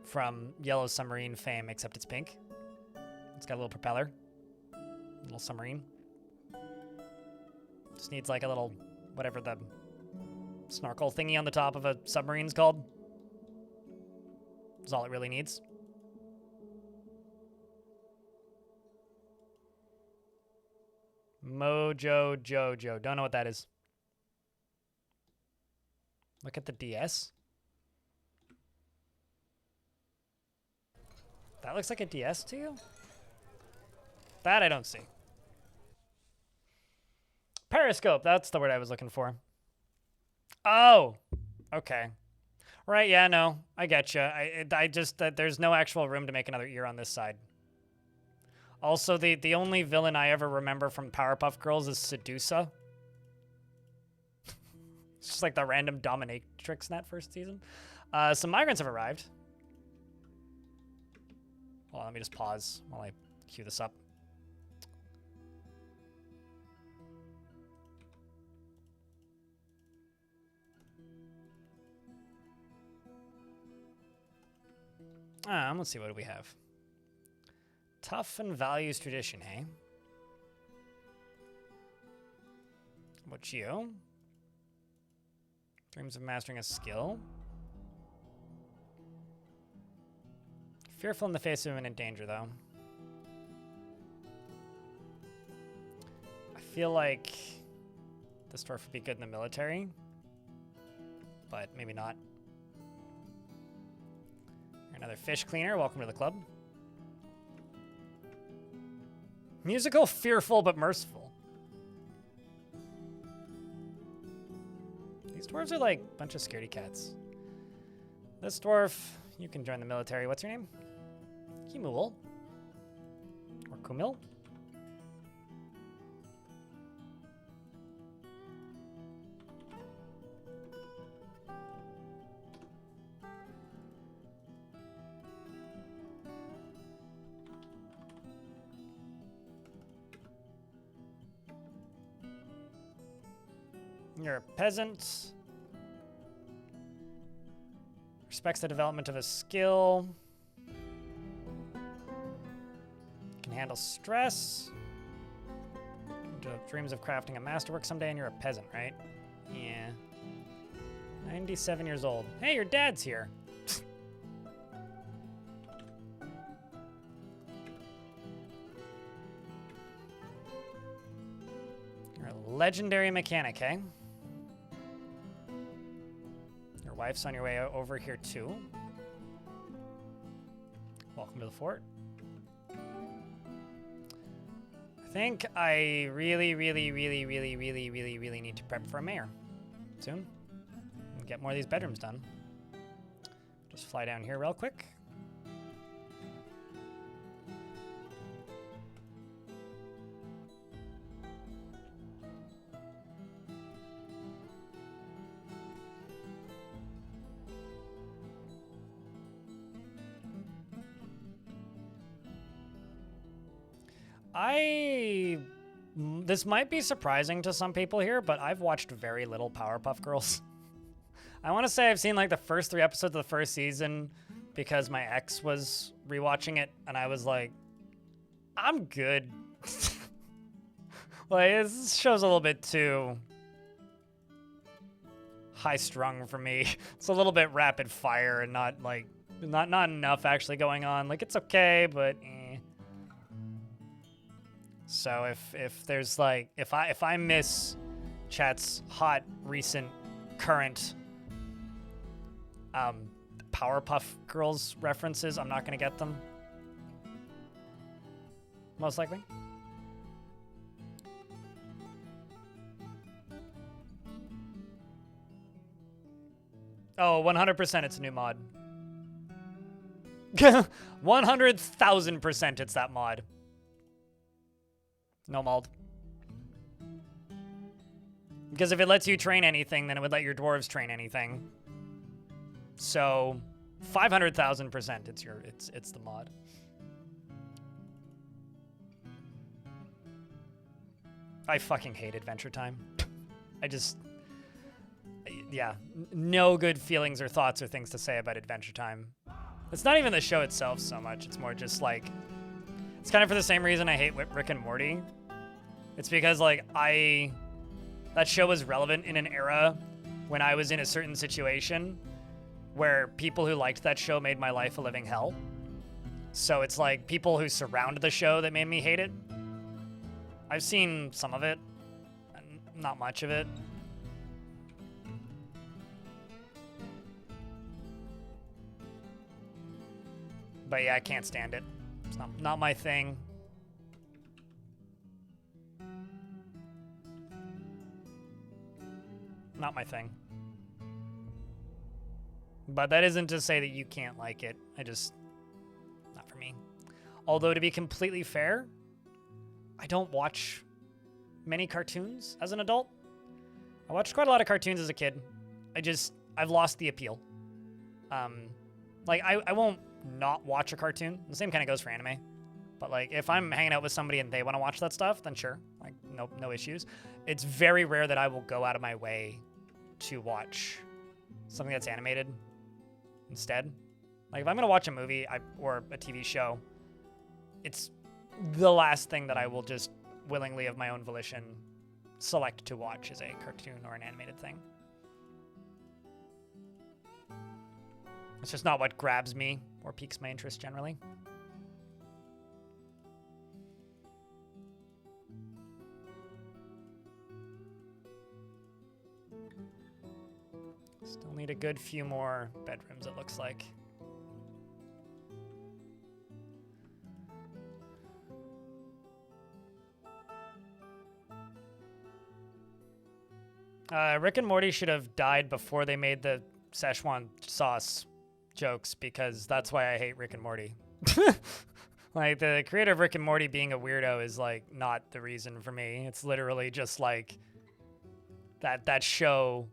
from Yellow Submarine fame, except it's pink. It's got a little propeller. A little submarine. Just needs like a little, whatever the snorkel thingy on the top of a submarine's called. That's all it really needs. Mojo Jojo. Don't know what that is. Look at the DS. That looks like a DS to you? That I don't see. Periscope. That's the word I was looking for. Oh. Okay. Right, yeah, no. I get you. I just, there's no actual room to make another ear on this side. Also, the only villain I ever remember from Powerpuff Girls is Sedusa. It's just like the random dominatrix in that first season. Some migrants have arrived. Hold on, let me just pause while I queue this up. Let's see, what do we have? Tough and values tradition, hey? What you? Dreams of mastering a skill. Fearful in the face of imminent danger, though. I feel like this dwarf would be good in the military, but maybe not. Another fish cleaner. Welcome to the club. Musical, fearful, but merciful. These dwarves are like a bunch of scaredy cats. This dwarf, you can join the military. What's your name? Kimul. Or Kumil? You're a peasant. Respects the development of a skill. Can handle stress. Dreams of crafting a masterwork someday, and you're a peasant, right? Yeah. 97 years old. Hey, your dad's here. You're a legendary mechanic, eh? Your wife's on your way over here, too. Welcome to the fort. I think I really need to prep for a mayor soon. And get more of these bedrooms done. Just fly down here real quick. This might be surprising to some people here, but I've watched very little Powerpuff Girls. I want to say I've seen like the first 3 episodes of the first season because my ex was rewatching it, and I was like, I'm good. Like, this show's a little bit too high-strung for me. It's a little bit rapid fire and not enough actually going on. Like, it's okay, but So if there's like if I miss chat's hot recent current Powerpuff Girls references, I'm not gonna get them. Most likely. Oh, 100% it's a new mod. 100,000% it's that mod. No mold. Because if it lets you train anything, then it would let your dwarves train anything. So 500,000% it's the mod. I fucking hate Adventure Time. Yeah, no good feelings or thoughts or things to say about Adventure Time. It's not even the show itself so much. It's more just like, it's kind of for the same reason I hate Rick and Morty. It's because like that show was relevant in an era when I was in a certain situation where people who liked that show made my life a living hell. So it's like people who surround the show that made me hate it. I've seen some of it, not much of it. But yeah, I can't stand it. It's not my thing. Not my thing. But that isn't to say that you can't like it. Not for me. Although, to be completely fair, I don't watch many cartoons as an adult. I watched quite a lot of cartoons as a kid. I've lost the appeal. Like, I won't not watch a cartoon. The same kind of goes for anime. But like, if I'm hanging out with somebody and they want to watch that stuff, then sure, like, no issues. It's very rare that I will go out of my way to watch something that's animated instead. Like, if I'm gonna watch a movie or a TV show, it's the last thing that I will just willingly of my own volition select to watch is a cartoon or an animated thing. It's just not what grabs me or piques my interest generally. Still need a good few more bedrooms, it looks like. Rick and Morty should have died before they made the Szechuan sauce jokes, because that's why I hate Rick and Morty. Like, the creator of Rick and Morty being a weirdo is, like, not the reason for me. It's literally just, like, that show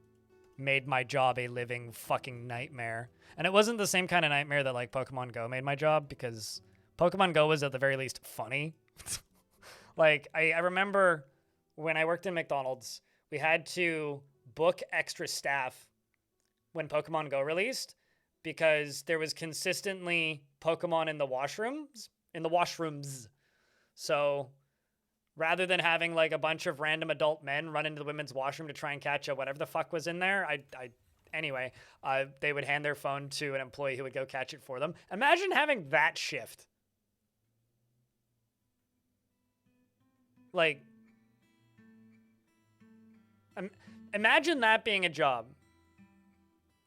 made my job a living fucking nightmare. And it wasn't the same kind of nightmare that, like, Pokemon Go made my job, because Pokemon Go was at the very least funny. Like, I remember when I worked in McDonald's, we had to book extra staff when Pokemon Go released because there was consistently Pokemon in the washrooms. So rather than having like a bunch of random adult men run into the women's washroom to try and catch a whatever the fuck was in there, they would hand their phone to an employee who would go catch it for them. Imagine having that shift. Like, imagine that being a job.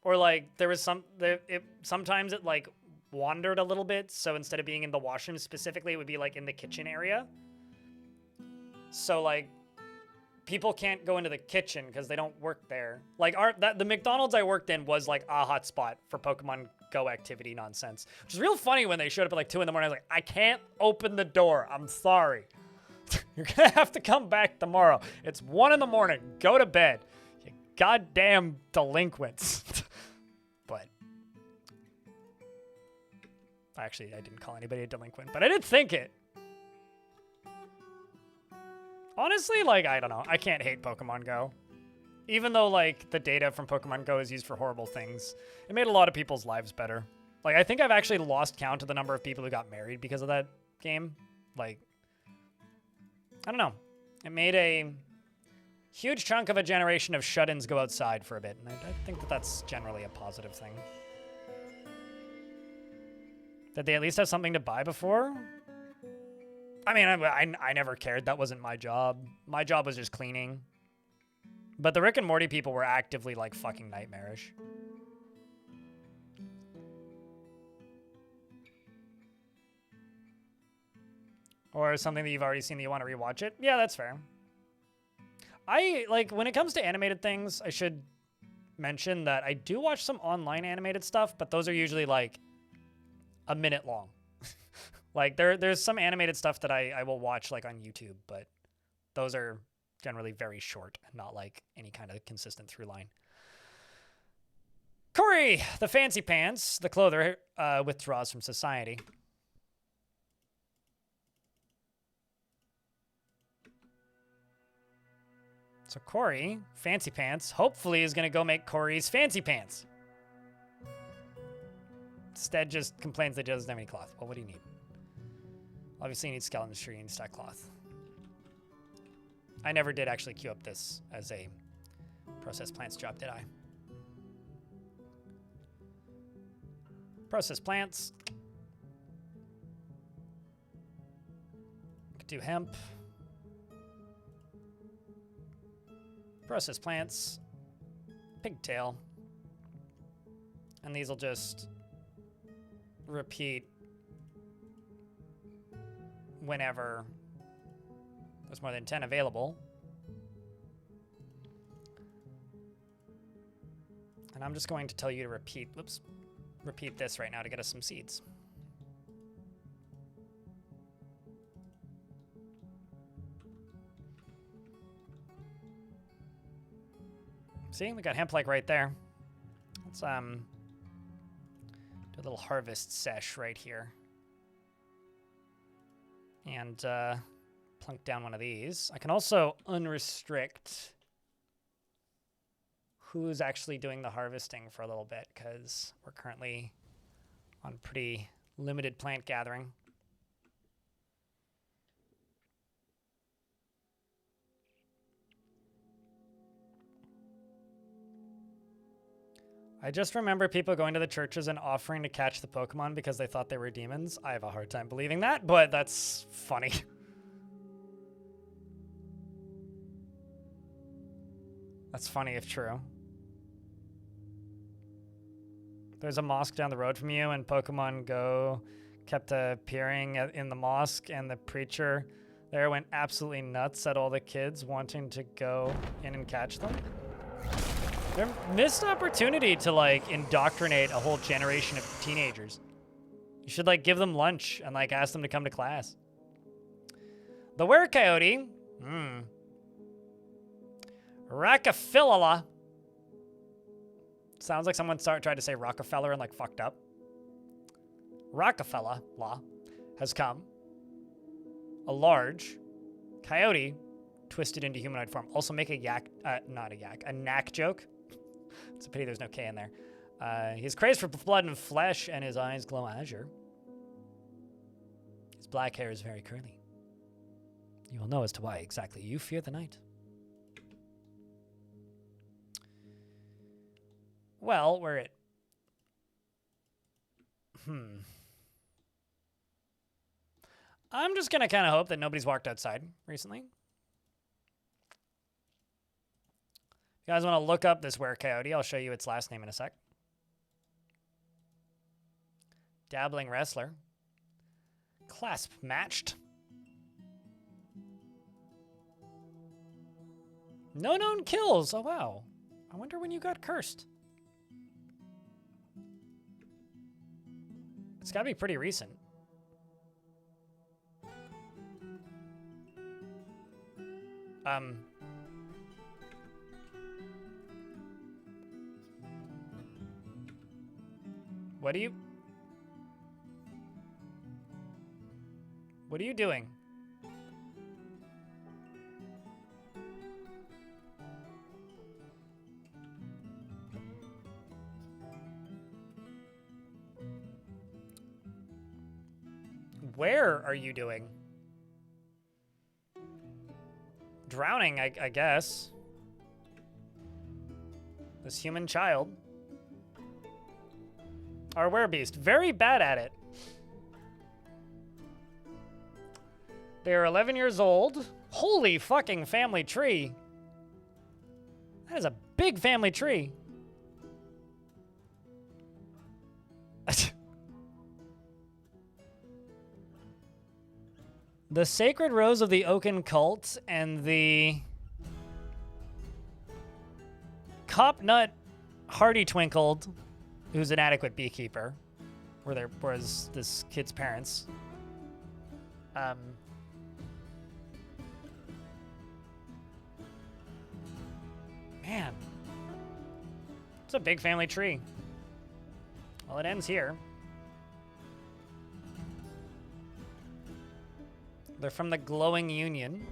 Or like there was sometimes it like wandered a little bit, so instead of being in the washroom specifically, it would be like in the kitchen area. So like people can't go into the kitchen because they don't work there. Like the McDonald's I worked in was like a hot spot for Pokemon Go activity nonsense, which is real funny when they showed up at like 2 a.m. I was like, I can't open the door. I'm sorry. You're gonna have to come back tomorrow. It's 1 a.m. Go to bed. You goddamn delinquents. But actually, I didn't call anybody a delinquent, but I did think it. Honestly, like, I don't know. I can't hate Pokemon Go. Even though, like, the data from Pokemon Go is used for horrible things, it made a lot of people's lives better. Like, I think I've actually lost count of the number of people who got married because of that game. Like, I don't know. It made a huge chunk of a generation of shut-ins go outside for a bit, and I think that that's generally a positive thing. Did they at least have something to buy before? I mean, I never cared. That wasn't my job. My job was just cleaning. But the Rick and Morty people were actively, like, fucking nightmarish. Or something that you've already seen that you want to rewatch it? Yeah, that's fair. When it comes to animated things, I should mention that I do watch some online animated stuff, but those are usually, like, a minute long. Like, there's some animated stuff that I will watch, like, on YouTube, but those are generally very short and not, like, any kind of consistent through line. Corey, the fancy pants, the clother, withdraws from society. So Corey, fancy pants, hopefully is going to go make Corey's fancy pants. Instead just complains that he doesn't have any cloth. Well, what do you need? Obviously you need skeleton tree and stack cloth. I never did actually queue up this as a process plants job, did I? Process plants. Could do hemp. Process plants. Pigtail. And these will just repeat whenever there's more than 10 available. And I'm just going to tell you to repeat this right now to get us some seeds. See, we got hemp like right there. Let's do a little harvest sesh right here. And plunk down one of these. I can also unrestrict who's actually doing the harvesting for a little bit, because we're currently on pretty limited plant gathering. I just remember people going to the churches and offering to catch the Pokemon because they thought they were demons. I have a hard time believing that, but that's funny. That's funny if true. There's a mosque down the road from you, and Pokemon Go kept appearing in the mosque, and the preacher there went absolutely nuts at all the kids wanting to go in and catch them. They're missed opportunity to, like, indoctrinate a whole generation of teenagers. You should, like, give them lunch and, like, ask them to come to class. The Were-Coyote. Rockefeller. Sounds like someone tried to say Rockefeller and, like, fucked up. Rockefeller law has come. A large coyote twisted into humanoid form. Also make a yak, not a yak, a knack joke. It's a pity there's no K in there. He's crazed for blood and flesh, and his eyes glow azure. His black hair is very curly. You will know as to why exactly you fear the night. Well, we're at... I'm just going to kind of hope that nobody's walked outside recently. If you guys want to look up this Were-Coyote, I'll show you its last name in a sec. Dabbling wrestler. Clasp matched. No known kills. Oh, wow. I wonder when you got cursed. It's got to be pretty recent. What are you doing? Where are you doing? Drowning, I guess. This human child. Our werebeast, very bad at it. They are 11 years old. Holy fucking family tree. That is a big family tree. The Sacred Rose of the Oaken Cult and the Copnut Hardy Twinkled, who's an adequate beekeeper, was this kid's parents. Man, it's a big family tree. Well, it ends here. They're from the Glowing Union.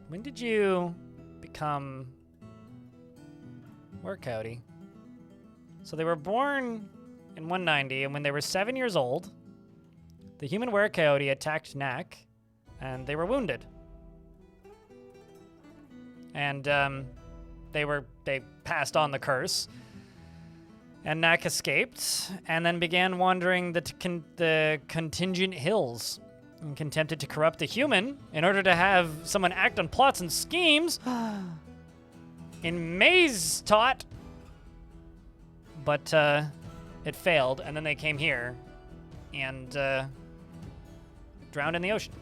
When did you become Were-Coyote? So they were born in 190, and when they were 7 years old, the human Were-Coyote attacked Knack, and they were wounded. And they passed on the curse. And Knack escaped, and then began wandering the contingent hills, and attempted to corrupt the human in order to have someone act on plots and schemes in Maze Tot. But it failed, and then they came here and drowned in the ocean.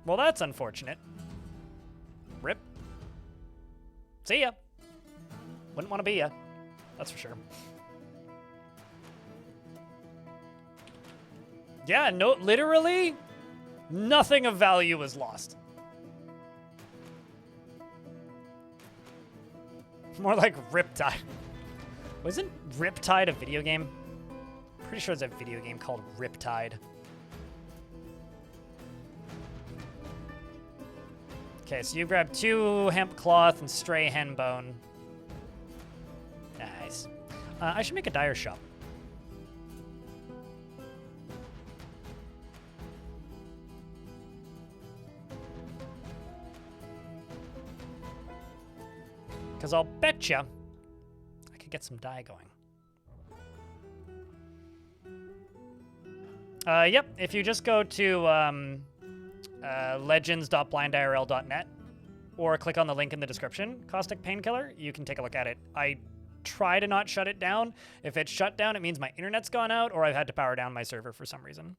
Well, that's unfortunate. Rip. See ya. Wouldn't want to be ya. That's for sure. Yeah, no, literally, nothing of value was lost. More like Riptide. Wasn't Riptide a video game? Pretty sure there's a video game called Riptide. Okay, so you grab 2 hemp cloth and stray hen bone. Nice. I should make a dyer shop. Because I'll bet you I could get some dye going. Yep, if you just go to legends.blindirl.net or click on the link in the description, Caustic Painkiller, you can take a look at it. I try to not shut it down. If it's shut down, it means my internet's gone out or I've had to power down my server for some reason.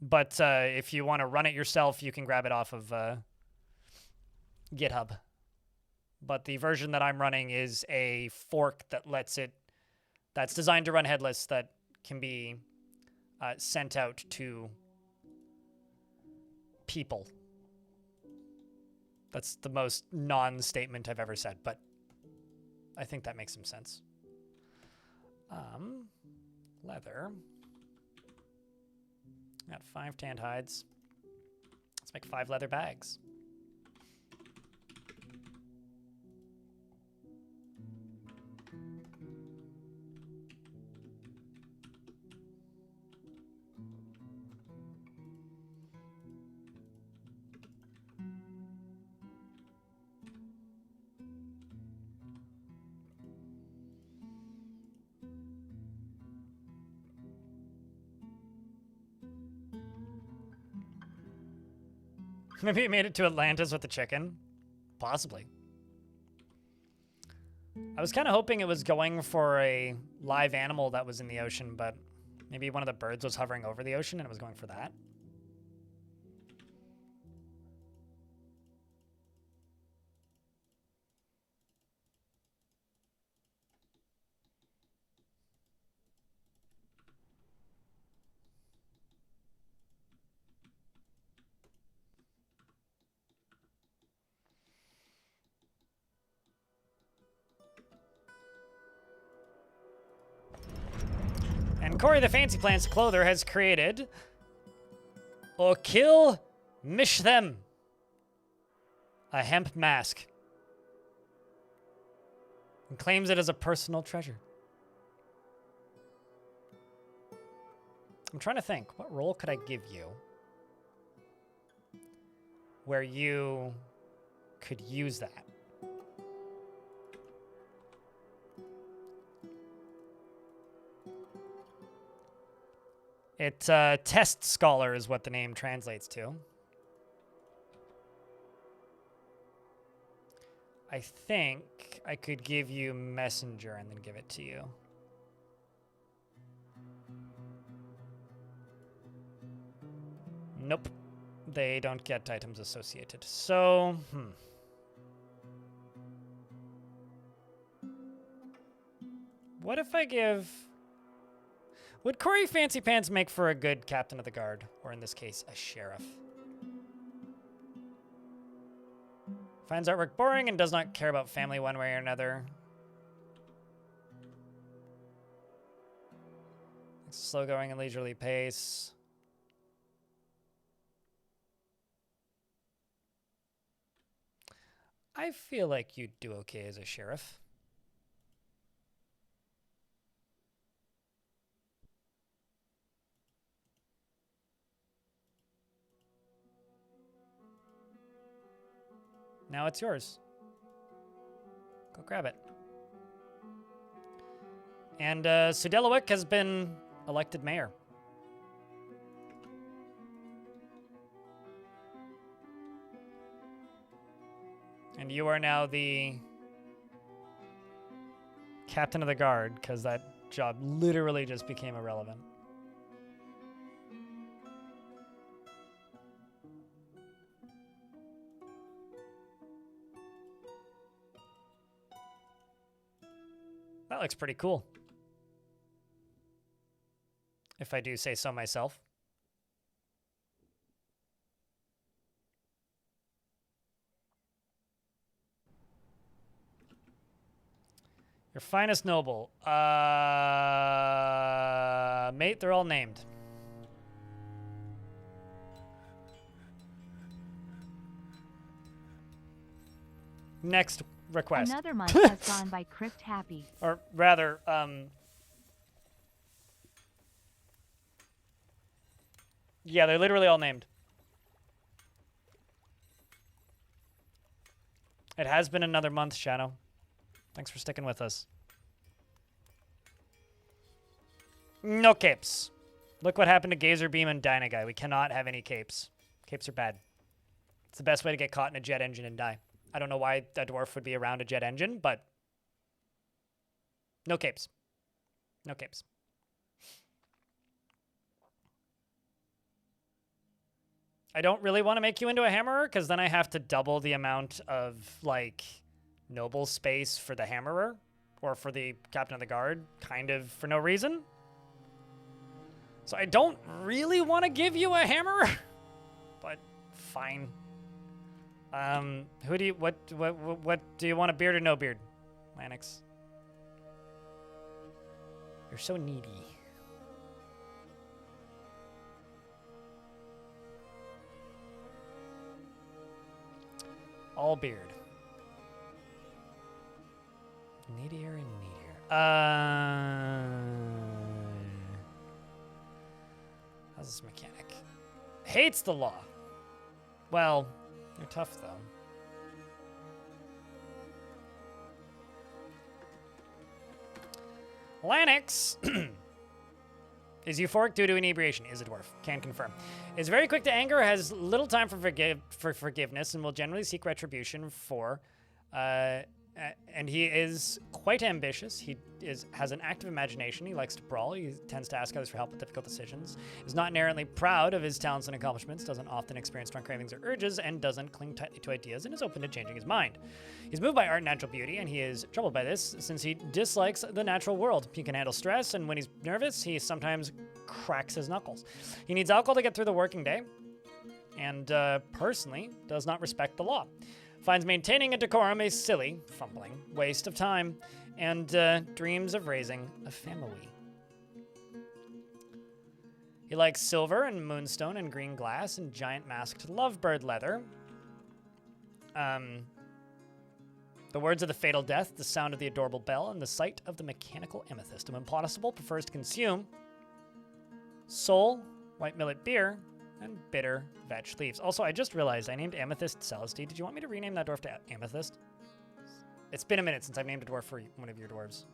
But if you want to run it yourself, you can grab it off of GitHub. But the version that I'm running is a fork that that's designed to run headless, that can be sent out to people. That's the most non-statement I've ever said, but I think that makes some sense. Leather. Got 5 tanned hides. Let's make 5 leather bags. Maybe it made it to Atlantis with the chicken. Possibly. I was kind of hoping it was going for a live animal that was in the ocean, but maybe one of the birds was hovering over the ocean and it was going for that. And Corey the Fancy Plants Clother has created O Kill Mish Them, a hemp mask, and claims it as a personal treasure. I'm trying to think, what role could I give you where you could use that? It, test scholar is what the name translates to. I think I could give you messenger and then give it to you. Nope. They don't get items associated. So, what if I give... Would Corey Fancy Pants make for a good captain of the guard? Or in this case, a sheriff? Finds artwork boring and does not care about family one way or another. Slow going and leisurely pace. I feel like you'd do okay as a sheriff. Now it's yours. Go grab it. And Sudelawik has been elected mayor. And you are now the captain of the guard, because that job literally just became irrelevant. That looks pretty cool, if I do say so myself. Your finest noble. Mate, they're all named. Next request. Another month has gone by Crypt Happy. Or rather, yeah, they're literally all named. It has been another month, Shadow. Thanks for sticking with us. No capes. Look what happened to Gazer Beam and Dynaguy. We cannot have any capes. Capes are bad. It's the best way to get caught in a jet engine and die. I don't know why a dwarf would be around a jet engine, but no capes. No capes. I don't really want to make you into a hammerer, because then I have to double the amount of, like, noble space for the hammerer, or for the captain of the guard, kind of for no reason. So I don't really want to give you a hammerer, but fine. Who do you, what do you want, a beard or no beard, Lanix? You're so needy. All beard. Needier and needier. How's this mechanic? Hates the law. Well, you're tough though. Lanix is euphoric due to inebriation. Is a dwarf. Can confirm. Is very quick to anger, has little time for forgiveness, and will generally seek retribution for. And he is quite ambitious. He has an active imagination. He likes to brawl. He tends to ask others for help with difficult decisions. Is not inherently proud of his talents and accomplishments. Doesn't often experience strong cravings or urges, and doesn't cling tightly to ideas, and is open to changing his mind. He's moved by art and natural beauty, and he is troubled by this since he dislikes the natural world. He can handle stress, and when he's nervous, he sometimes cracks his knuckles. He needs alcohol to get through the working day, and personally does not respect the law. Finds maintaining a decorum a silly, fumbling waste of time, and dreams of raising a family. He likes silver and moonstone and green glass and giant masked lovebird leather. The words of the fatal death, the sound of the adorable bell, and the sight of the mechanical amethyst. And when possible, prefers to consume soul, white millet beer, and bitter vetch leaves. Also, I just realized I named Amethyst Celesty. Did you want me to rename that dwarf to Amethyst? It's been a minute since I've named a dwarf for one of your dwarves.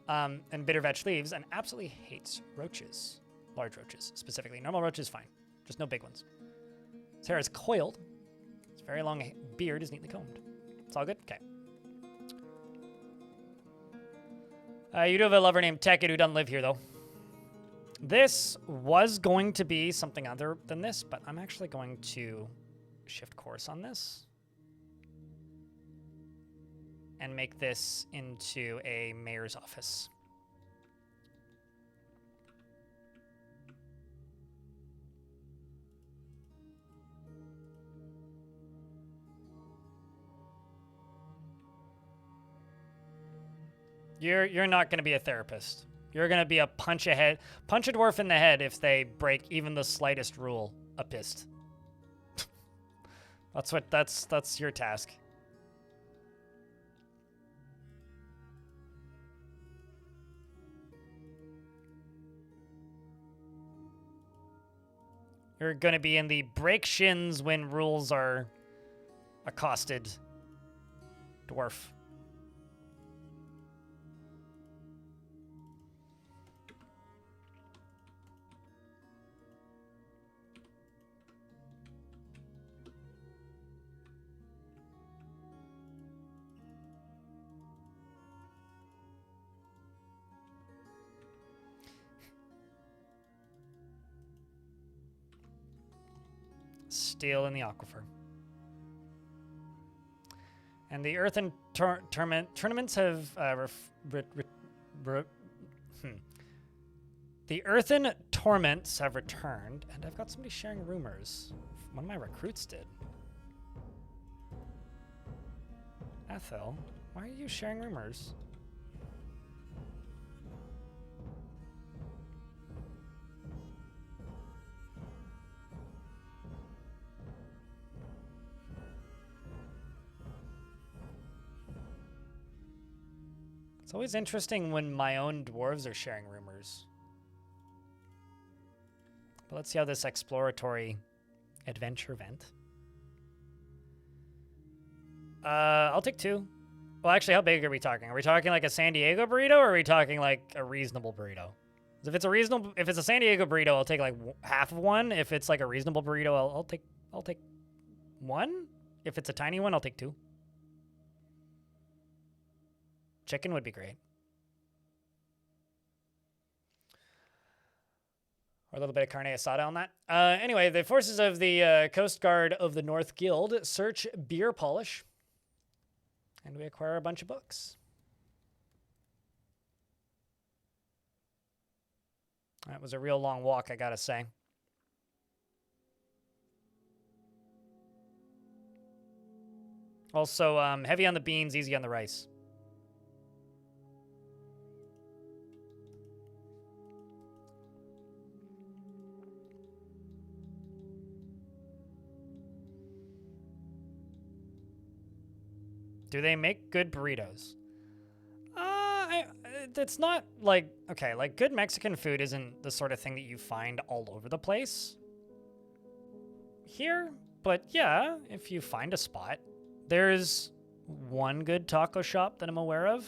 And bitter vetch leaves, and absolutely hates roaches. Large roaches, specifically. Normal roaches, fine. Just no big ones. His hair is coiled. His very long beard is neatly combed. It's all good? Okay. You do have a lover named Tekid who doesn't live here, though. This was going to be something other than this, but I'm actually going to shift course on this and make this into a mayor's office. You're not going to be a therapist. You're going to be a punch a dwarf in the head if they break even the slightest rule apist. That's your task. You're going to be in the break shins when rules are accosted dwarf. Steel in the aquifer. And the earthen tournaments have the earthen torments have returned, and I've got somebody sharing rumors. One of my recruits did. Ethel, why are you sharing rumors? It's always interesting when my own dwarves are sharing rumors. But let's see how this exploratory adventure went. I'll take 2. Well, actually, how big are we talking? Are we talking like a San Diego burrito, or are we talking like a reasonable burrito? 'Cause if it's a San Diego burrito, I'll take like half of one. If it's like a reasonable burrito, I'll take 1. If it's a tiny one, I'll take 2. Chicken would be great. Or a little bit of carne asada on that. Anyway, the forces of the Coast Guard of the North Guild search beer polish. And we acquire a bunch of books. That was a real long walk, I gotta say. Also, heavy on the beans, easy on the rice. Do they make good burritos? It's not like, okay, like good Mexican food isn't the sort of thing that you find all over the place here, but yeah, if you find a spot. There's one good taco shop that I'm aware of.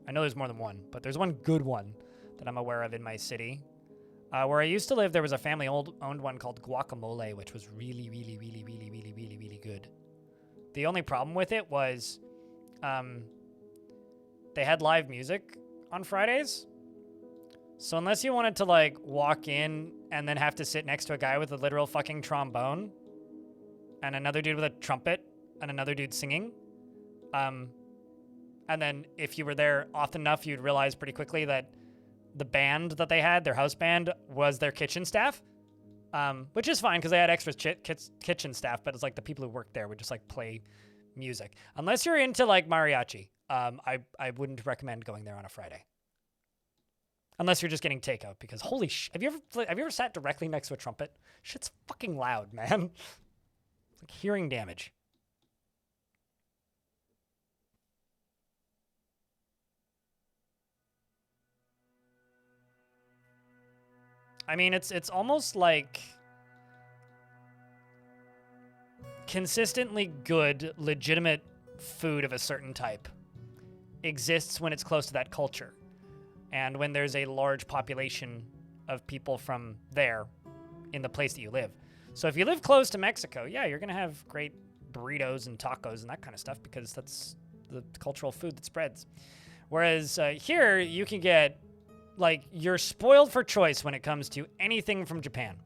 I know there's more than one, but there's one good one that I'm aware of in my city. Where I used to live, there was a family-owned one called Guacamole, which was really, really, really, really, really, really, really good. The only problem with it was they had live music on Fridays. So unless you wanted to, like, walk in and then have to sit next to a guy with a literal fucking trombone and another dude with a trumpet and another dude singing, and then if you were there often enough, you'd realize pretty quickly that the band that they had, their house band, was their kitchen staff, which is fine because they had extra kitchen staff, but it's like the people who worked there would just like play music. Unless you're into like mariachi, I wouldn't recommend going there on a Friday. Unless you're just getting takeout, because holy sh! Have you ever sat directly next to a trumpet? Shit's fucking loud, man. It's like hearing damage. I mean, it's almost like consistently good, legitimate food of a certain type exists when it's close to that culture. And when there's a large population of people from there in the place that you live. So if you live close to Mexico, yeah, you're going to have great burritos and tacos and that kind of stuff because that's the cultural food that spreads. Whereas here, you can get, like, you're spoiled for choice when it comes to anything from Japan.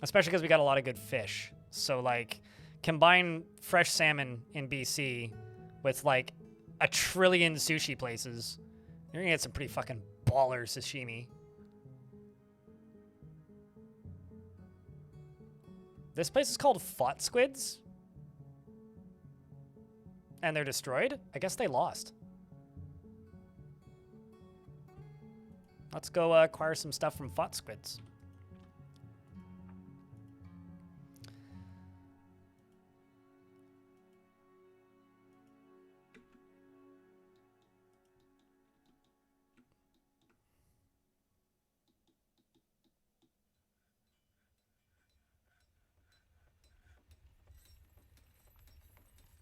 Especially because we got a lot of good fish. So, like, combine fresh salmon in BC with, like, 1 trillion sushi places, you're gonna get some pretty fucking baller sashimi. This place is called Fought Squids. And they're destroyed? I guess they lost. Let's go acquire some stuff from Fought Squids.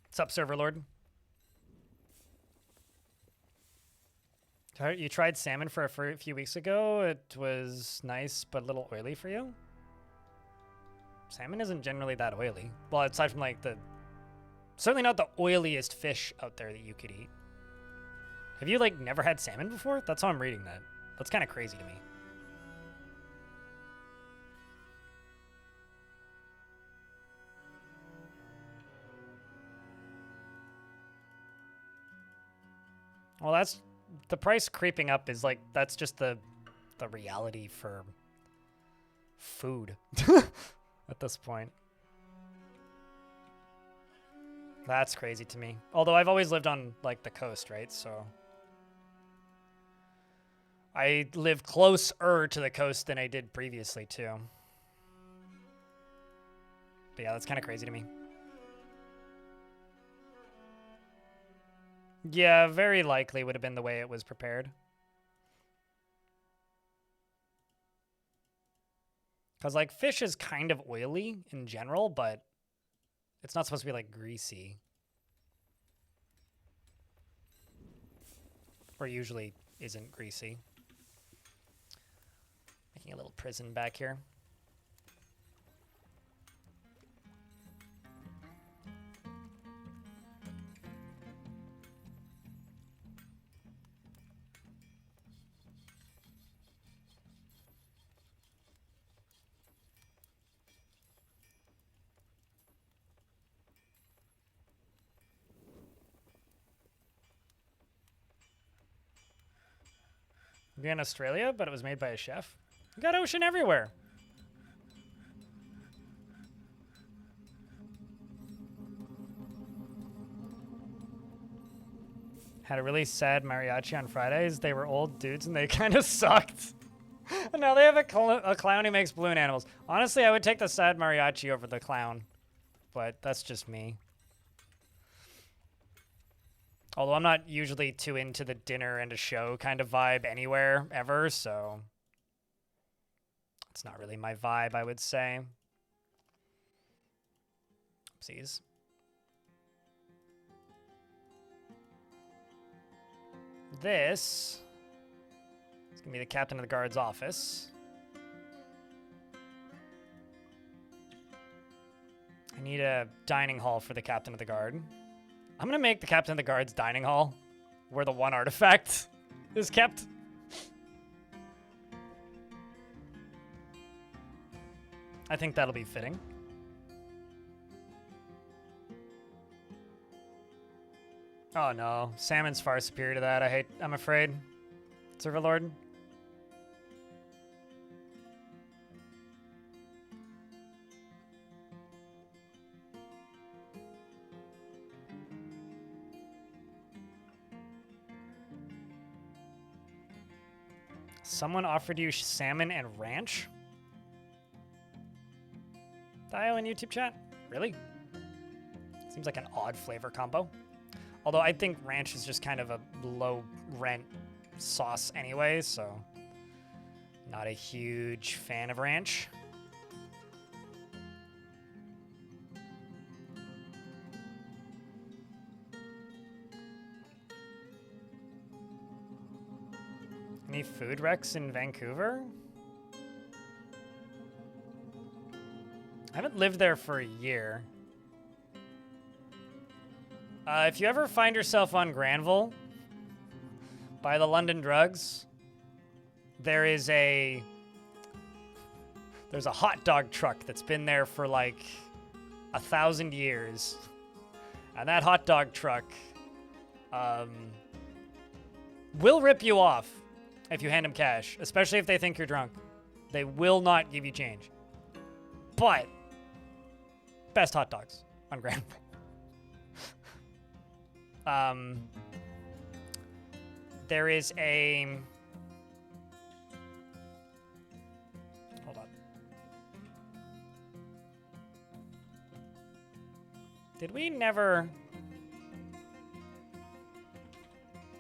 What's up, Server Lord? You tried salmon for a few weeks ago. It was nice, but a little oily for you. Salmon isn't generally that oily. Well, aside from like certainly not the oiliest fish out there that you could eat. Have you like never had salmon before? That's how I'm reading that. That's kind of crazy to me. Well, that's the price creeping up is like, that's just the reality for food at this point. That's crazy to me. Although I've always lived on like the coast, right? So I live closer to the coast than I did previously too. But yeah, that's kind of crazy to me. Yeah, very likely would have been the way it was prepared. Because, like, fish is kind of oily in general, but It's not supposed to be like greasy. Or usually isn't greasy. Making a little prison back here. You're in Australia, but it was made by a chef. You got ocean everywhere. Had a really sad mariachi on Fridays. They were old dudes and they kind of sucked. And now they have a clown who makes balloon animals. Honestly, I would take the sad mariachi over the clown. But that's just me. Although I'm not usually too into the dinner and a show kind of vibe anywhere, ever, so it's not really my vibe, I would say. Oopsies. This is going to be the captain of the guard's office. I need a dining hall for the captain of the guard. I'm going to make the captain of the guard's dining hall where the one artifact is kept. I think that'll be fitting. Oh no, salmon's far superior to that. I'm afraid. Serverlord. Someone offered you salmon and ranch? Dio in YouTube chat? Really? Seems like an odd flavor combo. Although I think ranch is just kind of a low rent sauce anyway, so not a huge fan of ranch. Any food wrecks in Vancouver? I haven't lived there for a year. If you ever find yourself on Granville by the London Drugs, there's a hot dog truck that's been there for like 1,000 years. And that hot dog truck will rip you off if you hand them cash, especially if they think you're drunk. They will not give you change. But best hot dogs on Granville. There is a... Hold on. Did we never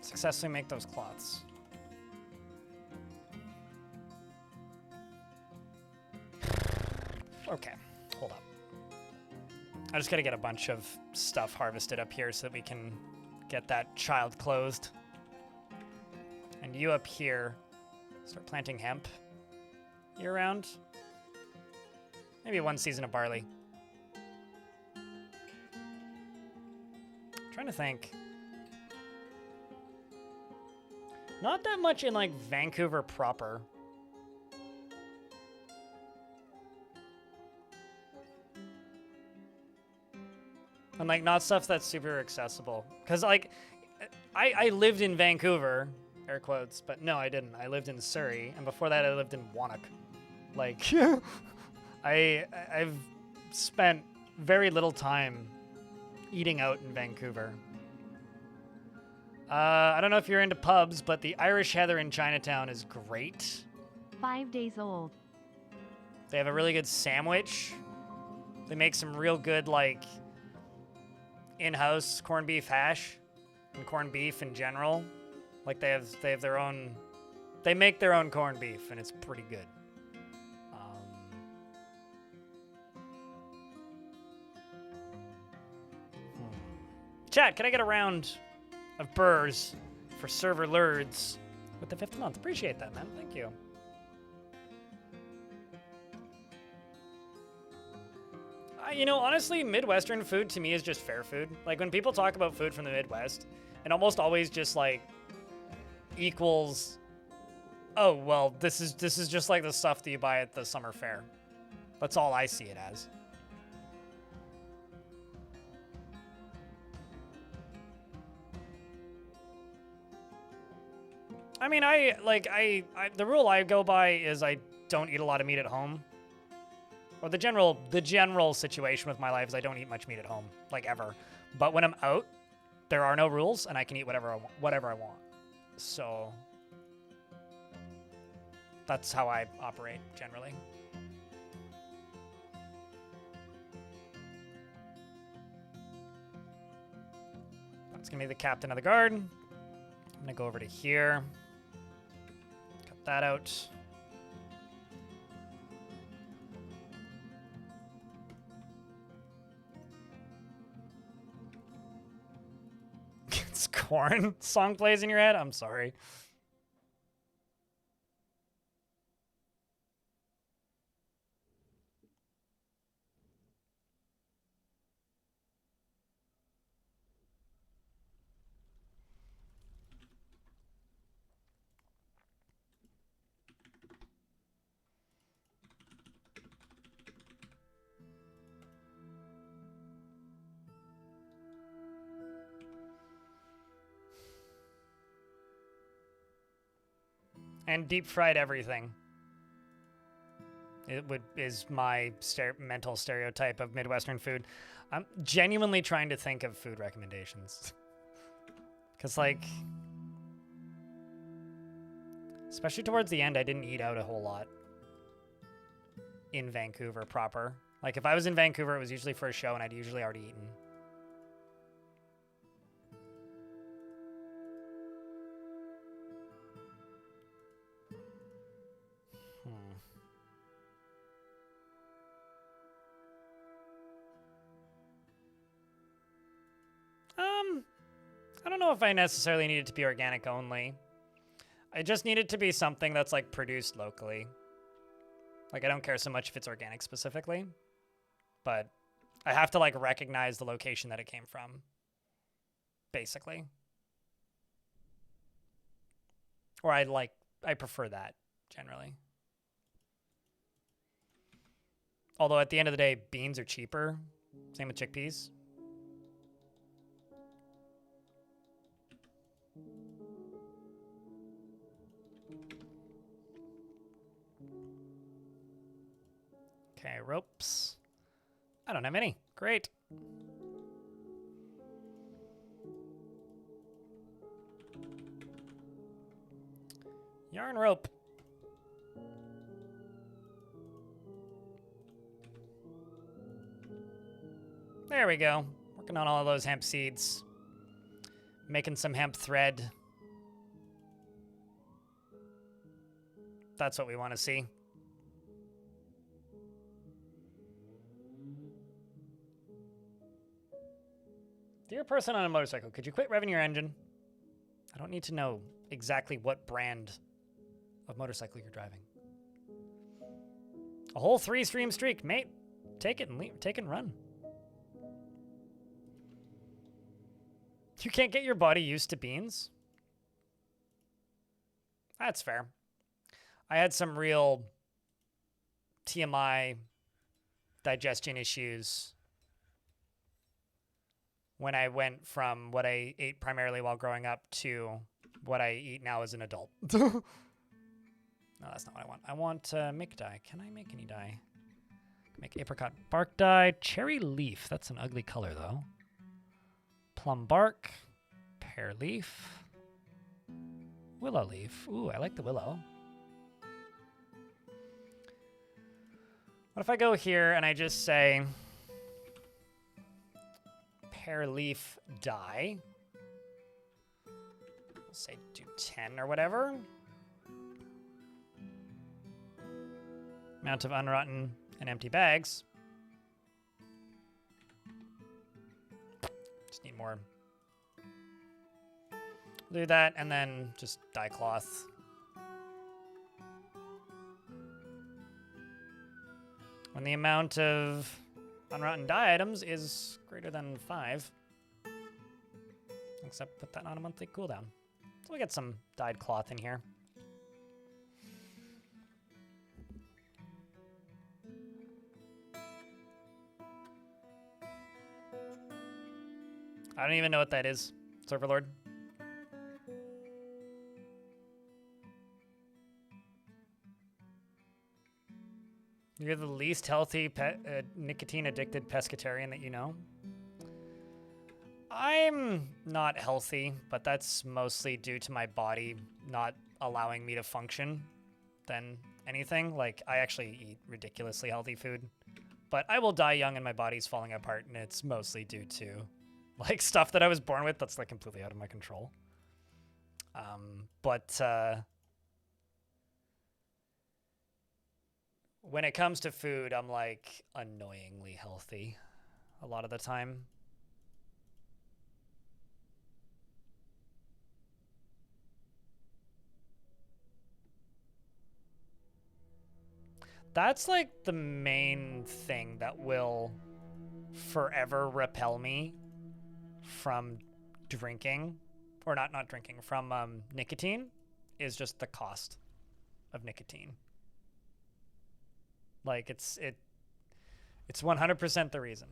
successfully make those cloths? Okay, hold up. I just gotta get a bunch of stuff harvested up here so that we can get that child clothed. And you up here, start planting hemp year round. Maybe one season of barley. I'm trying to think. Not that much in like Vancouver proper. And like not stuff that's super accessible. Cause like I lived in Vancouver, air quotes, but no, I didn't. I lived in Surrey, and before that I lived in Wannock. Like I've spent very little time eating out in Vancouver. I don't know if you're into pubs, but the Irish Heather in Chinatown is great. 5 days old. They have a really good sandwich. They make some real good like in-house corned beef hash and corned beef in general. Like they have their own, they make their own corned beef and it's pretty good. Chat, can I get a round of burrs for server lurds with the 5th month? Appreciate that, man. Thank you. You know, honestly, Midwestern food to me is just fair food. Like, when people talk about food from the Midwest, it almost always just, like, equals, oh, well, this is just like the stuff that you buy at the summer fair. That's all I see it as. I mean, the rule I go by is I don't eat a lot of meat at home. Or the general situation with my life is I don't eat much meat at home, like ever. But when I'm out, there are no rules, and I can eat whatever I want. So that's how I operate generally. That's gonna be the captain of the guard. I'm gonna go over to here. Cut that out. It's corn song plays in your head? I'm sorry. And deep fried everything. Is my mental stereotype of Midwestern food. I'm genuinely trying to think of food recommendations. Because, like, especially towards the end, I didn't eat out a whole lot in Vancouver proper. Like, if I was in Vancouver, it was usually for a show, and I'd usually already eaten. I don't know if I necessarily need it to be organic only. I just need it to be something that's, like, produced locally. Like, I don't care so much if it's organic specifically, but I have to, like, recognize the location that it came from, basically. Or I prefer that, generally. Although at the end of the day, beans are cheaper. Same with chickpeas. Okay, ropes. I don't have any. Great. Yarn rope. There we go. Working on all of those hemp seeds. Making some hemp thread. That's what we want to see. Dear person on a motorcycle, could you quit revving your engine? I don't need to know exactly what brand of motorcycle you're driving. A whole 3-stream streak, mate. Take it and leave. Take it and run. You can't get your body used to beans? That's fair. I had some real TMI digestion issues when I went from what I ate primarily while growing up to what I eat now as an adult. No, that's not what I want. I want make dye. Can I make any dye? Make apricot bark dye. Cherry leaf. That's an ugly color, though. Plum bark. Pear leaf. Willow leaf. Ooh, I like the willow. What if I go here and I just say pear leaf dye? We'll say do 10 or whatever. Amount of unrotten and empty bags. Just need more Do that and then just dye cloth. When the amount of unrotten dye items is greater than 5. Except put that on a monthly cooldown. So we get some dyed cloth in here. I don't even know what that is, Serverlord. You're the least healthy nicotine-addicted pescatarian that you know. I'm not healthy, but that's mostly due to my body not allowing me to function than anything. Like, I actually eat ridiculously healthy food, but I will die young and my body's falling apart, and it's mostly due to, like, stuff that I was born with that's, like, completely out of my control. When it comes to food, I'm, like, annoyingly healthy a lot of the time. That's, like, the main thing that will forever repel me from drinking, or not drinking, from nicotine, is just the cost of nicotine. Like, it's 100% the reason.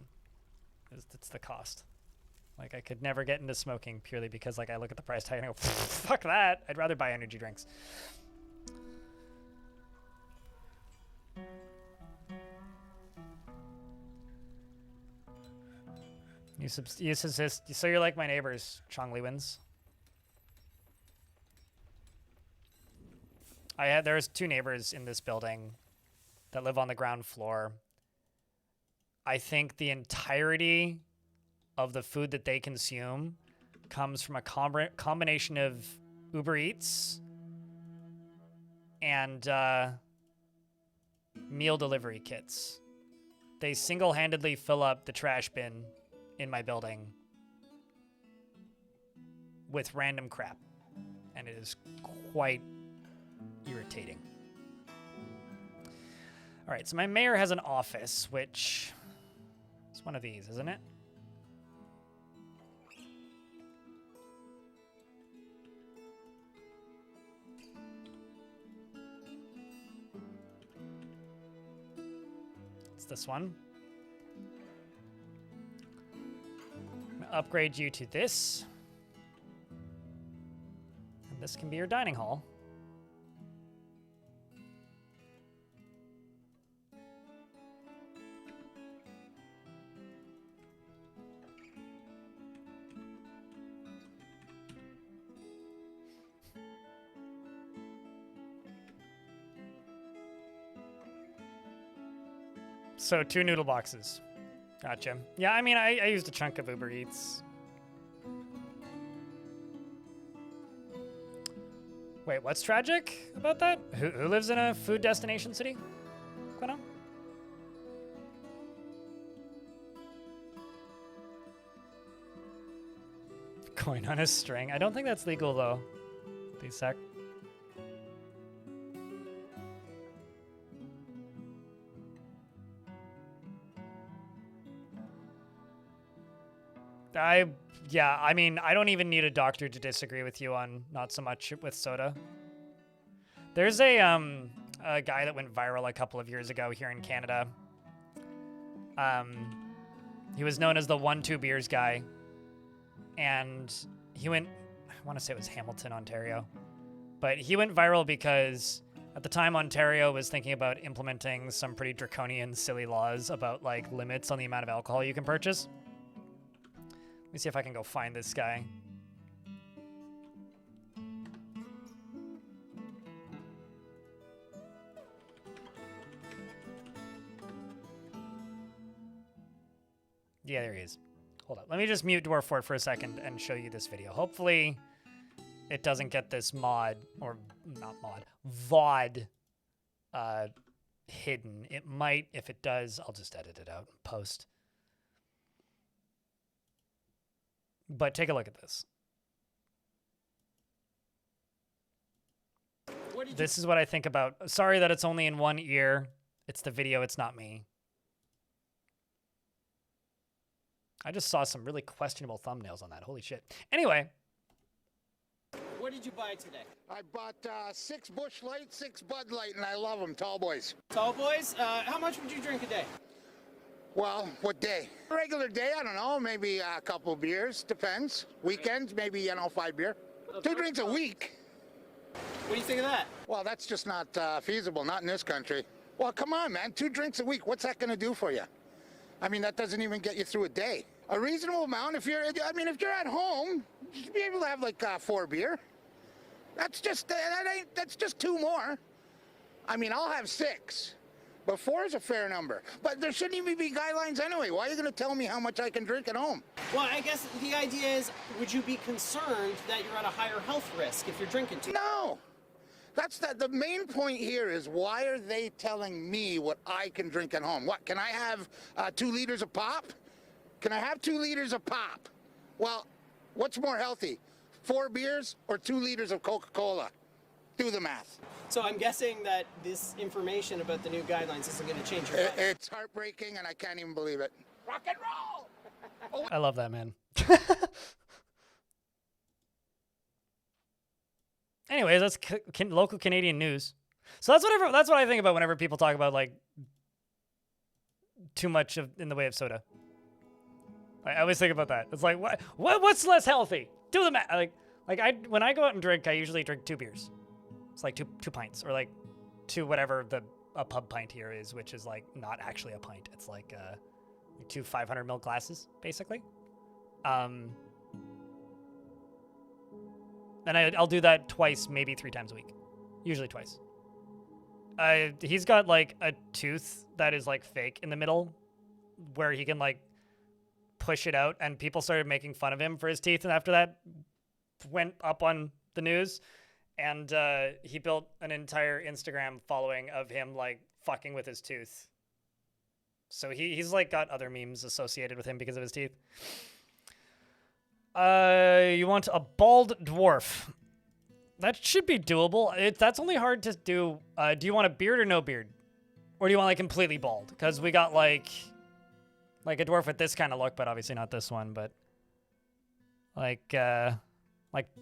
It's the cost. Like, I could never get into smoking purely because, like, I look at the price tag and I go, fuck that. I'd rather buy energy drinks. You subsist, so you're like my neighbors, Chongli wins. There's 2 neighbors in this building that live on the ground floor. I think the entirety of the food that they consume comes from a combination of Uber Eats and meal delivery kits. They single-handedly fill up the trash bin in my building with random crap, and it is quite irritating. All right, so my mayor has an office, which is one of these, isn't it? It's this one. Upgrade you to this. And this can be your dining hall. So 2 noodle boxes. Gotcha. Yeah, I mean, I used a chunk of Uber Eats. Wait, what's tragic about that? Who lives in a food destination city? Quino? Coin on a string. I don't think that's legal, though. Please, sec. Yeah, I mean, I don't even need a doctor to disagree with you on not so much with soda. There's a guy that went viral a couple of years ago here in Canada. He was known as the 1-2 beers guy. And he went, I want to say it was Hamilton, Ontario. But he went viral because at the time Ontario was thinking about implementing some pretty draconian, silly laws about, like, limits on the amount of alcohol you can purchase. Let me see if I can go find this guy. Yeah, there he is. Hold on. Let me just mute Dwarf for a second and show you this video. Hopefully it doesn't get this mod, or not mod, VOD hidden. It might. If it does, I'll just edit it out and post. But take a look at this. This is what I think about. Sorry that it's only in one ear. It's the video, it's not me. I just saw some really questionable thumbnails on that. Holy shit. Anyway. What did you buy today? I bought 6 Bush Light, 6 Bud Light, and I love them, tall boys. Tall boys? How much would you drink a day? Well, what day? Regular day, I don't know, maybe a couple beers, depends. Weekends, maybe, 5 beer. 2 drinks a week. What do you think of that? Well, that's just not feasible, not in this country. Well, come on, man, 2 drinks a week, what's that going to do for you? I mean, that doesn't even get you through a day. A reasonable amount, if you're at home, you should be able to have like 4 beer. That's just 2 more. I mean, I'll have 6, but 4 is a fair number. But there shouldn't even be guidelines anyway. Why are you going to tell me how much I can drink at home? Well, I guess the idea is, would you be concerned that you're at a higher health risk if you're drinking too much? No. That's the main point here is why are they telling me what I can drink at home? What, can I have 2 liters of pop? Can I have 2 liters of pop? Well, what's more healthy, 4 beers or 2 liters of Coca-Cola? Do the math. So I'm guessing that this information about the new guidelines isn't going to change your life. It's heartbreaking, and I can't even believe it. Rock and roll! I love that, man. Anyways, that's local Canadian news. So that's what I think about whenever people talk about like too much in the way of soda. I always think about that. It's like what's less healthy? Do the math. When I go out and drink, I usually drink 2 beers. It's like two pints, or like 2 whatever a pub pint here is, which is like not actually a pint. It's like 2 500 ml glasses, basically. And I'll do that twice, maybe 3 times a week. Usually twice. He's got like a tooth that is like fake in the middle where he can like push it out, and people started making fun of him for his teeth, and after that went up on the news, and he built an entire Instagram following of him like fucking with his tooth. So he's like got other memes associated with him because of his teeth. You want a bald dwarf. That should be doable. That's only hard to do. Do you want a beard or no beard? Or do you want like completely bald? Because we got like a dwarf with this kind of look, but obviously not this one, but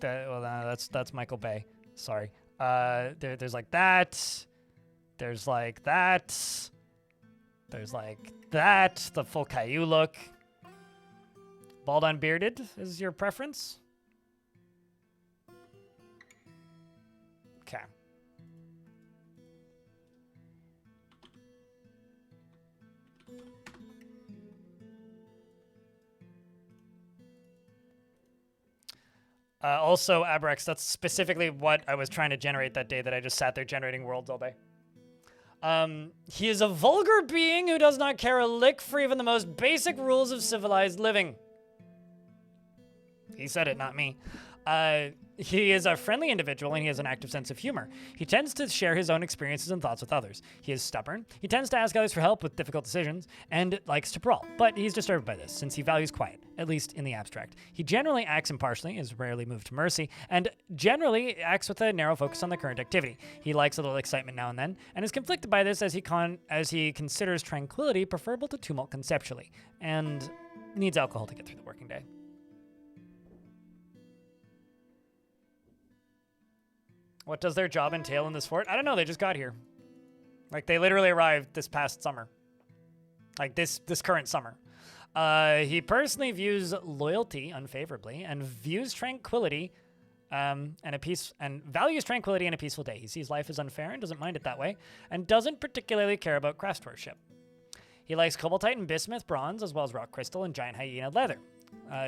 that's Michael Bay. Sorry. There's like that. There's like that. There's like that. The full Caillou look. Bald unbearded is your preference? Okay. Also, Abrex, that's specifically what I was trying to generate that day that I just sat there generating worlds all day. He is a vulgar being who does not care a lick for even the most basic rules of civilized living. He said it, not me. He is a friendly individual, and he has an active sense of humor. He tends to share his own experiences and thoughts with others. He is stubborn. He tends to ask others for help with difficult decisions, and likes to brawl. But he's disturbed by this, since he values quiet, at least in the abstract. He generally acts impartially, is rarely moved to mercy, and generally acts with a narrow focus on the current activity. He likes a little excitement now and then, and is conflicted by this as he considers tranquility preferable to tumult conceptually, and needs alcohol to get through the working day. What does their job entail in this fort? I don't know. They just got here. Like, they literally arrived this past summer. Like, this current summer. He personally views loyalty unfavorably and views tranquility and values tranquility and a peaceful day. He sees life as unfair and doesn't mind it that way, and doesn't particularly care about craftsmanship. He likes cobaltite and bismuth bronze, as well as rock crystal and giant hyena leather.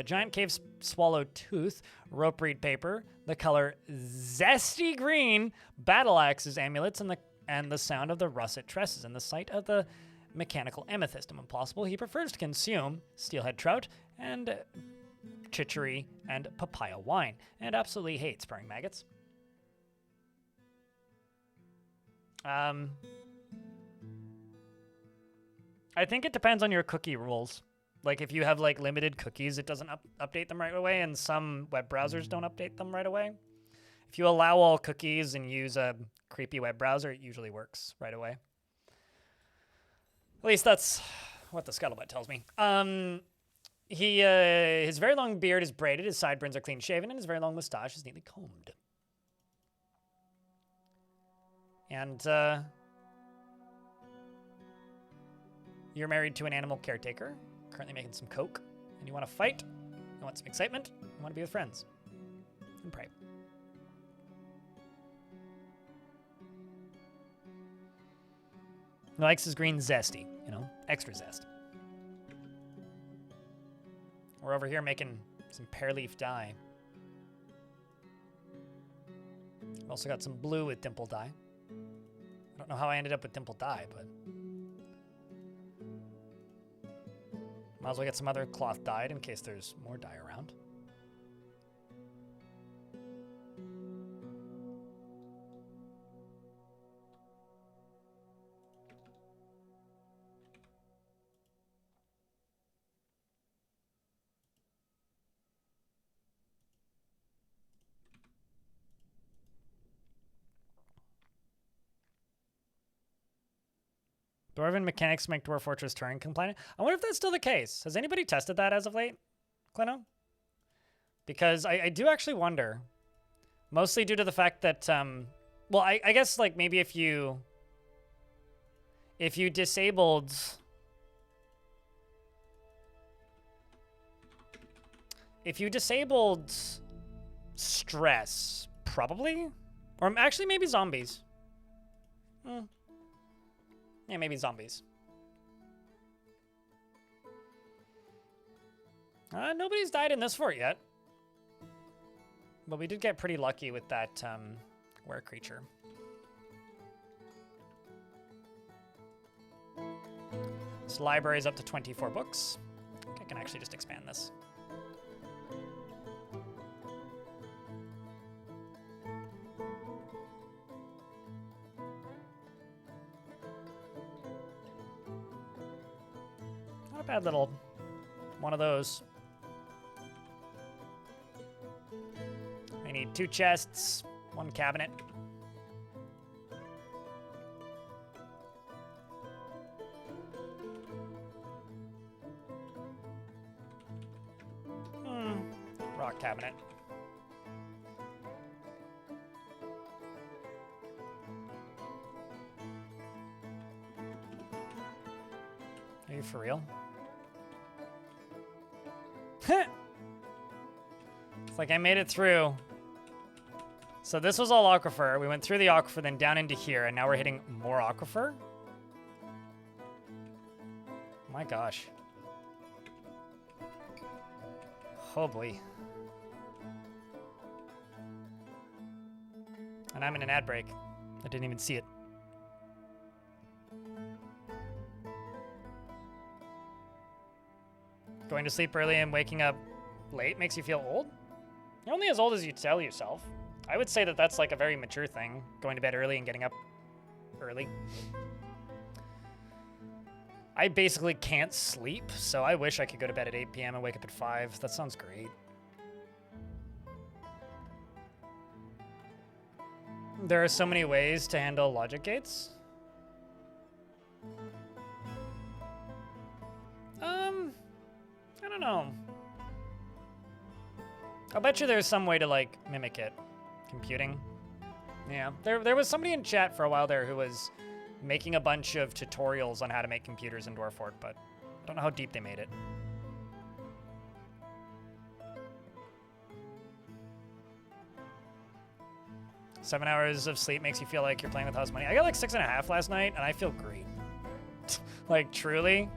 Giant cave swallow tooth, rope reed paper, the color zesty green, battle axes, amulets, and the sound of the russet tresses, and the sight of the mechanical amethyst. And when possible, he prefers to consume steelhead trout and chicory and papaya wine, and absolutely hates burning maggots. I think it depends on your cookie rules. Like, if you have, like, limited cookies, it doesn't update them right away, and some web browsers don't update them right away. If you allow all cookies and use a creepy web browser, it usually works right away. At least that's what the scuttlebutt tells me. His very long beard is braided, his sideburns are clean shaven, and his very long mustache is neatly combed. And you're married to an animal caretaker, currently making some coke, and you want to fight, you want some excitement, you want to be with friends, and pray. He likes his green zesty, you know, extra zest. We're over here making some pear leaf dye. I've also got some blue with dimple dye. I don't know how I ended up with dimple dye, but might as well get some other cloth dyed in case there's more dye around. Dwarven mechanics make Dwarf Fortress Turing compliant. I wonder if that's still the case. Has anybody tested that as of late, Clino? Because I do actually wonder. Mostly due to the fact that, well, I guess like maybe if you disabled stress, probably, or actually maybe zombies. Yeah, maybe zombies. Nobody's died in this fort yet. But we did get pretty lucky with that were creature. This library is up to 24 books. I think I can actually just expand this. Not a bad little one of those. I need 2 chests, 1 cabinet. Rock cabinet. Are you for real? It's like I made it through. So this was all aquifer. We went through the aquifer, then down into here, and now we're hitting more aquifer? My gosh. Oh boy. And I'm in an ad break. I didn't even see it. Going to sleep early and waking up late makes you feel old? You're only as old as you tell yourself. I would say that that's like a very mature thing, going to bed early and getting up early. I basically can't sleep, so I wish I could go to bed at 8 p.m. and wake up at 5. That sounds great. There are so many ways to handle logic gates. I don't know. I'll bet you there's some way to like mimic it. Computing. Yeah, there was somebody in chat for a while there who was making a bunch of tutorials on how to make computers in Dwarf Fort, but I don't know how deep they made it. Seven hours of sleep makes you feel like you're playing with house money. I got like 6.5 last night, and I feel great. Like, truly.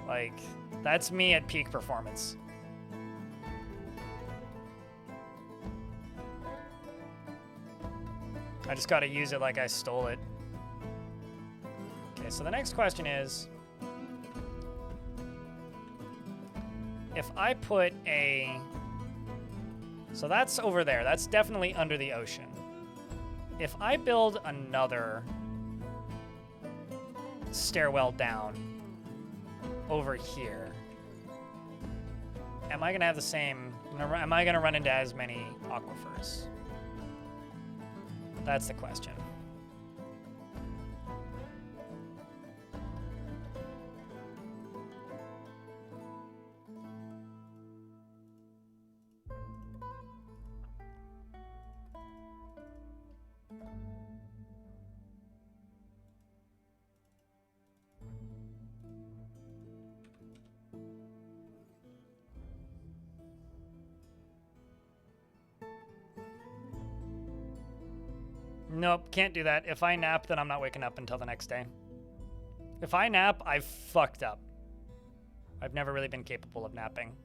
Like, that's me at peak performance. I just gotta use it like I stole it. Okay, so the next question is, if I put a, so that's over there, that's definitely under the ocean. If I build another stairwell down over here, am I gonna have the same, am I gonna run into as many aquifers? That's the question. Nope, can't do that. If I nap, then I'm not waking up until the next day. If I nap, I've fucked up. I've never really been capable of napping.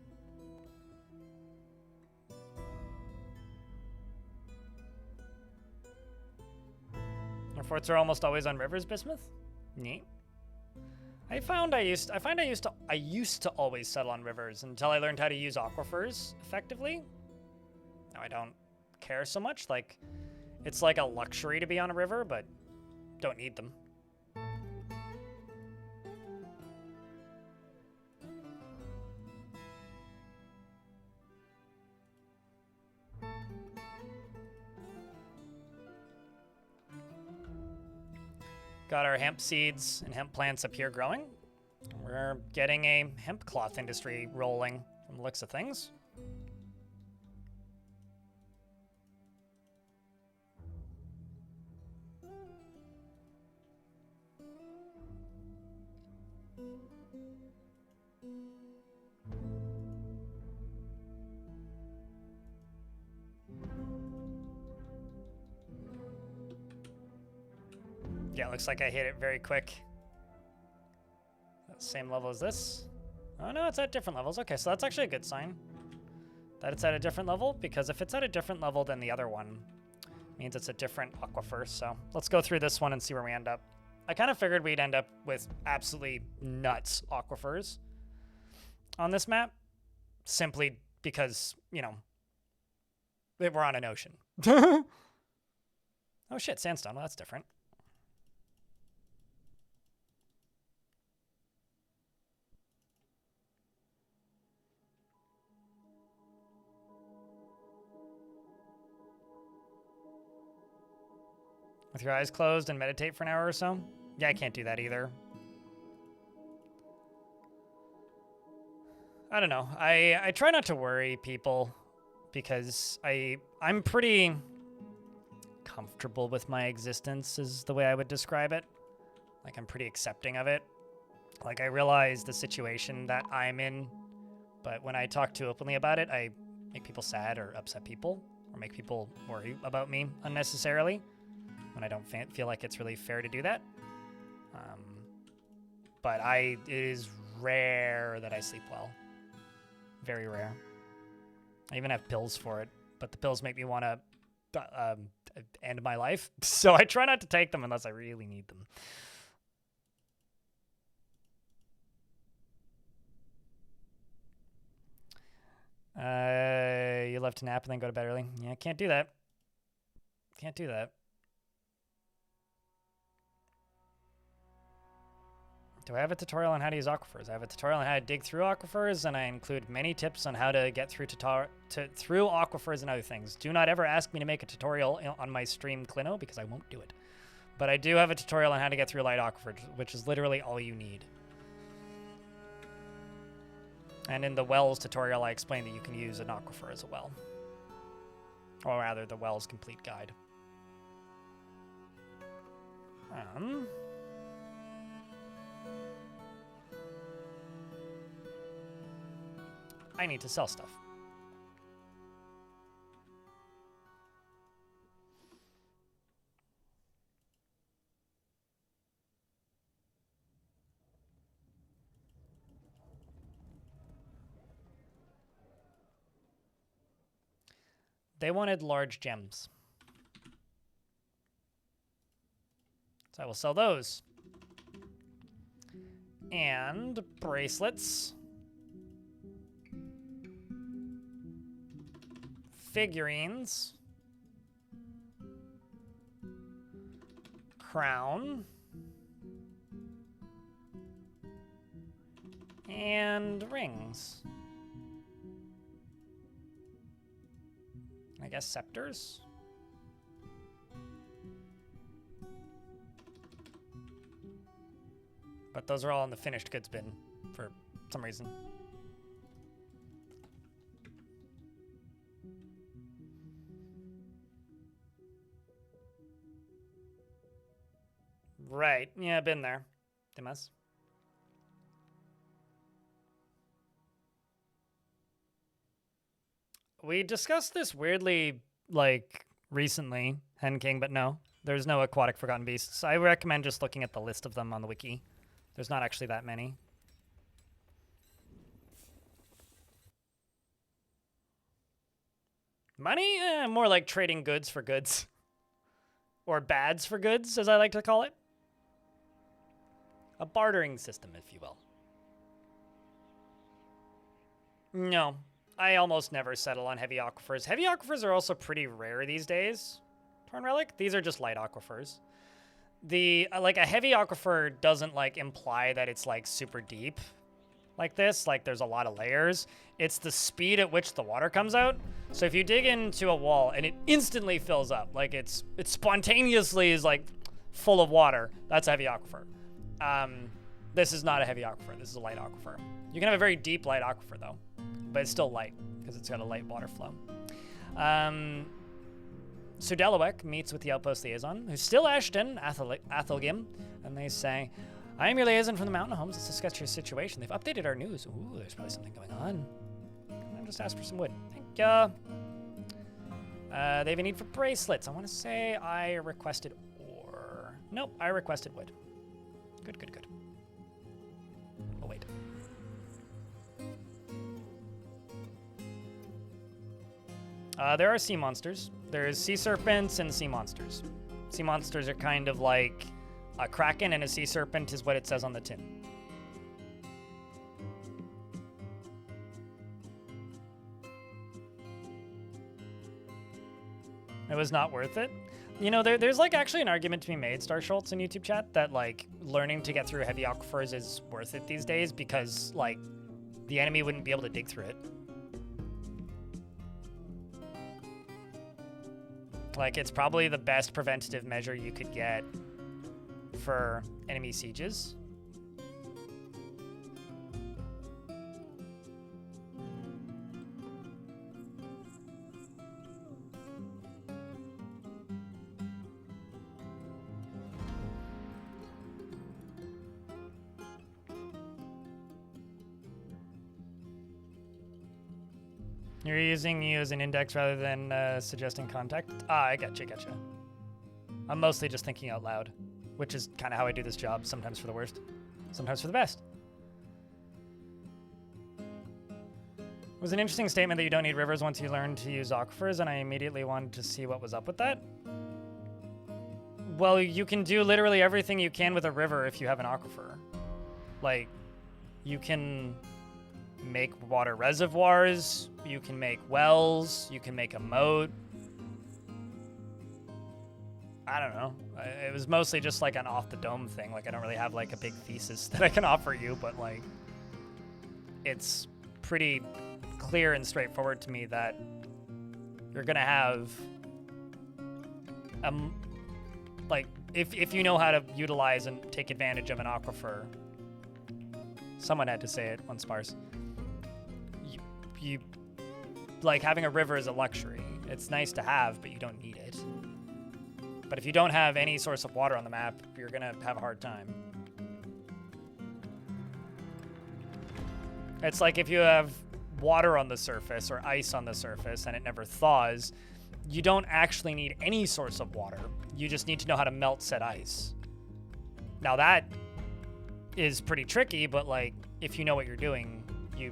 Your forts are almost always on rivers, Bismuth? Neat. I used to always settle on rivers until I learned how to use aquifers effectively. Now I don't care so much. Like, it's like a luxury to be on a river, but don't need them. Got our hemp seeds and hemp plants up here growing. We're getting a hemp cloth industry rolling from the looks of things. Yeah, looks like I hit it very quick. Same level as this. Oh no, it's at different levels. Okay, so that's actually a good sign that it's at a different level, because if it's at a different level than the other one, it means it's a different aquifer. So let's go through this one and see where we end up. I kind of figured we'd end up with absolutely nuts aquifers on this map, simply because, you know, we're on an ocean. Oh shit, sandstone. Well, that's different. With your eyes closed and meditate for an hour or so? Yeah, I can't do that either. I don't know. I try not to worry people because I'm pretty comfortable with my existence is the way I would describe it. Like, I'm pretty accepting of it. Like, I realize the situation that I'm in, but when I talk too openly about it, I make people sad or upset people or make people worry about me unnecessarily. When I don't feel like it's really fair to do that. But it is rare that I sleep well. Very rare. I even have pills for it, but the pills make me want to end my life. So I try not to take them unless I really need them. You love to nap and then go to bed early? Yeah, can't do that. Can't do that. Do I have a tutorial on how to use aquifers? I have a tutorial on how to dig through aquifers, and I include many tips on how to get through through aquifers and other things. Do not ever ask me to make a tutorial on my stream, Clino, because I won't do it. But I do have a tutorial on how to get through light aquifers, which is literally all you need. And in the wells tutorial, I explain that you can use an aquifer as a well. Or rather, the wells complete guide. I need to sell stuff. They wanted large gems. So I will sell those. And bracelets. Figurines, crown, and rings. I guess scepters. But those are all in the finished goods bin for some reason. Right. Yeah, been there. Dimas. We discussed this weirdly, like, recently, Hen King, but no. There's no aquatic forgotten beasts. I recommend just looking at the list of them on the wiki. There's not actually that many. Money? More like trading goods for goods. Or bads for goods, as I like to call it. A bartering system, if you will. No, I almost never settle on heavy aquifers. Heavy aquifers are also pretty rare these days. Torn Relic? These are just light aquifers. Like, a heavy aquifer doesn't, like, imply that it's, like, super deep like this. Like, there's a lot of layers. It's the speed at which the water comes out. So if you dig into a wall and it instantly fills up, like, it spontaneously is, like, full of water, that's a heavy aquifer. This is not a heavy aquifer. This is a light aquifer. You can have a very deep light aquifer, though. But it's still light, because it's got a light water flow. Sudelawek meets with the Outpost Liaison, who's still Ashton, Athelgim, and they say, I am your liaison from the Mountain Homes. Let's discuss your situation. They've updated our news. Ooh, there's probably something going on. I'll just ask for some wood. Thank ya. They have a need for bracelets. I want to say I requested ore. Nope, I requested wood. Good, good, good. Oh, wait. There are sea monsters. There's sea serpents and sea monsters. Sea monsters are kind of like a kraken, and a sea serpent is what it says on the tin. It was not worth it. You know, there's like actually an argument to be made, Star Schultz in YouTube chat, that like learning to get through heavy aquifers is worth it these days because like the enemy wouldn't be able to dig through it. Like, it's probably the best preventative measure you could get for enemy sieges. You're using you as an index rather than suggesting contact? Ah, I gotcha. I'm mostly just thinking out loud, which is kind of how I do this job, sometimes for the worst, sometimes for the best. It was an interesting statement that you don't need rivers once you learn to use aquifers, and I immediately wanted to see what was up with that. Well, you can do literally everything you can with a river if you have an aquifer. Like, you can make water reservoirs, you can make wells, you can make a moat. I don't know. It was mostly just like an off-the-dome thing. Like, I don't really have like a big thesis that I can offer you, but like, it's pretty clear and straightforward to me that you're gonna have like, if you know how to utilize and take advantage of an aquifer. Someone had to say it on Sparse. You like, having a river is a luxury. It's nice to have, but you don't need it. But if you don't have any source of water on the map, you're gonna have a hard time. It's like if you have water on the surface or ice on the surface and it never thaws, you don't actually need any source of water. You just need to know how to melt said ice. Now that is pretty tricky, but like, if you know what you're doing, you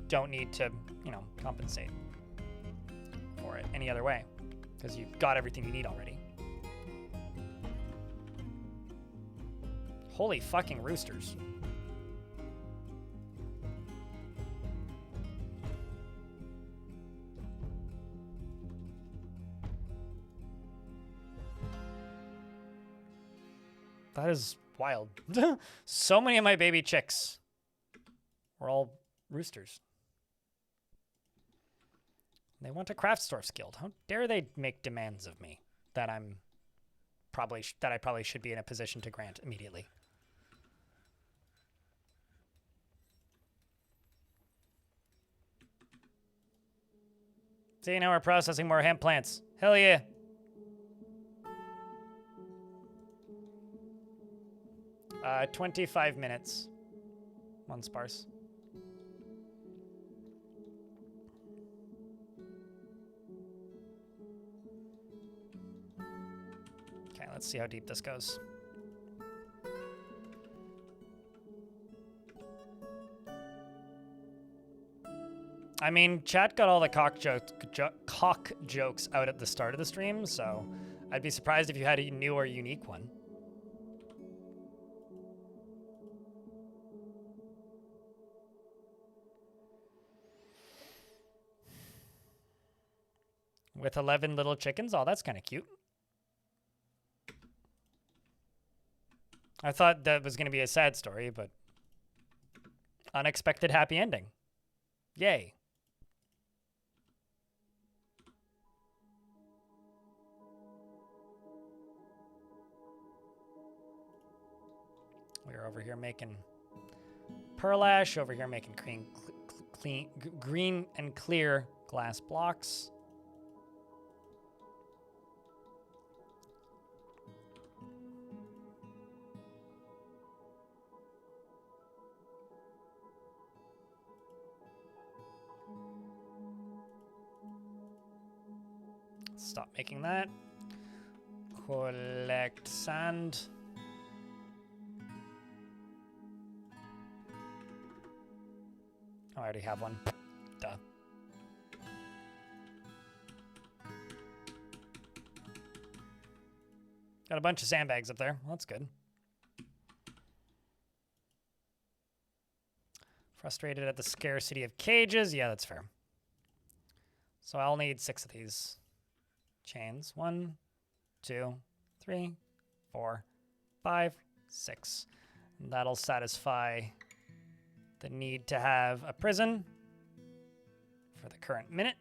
don't need to, you know, compensate for it any other way, because you've got everything you need already. Holy fucking roosters. That is wild. So many of my baby chicks were all roosters. They want a Craftsdwarf's guild. How dare they make demands of me that I probably should be in a position to grant immediately. See, now we're processing more hemp plants. Hell yeah. Uh, 25 minutes. One sparse. Okay, let's see how deep this goes. I mean, chat got all the cock jokes out at the start of the stream, so I'd be surprised if you had a new or unique one. With 11 little chickens? Oh, that's kind of cute. I thought that was going to be a sad story, but unexpected happy ending. Yay. We're over here making pearl ash, over here making green and clear glass blocks. Stop making that. Collect sand. Oh, I already have one. Duh. Got a bunch of sandbags up there. Well, that's good. Frustrated at the scarcity of cages. Yeah, that's fair. So I'll need 6 of these chains. 1, 2, 3, 4, 5, 6. And that'll satisfy the need to have a prison for the current minute.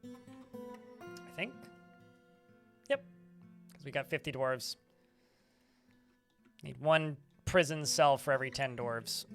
I think. Yep. Because we got 50 dwarves. Need 1 prison cell for every 10 dwarves.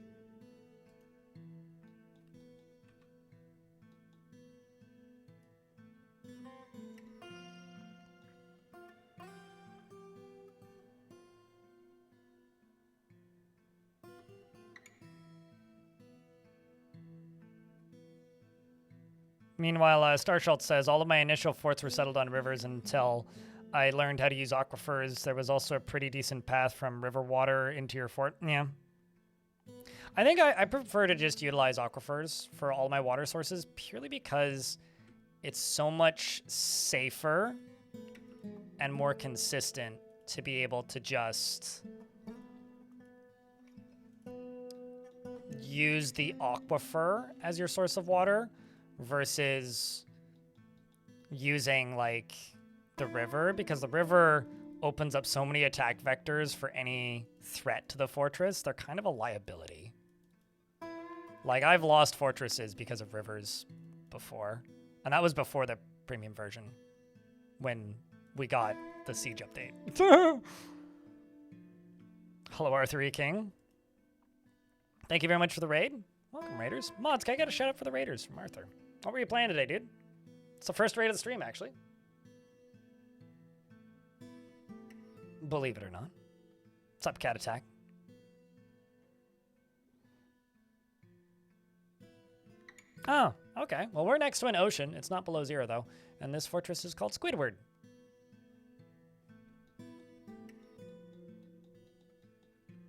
Meanwhile, Starshalt says, all of my initial forts were settled on rivers until I learned how to use aquifers. There was also a pretty decent path from river water into your fort. Yeah. I think I prefer to just utilize aquifers for all my water sources purely because it's so much safer and more consistent to be able to just use the aquifer as your source of water versus using like the river, because the river opens up so many attack vectors for any threat to the fortress. They're kind of a liability. Like, I've lost fortresses because of rivers before, and that was before the premium version when we got the siege update. Hello, Arthur E. King. Thank you very much for the raid. Welcome, Raiders. Mods, can I get a shout out for the Raiders from Arthur? What were you playing today, dude? It's the first raid of the stream, actually. Believe it or not. What's up, Cat Attack? Oh, okay. Well, we're next to an ocean. It's not below 0, though. And this fortress is called Squidward.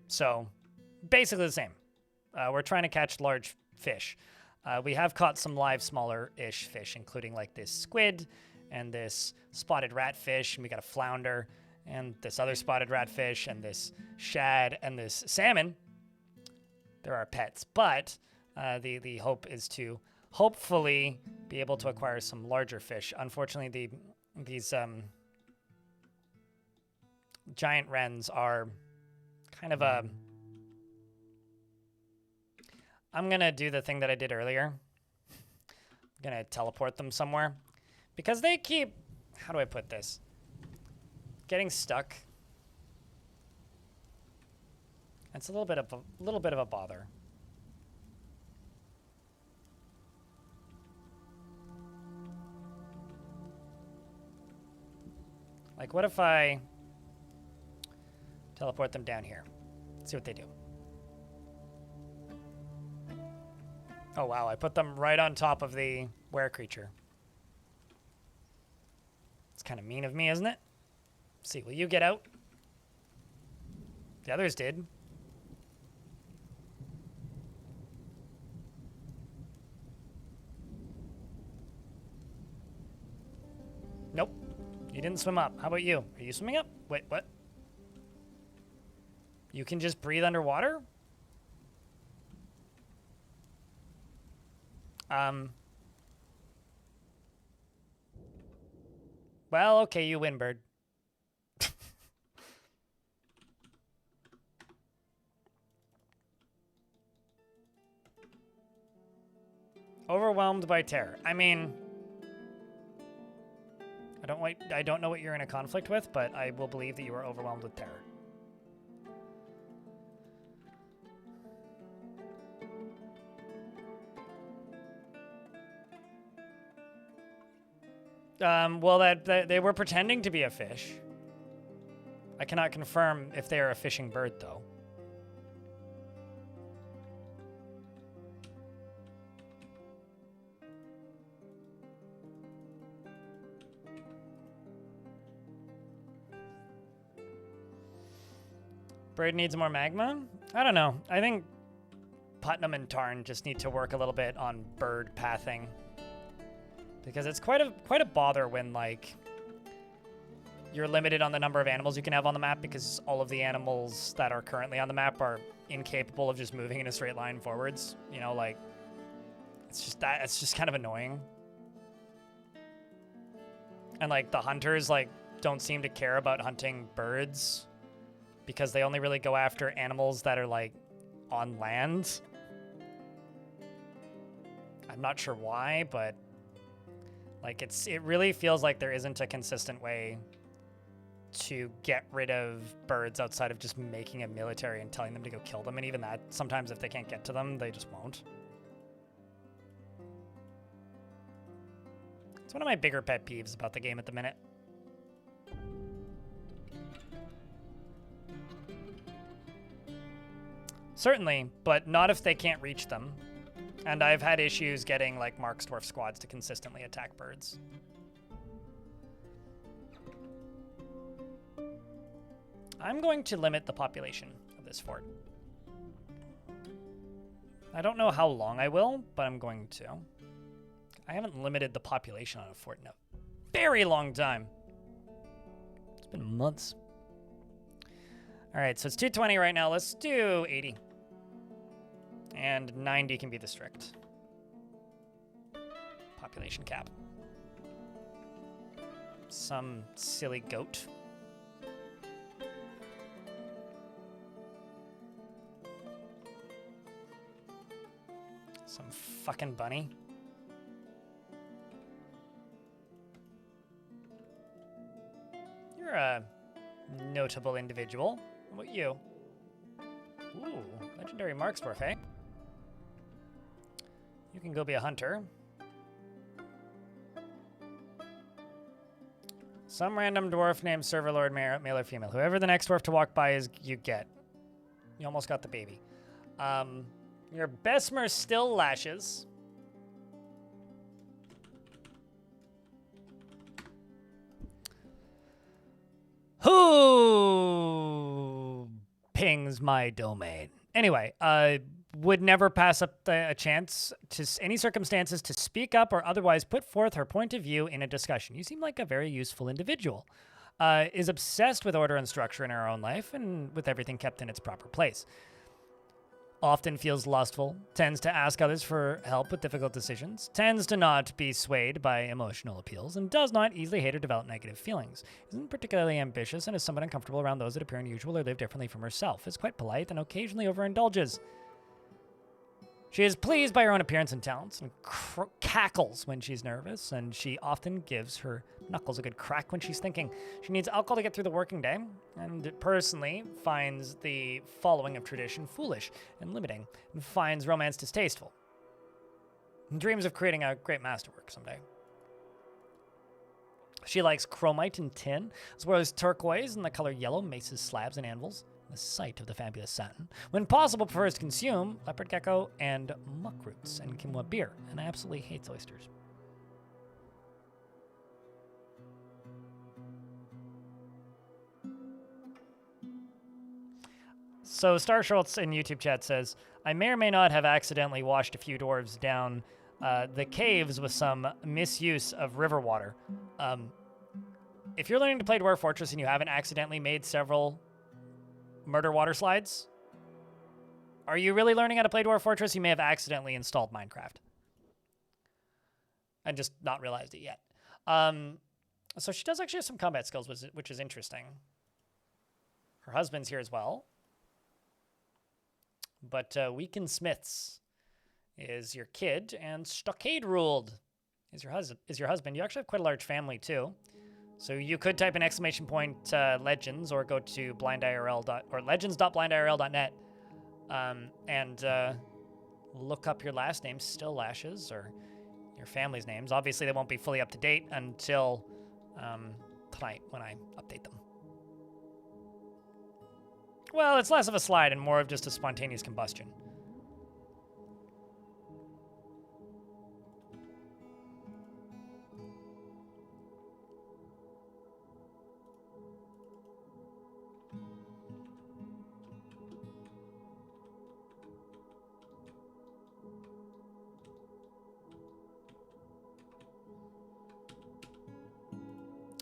So, basically the same. We're trying to catch large fish. We have caught some live smaller-ish fish, including like this squid and this spotted ratfish, and we got a flounder and this other spotted ratfish and this shad and this salmon. They're our pets, but the hope is to hopefully be able to acquire some larger fish. Unfortunately, these giant wrens are kind of a... I'm going to do the thing that I did earlier. I'm going to teleport them somewhere. Because they keep... How do I put this? Getting stuck. It's a little bit of a bother. Like, what if I teleport them down here? Let's see what they do. Oh, wow. I put them right on top of the were creature. It's kind of mean of me, isn't it? Let's see, will you get out? The others did. Nope. You didn't swim up. How about you? Are you swimming up? Wait, what? You can just breathe underwater? Well, okay, you win, bird. Overwhelmed by terror. I mean, I don't know what you're in a conflict with, but I will believe that you are overwhelmed with terror. Well, they were pretending to be a fish. I cannot confirm if they are a fishing bird, though. Bird needs more magma? I don't know. I think Putnam and Tarn just need to work a little bit on bird pathing. Because it's quite a bother when, like, you're limited on the number of animals you can have on the map because all of the animals that are currently on the map are incapable of just moving in a straight line forwards. You know, like, it's just kind of annoying. And, like, the hunters, like, don't seem to care about hunting birds because they only really go after animals that are, like, on land. I'm not sure why, but like it really feels like there isn't a consistent way to get rid of birds outside of just making a military and telling them to go kill them. And even that, sometimes if they can't get to them, they just won't. It's one of my bigger pet peeves about the game at the minute. Certainly, but not if they can't reach them. And I've had issues getting, like, Mark's Dwarf squads to consistently attack birds. I'm going to limit the population of this fort. I don't know how long I will, but I'm going to. I haven't limited the population on a fort in a very long time. It's been months. All right, so it's 220 right now. Let's do 80. And 90 can be the strict population cap. Some silly goat. Some fucking bunny. You're a notable individual. What about you? Ooh, legendary Mark's Dwarf, eh? You can go be a hunter. Some random dwarf named Serverlord, male or female. Whoever the next dwarf to walk by is, you get. You almost got the baby. Your Besmer still lashes. Who pings my domain? Anyway, would never pass up a chance to any circumstances to speak up or otherwise put forth her point of view in a discussion. You seem like a very useful individual. Is obsessed with order and structure in her own life and with everything kept in its proper place. Often feels lustful, tends to ask others for help with difficult decisions, tends to not be swayed by emotional appeals, and does not easily hate or develop negative feelings. Isn't particularly ambitious and is somewhat uncomfortable around those that appear unusual or live differently from herself. Is quite polite and occasionally overindulges. She is pleased by her own appearance and talents and cackles when she's nervous, and she often gives her knuckles a good crack when she's thinking. She needs alcohol to get through the working day, and personally finds the following of tradition foolish and limiting, and finds romance distasteful, and dreams of creating a great masterwork someday. She likes chromite and tin, as well as turquoise and the color yellow maces, slabs, and anvils. The sight of the fabulous satin. When possible, prefers to consume leopard gecko and muck roots and kimwa beer, and absolutely hates oysters. So Star Schultz in YouTube chat says, I may or may not have accidentally washed a few dwarves down the caves with some misuse of river water. If you're learning to play Dwarf Fortress and you haven't accidentally made several murder water slides, are you really learning how to play Dwarf Fortress? You may have accidentally installed Minecraft and just not realized it yet. So she does actually have some combat skills, which is interesting. Her husband's here as well. But Weakened Smiths is your kid, and Stockade Ruled is your husband. You actually have quite a large family too. So you could type an exclamation point legends or go to legends.blindIRL.net and look up your last name, Still Lashes, or your family's names. Obviously, they won't be fully up to date until tonight when I update them. Well, it's less of a slide and more of just a spontaneous combustion.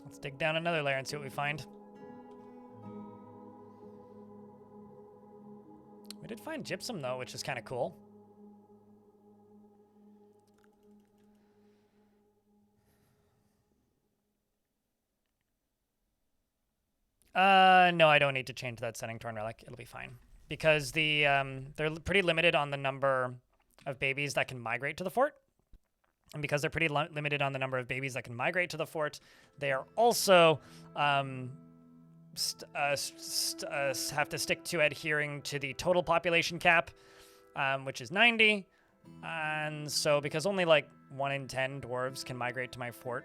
Let's dig down another layer and see what we find. We did find gypsum, though, which is kind of cool. No, I don't need to change that setting, Torn Relic. It'll be fine. Because they're pretty limited on the number of babies that can migrate to the fort. And because they're pretty limited on the number of babies that can migrate to the fort, they are also have to stick to adhering to the total population cap, which is 90. And so because only like 1 in 10 dwarves can migrate to my fort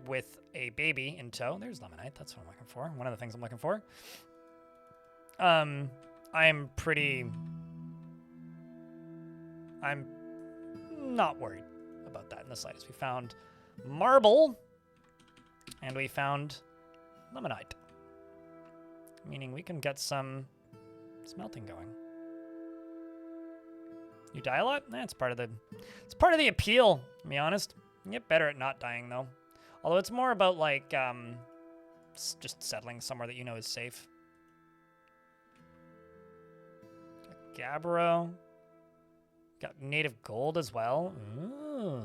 with a baby in tow. There's Lemonite. That's what I'm looking for. One of the things I'm looking for. I'm not worried about that in the slightest. We found marble and we found Lemonite, meaning we can get some smelting going. You die a lot? It's part of the appeal, to be honest. You get better at not dying, though. Although it's more about, like, just settling somewhere that you know is safe. Got Gabbro. Got native gold as well. Ooh.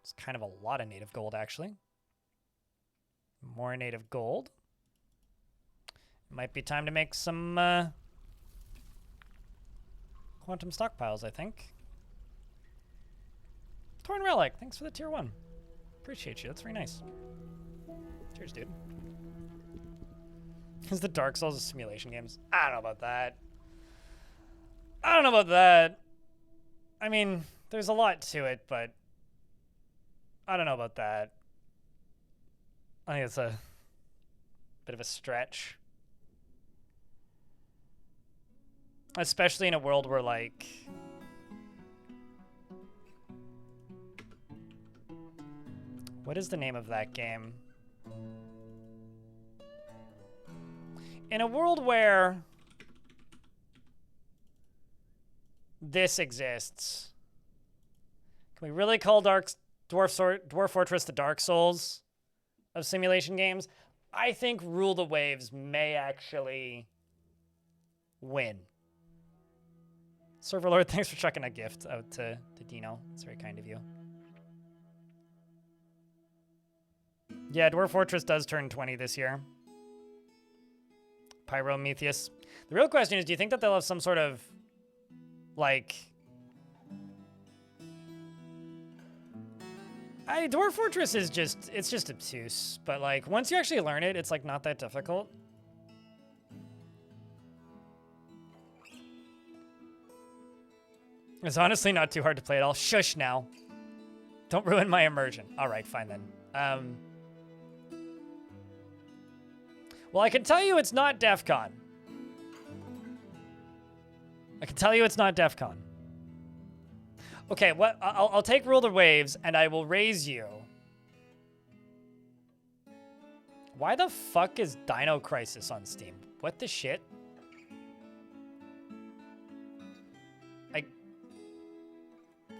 It's kind of a lot of native gold, actually. More native gold. Might be time to make some quantum stockpiles, I think. Torn Relic, thanks for the tier 1. Appreciate you, that's very nice. Cheers, dude. Is the Dark Souls of simulation games? I don't know about that. I mean, there's a lot to it, but I don't know about that. I think it's a bit of a stretch. Especially in a world where, like, what is the name of that game? In a world where this exists, can we really call Dwarf Fortress the Dark Souls of simulation games? I think Rule the Waves may actually win. Server Lord, thanks for chucking a gift out to Dino. It's very kind of you. Yeah, Dwarf Fortress does turn 20 this year. Pyrometheus. The real question is, do you think that they'll have some sort of, like... Dwarf Fortress is it's just obtuse. But, like, once you actually learn it, it's, like, not that difficult. It's honestly not too hard to play at all. Shush now. Don't ruin my immersion. All right, fine then. Well, I can tell you it's not DEF CON. I can tell you it's not DEF CON. Okay, what? I'll take Rule the Waves, and I will raise you. Why the fuck is Dino Crisis on Steam? What the shit?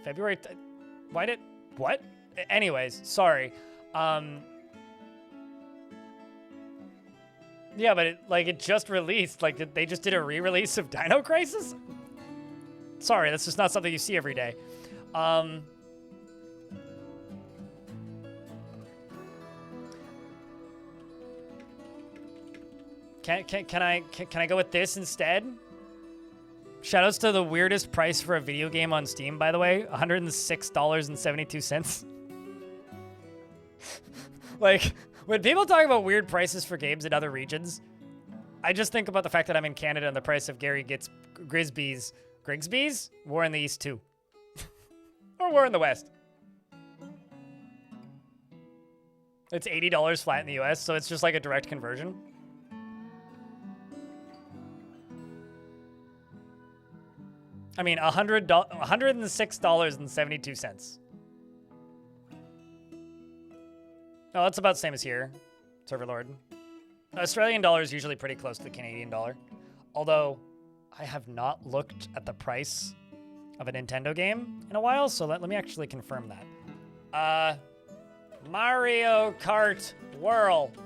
February. Why did? What? Anyways, sorry. Yeah, but it just released. Like, they just did a re-release of Dino Crisis? Sorry, that's just not something you see every day. Can I go with this instead? Shoutouts to the weirdest price for a video game on Steam, by the way, $106.72. Like, when people talk about weird prices for games in other regions, I just think about the fact that I'm in Canada and the price of Gary gets Grigsby's War in the East 2. Or War in the West. It's $80 flat in the US, so it's just like a direct conversion. I mean, $106.72. Oh, that's about the same as here, Serverlord. Australian dollar is usually pretty close to the Canadian dollar. Although, I have not looked at the price of a Nintendo game in a while, so let me actually confirm that. Mario Kart World.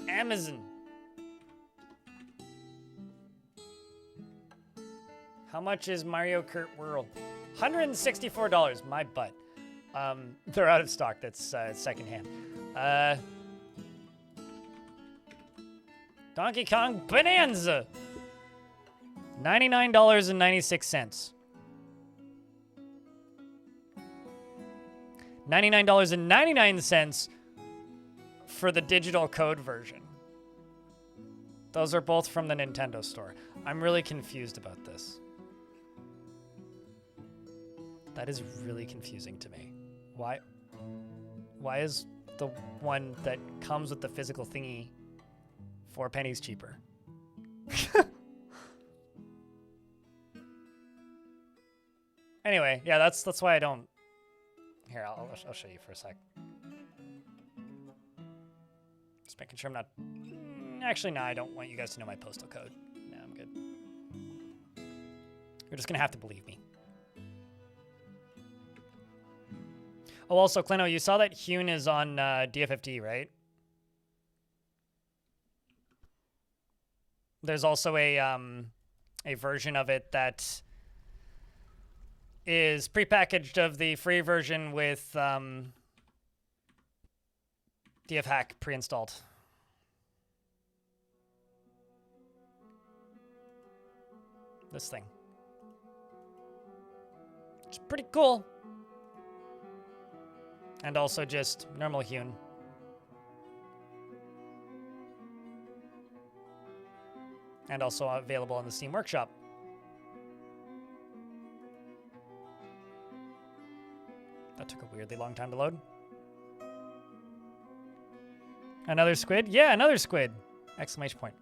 Amazon. How much is Mario Kart World? $164, my butt. They're out of stock, that's secondhand. Donkey Kong Bonanza. $99.96. $99.99 for the digital code version. Those are both from the Nintendo store. I'm really confused about this. That is really confusing to me. Why is the one that comes with the physical thingy 4 pennies cheaper? Anyway, yeah, that's why I don't. Here, I'll show you for a sec. Just making sure I'm not. Actually, no, I don't want you guys to know my postal code. No, I'm good. You're just gonna have to believe me. Oh, also, Clino, you saw that Hune is on DFFD, right? There's also a version of it that is prepackaged of the free version with DFHack pre-installed. This thing. It's pretty cool. And also just normal Hune. And also available on the Steam Workshop. That took a weirdly long time to load. Another squid? Yeah, another squid! Exclamation point.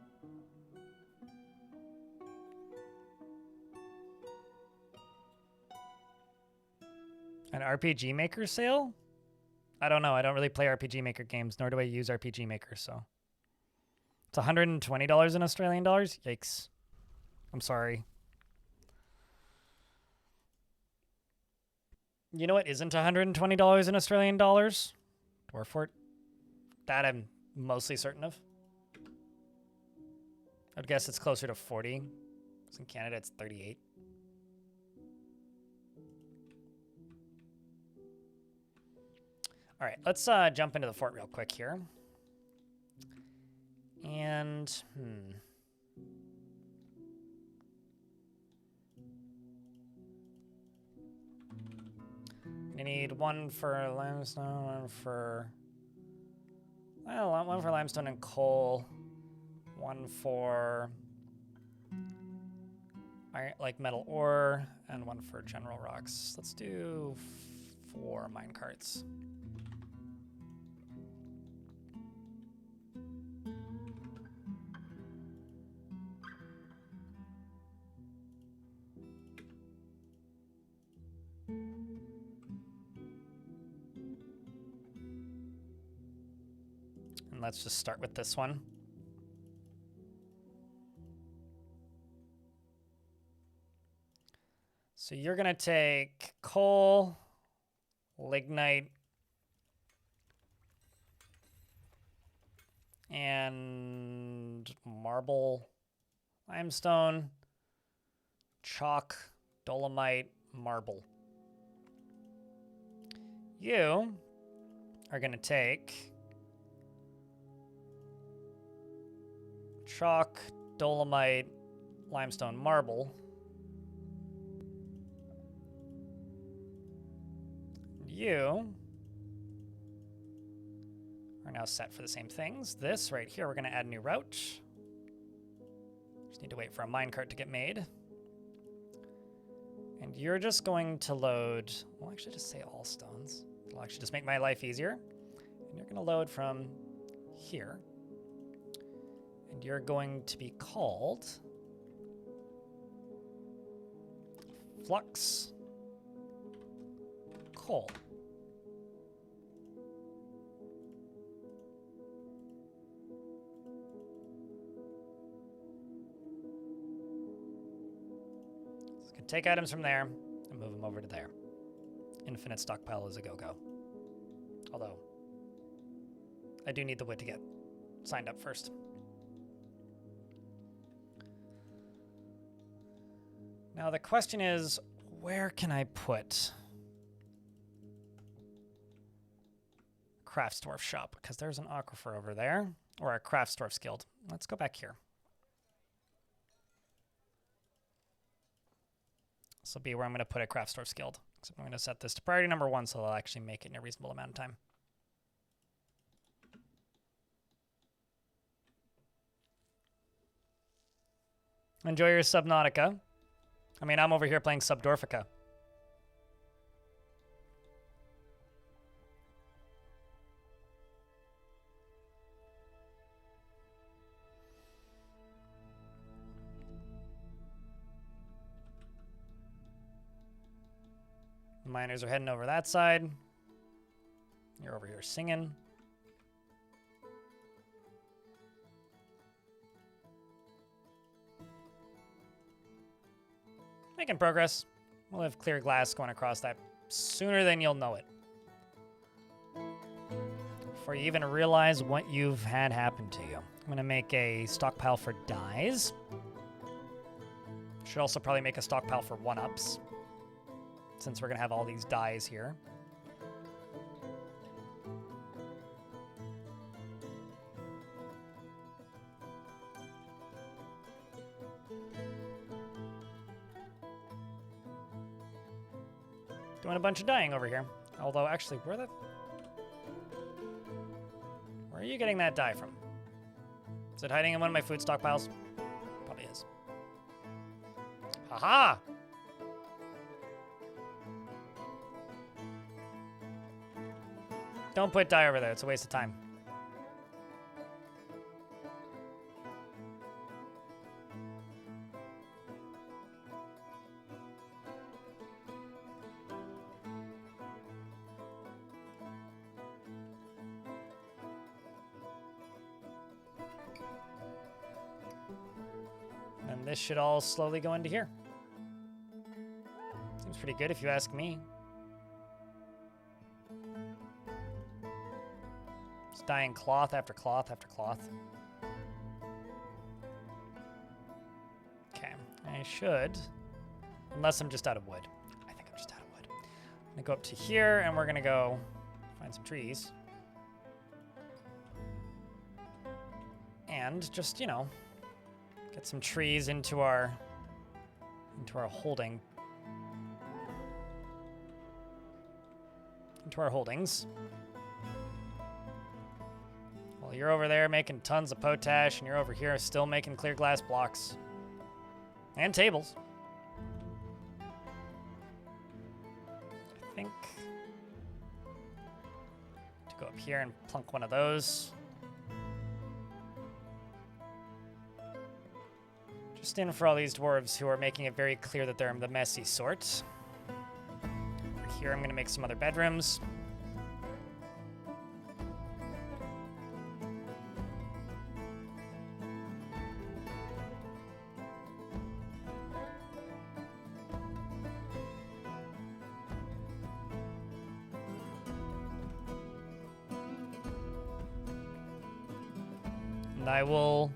An RPG Maker sale? I don't know. I don't really play RPG Maker games, nor do I use RPG Maker, so. It's $120 in Australian dollars? Yikes. I'm sorry. You know what isn't $120 in Australian dollars? Dwarf. That I'm mostly certain of. I'd guess it's closer to 40. Because in Canada it's 38. All right, let's jump into the fort real quick here. And, I need one for limestone, one for limestone and coal, one for iron, like metal ore, and 1 for general rocks. Let's do 4 mine carts. And let's just start with this one. So you're gonna take coal, lignite, and marble, limestone, chalk, dolomite, marble. You are gonna take chalk, dolomite, limestone, marble. You are now set for the same things. This right here, we're going to add a new route. Just need to wait for a minecart to get made. And you're just going to load, well, actually just say all stones. It'll actually just make my life easier. And you're going to load from here. And you're going to be called Flux Coal. Take items from there and move them over to there. Infinite stockpile is a go-go. Although, I do need the wood to get signed up first. Now the question is, where can I put Crafts Dwarf shop? Because there's an aquifer over there, or a Crafts Dwarf's guild. Let's go back here. This will be where I'm going to put a Crafts Dwarf's guild. Except I'm going to set this to priority number 1 so I'll actually make it in a reasonable amount of time. Enjoy your Subnautica. I mean, I'm over here playing Subdorfica. The miners are heading over that side. You're over here singing. Making progress. We'll have clear glass going across that sooner than you'll know it. Before you even realize what you've had happen to you. I'm going to make a stockpile for dyes. Should also probably make a stockpile for 1-ups. Since we're going to have all these dyes here. Doing a bunch of dyeing over here. Although, actually, where are you getting that dye from? Is it hiding in one of my food stockpiles? Probably is. Aha! Don't put dye over there. It's a waste of time. And this should all slowly go into here. Seems pretty good if you ask me. Dyeing cloth after cloth after cloth. Okay, I should, unless I'm just out of wood. I think I'm just out of wood. I'm gonna go up to here and we're gonna go find some trees. And just, you know, get some trees into our holding. Into our holdings. Well, you're over there making tons of potash, and you're over here still making clear glass blocks. And tables. think. To go up here and plunk one of those. Just in for all these dwarves who are making it very clear that they're the messy sort. Over here, I'm going to make some other bedrooms. And I will...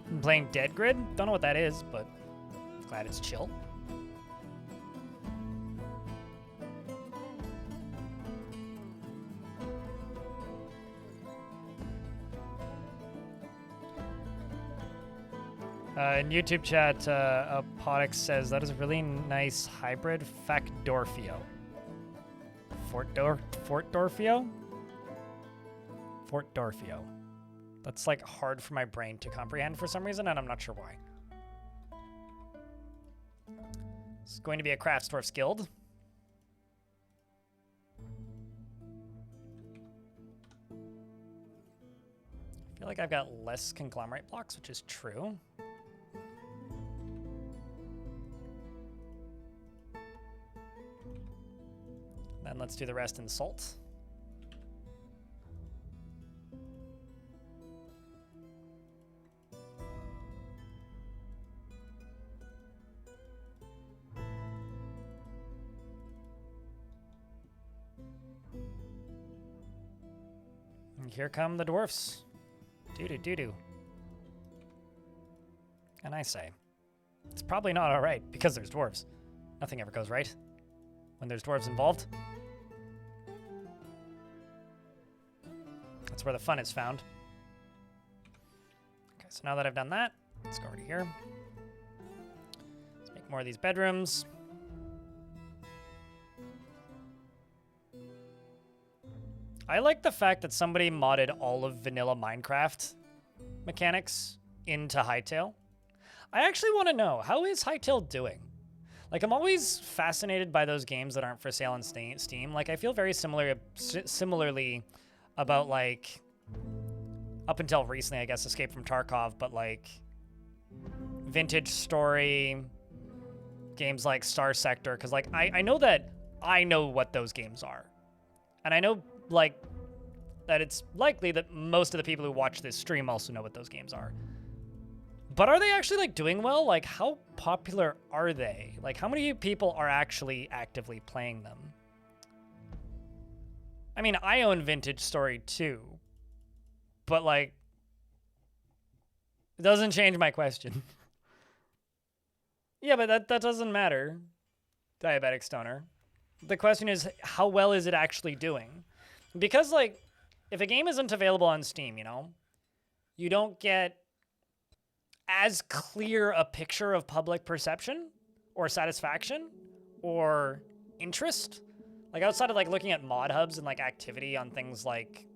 I'm playing Dead Grid? Don't know what that is, but glad it's chill. In YouTube chat, Podix says that is a really nice hybrid Factdorfio. Fortdorfio? Fortdorfio. That's like hard for my brain to comprehend for some reason, and I'm not sure why. It's going to be a Craftsdwarf's Guild. I feel like I've got less conglomerate blocks, which is true. Then let's do the rest in salt. And here come the dwarfs. Doo-doo-doo-doo. And I say, it's probably not all right because there's dwarves. Nothing ever goes right when there's dwarves involved. That's where the fun is found. Okay, so now that I've done that, let's go over to here. Let's make more of these bedrooms. I like the fact that somebody modded all of vanilla Minecraft mechanics into Hytale. I actually want to know, how is Hytale doing? Like, I'm always fascinated by those games that aren't for sale on Steam. Like, I feel very similarly about, like, up until recently, I guess, Escape from Tarkov, but, like, Vintage Story, games like Star Sector, because, like, I know that I know what those games are. And I know, like, that it's likely that most of the people who watch this stream also know what those games are. But are they actually, like, doing well? Like, how popular are they? Like, how many people are actually actively playing them? I mean, I own Vintage Story too. But, like, it doesn't change my question. Yeah, but that doesn't matter, Diabetic Stoner. The question is, how well is it actually doing? Because, like, if a game isn't available on Steam, you know, you don't get as clear a picture of public perception or satisfaction or interest. Like, outside of, like, looking at mod hubs and, like, activity on things like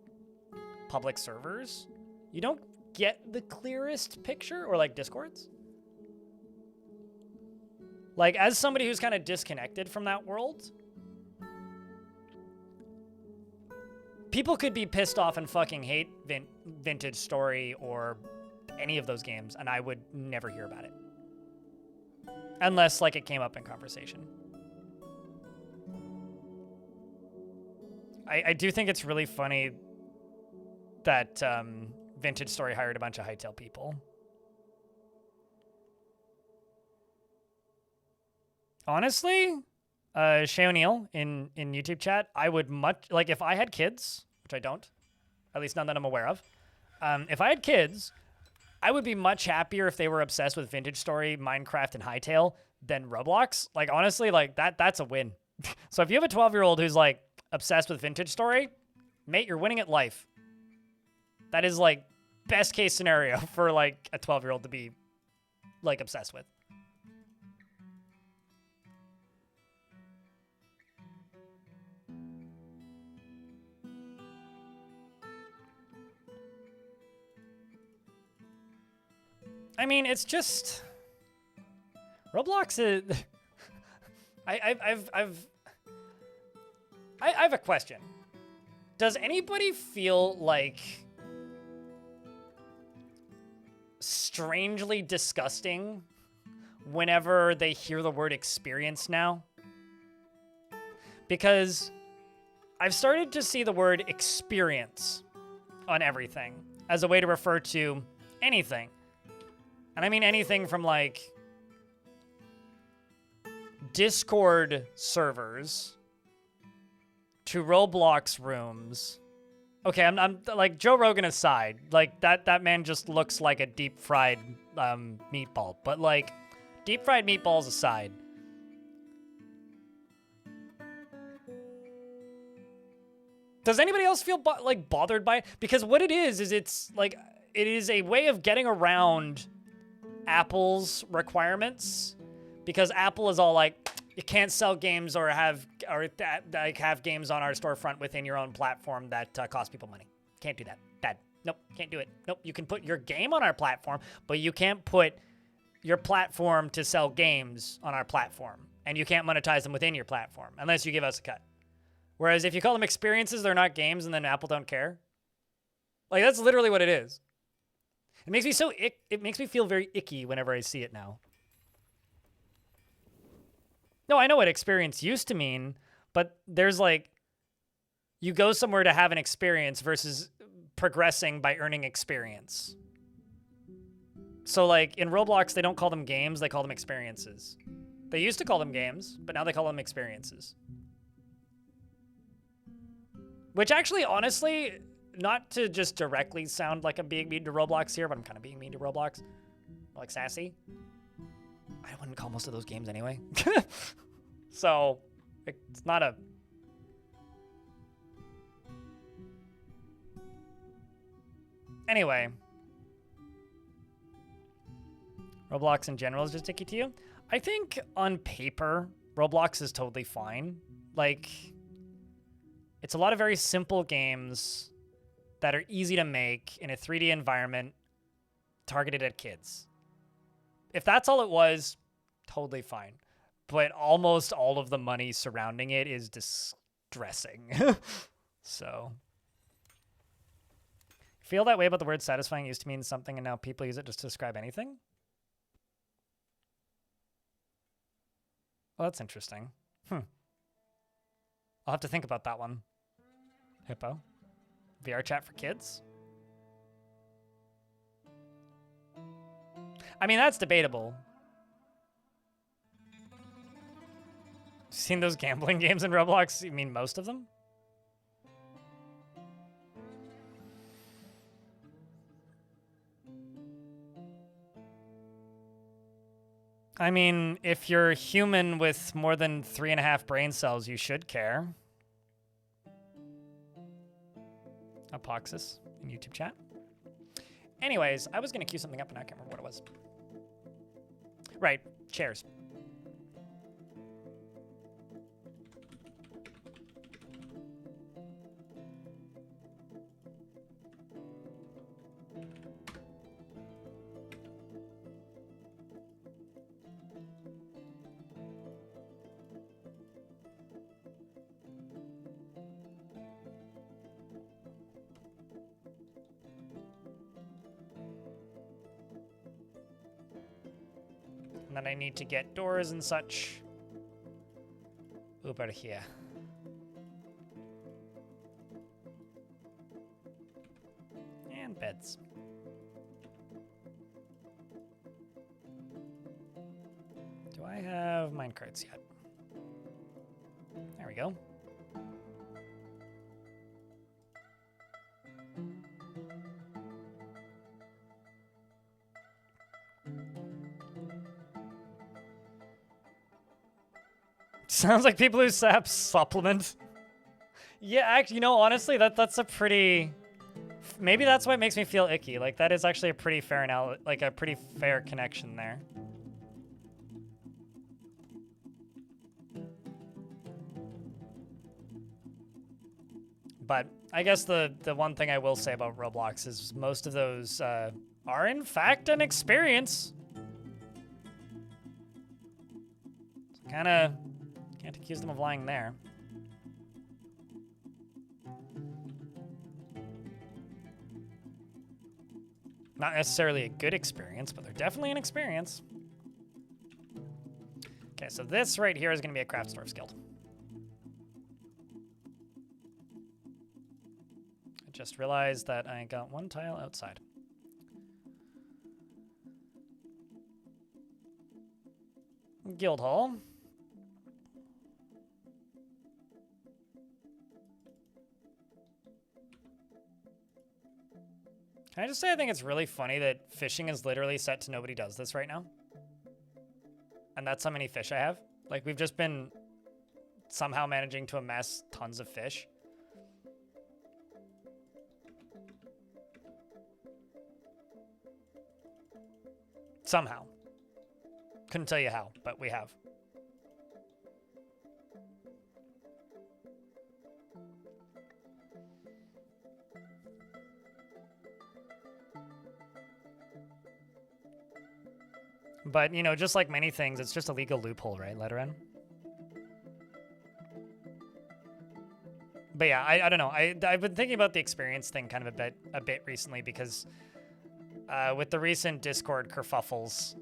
public servers, you don't get the clearest picture, or, like, Discords. Like, as somebody who's kind of disconnected from that world, people could be pissed off and fucking hate Vintage Story or any of those games, and I would never hear about it. Unless, like, it came up in conversation. I do think it's really funny that Vintage Story hired a bunch of Hytale people. Honestly, Shay O'Neill in YouTube chat, I would much, like, if I had kids, which I don't, at least none that I'm aware of, if I had kids, I would be much happier if they were obsessed with Vintage Story, Minecraft, and Hytale than Roblox. Like, honestly, like, that's a win. So if you have a 12-year-old who's, like, obsessed with Vintage Story, mate, you're winning at life. That is, like, best case scenario for, like, a 12-year-old to be, like, obsessed with. I mean, it's just... Roblox is... I have a question. Does anybody feel like strangely disgusting whenever they hear the word experience now? Because I've started to see the word experience on everything as a way to refer to anything. And I mean anything from like Discord servers to Roblox rooms. Okay, I'm like, Joe Rogan aside, like that man just looks like a deep fried meatball. But like, deep fried meatballs aside, does anybody else feel like bothered by it? Because what it is it's like, it is a way of getting around Apple's requirements, because Apple is all like, you can't sell games or have games on our storefront within your own platform that cost people money. Can't do that. Bad. Nope, can't do it. Nope, you can put your game on our platform, but you can't put your platform to sell games on our platform, and you can't monetize them within your platform unless you give us a cut. Whereas if you call them experiences, they're not games, and then Apple don't care. Like, that's literally what it is. It makes me it makes me feel very icky whenever I see it now. No, I know what experience used to mean, but there's like, you go somewhere to have an experience versus progressing by earning experience. So like in Roblox, they don't call them games, they call them experiences. They used to call them games, but now they call them experiences. Which actually, honestly, not to just directly sound like I'm being mean to Roblox here, but I'm kind of being mean to Roblox. Like sassy. I wouldn't call most of those games anyway. So, it's not a... Anyway. Roblox in general is just icky to you? I think on paper, Roblox is totally fine. Like, it's a lot of very simple games that are easy to make in a 3D environment targeted at kids. If that's all it was, totally fine. But almost all of the money surrounding it is distressing. So. Feel that way about the word satisfying used to mean something and now people use it just to describe anything? Well, that's interesting. I'll have to think about that one. Hippo. VR chat for kids? I mean, that's debatable. Seen those gambling games in Roblox? You mean most of them? I mean, if you're human with more than 3.5 brain cells, you should care. Apoxis in YouTube chat. Anyways, I was going to queue something up and I can't remember what it was. Right, chairs. And then I need to get doors and such over here. And beds. Do I have minecarts yet? There we go. Sounds like people who sap supplement. Yeah, actually, you know, honestly, that's a pretty... Maybe that's why it makes me feel icky. Like, that is actually a pretty fair a pretty fair connection there. But I guess the one thing I will say about Roblox is most of those are in fact an experience. Kind of Can't accuse them of lying there. Not necessarily a good experience, but they're definitely an experience. Okay, so this right here is going to be a Craftsdwarf's Guild. I just realized that I got one tile outside. Guild Hall. Can I just say I think it's really funny that fishing is literally set to nobody does this right now? And that's how many fish I have? Like, we've just been somehow managing to amass tons of fish. Somehow. Couldn't tell you how, but we have. But, you know, just like many things, it's just a legal loophole, right, Letterin? But yeah, I don't know. I've been thinking about the experience thing kind of a bit recently because with the recent Discord kerfuffles,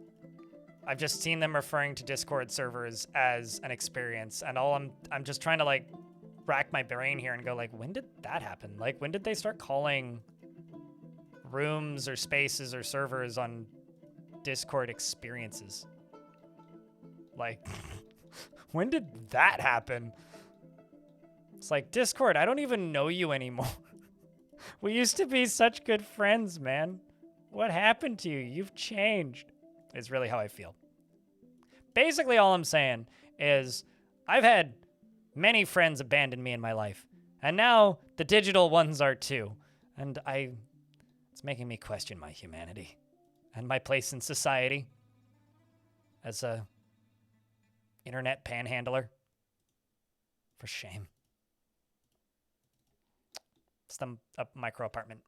I've just seen them referring to Discord servers as an experience, and I'm just trying to like rack my brain here and go like, when did that happen? Like, when did they start calling rooms or spaces or servers on Discord experiences? Like, when did that happen? It's like, Discord, I don't even know you anymore. We used to be such good friends, man. What happened to you? You've changed. Is really how I feel. Basically, all I'm saying is I've had many friends abandon me in my life, and now the digital ones are too. And it's making me question my humanity and my place in society as a internet panhandler. For shame. It's a micro apartment.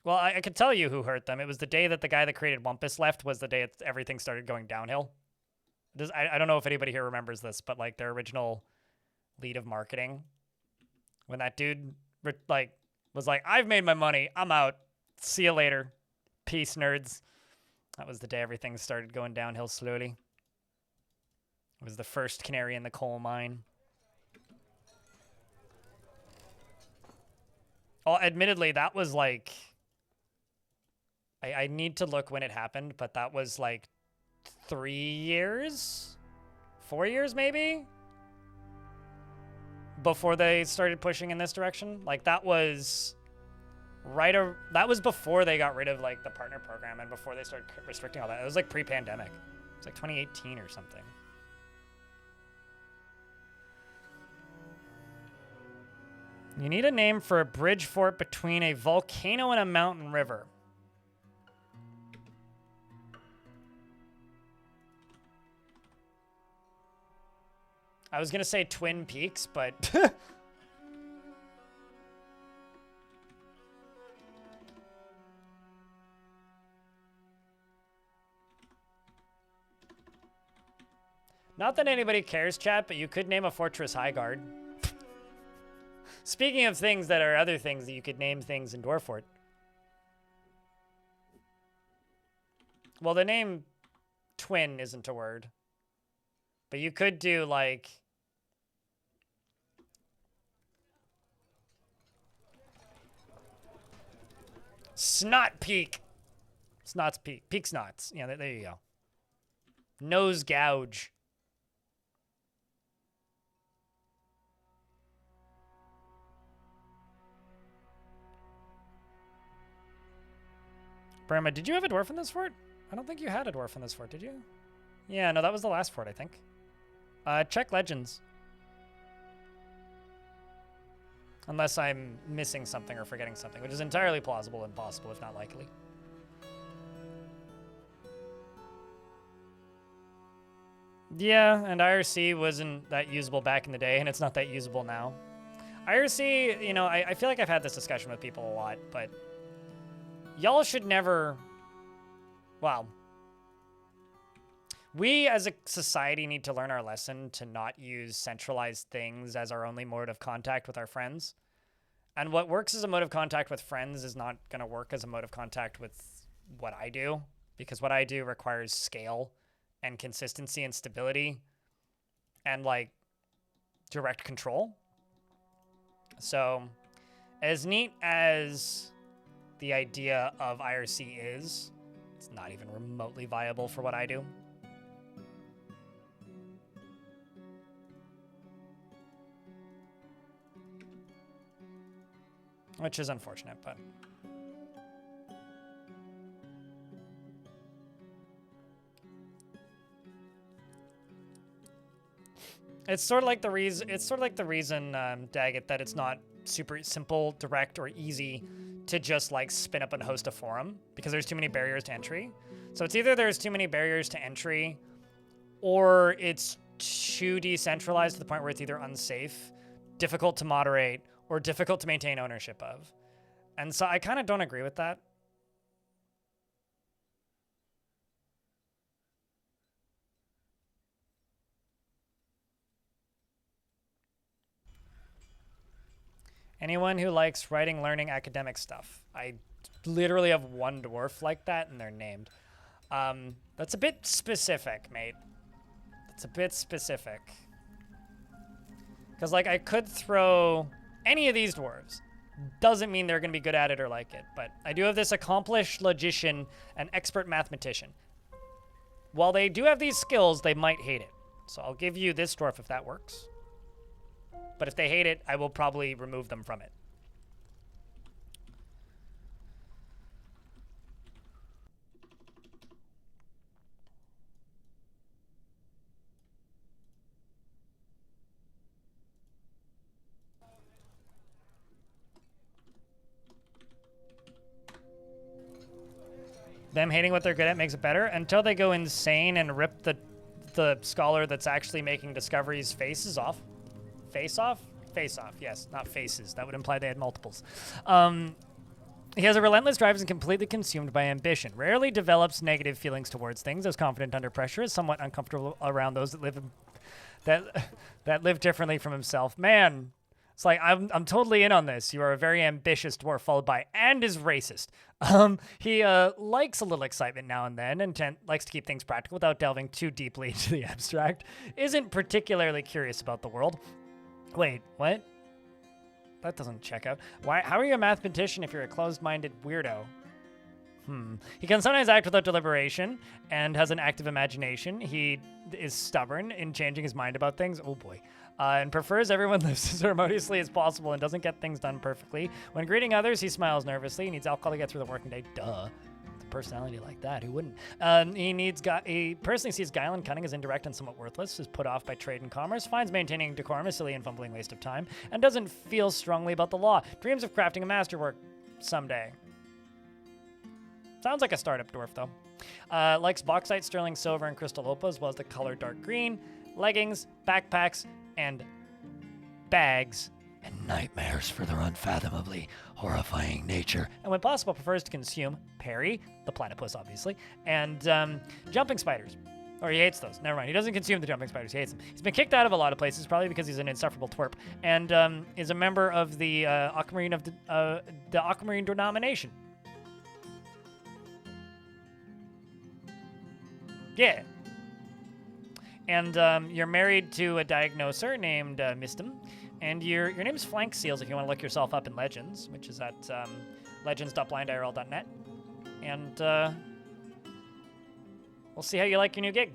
Well, I could tell you who hurt them. It was the day that the guy that created Wumpus left was the day everything started going downhill. I don't know if anybody here remembers this, but like their original lead of marketing, when that dude was like, I've made my money, I'm out, see you later, peace nerds. That was the day everything started going downhill slowly. It was the first canary in the coal mine. Oh, admittedly, that was like... I need to look when it happened, but that was like 3 years? 4 years, maybe? Before they started pushing in this direction. Like, that was... that was before they got rid of, like, the partner program and before they started restricting all that. It was, like, pre-pandemic. It was, like, 2018 or something. You need a name for a bridge fort between a volcano and a mountain river. I was going to say Twin Peaks, but... Not that anybody cares, chat, but you could name a fortress Highguard. Speaking of things that are other things that you could name things in Dwarfort. Well, the name Twin isn't a word. But you could do, like... Snot Peak. Snot's Peak. Peak Snots. Yeah, there you go. Nose Gouge. Burma, did you have a dwarf in this fort? I don't think you had a dwarf in this fort, did you? Yeah, no, that was the last fort, I think. Check Legends. Unless I'm missing something or forgetting something, which is entirely plausible and possible, if not likely. Yeah, and IRC wasn't that usable back in the day, and it's not that usable now. IRC, you know, I feel like I've had this discussion with people a lot, but y'all should never... Wow. We as a society need to learn our lesson to not use centralized things as our only mode of contact with our friends. And what works as a mode of contact with friends is not going to work as a mode of contact with what I do, because what I do requires scale and consistency and stability and like direct control. So as neat as the idea of IRC is, it's not even remotely viable for what I do. Which is unfortunate, but... It's sort of like the reason, Daggett, that it's not super simple, direct, or easy to just like spin up and host a forum, because there's too many barriers to entry. So it's either there's too many barriers to entry, or it's too decentralized to the point where it's either unsafe, difficult to moderate, or difficult to maintain ownership of. And so I kind of don't agree with that. Anyone who likes writing, learning, academic stuff. I literally have one dwarf like that, and they're named. That's a bit specific, mate. That's a bit specific. Because, like, I could throw any of these dwarves. Doesn't mean they're going to be good at it or like it. But I do have this accomplished logician and expert mathematician. While they do have these skills, they might hate it. So I'll give you this dwarf if that works. But if they hate it, I will probably remove them from it. Them hating what they're good at makes it better until they go insane and rip the scholar that's actually making discoveries faces off. Face off? Face off, yes, not faces. That would imply they had multiples. He has a relentless drive and is completely consumed by ambition. Rarely develops negative feelings towards things. Is confident under pressure. Is somewhat uncomfortable around those that live differently from himself. Man, it's like I'm totally in on this. You are a very ambitious dwarf, followed by and is racist. He likes a little excitement now and then, and likes to keep things practical without delving too deeply into the abstract. Isn't particularly curious about the world. Wait, what? That doesn't check out. Why? How are you a mathematician if you're a closed-minded weirdo? He can sometimes act without deliberation and has an active imagination. He is stubborn in changing his mind about things. Oh boy. And prefers everyone lives as harmoniously as possible and doesn't get things done perfectly. When greeting others, he smiles nervously. He needs alcohol to get through the working day. Duh. Personality like that, who wouldn't? He personally sees guile and cunning as indirect and somewhat worthless, is put off by trade and commerce, finds maintaining decorum a silly and fumbling waste of time, and doesn't feel strongly about the law. Dreams of crafting a masterwork someday. Sounds like a startup dwarf, though. Likes bauxite, sterling silver, and crystal opal, as well as the color dark green, leggings, backpacks, and bags, and nightmares for their unfathomably horrifying nature. And when possible, prefers to consume Perry, the platypus, obviously, and jumping spiders. Or he hates those. Never mind. He doesn't consume the jumping spiders. He hates them. He's been kicked out of a lot of places, probably because he's an insufferable twerp, and is a member of the Aquarium the Aquarium denomination. Yeah. And you're married to a diagnoser named Mistum. And your name's Flank Seals if you want to look yourself up in Legends, which is at legends.blindirl.net. And we'll see how you like your new gig.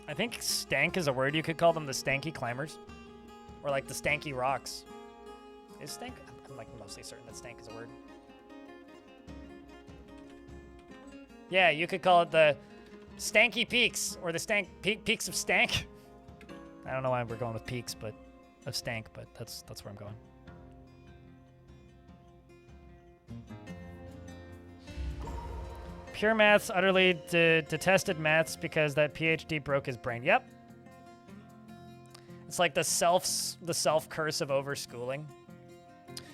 I think stank is a word. You could call them the stanky climbers. Or like the stanky rocks. Is stank? I'm like mostly certain that stank is a word. Yeah, you could call it the Stanky Peaks, or the Peaks of Stank. I don't know why we're going with peaks, but of stank, but that's where I'm going. Pure maths, utterly detested maths because that PhD broke his brain. Yep. It's like the self curse of overschooling.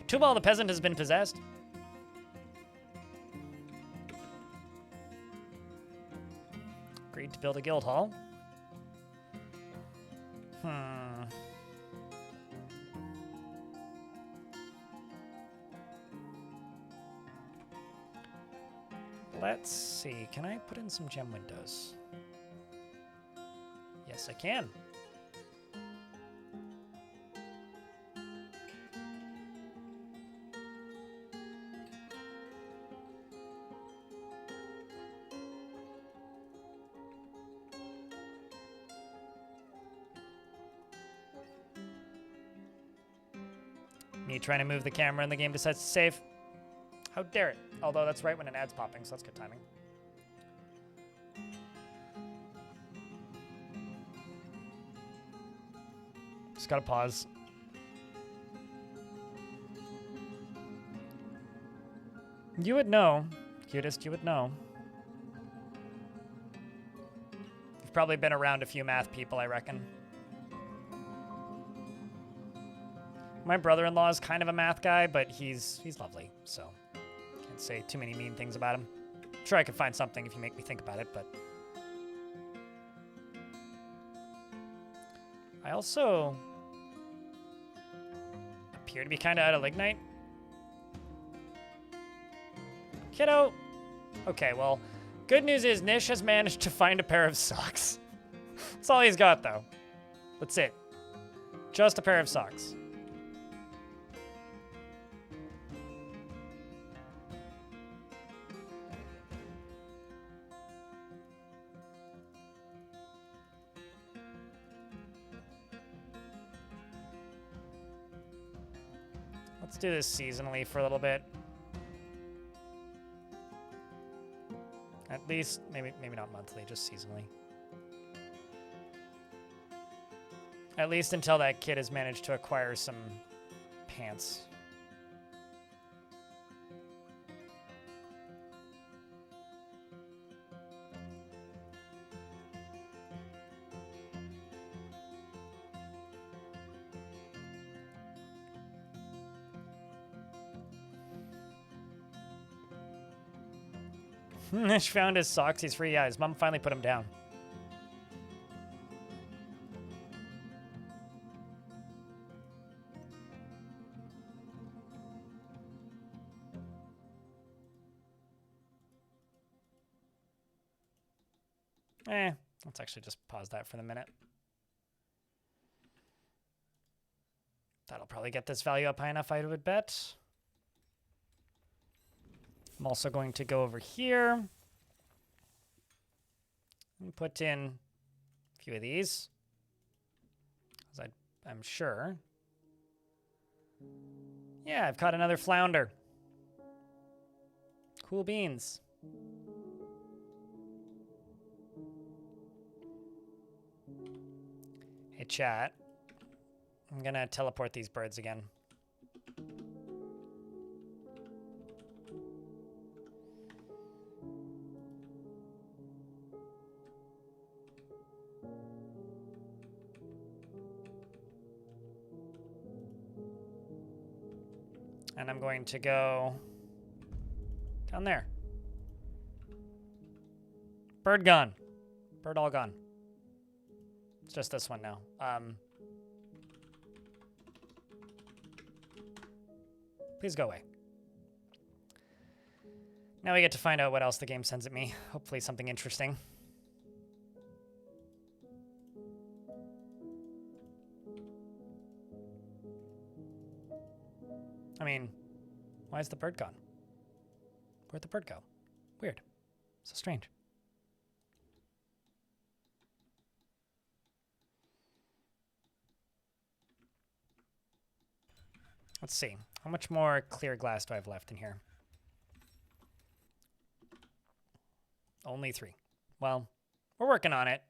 Tubal the peasant has been possessed. Agreed to build a guild hall. Let's see. Can I put in some gem windows? Yes, I can. Me trying to move the camera and the game decides to save. How dare it? Although that's right when an ad's popping, so that's good timing. Just gotta pause. You would know. Cutest, you would know. You've probably been around a few math people, I reckon. My brother-in-law is kind of a math guy, but he's lovely, so can't say too many mean things about him. I'm sure I could find something if you make me think about it, but I also appear to be kind of out of lignite. Kiddo. Okay, well, good news is Nish has managed to find a pair of socks. That's all he's got, though. That's it. Just a pair of socks. Let's do this seasonally for a little bit. At least, maybe not monthly, just seasonally. At least until that kid has managed to acquire some pants. Nish found his socks. He's free. Yeah, his mom finally put him down. Let's actually just pause that for the minute. That'll probably get this value up high enough, I would bet. I'm also going to go over here and put in a few of these, because I'm sure. Yeah, I've caught another flounder. Cool beans. Hey, chat. I'm going to teleport these birds again. And I'm going to go down there. Bird gone. Bird all gone. It's just this one now. Please go away. Now we get to find out what else the game sends at me. Hopefully something interesting. I mean, why is the bird gone? Where'd the bird go? Weird. So strange. Let's see. How much more clear glass do I have left in here? Only 3. Well, we're working on it.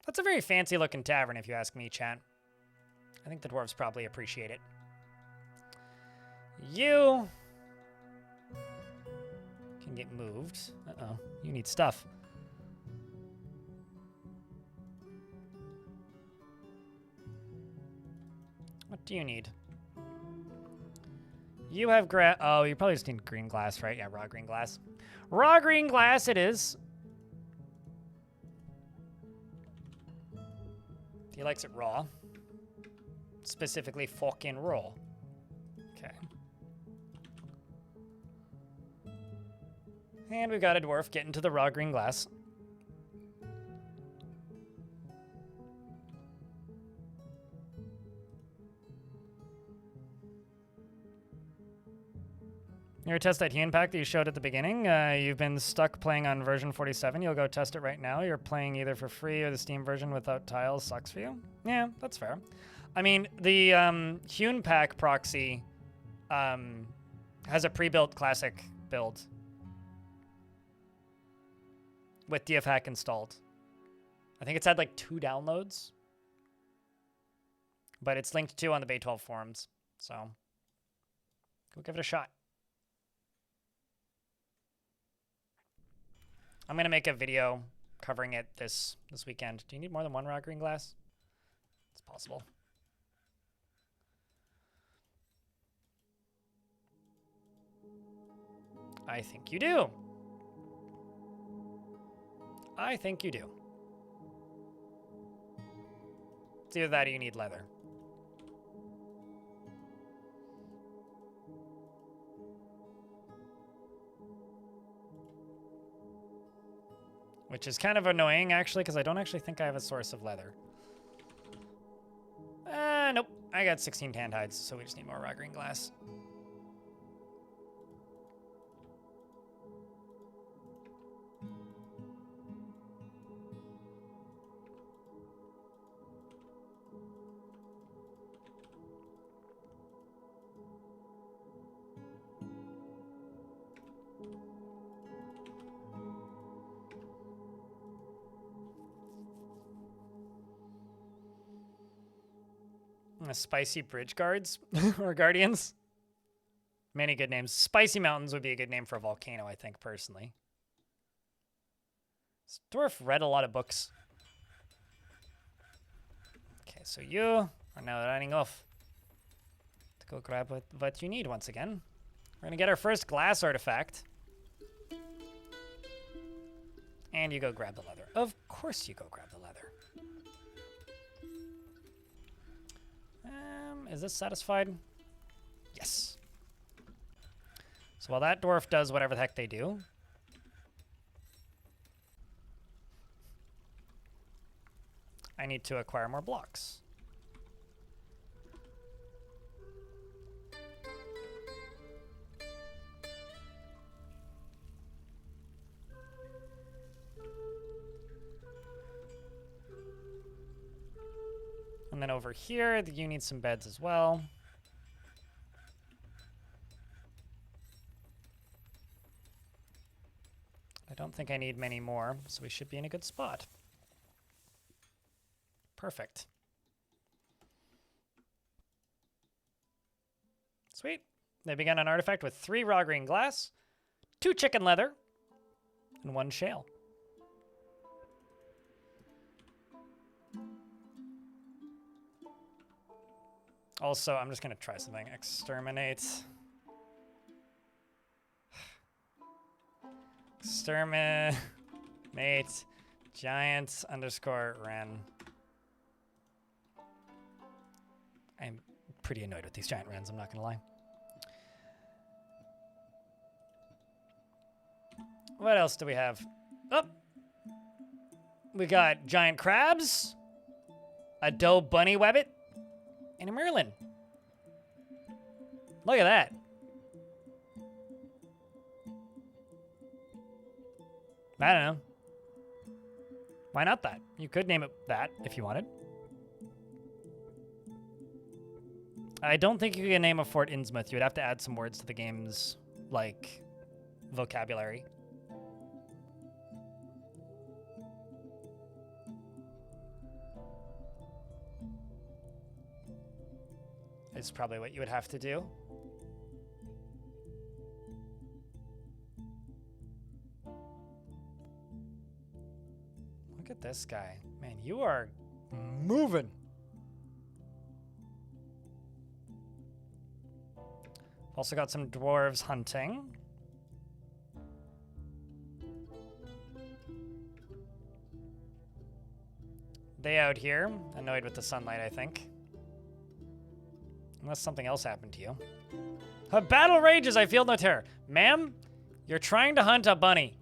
That's a very fancy looking tavern if you ask me, chat. I think the dwarves probably appreciate it. You can get moved. Uh-oh, you need stuff. What do you need? You have oh, you probably just need green glass, right? Yeah, raw green glass. Raw green glass it is. He likes it raw. Specifically fucking raw. Okay. And we've got a dwarf get into the raw green glass. You ever test that Hewn pack that you showed at the beginning? You've been stuck playing on version 47. You'll go test it right now. You're playing either for free or the Steam version without tiles. Sucks for you. Yeah, that's fair. I mean, the Hewn pack proxy has a pre-built classic build with DF hack installed. I think it's had like 2 downloads, but it's linked to on the Bay 12 forums. So go give it a shot. I'm going to make a video covering it this weekend. Do you need more than 1 raw green glass? It's possible. I think you do. I think you do. It's either that or you need leather. Which is kind of annoying, actually, because I don't actually think I have a source of leather. Nope. I got 16 tanned hides, so we just need more raw green glass. Spicy bridge guards or guardians. Many good names. Spicy Mountains would be a good name for a volcano, I think, personally. Dwarf read a lot of books. Okay, so you are now running off to go grab what you need once again. We're going to get our first glass artifact. And you go grab the leather. Of course you go grab the leather. Is this satisfied? Yes. So while that dwarf does whatever the heck they do, I need to acquire more blocks. And then over here, you need some beds as well. I don't think I need many more, so we should be in a good spot. Perfect. Sweet. They began an artifact with 3 raw green glass, 2 chicken leather, and 1 shale. Also, I'm just going to try something. Exterminate. Exterminate giant underscore wren. I'm pretty annoyed with these giant wrens, I'm not going to lie. What else do we have? Oh! We got giant crabs, a doe bunny webbit, and a Merlin. Look at that. I don't know. Why not that? You could name it that if you wanted. I don't think you can name a Fort Innsmouth. You would have to add some words to the game's, like, vocabulary. Is probably what you would have to do. Look at this guy. Man, you are moving. Also got some dwarves hunting. They out here, annoyed with the sunlight, I think. Unless something else happened to you. A battle rages, I feel no terror. Ma'am, you're trying to hunt a bunny.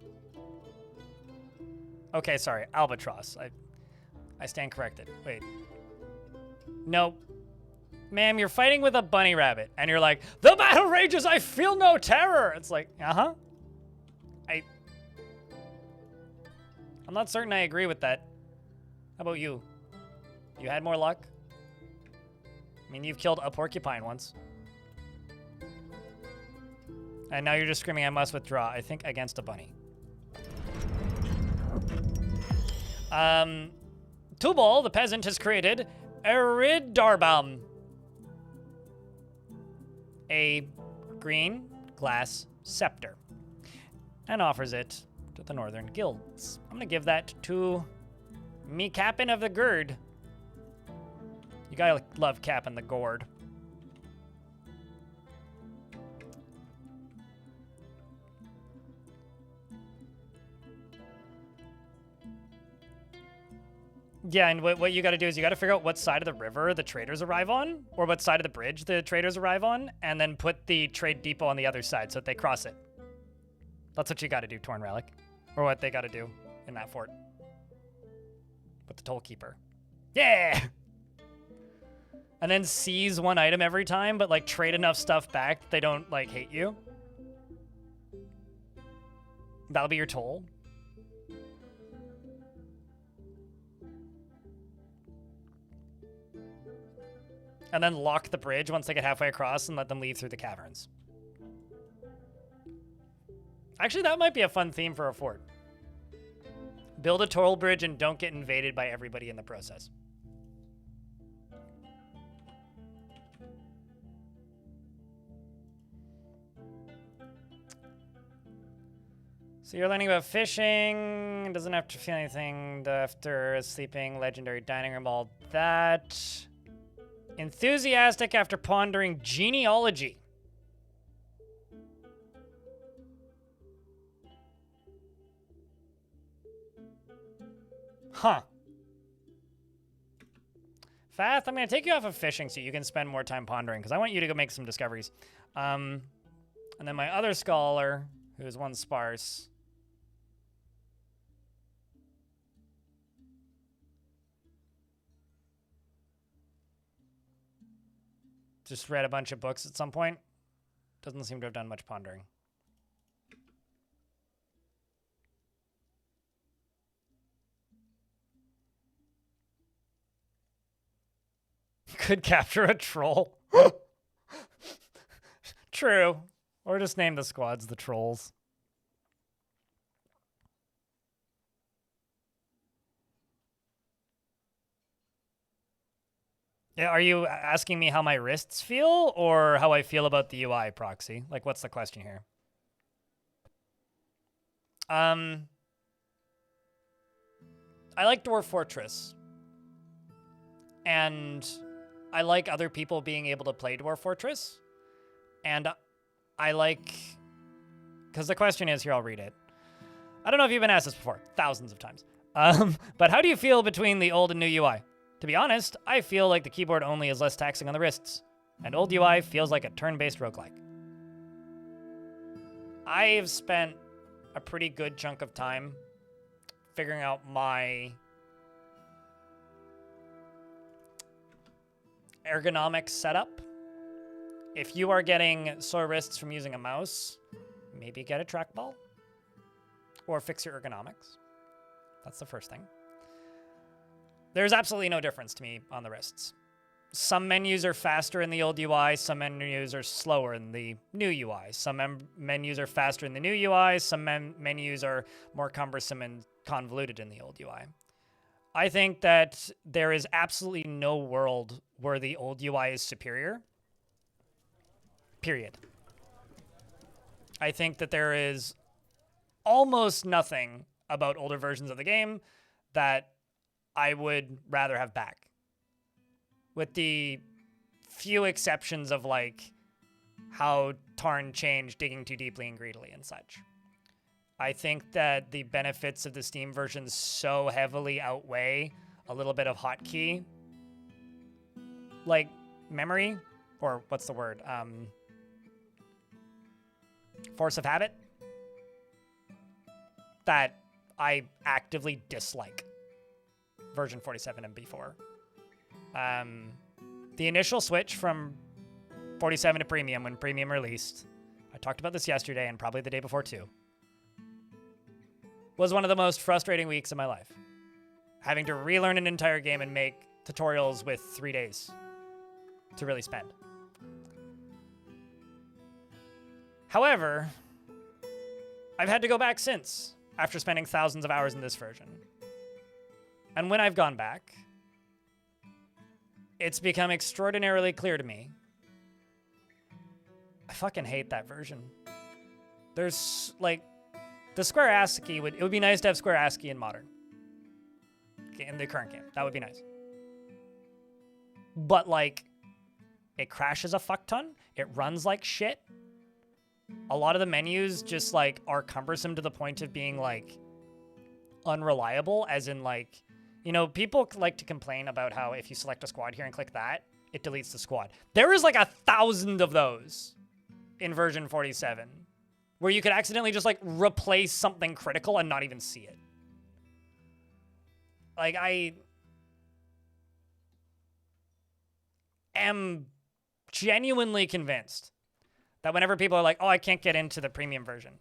Okay, sorry, albatross. I stand corrected. Wait. No. Ma'am, you're fighting with a bunny rabbit. And you're like, the battle rages, I feel no terror. It's like, uh-huh. I'm not certain I agree with that. How about you? You had more luck? I mean, you've killed a porcupine once. And now you're just screaming, I must withdraw. I think against a bunny. Tubal, the peasant, has created Eridarbam. A green glass scepter. And offers it to the northern guilds. I'm gonna give that to me Captain of the Gird. You gotta love Captain the Gourd. Yeah, and what you gotta do is you gotta figure out what side of the river the traders arrive on, or what side of the bridge the traders arrive on, and then put the trade depot on the other side so that they cross it. That's what you gotta do, Torn Relic. Or what they gotta do in that fort. With the toll keeper. Yeah! And then seize one item every time, but like trade enough stuff back that they don't like hate you. That'll be your toll. And then lock the bridge once they get halfway across and let them leave through the caverns. Actually, that might be a fun theme for a fort. Build a toll bridge and don't get invaded by everybody in the process. So you're learning about fishing. Doesn't have to feel anything after sleeping. Legendary dining room, all that. Enthusiastic after pondering genealogy. Huh. Fath, I'm going to take you off of fishing so you can spend more time pondering, because I want you to go make some discoveries. And then my other scholar, who is one sparse. Just read a bunch of books at some point. Doesn't seem to have done much pondering. Could capture a troll. True. Or just name the squads the trolls. Yeah, are you asking me how my wrists feel or how I feel about the UI, Proxy? Like, what's the question here? I like Dwarf Fortress. And I like other people being able to play Dwarf Fortress. And I like... Because the question is, here, I'll read it. I don't know if you've been asked this before. Thousands of times. But how do you feel between the old and new UI? To be honest, I feel like the keyboard only is less taxing on the wrists. And old UI feels like a turn-based roguelike. I've spent a pretty good chunk of time figuring out my ergonomic setup. If you are getting sore wrists from using a mouse, maybe get a trackball or fix your ergonomics. That's the first thing. There's absolutely no difference to me on the wrists. Some menus are faster in the old UI, some menus are slower in the new UI. Some menus are faster in the new UI, some menus are more cumbersome and convoluted in the old UI. I think that there is absolutely no world where the old UI is superior. Period. I think that there is almost nothing about older versions of the game that I would rather have back. With the few exceptions of like how Tarn changed digging too deeply and greedily and such. I think that the benefits of the Steam version so heavily outweigh a little bit of hotkey, like memory, or what's the word? Force of habit, that I actively dislike version 47 and before. The initial switch from 47 to Premium when Premium released, I talked about this yesterday and probably the day before too, was one of the most frustrating weeks of my life. Having to relearn an entire game and make tutorials with 3 days to really spend. However, I've had to go back since, after spending thousands of hours in this version. And when I've gone back, it's become extraordinarily clear to me. I fucking hate that version. There's, like, the square ASCII it would be nice to have square ASCII in Modern. In the current game. That would be nice. But, like, it crashes a fuck ton. It runs like shit. A lot of the menus just, like, are cumbersome to the point of being, like, unreliable, as in, like, you know, people like to complain about how if you select a squad here and click that, it deletes the squad. There is, like, 1,000 of those in version 47, where you could accidentally just, like, replace something critical and not even see it. Like, I am genuinely convinced that whenever people are like, oh, I can't get into the premium version,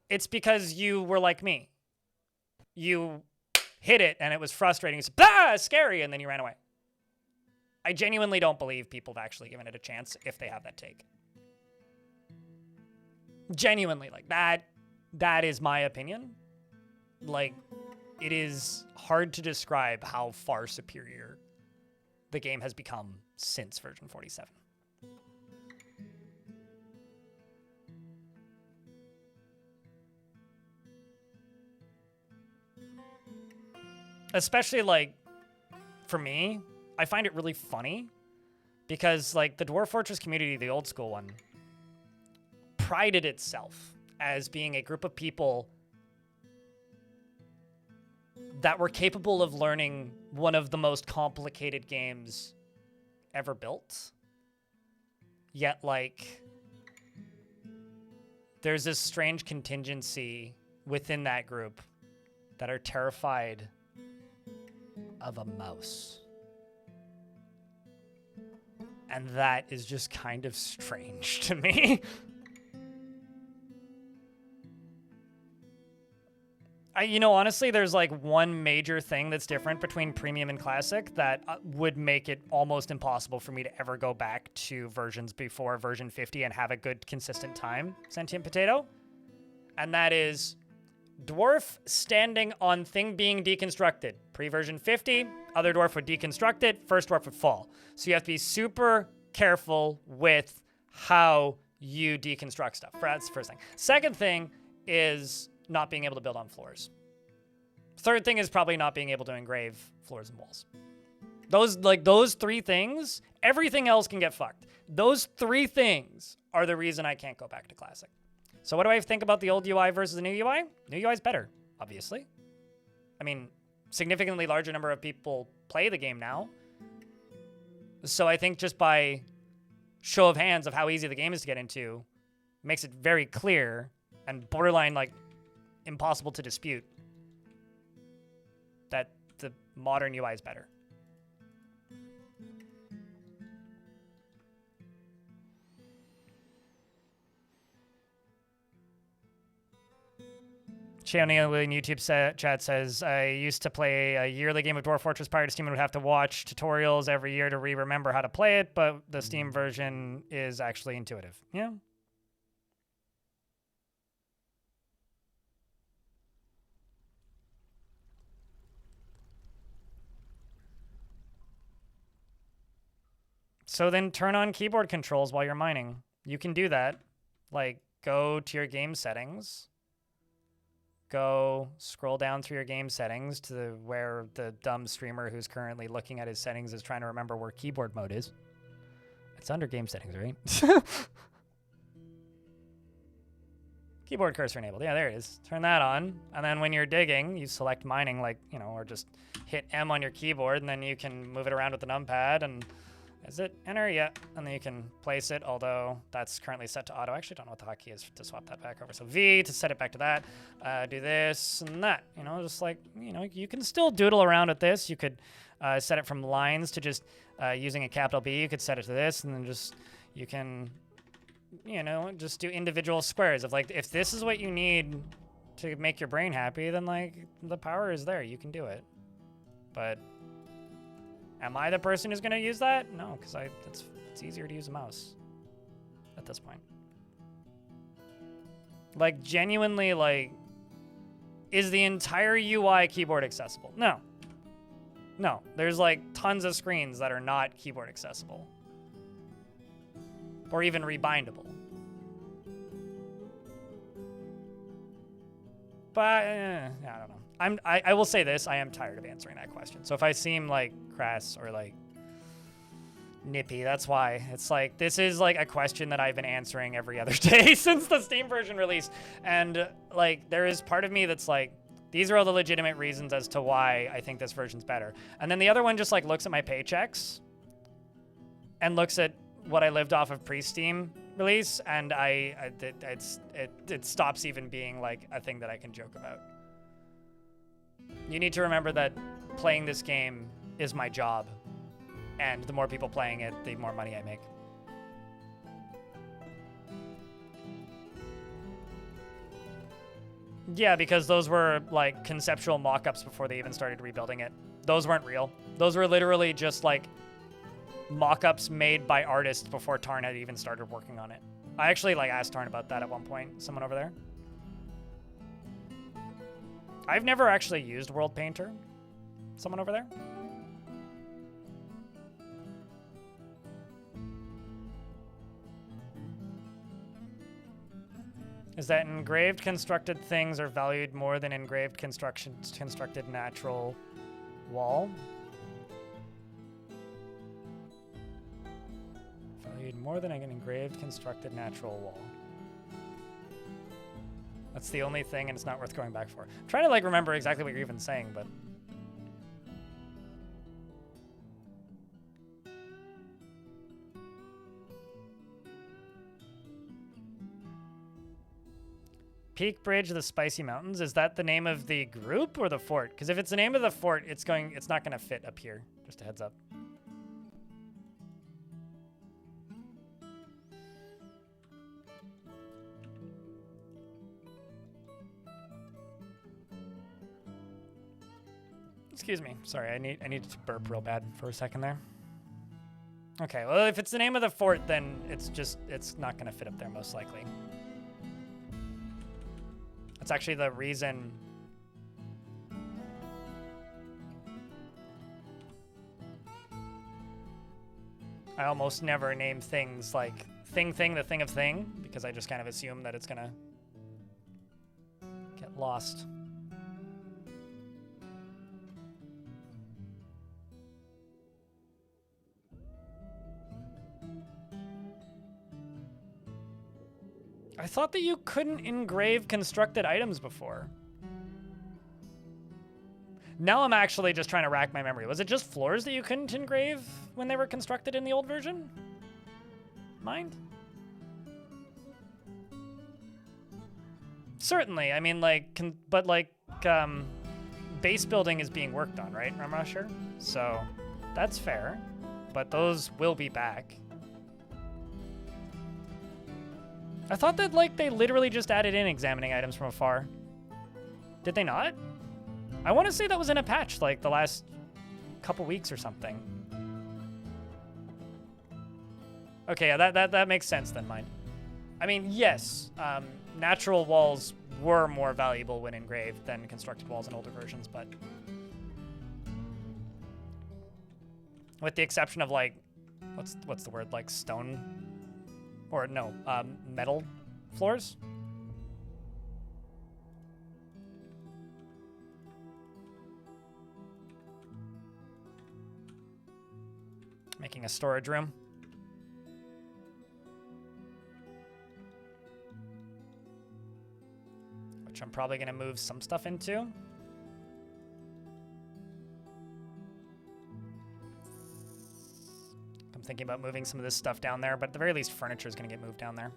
it's because you were like me. You hit it and it was frustrating. You said, ah, scary, and then you ran away. I genuinely don't believe people have actually given it a chance if they have that take. Genuinely, like, that is my opinion. Like, it is hard to describe how far superior the game has become since version 47. Especially, like, for me, I find it really funny because, like, the Dwarf Fortress community, the old school one, prided itself as being a group of people that were capable of learning one of the most complicated games ever built. Yet, like, there's this strange contingency within that group that are terrified of a mouse. And that is just kind of strange to me. You know, honestly, there's like one major thing that's different between Premium and Classic that would make it almost impossible for me to ever go back to versions before version 50 and have a good, consistent time, Sentient Potato. And that is Dwarf standing on thing being deconstructed. Pre-version 50, other Dwarf would deconstruct it, first Dwarf would fall. So you have to be super careful with how you deconstruct stuff. That's the first thing. Second thing is not being able to build on floors. Third thing is probably not being able to engrave floors and walls. Those three things, everything else can get fucked. Those three things are the reason I can't go back to Classic. So what do I think about the old UI versus the new UI? New UI is better, obviously. I mean, significantly larger number of people play the game now. So I think just by show of hands of how easy the game is to get into, makes it very clear and borderline, like, impossible to dispute that the modern UI is better. Shay O'Neill in YouTube chat says, I used to play a yearly game of Dwarf Fortress prior to Steam and would have to watch tutorials every year to remember how to play it, but the Steam version is actually intuitive. Yeah. So then turn on keyboard controls while you're mining. You can do that. Like, go to your game settings. Go scroll down through your game settings to where the dumb streamer who's currently looking at his settings is trying to remember where keyboard mode is. It's under game settings, right? Keyboard cursor enabled. Yeah, there it is. Turn that on. And then when you're digging, you select mining, like, you know, or just hit M on your keyboard, and then you can move it around with the numpad. And is it enter? Yeah. And then you can place it, although that's currently set to auto. I actually don't know what the hotkey is to swap that back over. So V to set it back to that. Do this and that. You know, just like, you know, you can still doodle around with this. You could set it from lines to just using a capital B. You could set it to this, and then just, you can, you know, just do individual squares of like, if this is what you need to make your brain happy, then like the power is there. You can do it. But am I the person who's going to use that? No, because it's easier to use a mouse at this point. Like, genuinely, like, is the entire UI keyboard accessible? No. No, there's like tons of screens that are not keyboard accessible. Or even rebindable. But, I don't know. I will say this, I am tired of answering that question. So if I seem like crass or like nippy, that's why. It's like, this is like a question that I've been answering every other day since the Steam version release. And like, there is part of me that's like, these are all the legitimate reasons as to why I think this version's better. And then the other one just like looks at my paychecks and looks at what I lived off of pre-Steam release, and it stops even being like a thing that I can joke about. You need to remember that playing this game is my job, and the more people playing it, the more money I make. Yeah, because those were like conceptual mock-ups before they even started rebuilding it. Those weren't real. Those were literally just like mock-ups made by artists before Tarn had even started working on it. I actually like asked Tarn about that at one point. Someone over there. I've never actually used World Painter. Someone over there. Is that engraved constructed things are valued more than engraved constructed natural wall? Valued more than an engraved constructed natural wall. That's the only thing, and it's not worth going back for. I'm trying to like remember exactly what you're even saying, but Peak Bridge of the Spicy Mountains, is that the name of the group or the fort? Because if it's the name of the fort, it's not gonna fit up here. Just a heads up. Excuse me. Sorry, I needed to burp real bad for a second there. Okay, well, if it's the name of the fort, then it's not gonna fit up there most likely. That's actually the reason I almost never name things like the thing of thing, because I just kind of assume that it's gonna get lost. I thought that you couldn't engrave constructed items before. Now I'm actually just trying to rack my memory. Was it just floors that you couldn't engrave when they were constructed in the old version? Mind? Certainly. I mean, like, base building is being worked on, right, Ramasher? So that's fair, but those will be back. I thought that, like, they literally just added in examining items from afar. Did they not? I want to say that was in a patch, like, the last couple weeks or something. Okay, yeah, that makes sense then, mind. I mean, yes, natural walls were more valuable when engraved than constructed walls in older versions, but with the exception of, like, what's the word, like, stone? Or no, metal floors. Making a storage room. which I'm probably going to move some stuff into. I'm thinking about moving some of this stuff down there, but at the very least, furniture is going to get moved down there.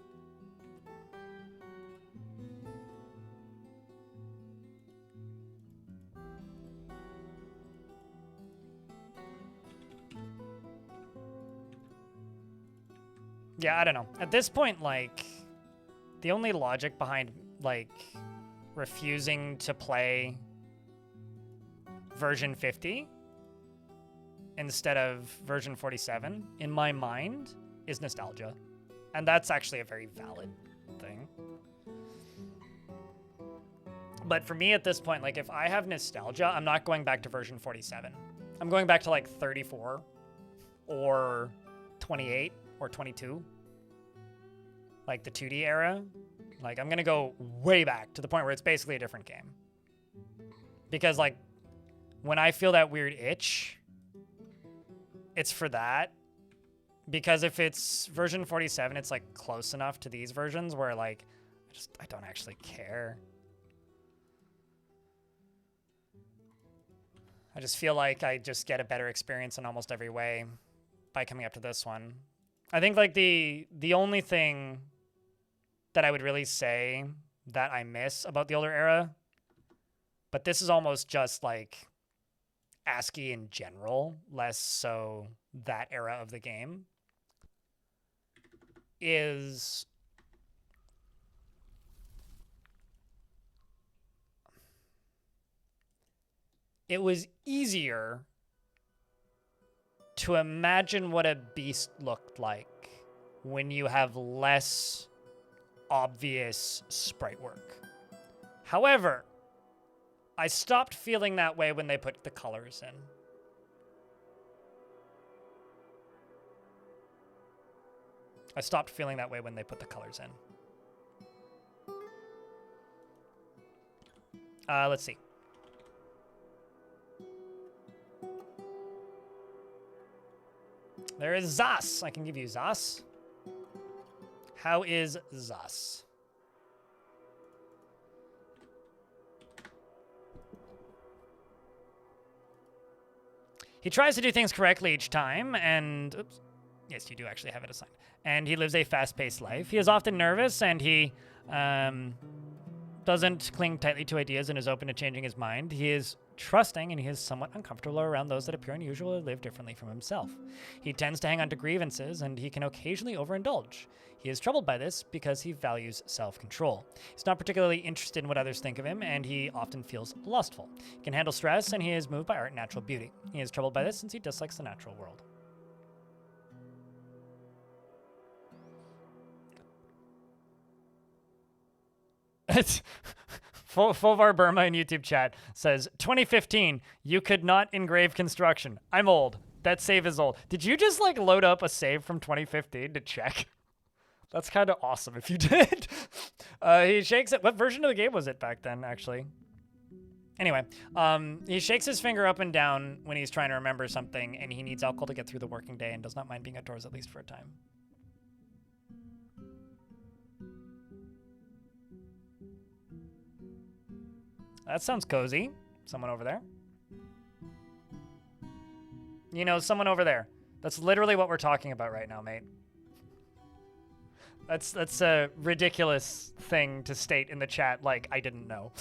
Yeah, I don't know. At this point, like, the only logic behind, like, refusing to play version 50 instead of version 47, in my mind, is nostalgia. And that's actually a very valid thing. But for me at this point, like, if I have nostalgia, I'm not going back to version 47. I'm going back to, like, 34 or 28 or 22. Like, the 2D era. Like, I'm going to go way back to the point where it's basically a different game. Because, like, when I feel that weird itch, it's for that. Because if it's version 47, it's, like, close enough to these versions where, like, I don't actually care. I just feel like I just get a better experience in almost every way by coming up to this one. I think, like, the only thing that I would really say that I miss about the older era, but this is almost just, like, ASCII in general, less so that era of the game, is it was easier to imagine what a beast looked like when you have less obvious sprite work. However, I stopped feeling that way when they put the colors in. I stopped feeling that way when they put the colors in. Let's see. There is Zas. I can give you Zas. How is Zas? He tries to do things correctly each time, and... Oops. Yes, you do actually have it assigned. And he lives a fast-paced life. He is often nervous, and he doesn't cling tightly to ideas and is open to changing his mind. He is trusting, and he is somewhat uncomfortable around those that appear unusual or live differently from himself. He tends to hang on to grievances, and he can occasionally overindulge. He is troubled by this because he values self-control. He's not particularly interested in what others think of him, and he often feels lustful. He can handle stress, and he is moved by art and natural beauty. He is troubled by this since he dislikes the natural world. Fulvar Burma in YouTube chat says, 2015, you could not engrave construction. I'm old. That save is old. Did you just, like, load up a save from 2015 to check? That's kind of awesome if you did. He shakes it. What version of the game was it back then, actually? Anyway, he shakes his finger up and down when he's trying to remember something, and he needs alcohol to get through the working day and does not mind being outdoors at least for a time. That sounds cozy. Someone over there. You know, someone over there. That's literally what we're talking about right now, mate. That's a ridiculous thing to state in the chat like I didn't know.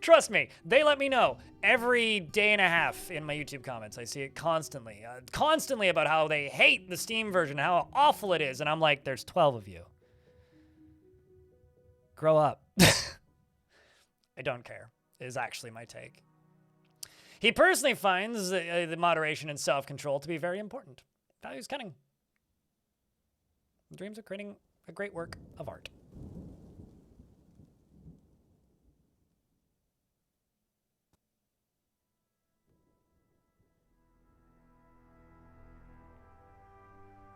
Trust me, they let me know every day and a half in my YouTube comments. I see it constantly. Constantly about how they hate the Steam version, how awful it is. And I'm like, there's 12 of you. Grow up. I don't care, is actually my take. He personally finds the moderation and self-control to be very important. Values cunning. Dreams of creating a great work of art.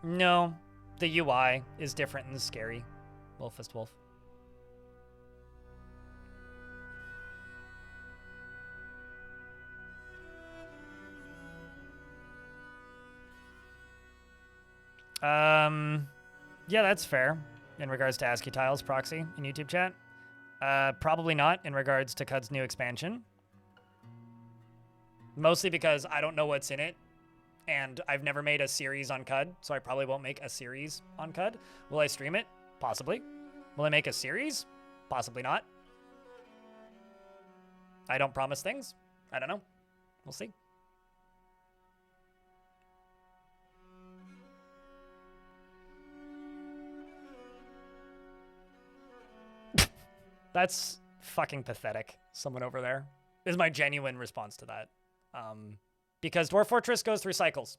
No, the UI is different and scary. Wolfist Wolf. Yeah, that's fair in regards to ASCII tiles proxy in YouTube chat. Probably not in regards to CUD's new expansion. Mostly because I don't know what's in it, and I've never made a series on CUD, so I probably won't make a series on CUD. Will I stream it? Possibly. Will I make a series? Possibly not. I don't promise things. I don't know. We'll see. That's fucking pathetic. Someone over there is my genuine response to that. Because Dwarf Fortress goes through cycles.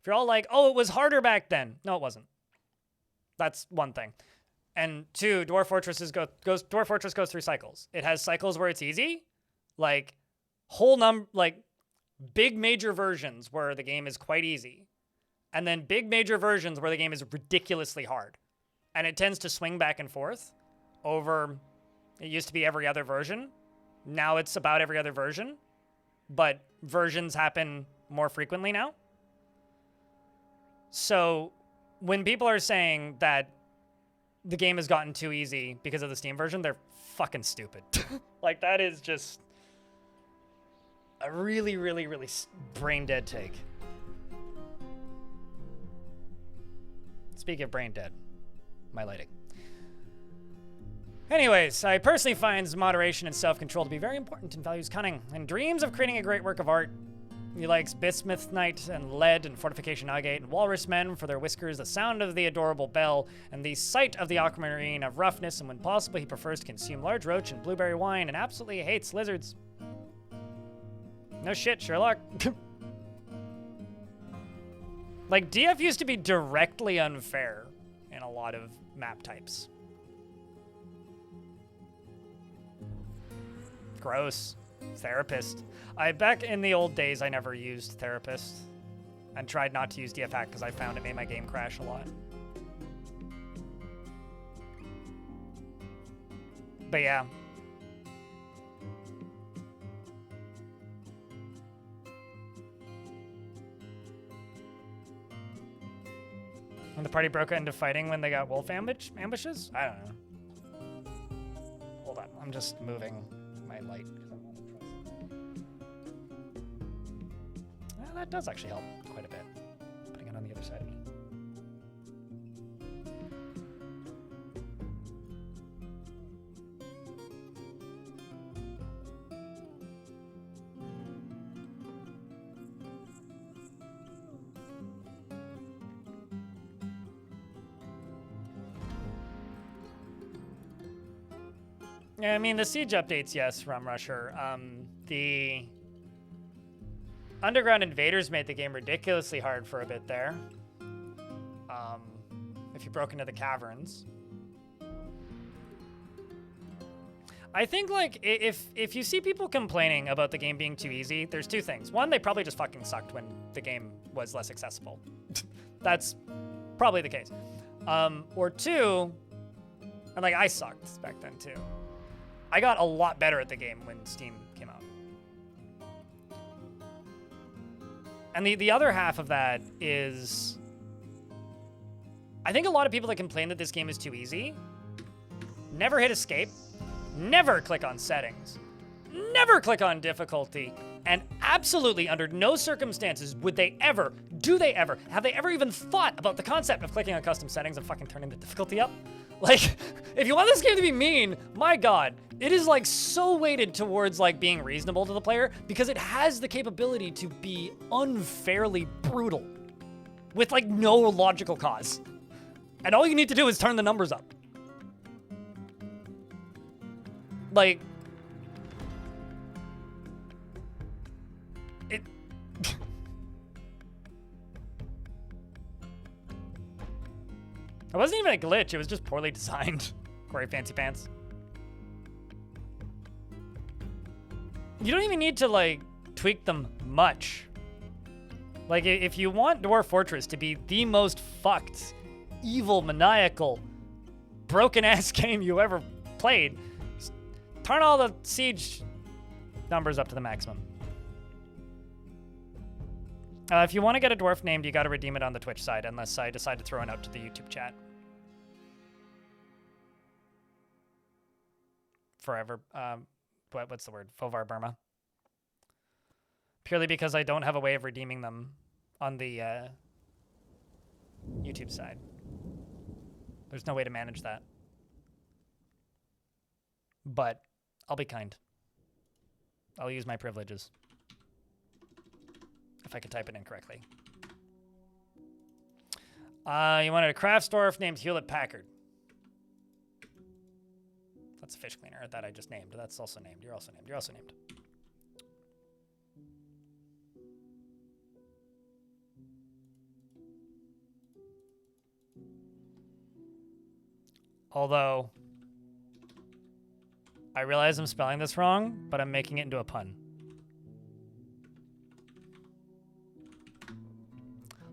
If you're all like, oh, it was harder back then. No, it wasn't. That's one thing. And two, Dwarf Fortress goes through cycles. It has cycles where it's easy, like big major versions where the game is quite easy, and then big major versions where the game is ridiculously hard. And it tends to swing back and forth over, it used to be every other version. Now it's about every other version, but versions happen more frequently now. So when people are saying that the game has gotten too easy because of the Steam version, they're fucking stupid. Like, that is just a really, really, really brain dead take. Speaking of brain dead, my lighting. Anyways, I personally find moderation and self-control to be very important and values cunning, and dreams of creating a great work of art. He likes bismuth night and lead and fortification agate and walrus men for their whiskers, the sound of the adorable bell, and the sight of the aquamarine of roughness, and when possible he prefers to consume large roach and blueberry wine and absolutely hates lizards. No shit, Sherlock. Like, DF used to be directly unfair in a lot of map types. Gross. Therapist. Back in the old days, I never used Therapist and tried not to use DF Hack because I found it made my game crash a lot. But yeah. When the party broke into fighting when they got wolf ambushes? I don't know. Hold on, I'm just moving my light. That does actually help quite a bit. Putting it on the other side of me. Yeah, I mean, the siege updates, yes, Rum Rusher. The Underground Invaders made the game ridiculously hard for a bit there. If you broke into the caverns. I think, like, if you see people complaining about the game being too easy, there's two things. One, they probably just fucking sucked when the game was less accessible. That's probably the case. Or two, and like, I sucked back then too. I got a lot better at the game when Steam came out. And the other half of that is, I think a lot of people that complain that this game is too easy never hit escape, never click on settings, never click on difficulty, and absolutely under no circumstances would they ever, have they ever even thought about the concept of clicking on custom settings and fucking turning the difficulty up? Like, if you want this game to be mean, my God, it is like so weighted towards like being reasonable to the player because it has the capability to be unfairly brutal with like no logical cause. And all you need to do is turn the numbers up. Like, it... It wasn't even a glitch, it was just poorly designed. Corey Fancy Pants. You don't even need to, like, tweak them much. Like, if you want Dwarf Fortress to be the most fucked, evil, maniacal, broken-ass game you ever played, just turn all the siege numbers up to the maximum. If you want to get a dwarf named, you got to redeem it on the Twitch side, unless I decide to throw it out to the YouTube chat. forever. What's the word? Fovar Burma. Purely because I don't have a way of redeeming them on the YouTube side. There's no way to manage that. But I'll be kind. I'll use my privileges. If I could type it in correctly. You wanted a craft dwarf named Hewlett Packard. That's a fish cleaner that I just named. That's also named. You're also named. You're also named. Although, I realize I'm spelling this wrong, but I'm making it into a pun.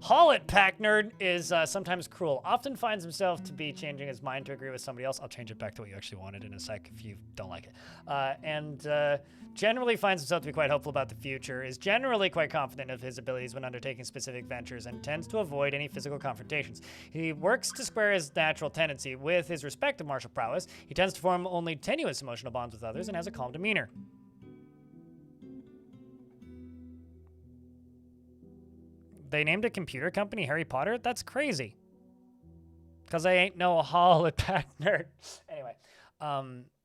Hewlett Packard is sometimes cruel. Often finds himself to be changing his mind to agree with somebody else. I'll change it back to what you actually wanted in a sec if you don't like it. And generally finds himself to be quite hopeful about the future, is generally quite confident of his abilities when undertaking specific ventures, and tends to avoid any physical confrontations. He works to square his natural tendency with his respect of martial prowess. He tends to form only tenuous emotional bonds with others and has a calm demeanor. They named a computer company Harry Potter? That's crazy. Because I ain't no Hewlett Packard. Anyway,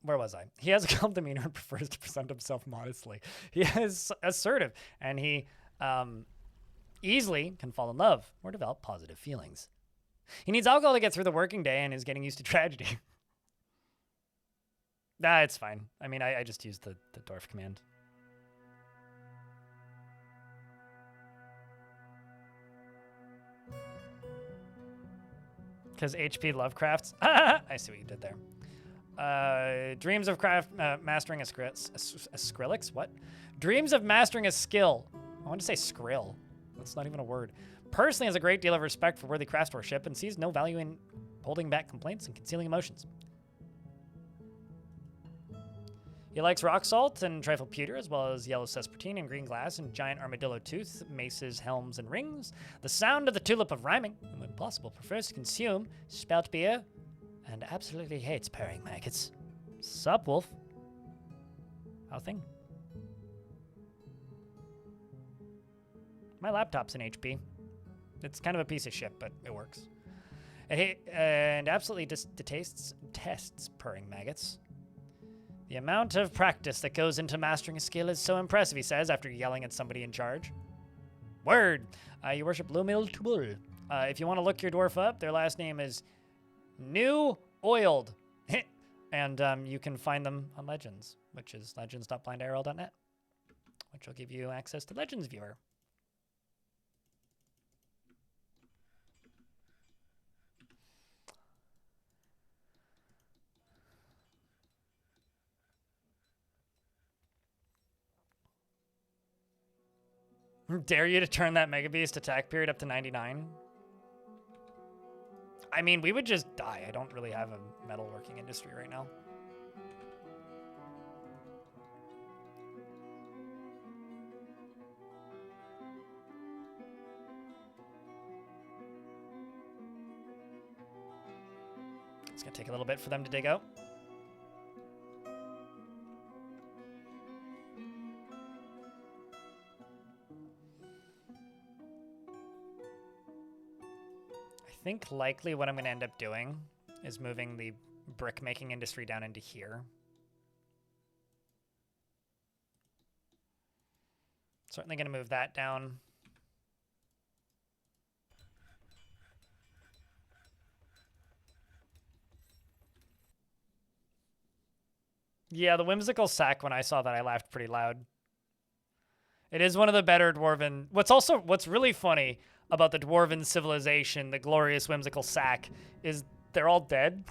where was I? He has a calm demeanor and prefers to present himself modestly. He is assertive, and he easily can fall in love or develop positive feelings. He needs alcohol to get through the working day and is getting used to tragedy. Nah, it's fine. I mean, I just used the Dwarf command. Because HP Lovecraft's. I see what you did there. Dreams of mastering a Skrillex? What? Dreams of mastering a skill. I want to say skrill. That's not even a word. Personally has a great deal of respect for worthy craftsmanship and sees no value in holding back complaints and concealing emotions. He likes rock salt and trifle pewter, as well as yellow sespertine and green glass and giant armadillo tooth, maces, helms, and rings. The sound of the tulip of rhyming, and when possible, prefers to consume spelt beer, and absolutely hates pairing maggots. Sup, Wolf? How thing? My laptop's in HP. It's kind of a piece of shit, but it works. And absolutely detests purring maggots. The amount of practice that goes into mastering a skill is so impressive, he says, after yelling at somebody in charge. Word! You worship Lumil Tubul. If you want to look your dwarf up, their last name is New Oiled. And you can find them on Legends, which is legends.blindirl.net, which will give you access to Legends Viewer. Dare you to turn that Mega Beast attack period up to 99? I mean, we would just die. I don't really have a metalworking industry right now. It's gonna take a little bit for them to dig out. I think likely what I'm going to end up doing is moving the brick making industry down into here. Certainly going to move that down. Yeah, the whimsical sack, when I saw that, I laughed pretty loud. It is one of the better dwarven... What's really funny about the dwarven civilization, the glorious whimsical sack, is they're all dead.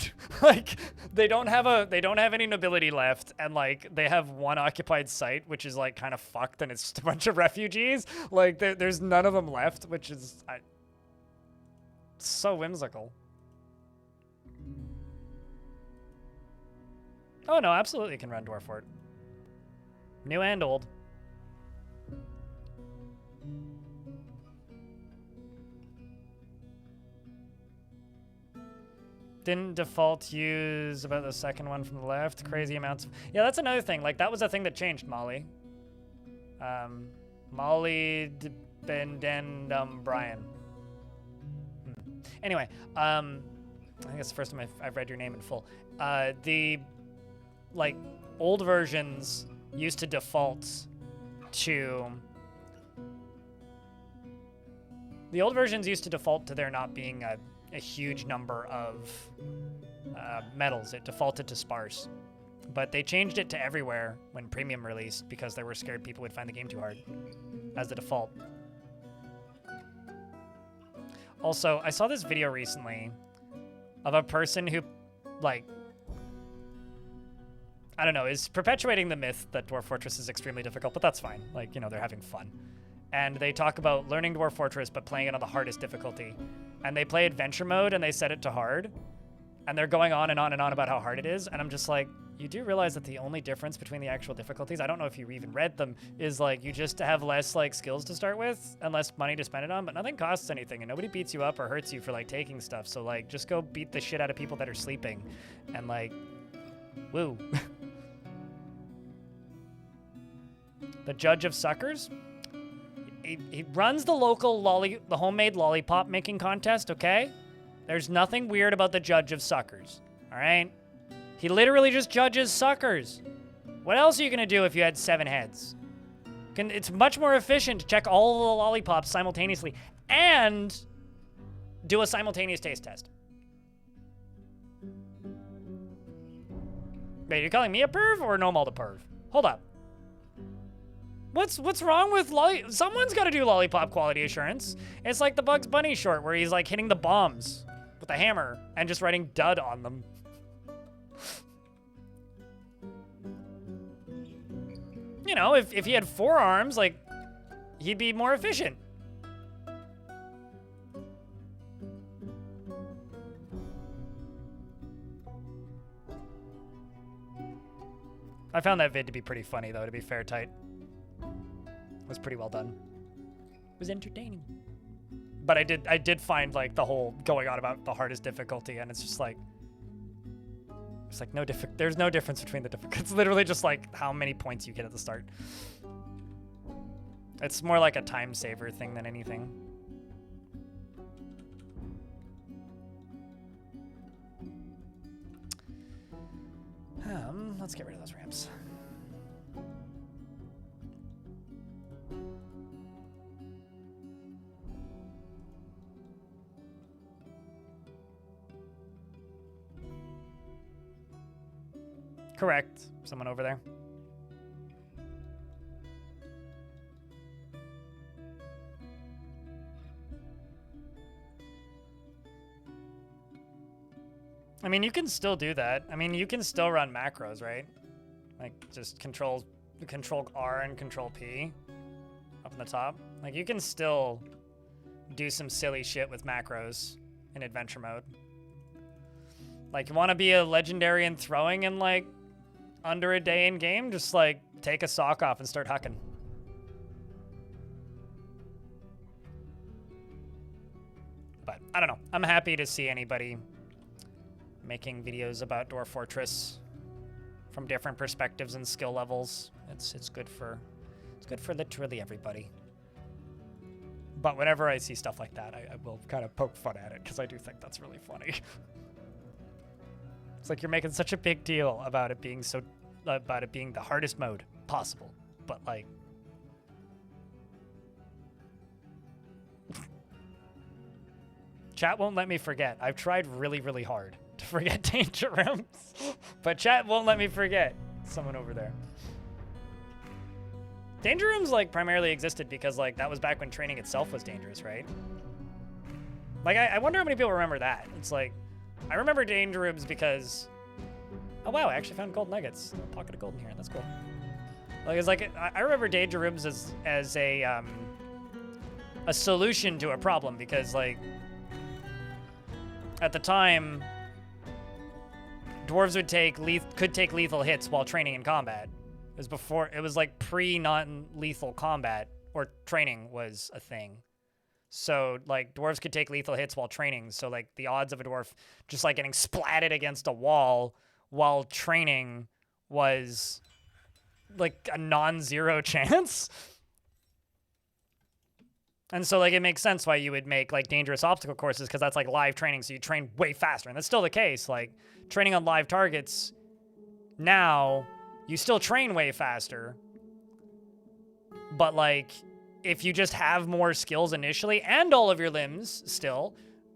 Like, they don't have any nobility left, and like they have one occupied site, which is like kind of fucked, and it's just a bunch of refugees. Like there's none of them left, which is so whimsical. Oh no, absolutely can run Dwarf Fort. New and old. Didn't default use about the second one from the left. Crazy amounts of... Yeah, that's another thing. Like, that was a thing that changed, Molly. Molly Bendendum Brian. Anyway, I think it's the first time I've read your name in full. The, like, old versions used to default to... The old versions used to default to there not being a huge number of medals. It defaulted to sparse. But they changed it to everywhere when Premium released because they were scared people would find the game too hard as the default. Also, I saw this video recently of a person who, like, I don't know, is perpetuating the myth that Dwarf Fortress is extremely difficult, but that's fine. Like, you know, they're having fun. And they talk about learning Dwarf Fortress but playing it on the hardest difficulty. And they play adventure mode and they set it to hard. And they're going on and on and on about how hard it is. And I'm just like, you do realize that the only difference between the actual difficulties, I don't know if you even read them, is like you just have less like skills to start with and less money to spend it on, but nothing costs anything and nobody beats you up or hurts you for like taking stuff. So like just go beat the shit out of people that are sleeping and like, woo. The Judge of Suckers? He runs the local the homemade lollipop making contest, okay? There's nothing weird about the Judge of Suckers, all right? He literally just judges suckers. What else are you gonna do if you had 7 heads? It's much more efficient to check all the lollipops simultaneously and do a simultaneous taste test. Wait, you're calling me a perv or Nomal the perv? Hold up. What's wrong with someone's got to do lollipop quality assurance. It's like the Bugs Bunny short where he's like hitting the bombs with a hammer and just writing dud on them. You know, if he had 4 arms, like, he'd be more efficient. I found that vid to be pretty funny, though, to be fair, tight. It was pretty well done. It was entertaining. But I did find, like, the whole going on about the hardest difficulty, and it's just like... It's like there's no difference between the difficulties. It's literally just like how many points you get at the start. It's more like a time saver thing than anything. Let's get rid of those ramps. Correct. Someone over there. I mean, you can still do that. I mean, you can still run macros, right? Like, just control R and control P up in the top. Like, you can still do some silly shit with macros in adventure mode. Like, you want to be a legendary in throwing in, like, under a day in game? Just, like, take a sock off and start hucking. But, I don't know. I'm happy to see anybody making videos about Dwarf Fortress from different perspectives and skill levels. It's good for literally everybody. But whenever I see stuff like that, I will kind of poke fun at it because I do think that's really funny. It's like you're making such a big deal about it being the hardest mode possible, but like chat won't let me forget. I've tried really, really hard to forget danger rooms, but chat won't let me forget. Someone over there. Danger rooms like primarily existed because like that was back when training itself was dangerous, right? Like I wonder how many people remember that. It's like I remember danger rooms because oh wow, I actually found gold nuggets. A pocket of gold in here. That's cool. Like it's like I remember danger rooms as a solution to a problem because like at the time dwarves could take lethal hits while training in combat. It was like pre non-lethal combat or training was a thing. So, like, dwarves could take lethal hits while training. So, like, the odds of a dwarf just, like, getting splatted against a wall while training was, like, a non-zero chance. And so, like, it makes sense why you would make, like, dangerous obstacle courses, because that's, like, live training, so you train way faster. And that's still the case. Like, training on live targets, now, you still train way faster. But, like, if you just have more skills initially and all of your limbs still,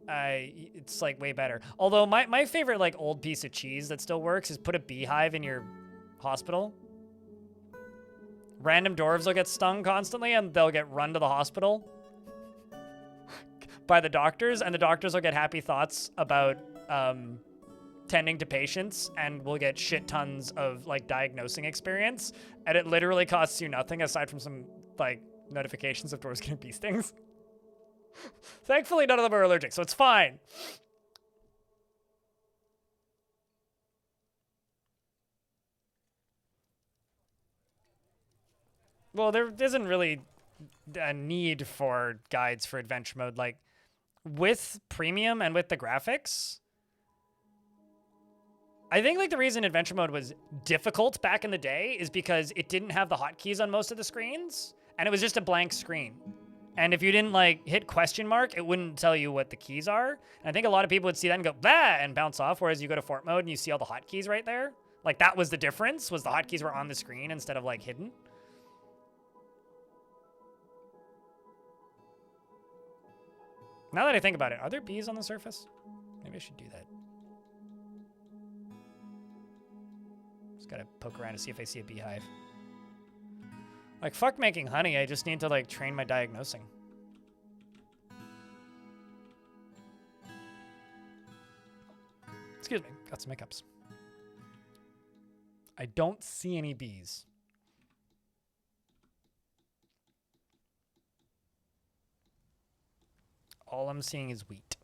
it's, like, way better. Although, my favorite, like, old piece of cheese that still works is put a beehive in your hospital. Random dwarves will get stung constantly, and they'll get run to the hospital by the doctors, and the doctors will get happy thoughts about tending to patients and will get shit tons of, like, diagnosing experience, and it literally costs you nothing aside from some, like, notifications of dwarves getting bee stings. Thankfully, none of them are allergic, so it's fine. Well, there isn't really a need for guides for adventure mode. Like, with premium and with the graphics, I think, like, the reason adventure mode was difficult back in the day is because it didn't have the hotkeys on most of the screens, and it was just a blank screen. And if you didn't, like, hit question mark, it wouldn't tell you what the keys are. And I think a lot of people would see that and go, bah, and bounce off, whereas you go to fort mode and you see all the hotkeys right there. Like, that was the difference, was the hotkeys were on the screen instead of, like, hidden. Now that I think about it, are there bees on the surface? Maybe I should do that. Just gotta poke around to see if I see a beehive. Like, fuck making honey, I just need to, like, train my diagnosing. Excuse me, got some hiccups. I don't see any bees. All I'm seeing is wheat.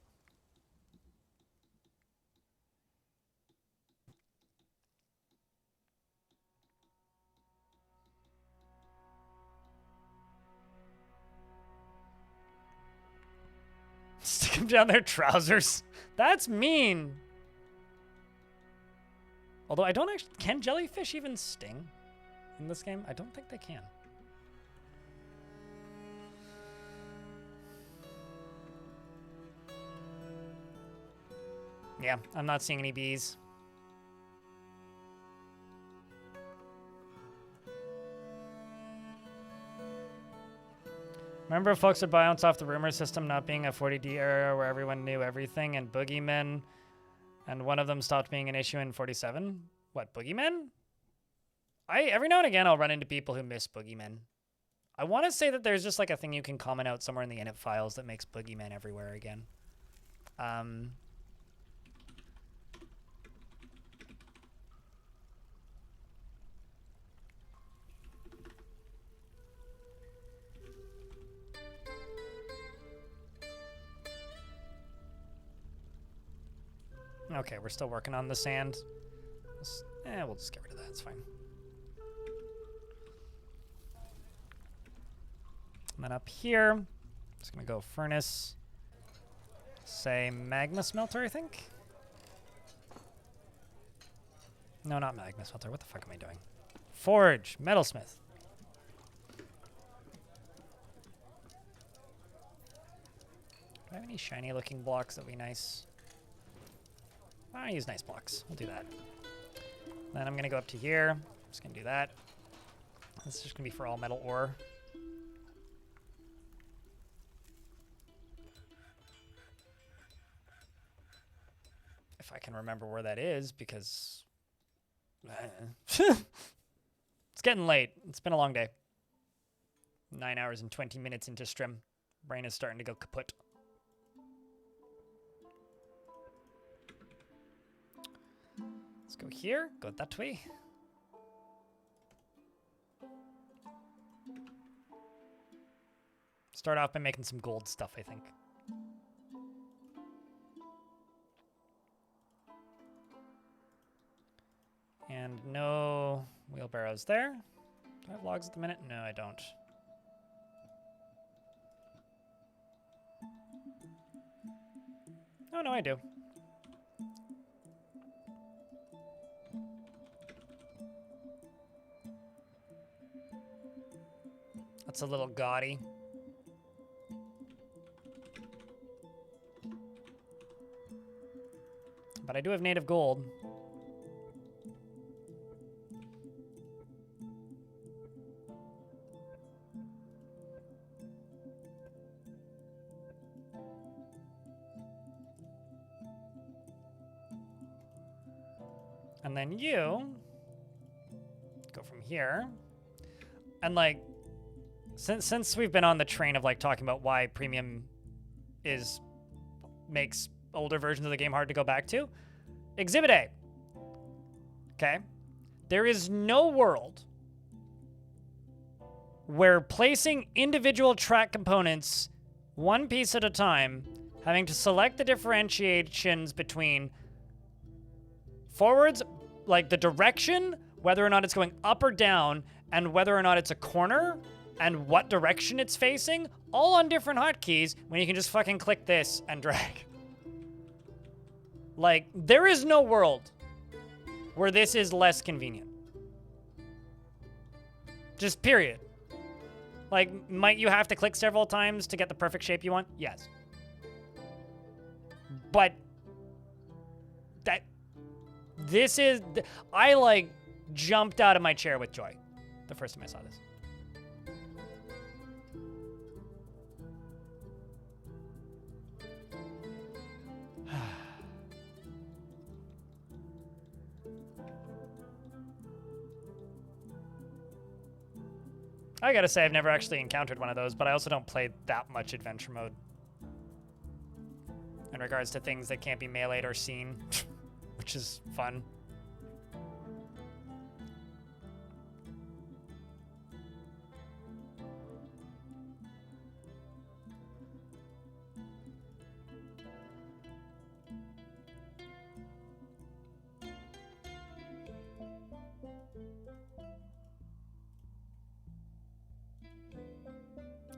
Stick them down their trousers. That's mean. Although I don't actually... Can jellyfish even sting in this game? I don't think they can. Yeah, I'm not seeing any bees. Remember, folks would bounce off the rumor system not being a 40D era where everyone knew everything, and boogeymen, and one of them stopped being an issue in 47? What, boogeymen? Every now and again, I'll run into people who miss boogeymen. I want to say that there's just, like, a thing you can comment out somewhere in the init files that makes boogeymen everywhere again. Okay, we're still working on the sand. We'll just get rid of that. It's fine. And then up here, just gonna go furnace. Say magma smelter, I think. No, not magma smelter. What the fuck am I doing? Forge, metalsmith. Do I have any shiny looking blocks that would be nice? I use nice blocks. We'll do that. Then I'm going to go up to here. I'm just going to do that. This is just going to be for all metal ore. If I can remember where that is, because... it's getting late. It's been a long day. 9 hours and 20 minutes into stream. Brain is starting to go kaput. Let's go here, go that way. Start off by making some gold stuff, I think. And no wheelbarrows there. Do I have logs at the minute? No, I don't. Oh, no, I do. That's a little gaudy. But I do have native gold. And then you go from here. And like, since we've been on the train of like talking about why premium makes older versions of the game hard to go back to, Exhibit A. Okay? There is no world where placing individual track components one piece at a time, having to select the differentiations between forwards, like the direction, whether or not it's going up or down, and whether or not it's a corner, and what direction it's facing, all on different hotkeys, when you can just fucking click this and drag. Like, there is no world where this is less convenient. Just period. Like, might you have to click several times to get the perfect shape you want? Yes. But I like jumped out of my chair with joy the first time I saw this. I gotta say, I've never actually encountered one of those, but I also don't play that much adventure mode in regards to things that can't be meleeed or seen, which is fun.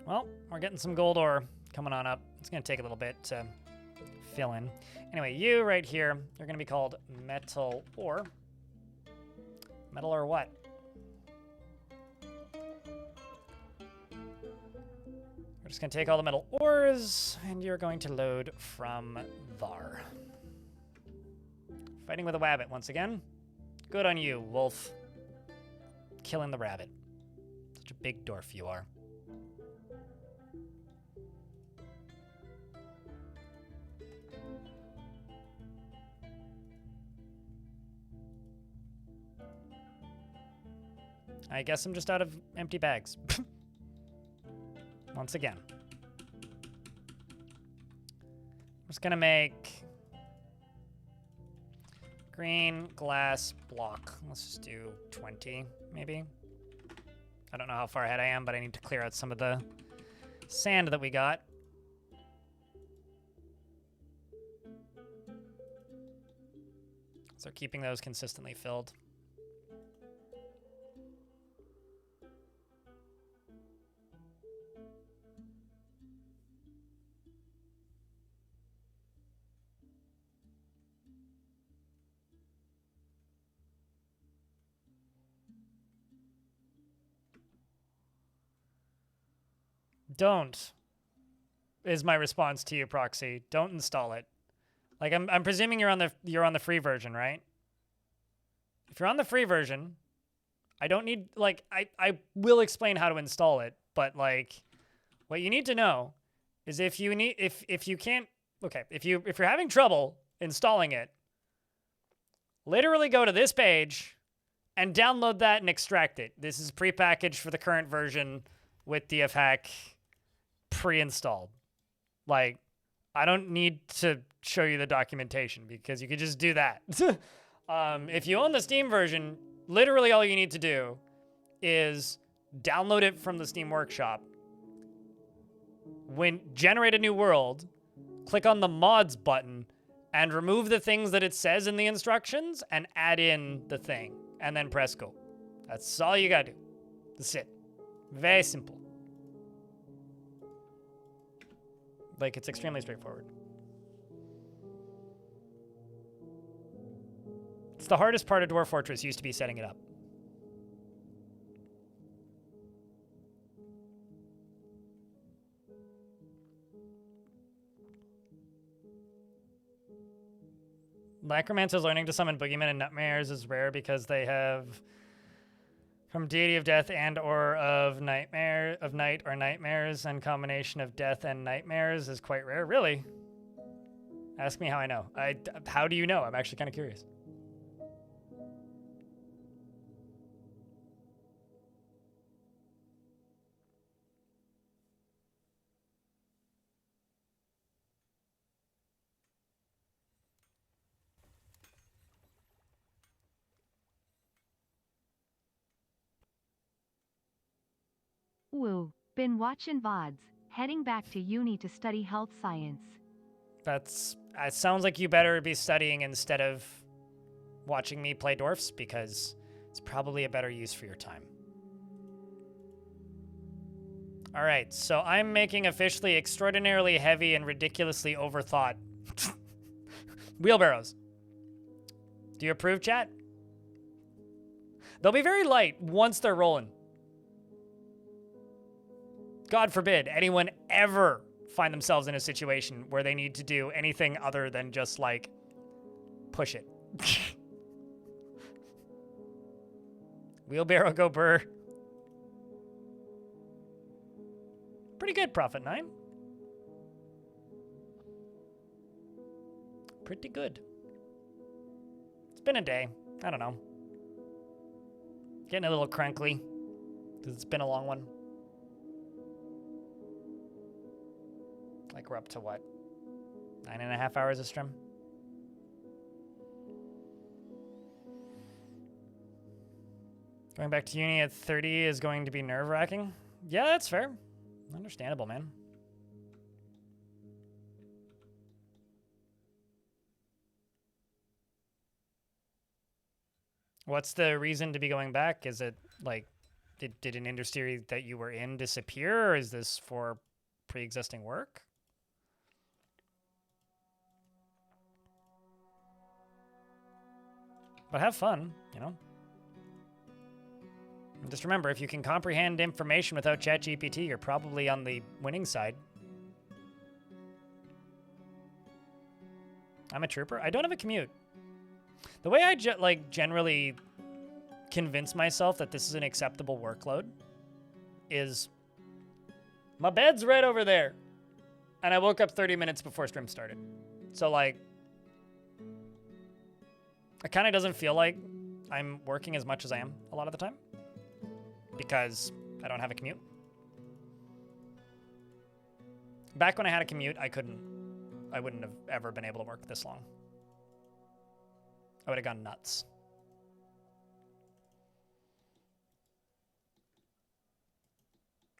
Well, we're getting some gold ore coming on up. It's going to take a little bit to fill in. Anyway, you right here, you're going to be called metal ore. Metal ore what? We're just going to take all the metal ores, and you're going to load from there. Fighting with a rabbit once again. Good on you, wolf. Killing the rabbit. Such a big dwarf you are. I guess I'm just out of empty bags. Once again. I'm just gonna make green glass block. Let's just do 20, maybe. I don't know how far ahead I am, but I need to clear out some of the sand that we got. So keeping those consistently filled. Don't is my response to you, Proxy. Don't install it. Like I'm presuming you're on the free version, right? If you're on the free version, I don't need like I will explain how to install it, but like what you need to know is if you're having trouble installing it, literally go to this page and download that and extract it. This is prepackaged for the current version with DFHack pre-installed. Like, I don't need to show you the documentation because you could just do that. If you own the Steam version, literally all you need to do is download it from the Steam Workshop. Generate a new world, click on the mods button, and remove the things that it says in the instructions and add in the thing, and then press go. That's all you gotta do. That's it. Very simple. Like, it's extremely straightforward. It's the hardest part of Dwarf Fortress used to be setting it up. Necromancers learning to summon boogeymen and nightmares is rare because they have from deity of death and or of night or nightmares, and combination of death and nightmares is quite rare. Really? Ask me how I know. How do you know? I'm actually kind of curious. Woo. Been watching VODs. Heading back to uni to study health science. It sounds like you better be studying instead of watching me play dwarfs, because it's probably a better use for your time. All right, so I'm making officially extraordinarily heavy and ridiculously overthought wheelbarrows. Do you approve, chat? They'll be very light once they're rolling. God forbid anyone ever find themselves in a situation where they need to do anything other than just, like, push it. Wheelbarrow go burr. Pretty good, Prophet 9. Pretty good. It's been a day. I don't know. Getting a little crankly, because it's been a long one. Like, we're up to what? 9.5 hours of stream? Going back to uni at 30 is going to be nerve-wracking? Yeah, that's fair. Understandable, man. What's the reason to be going back? Is it, like, did an industry that you were in disappear, or is this for pre-existing work? But have fun, you know? And just remember, if you can comprehend information without ChatGPT, you're probably on the winning side. I'm a trooper. I don't have a commute. The way I generally convince myself that this is an acceptable workload is my bed's right over there. And I woke up 30 minutes before stream started. So, like, it kind of doesn't feel like I'm working as much as I am a lot of the time, because I don't have a commute. Back when I had a commute, I wouldn't have ever been able to work this long. I would have gone nuts.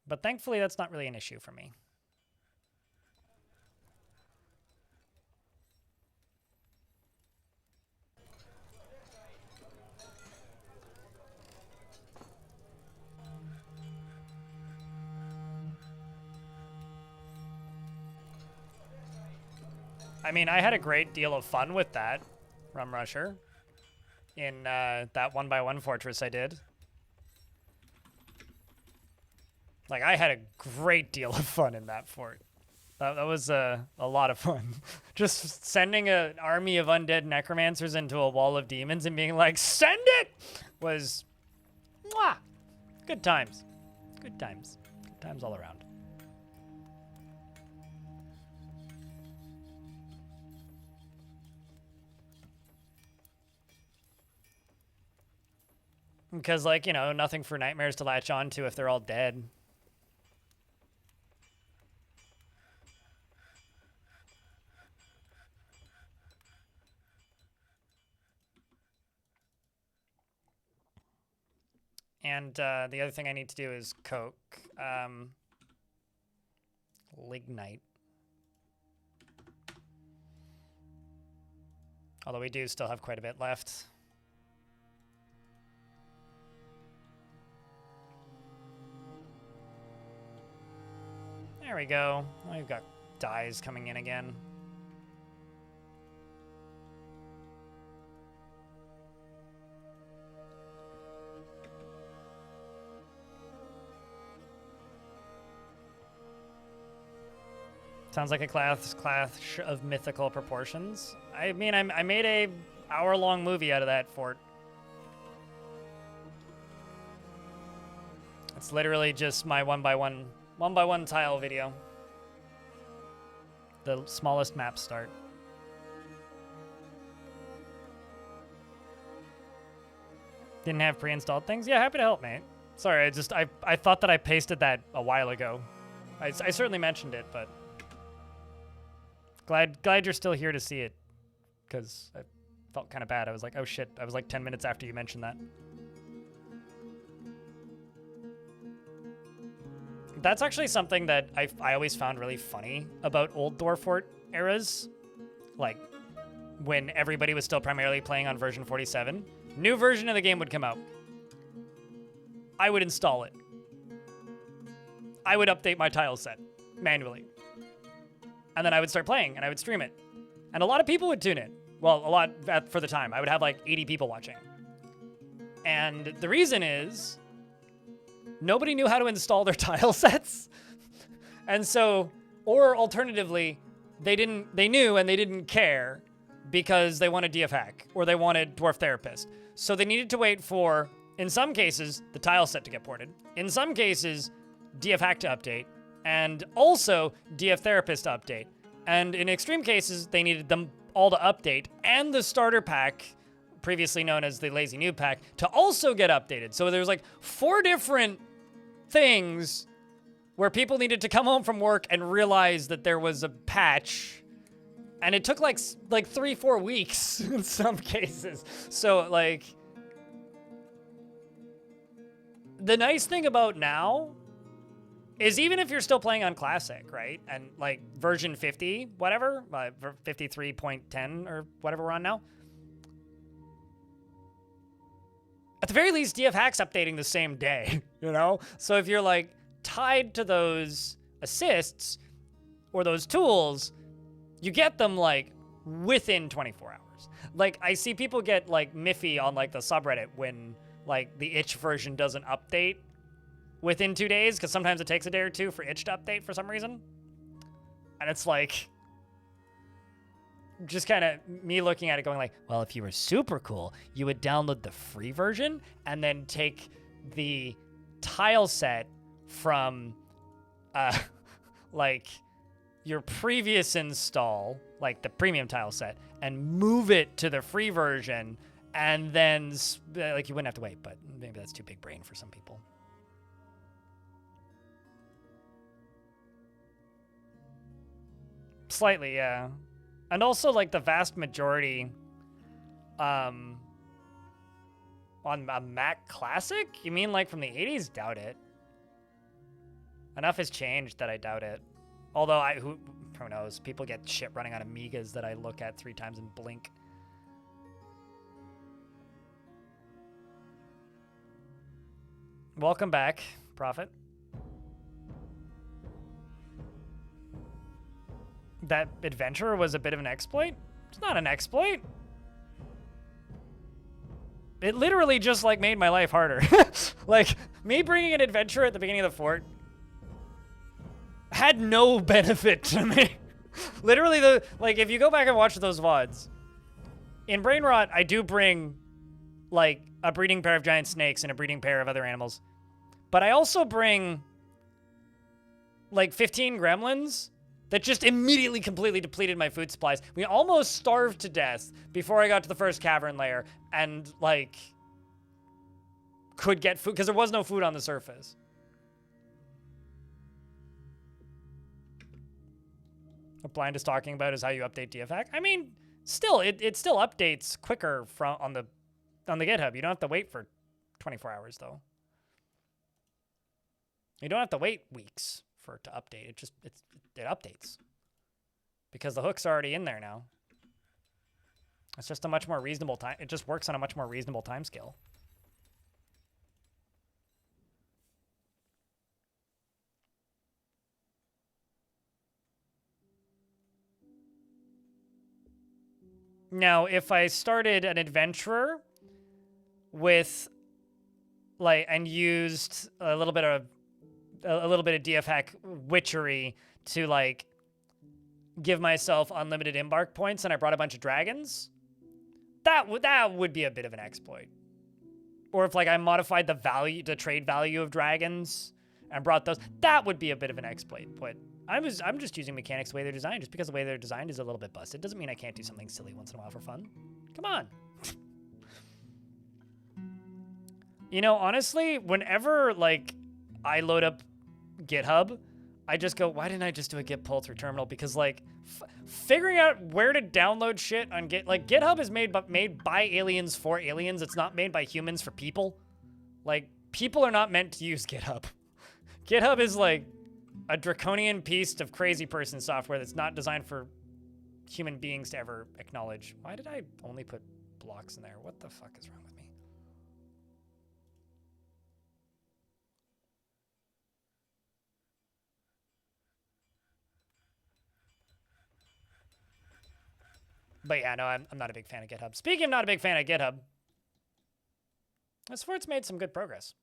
But thankfully, that's not really an issue for me. I mean, I had a great deal of fun with that, Rum Rusher, in that 1x1 fortress I did. Like, I had a great deal of fun in that fort. That was a lot of fun. Just sending an army of undead necromancers into a wall of demons and being like, send it, was, mwah, good times. Good times. Good times all around. Because, like, you know, nothing for nightmares to latch on to if they're all dead. And the other thing I need to do is coke. Lignite. Although we do still have quite a bit left. There we go. We've got dyes coming in again. Sounds like a clash of mythical proportions. I mean, I made a hour-long movie out of that fort. It's literally just my one by one tile video. The smallest map start. Didn't have pre-installed things? Yeah, happy to help, mate. Sorry, I thought that I pasted that a while ago. I certainly mentioned it, but glad you're still here to see it, because I felt kind of bad. I was like, oh shit, I was like 10 minutes after you mentioned that. That's actually something that I always found really funny about old Dwarf Fort eras. Like, when everybody was still primarily playing on version 47. New version of the game would come out. I would install it. I would update my tile set manually. And then I would start playing and I would stream it. And a lot of people would tune in. Well, a lot for the time. I would have like 80 people watching. And the reason is nobody knew how to install their tile sets. And so, or alternatively, they knew and they didn't care because they wanted DF Hack or they wanted Dwarf Therapist. So they needed to wait for, in some cases, the tile set to get ported. In some cases, DF Hack to update. And also DF Therapist to update. And in extreme cases, they needed them all to update and the starter pack, previously known as the Lazy Noob pack, to also get updated. So there's like 4 different things where people needed to come home from work and realize that there was a patch. And it took like 3-4 weeks in some cases. So like, the nice thing about now is even if you're still playing on Classic, right? And like version 50, whatever, 53.10 or whatever we're on now. At the very least, DF Hack's updating the same day, you know? So if you're like tied to those assists or those tools, you get them like within 24 hours. Like I see people get like miffy on like the subreddit when like the itch version doesn't update within 2 days, because sometimes it takes a day or two for itch to update for some reason. And it's like, just kind of me looking at it going like, well, if you were super cool, you would download the free version and then take the tile set from like your previous install, like the premium tile set, and move it to the free version, and then like you wouldn't have to wait, but maybe that's too big brain for some people. Slightly, yeah. And also, like, the vast majority on a Mac Classic? You mean, like, from the 80s? Doubt it. Enough has changed that I doubt it. Although, who knows? People get shit running on Amigas that I look at 3 times and blink. Welcome back, Prophet. That adventure was a bit of an exploit? It's not an exploit. It literally just, like, made my life harder. Like, me bringing an adventure at the beginning of the fort had no benefit to me. Literally, like, if you go back and watch those VODs, in Brain Rot, I do bring, like, a breeding pair of giant snakes and a breeding pair of other animals. But I also bring, like, 15 gremlins that just immediately completely depleted my food supplies. We almost starved to death before I got to the first cavern layer and, like, could get food, because there was no food on the surface. What Blind is talking about is how you update DFAC. I mean, still, it still updates quicker on the GitHub. You don't have to wait for 24 hours, though. You don't have to wait weeks for it to update. It updates because the hook's already in there now. It's just a much more reasonable time. It just works on a much more reasonable time scale. Now, if I started an adventurer with, like, and used a little bit of DF Hack witchery to, like, give myself unlimited embark points and I brought a bunch of dragons, that would be a bit of an exploit. Or if like I modified the trade value of dragons and brought those, that would be a bit of an exploit. But I'm just using mechanics the way they're designed. Just because the way they're designed is a little bit busted doesn't mean I can't do something silly once in a while for fun. Come on. You know, honestly, whenever like I load up GitHub, I just go, why didn't I just do a git pull through terminal? Because like figuring out where to download shit on GitHub is made by aliens for aliens. It's not made by humans for people. Like, people are not meant to use GitHub. GitHub is like a draconian piece of crazy person software that's not designed for human beings to ever acknowledge. Why did I only put blocks in there? What the fuck is wrong with me? But yeah, no, I'm not a big fan of GitHub. Speaking of not a big fan of GitHub, this fort's made some good progress.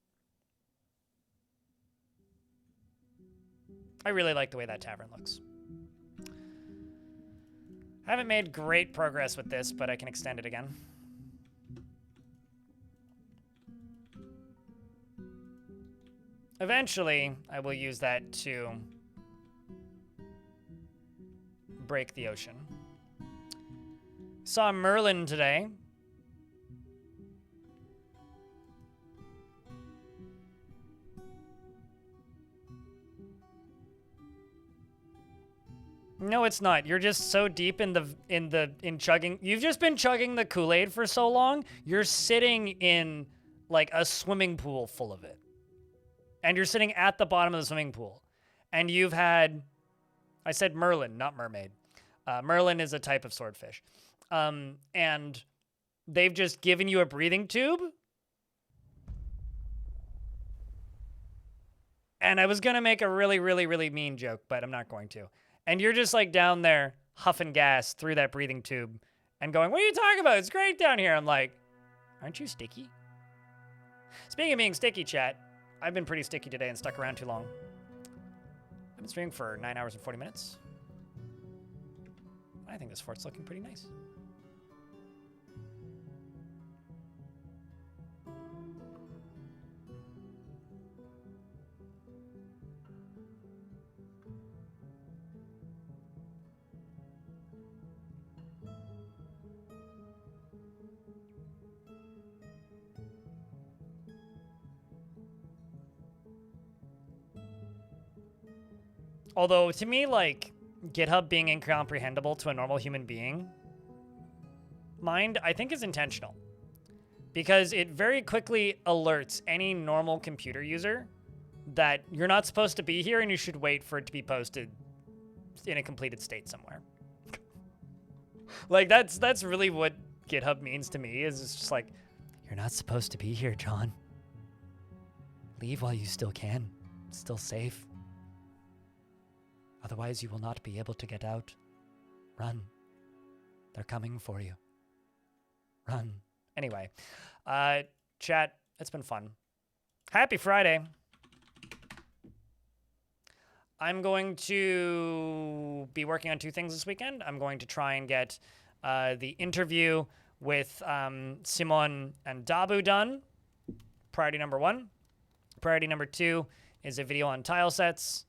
I really like the way that tavern looks. I haven't made great progress with this, but I can extend it again. Eventually, I will use that to break the ocean. Saw Merlin today. No, it's not. You're just so deep in chugging. You've just been chugging the Kool-Aid for so long. You're sitting in like a swimming pool full of it. And you're sitting at the bottom of the swimming pool. And you've had, I said Merlin, not mermaid. Merlin is a type of swordfish. And they've just given you a breathing tube. And I was going to make a really, really, really mean joke, but I'm not going to. And you're just like down there huffing gas through that breathing tube and going, what are you talking about? It's great down here. I'm like, aren't you sticky? Speaking of being sticky, chat, I've been pretty sticky today and stuck around too long. I've been streaming for 9 hours and 40 minutes. I think this fort's looking pretty nice. Although, to me, like, GitHub being incomprehensible to a normal human being mind, I think is intentional. Because it very quickly alerts any normal computer user that you're not supposed to be here and you should wait for it to be posted in a completed state somewhere. Like, that's really what GitHub means to me, is it's just like, you're not supposed to be here, John. Leave while you still can. It's still safe. Otherwise, you will not be able to get out. Run. They're coming for you. Run. Anyway, chat, it's been fun. Happy Friday. I'm going to be working on 2 things this weekend. I'm going to try and get the interview with Simon and Dabu done. Priority number 1. Priority number 2 is a video on tile sets.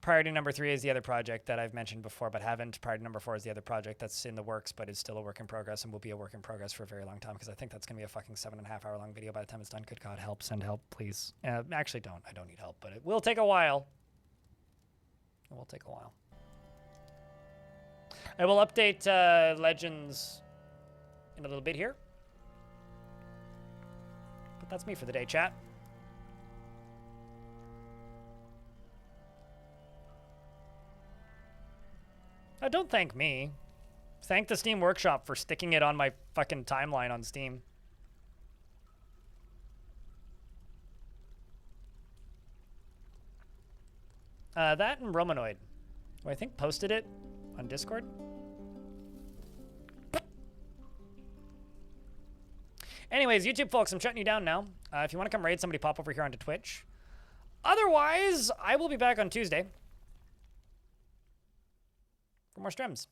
Priority number 3 is the other project that I've mentioned before but haven't. Priority number 4 is the other project that's in the works but is still a work in progress and will be a work in progress for a very long time, because I think that's going to be a fucking 7.5 hour long video by the time it's done. Good God, help. Send help, please. Actually, don't. I don't need help, but it will take a while. It will take a while. I will update Legends in a little bit here. But that's me for the day, chat. Don't thank me. Thank the Steam Workshop for sticking it on my fucking timeline on Steam. That and Romanoid, who I think posted it on Discord. Anyways, YouTube folks, I'm shutting you down now. If you want to come raid somebody, pop over here onto Twitch. Otherwise, I will be back on Tuesday. for more streams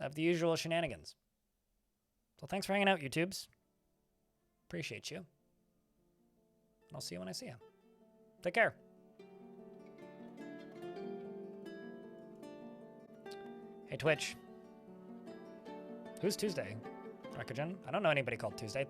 of the usual shenanigans. So thanks for hanging out, YouTubes. Appreciate you. And I'll see you when I see you. Take care. Hey, Twitch. Who's Tuesday? Rakujan? I don't know anybody called Tuesday. That's